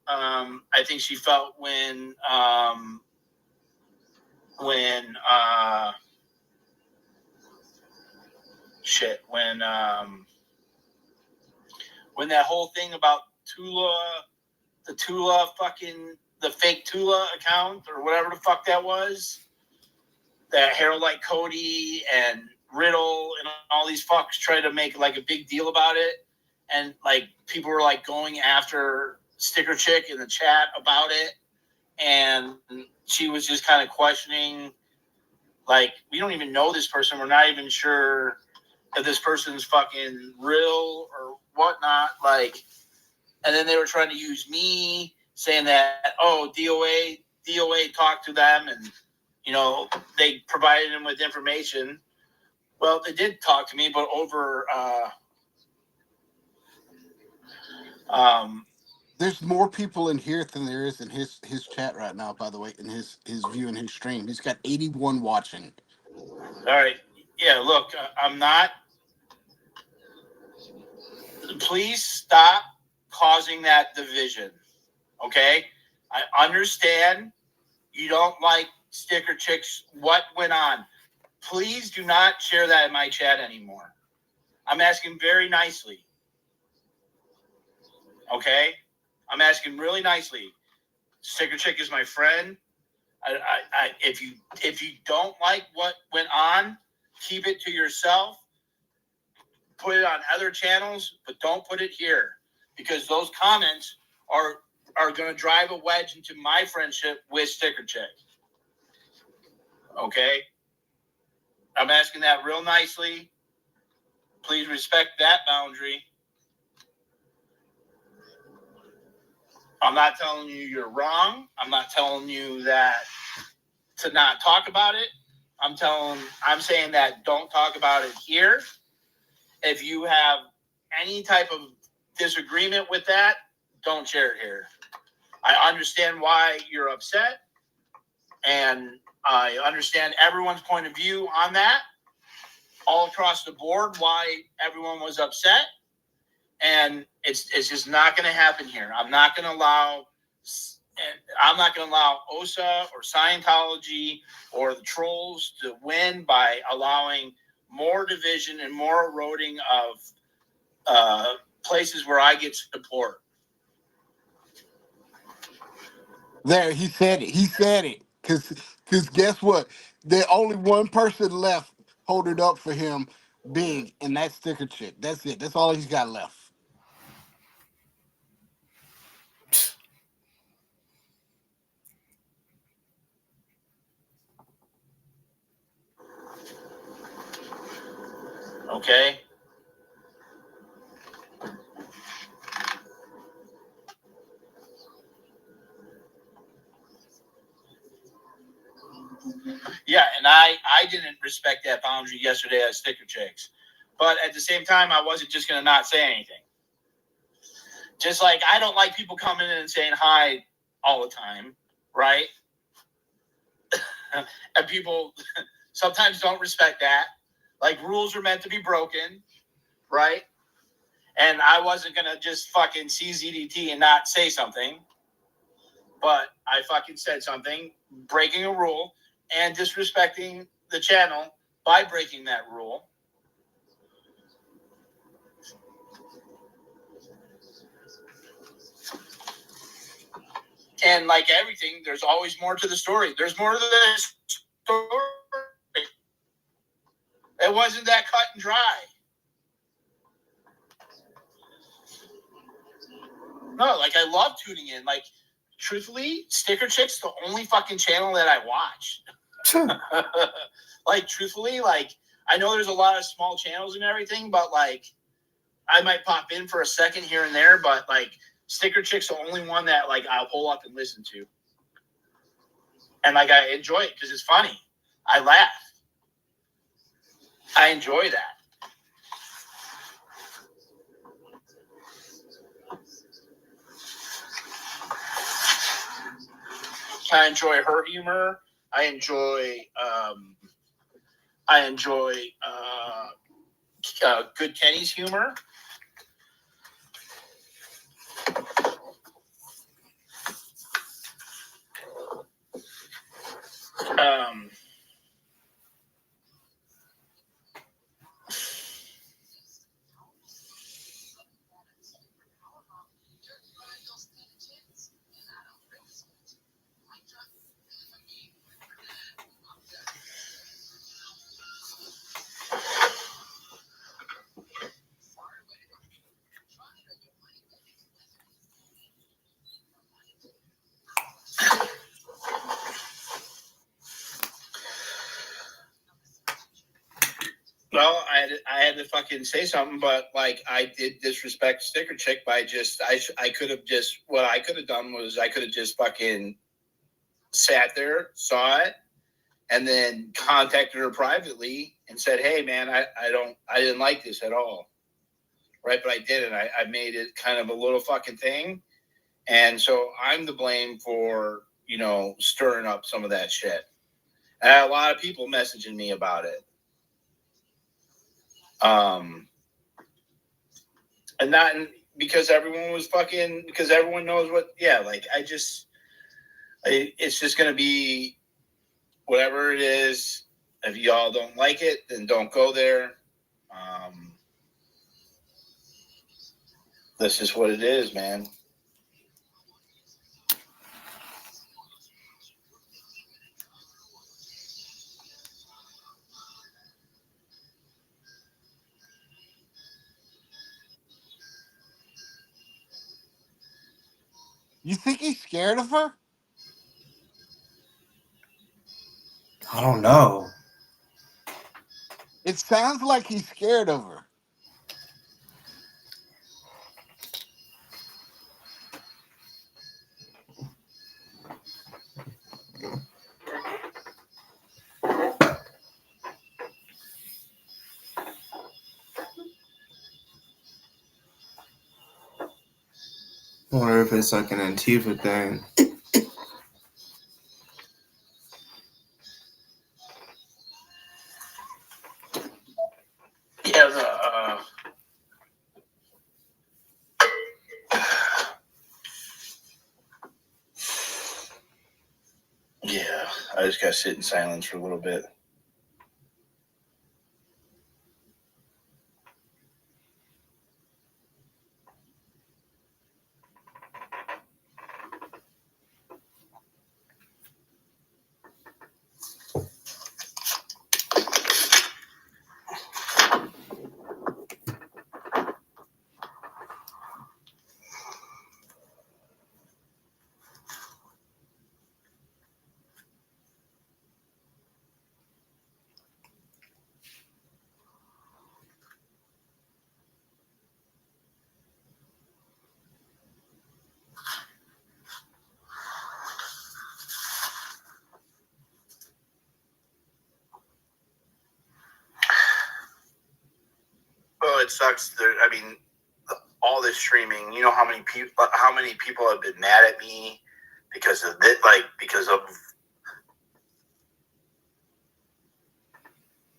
I think she felt when that whole thing about the fake Tula account or whatever the fuck that was, that Harold like Cody and Riddle and all these fucks tried to make like a big deal about it, and like people were like going after Sticker Chick in the chat about it, and she was just kind of questioning, like, we don't even know this person, we're not even sure if this person's fucking real or whatnot, like, and then they were trying to use me, saying that, oh, DoA talked to them and, you know, they provided them with information. Well, they did talk to me, but over there's more people in here than there is in his chat right now, by the way, in his view and his stream. He's got 81 watching. All right. Yeah, look, I'm not. Please stop causing that division. Okay? I understand you don't like Sticker Chicks. What went on? Please do not share that in my chat anymore. I'm asking very nicely. Okay? I'm asking really nicely. Sticker Chick is my friend. If you don't like what went on, keep it to yourself. Put it on other channels, but don't put it here, because those comments are going to drive a wedge into my friendship with Sticker Chick. Okay? I'm asking that real nicely. Please respect that boundary. I'm not telling you you're wrong. I'm not telling you that to not talk about it. I'm saying that don't talk about it here. If you have any type of disagreement with that, don't share it here. I understand why you're upset, and I understand everyone's point of view on that, all across the board, why everyone was upset, and it's just not going to happen here. I'm not going to allow OSA or Scientology or the trolls to win by allowing more division and more eroding of places where I get support. There, he said it. Because guess what? There's only one person left holding up for him big, and that's Sticker Chick. That's it. That's all he's got left. Okay? Yeah, and I didn't respect that boundary yesterday as Sticker Chicks. But at the same time, I wasn't just going to not say anything. Just like I don't like people coming in and saying hi all the time, right? And people sometimes don't respect that. Like, rules are meant to be broken, right? And I wasn't going to just fucking see ZDT and not say something. But I fucking said something, breaking a rule and disrespecting the channel by breaking that rule. And like everything, there's always more to the story. There's more to the story. It wasn't that cut and dry. No, like, I love tuning in. Like, truthfully, Sticker Chick's the only fucking channel that I watch. Like, truthfully, like, I know there's a lot of small channels and everything, but, like, I might pop in for a second here and there, but, like, Sticker Chick's the only one that, like, I'll pull up and listen to. And, like, I enjoy it because it's funny. I laugh. I enjoy that. I enjoy her humor. I enjoy Good Kenny's humor. Well, I had to fucking say something, but like I did disrespect Sticker Chick by just I could have just what I could have done was I could have just fucking sat there, saw it, and then contacted her privately and said, "Hey, man, I didn't like this at all." Right, but I didn't. I made it kind of a little fucking thing, and so I'm to blame for stirring up some of that shit. I had a lot of people messaging me about it. And not because everyone was fucking, because everyone knows what, like, it's just going to be whatever it is. If y'all don't like it, then don't go there. That's just what it is, man. You think he's scared of her? I don't know. It sounds like he's scared of her. I wonder if it's like an Antifa thing. Yeah, I just got to sit in silence for a little bit. Well, it sucks. I mean, all this streaming. You know how many people have been mad at me because of it, like because of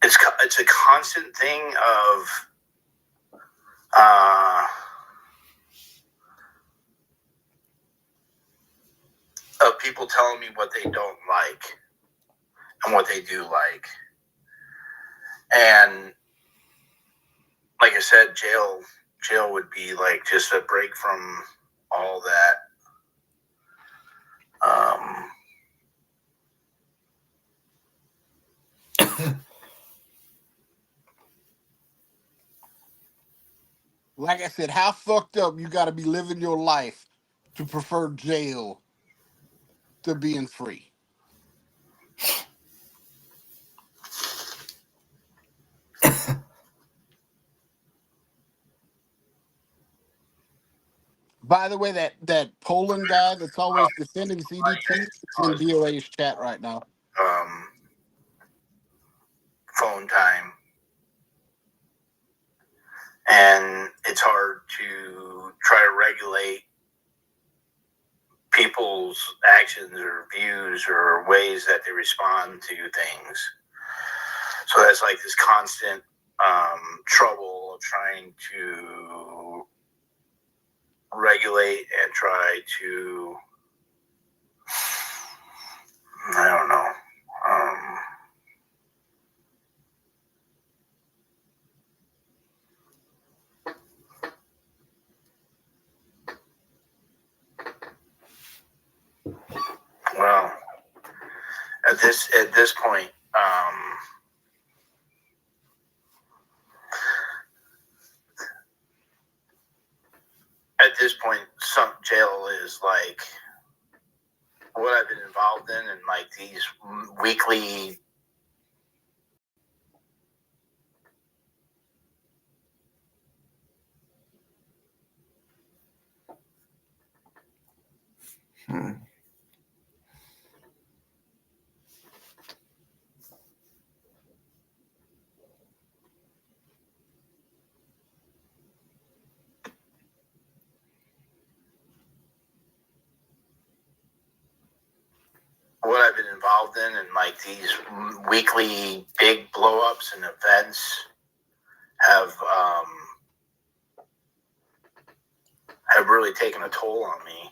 it's a constant thing of people telling me what they don't like and what they do like, and like I said, jail would be like just a break from all that. Like I said, how fucked up you got to be living your life to prefer jail to being free? By the way, that Poland guy that's always defending CDT is in DoA's chat right now. Phone time. And it's hard to try to regulate people's actions or views or ways that they respond to things. So that's like this constant trouble of trying to regulate and try to, I don't know. Well, at this point, some jail is like what I've been involved in, and like these weekly. What I've been involved in, and like these weekly big blow-ups and events have really taken a toll on me.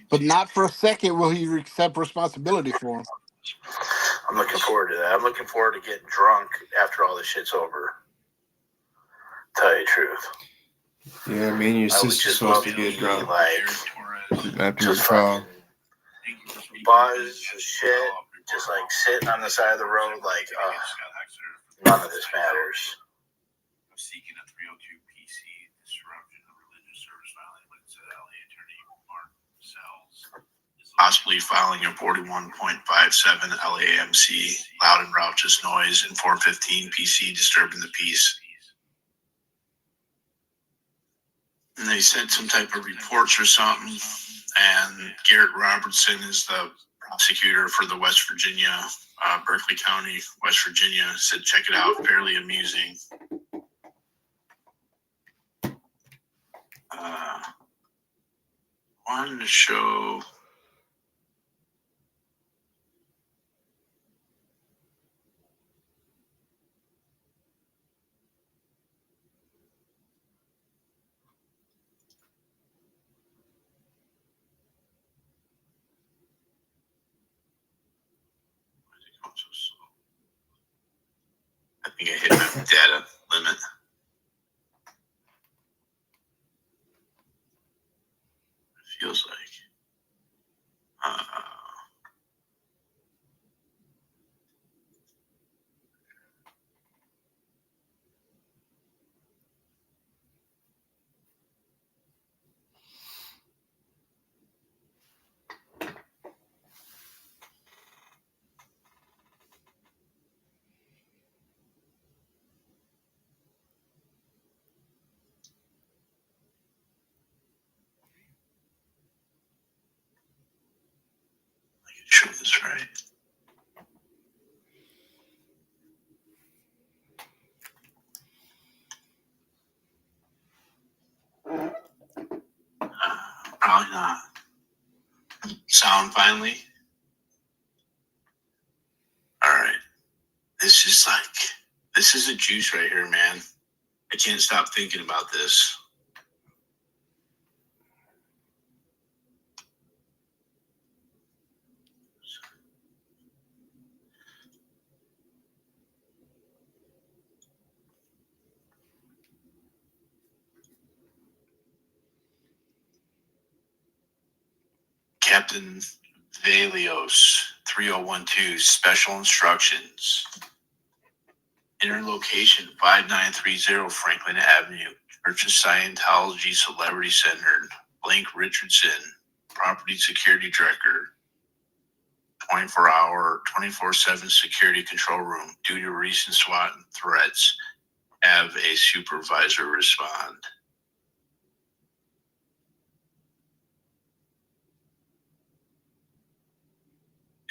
But not for a second will he accept responsibility for him. I'm looking forward to that. I'm looking forward to getting drunk after all this shit's over. Tell you the truth. Yeah, me and your sister's supposed to get drunk after your trial. Buzz and shit, just like sitting on the side of the road, like, none of this matters. I'm seeking a 302 PC disruption of religious service violence at LA attorney Mark Sells. Possibly filing a 41.57 LAMC, loud and raucous noise, and 415 PC disturbing the peace. And they sent some type of reports or something, and Garrett Robertson is the prosecutor for the West Virginia, Berkeley County, West Virginia, said check it out, fairly amusing. Wanted to show I think I hit my data limit. It feels like. I can show this right. Probably not. Sound finally. All right. This is a juice right here, man. I can't stop thinking about this. Captain Valios, 3012, special instructions. Enter location 5930 Franklin Avenue, Church of Scientology Celebrity Center, Blank Richardson, Property Security Director, 24-hour, 24/7 security control room due to recent SWAT and threats. have a supervisor respond.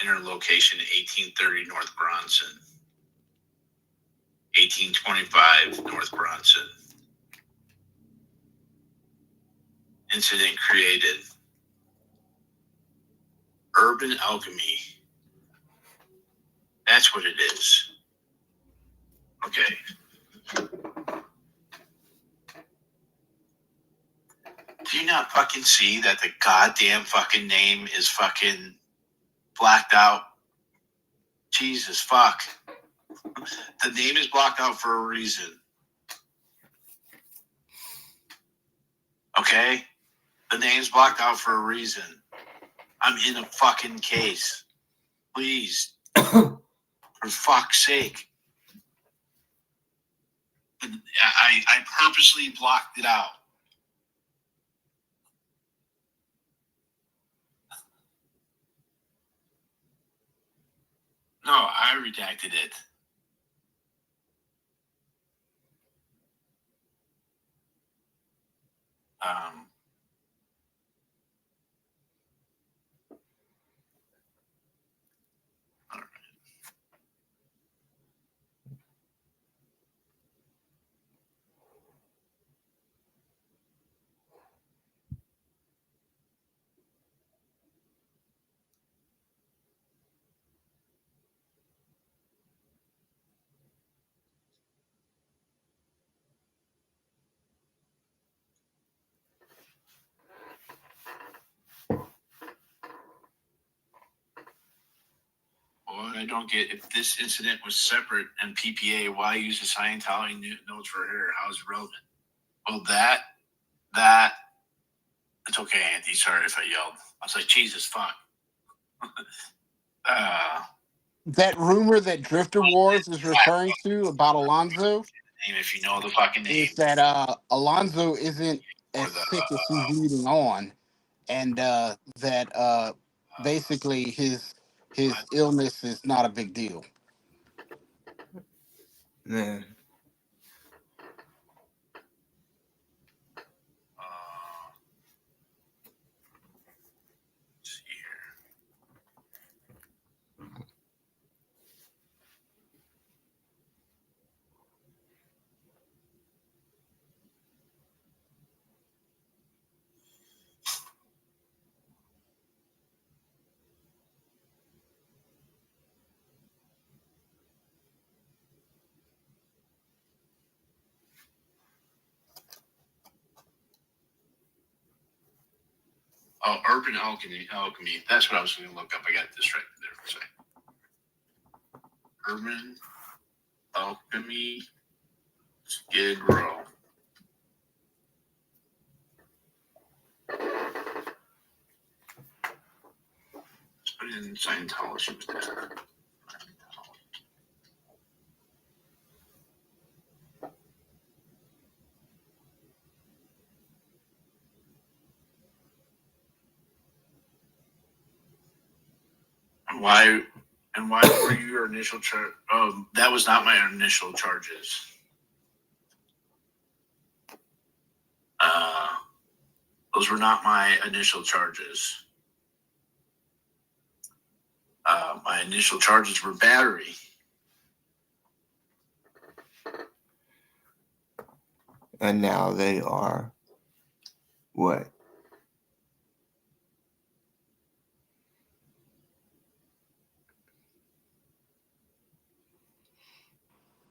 Enter location 1830 North Bronson. 1825 North Bronson. Incident created. Urban alchemy. That's what it is. Okay. Do you not fucking see that the goddamn fucking name is fucking blacked out? Jesus fuck. The name is blocked out for a reason. Okay? The name's blocked out for a reason. I'm in a fucking case. Please. For fuck's sake. I purposely blocked it out. No, I redacted it. What I don't get, if this incident was separate and PPA, why use the Scientology notes for her? How is it relevant? Well, that, it's okay, Andy. Sorry if I yelled. I was like, Jesus, fuck. That rumor that Drifter Wars is referring to about Alonzo if you know the fucking name. is that Alonzo isn't as sick as he's leading on, and that basically his illness is not a big deal. Yeah. Oh, urban alchemy. That's what I was going to look up. I got distracted there for a second. Urban alchemy Skid Row. Let's put it in Scientology with that. Why were your initial charge? Oh, that was not my initial charges. Those were not my initial charges. My initial charges were battery. And now they are what?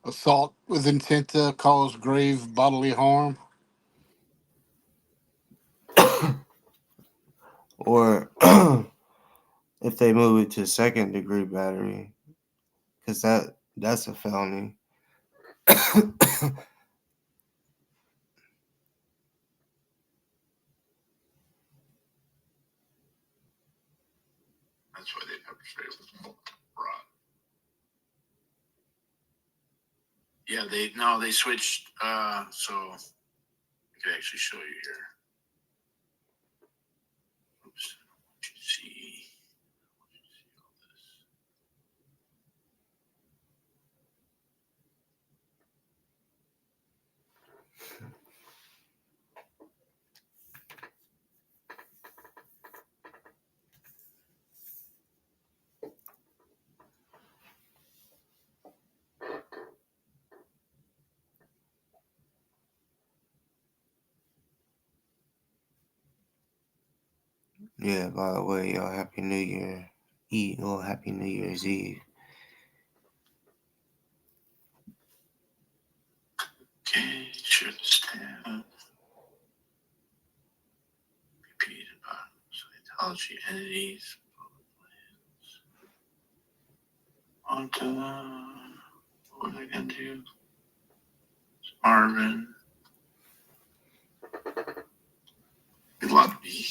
Assault with intent to cause grave bodily harm. Or if they move it to second degree battery, because that's a felony. That's why they pepper spray was broad. Yeah, they switched. So I could actually show you here. Oops. See. Yeah, by the way, y'all, Happy New Year Eve, or Happy New Year's Eve. Okay, share the tab. Repeat about Scientology entities. On to what was I going to do? Marvin. Good luck, B.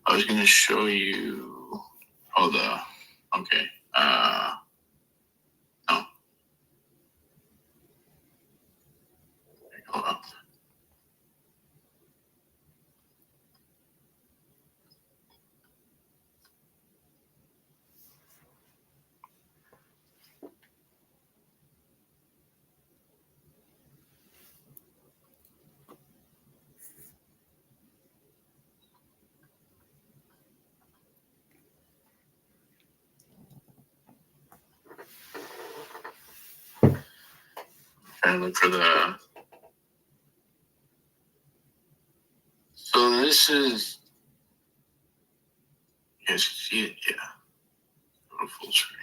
I was going to show you. Oh, okay. No. Go up. Trying to look for the. So this is. You guys can see it? Yeah. Go to full screen.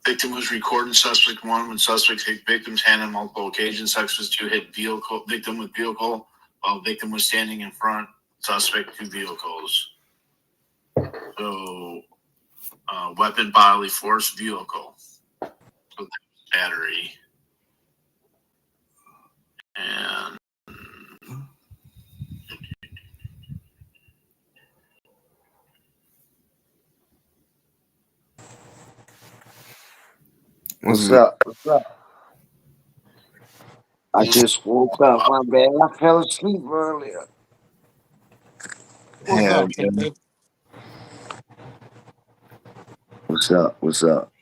Victim was recording suspect 1 when suspect hit victim's hand on multiple occasions. Suspect 2 hit victim with vehicle while victim was standing in front. Suspect 2 vehicles. So, weapon, bodily force, vehicle. So battery. And What's up? What's up? I just woke up. My bad. I fell asleep earlier. What's Hell up, yeah. KP? What's up? What's up?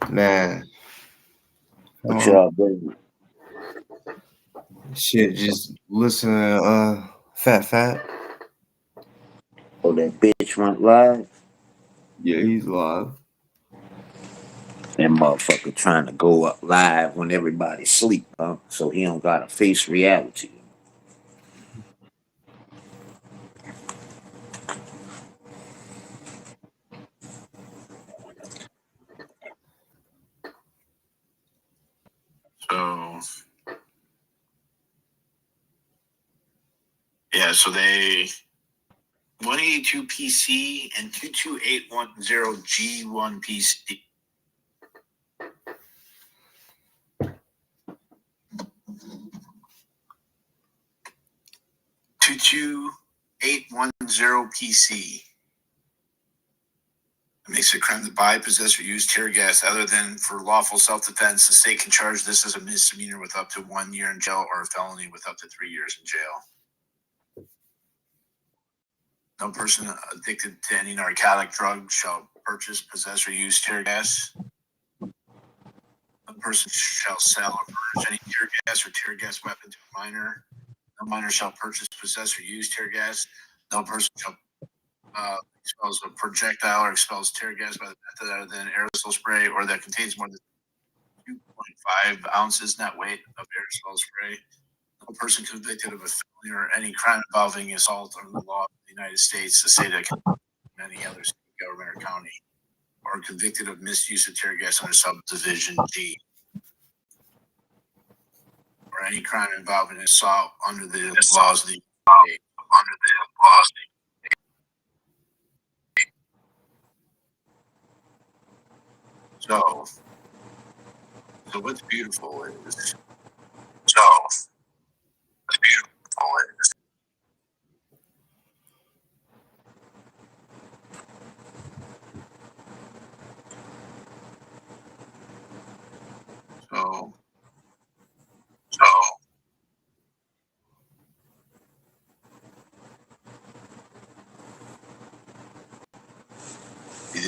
Man. What y'all doing? Shit, just listen to Fat. Oh, that bitch went live? Yeah, he's live. That motherfucker trying to go up live when everybody sleep, huh? So he don't gotta face reality. so, yeah, so they 182 PC and 22810 G1 PC. Two 810 PC. It makes it a crime to buy, possess, or use tear gas other than for lawful self-defense. The state can charge this as a misdemeanor with up to 1 year in jail or a felony with up to 3 years in jail. No person addicted to any narcotic drug shall purchase, possess, or use tear gas. No person shall sell or furnish any tear gas or tear gas weapon to a minor. No minor shall purchase, possess, or use tear gas. No person shall expels a projectile or expels tear gas by the method other than aerosol spray or that contains more than 2.5 ounces net weight of aerosol spray. No person convicted of a felony or any crime involving assault under the law of the United States, the state of any other state government or county, or convicted of misuse of tear gas under subdivision G, or any crime involving assault under the laws of the state. So what's beautiful is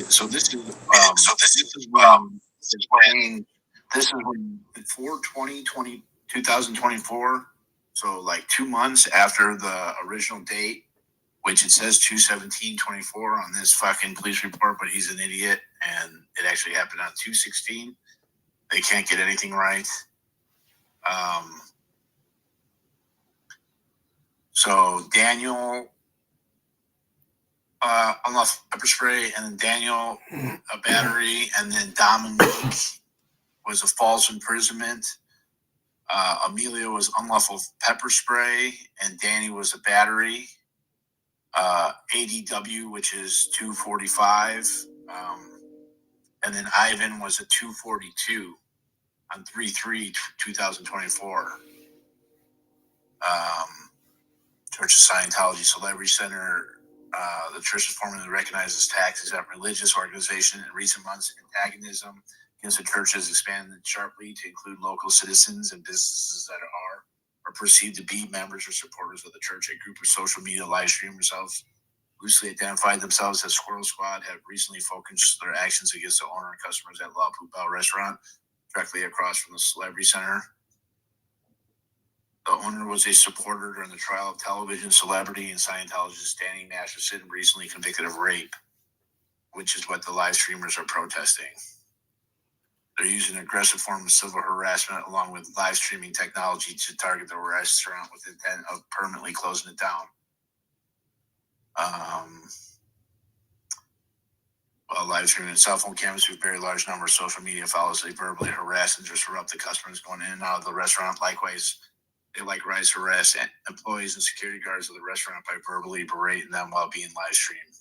so this is when 2024 So like 2 months after the original date, which it says 2/17/24 on this fucking police report, but he's an idiot, and it actually happened on 2/16. They can't get anything right. So Daniel, unlawful pepper spray, and then Daniel, a battery, and then Dominique was a false imprisonment. Amelia was unlawful pepper spray, and Danny was a battery. ADW, which is 245, and then Ivan was a 242 on 3/3/2024. Church of Scientology Celebrity Center. The church is formerly recognized as tax-exempt religious organization. In recent months, antagonism against the church has expanded sharply to include local citizens and businesses that are or perceived to be members or supporters of the church. A group of social media live streamers loosely identified themselves as Squirrel Squad have recently focused their actions against the owner and customers at La Poubelle restaurant directly across from the Celebrity Center. The owner was a supporter during the trial of television celebrity and Scientologist Danny Masterson, recently convicted of rape, which is what the live streamers are protesting. They're using an aggressive form of civil harassment along with live streaming technology to target the restaurant with the intent of permanently closing it down. While live streaming cell phone cameras with a very large number of social media followers, they verbally harass and disrupt the customers going in and out of the restaurant. Likewise, they likewise harass employees and security guards of the restaurant by verbally berating them while being live streamed.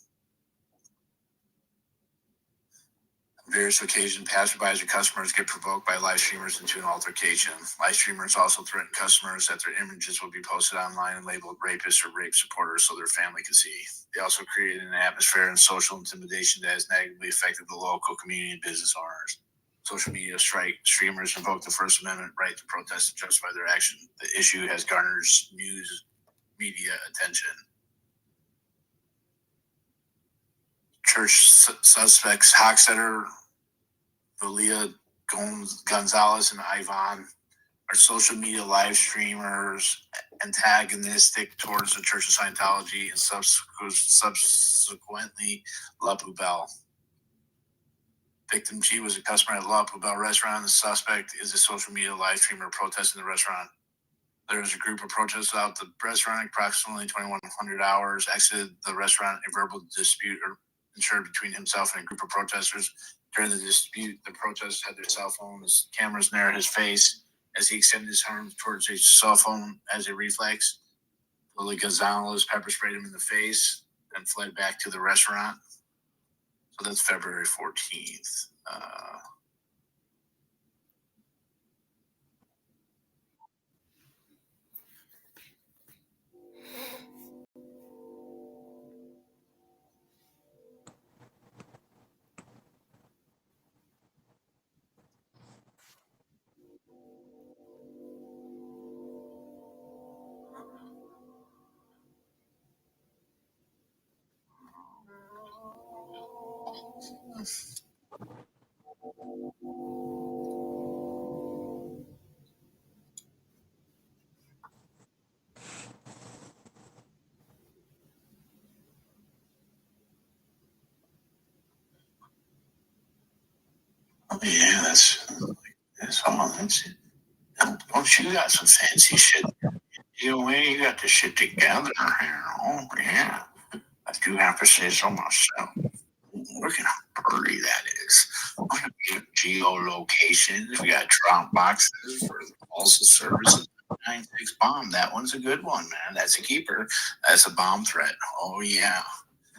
On various occasions, passerbys or customers get provoked by live streamers into an altercation. Live streamers also threaten customers that their images will be posted online and labeled rapists or rape supporters so their family can see. They also created an atmosphere and social intimidation that has negatively affected the local community and business owners. Social media streamers invoke the First Amendment right to protest and justify their action. The issue has garnered news media attention. Church suspects Hochstetter, Valia Gonzalez, and Ivan are social media live streamers antagonistic towards the Church of Scientology and subsequently La Poubelle. Victim G was a customer at La Poubelle restaurant. The suspect is a social media live streamer protesting the restaurant. There was a group of protesters out the restaurant approximately 2100 hours, exited the restaurant. A verbal dispute ensured between himself and a group of protesters. During the dispute, the protesters had their cell phones, cameras near his face as he extended his arm towards his cell phone as a reflex. Lily Gonzalez pepper sprayed him in the face, then fled back to the restaurant. So that's February 14th. Oh, yeah, that's all. That's it. Don't you got some fancy shit? You got the shit together here. Oh, yeah. I do have to say so myself. Look at how pretty that is. Look at the geolocations. We got drop boxes for the calls of service. 96 bomb. That one's a good one, man. That's a keeper. That's a bomb threat. Oh, yeah.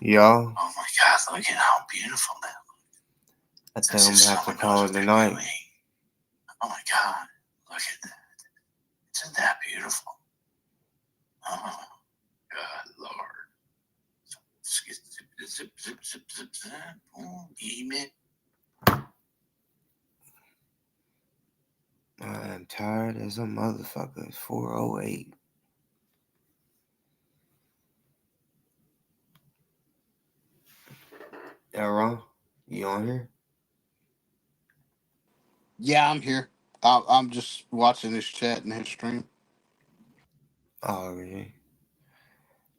Y'all. Oh, my God. Look at how beautiful that looks. I think I'm going to have to call it tonight. Oh, my God. Look at that. Isn't that beautiful? Oh, God, Lord. Zip, zip, zip, zip, zip. Oh, beam it. I'm tired as a motherfucker. It's 4:08. Aaron, you on here? Yeah, I'm here. I'm just watching this chat and his stream. Already.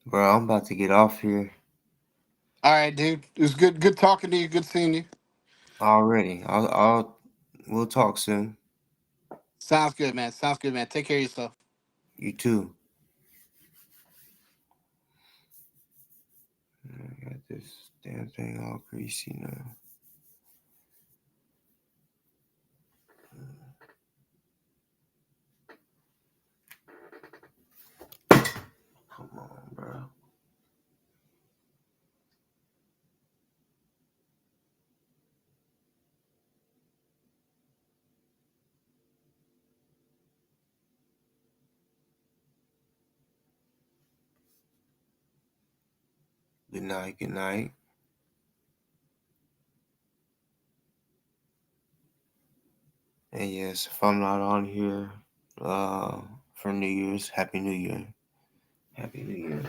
Bro, I'm about to get off here. All right, dude. It was good talking to you. Good seeing you. Already. We'll talk soon. Sounds good, man. Sounds good, man. Take care of yourself. You too. I got this damn thing all greasy now. Come on, bro. Good night. Good night. And yes, if I'm not on here for New Year's, Happy New Year. Happy New Year.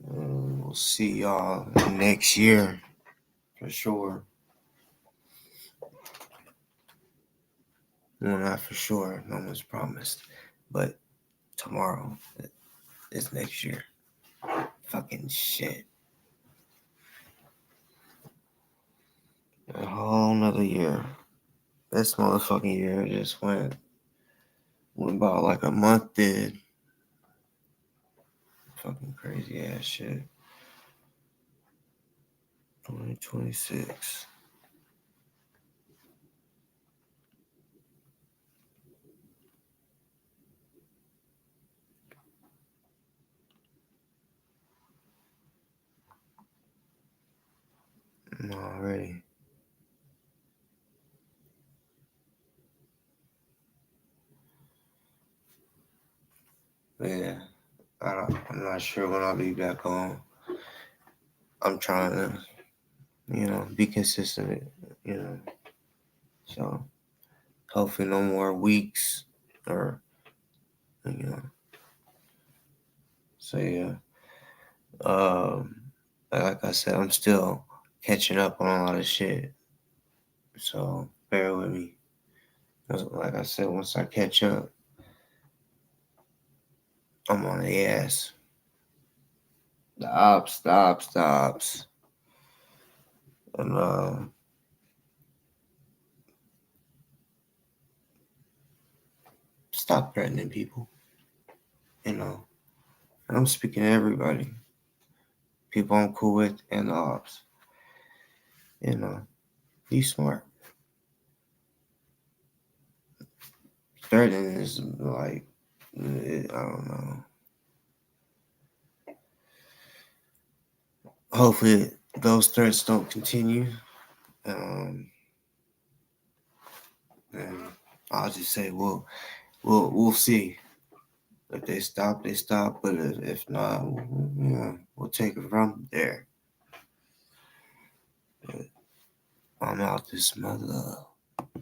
We'll see y'all next year for sure. Well, not for sure. No one's promised. But tomorrow is next year. Fucking shit. A whole nother year. This motherfucking year just went about like a month did. Fucking crazy ass shit. 2026. Already. Yeah. I'm not sure when I'll be back on. I'm trying to, be consistent, So hopefully no more weeks or, So yeah. Like I said, I'm still catching up on a lot of shit. So bear with me. Like I said, once I catch up, I'm on the ass. The ops. And stop threatening people. And I'm speaking to everybody. People I'm cool with and the ops. Be smart. Threatening is like, I don't know. Hopefully those threats don't continue. And I'll just say we'll see. If they stop, they stop. But if not, we'll take it from there. But I'm out this mother.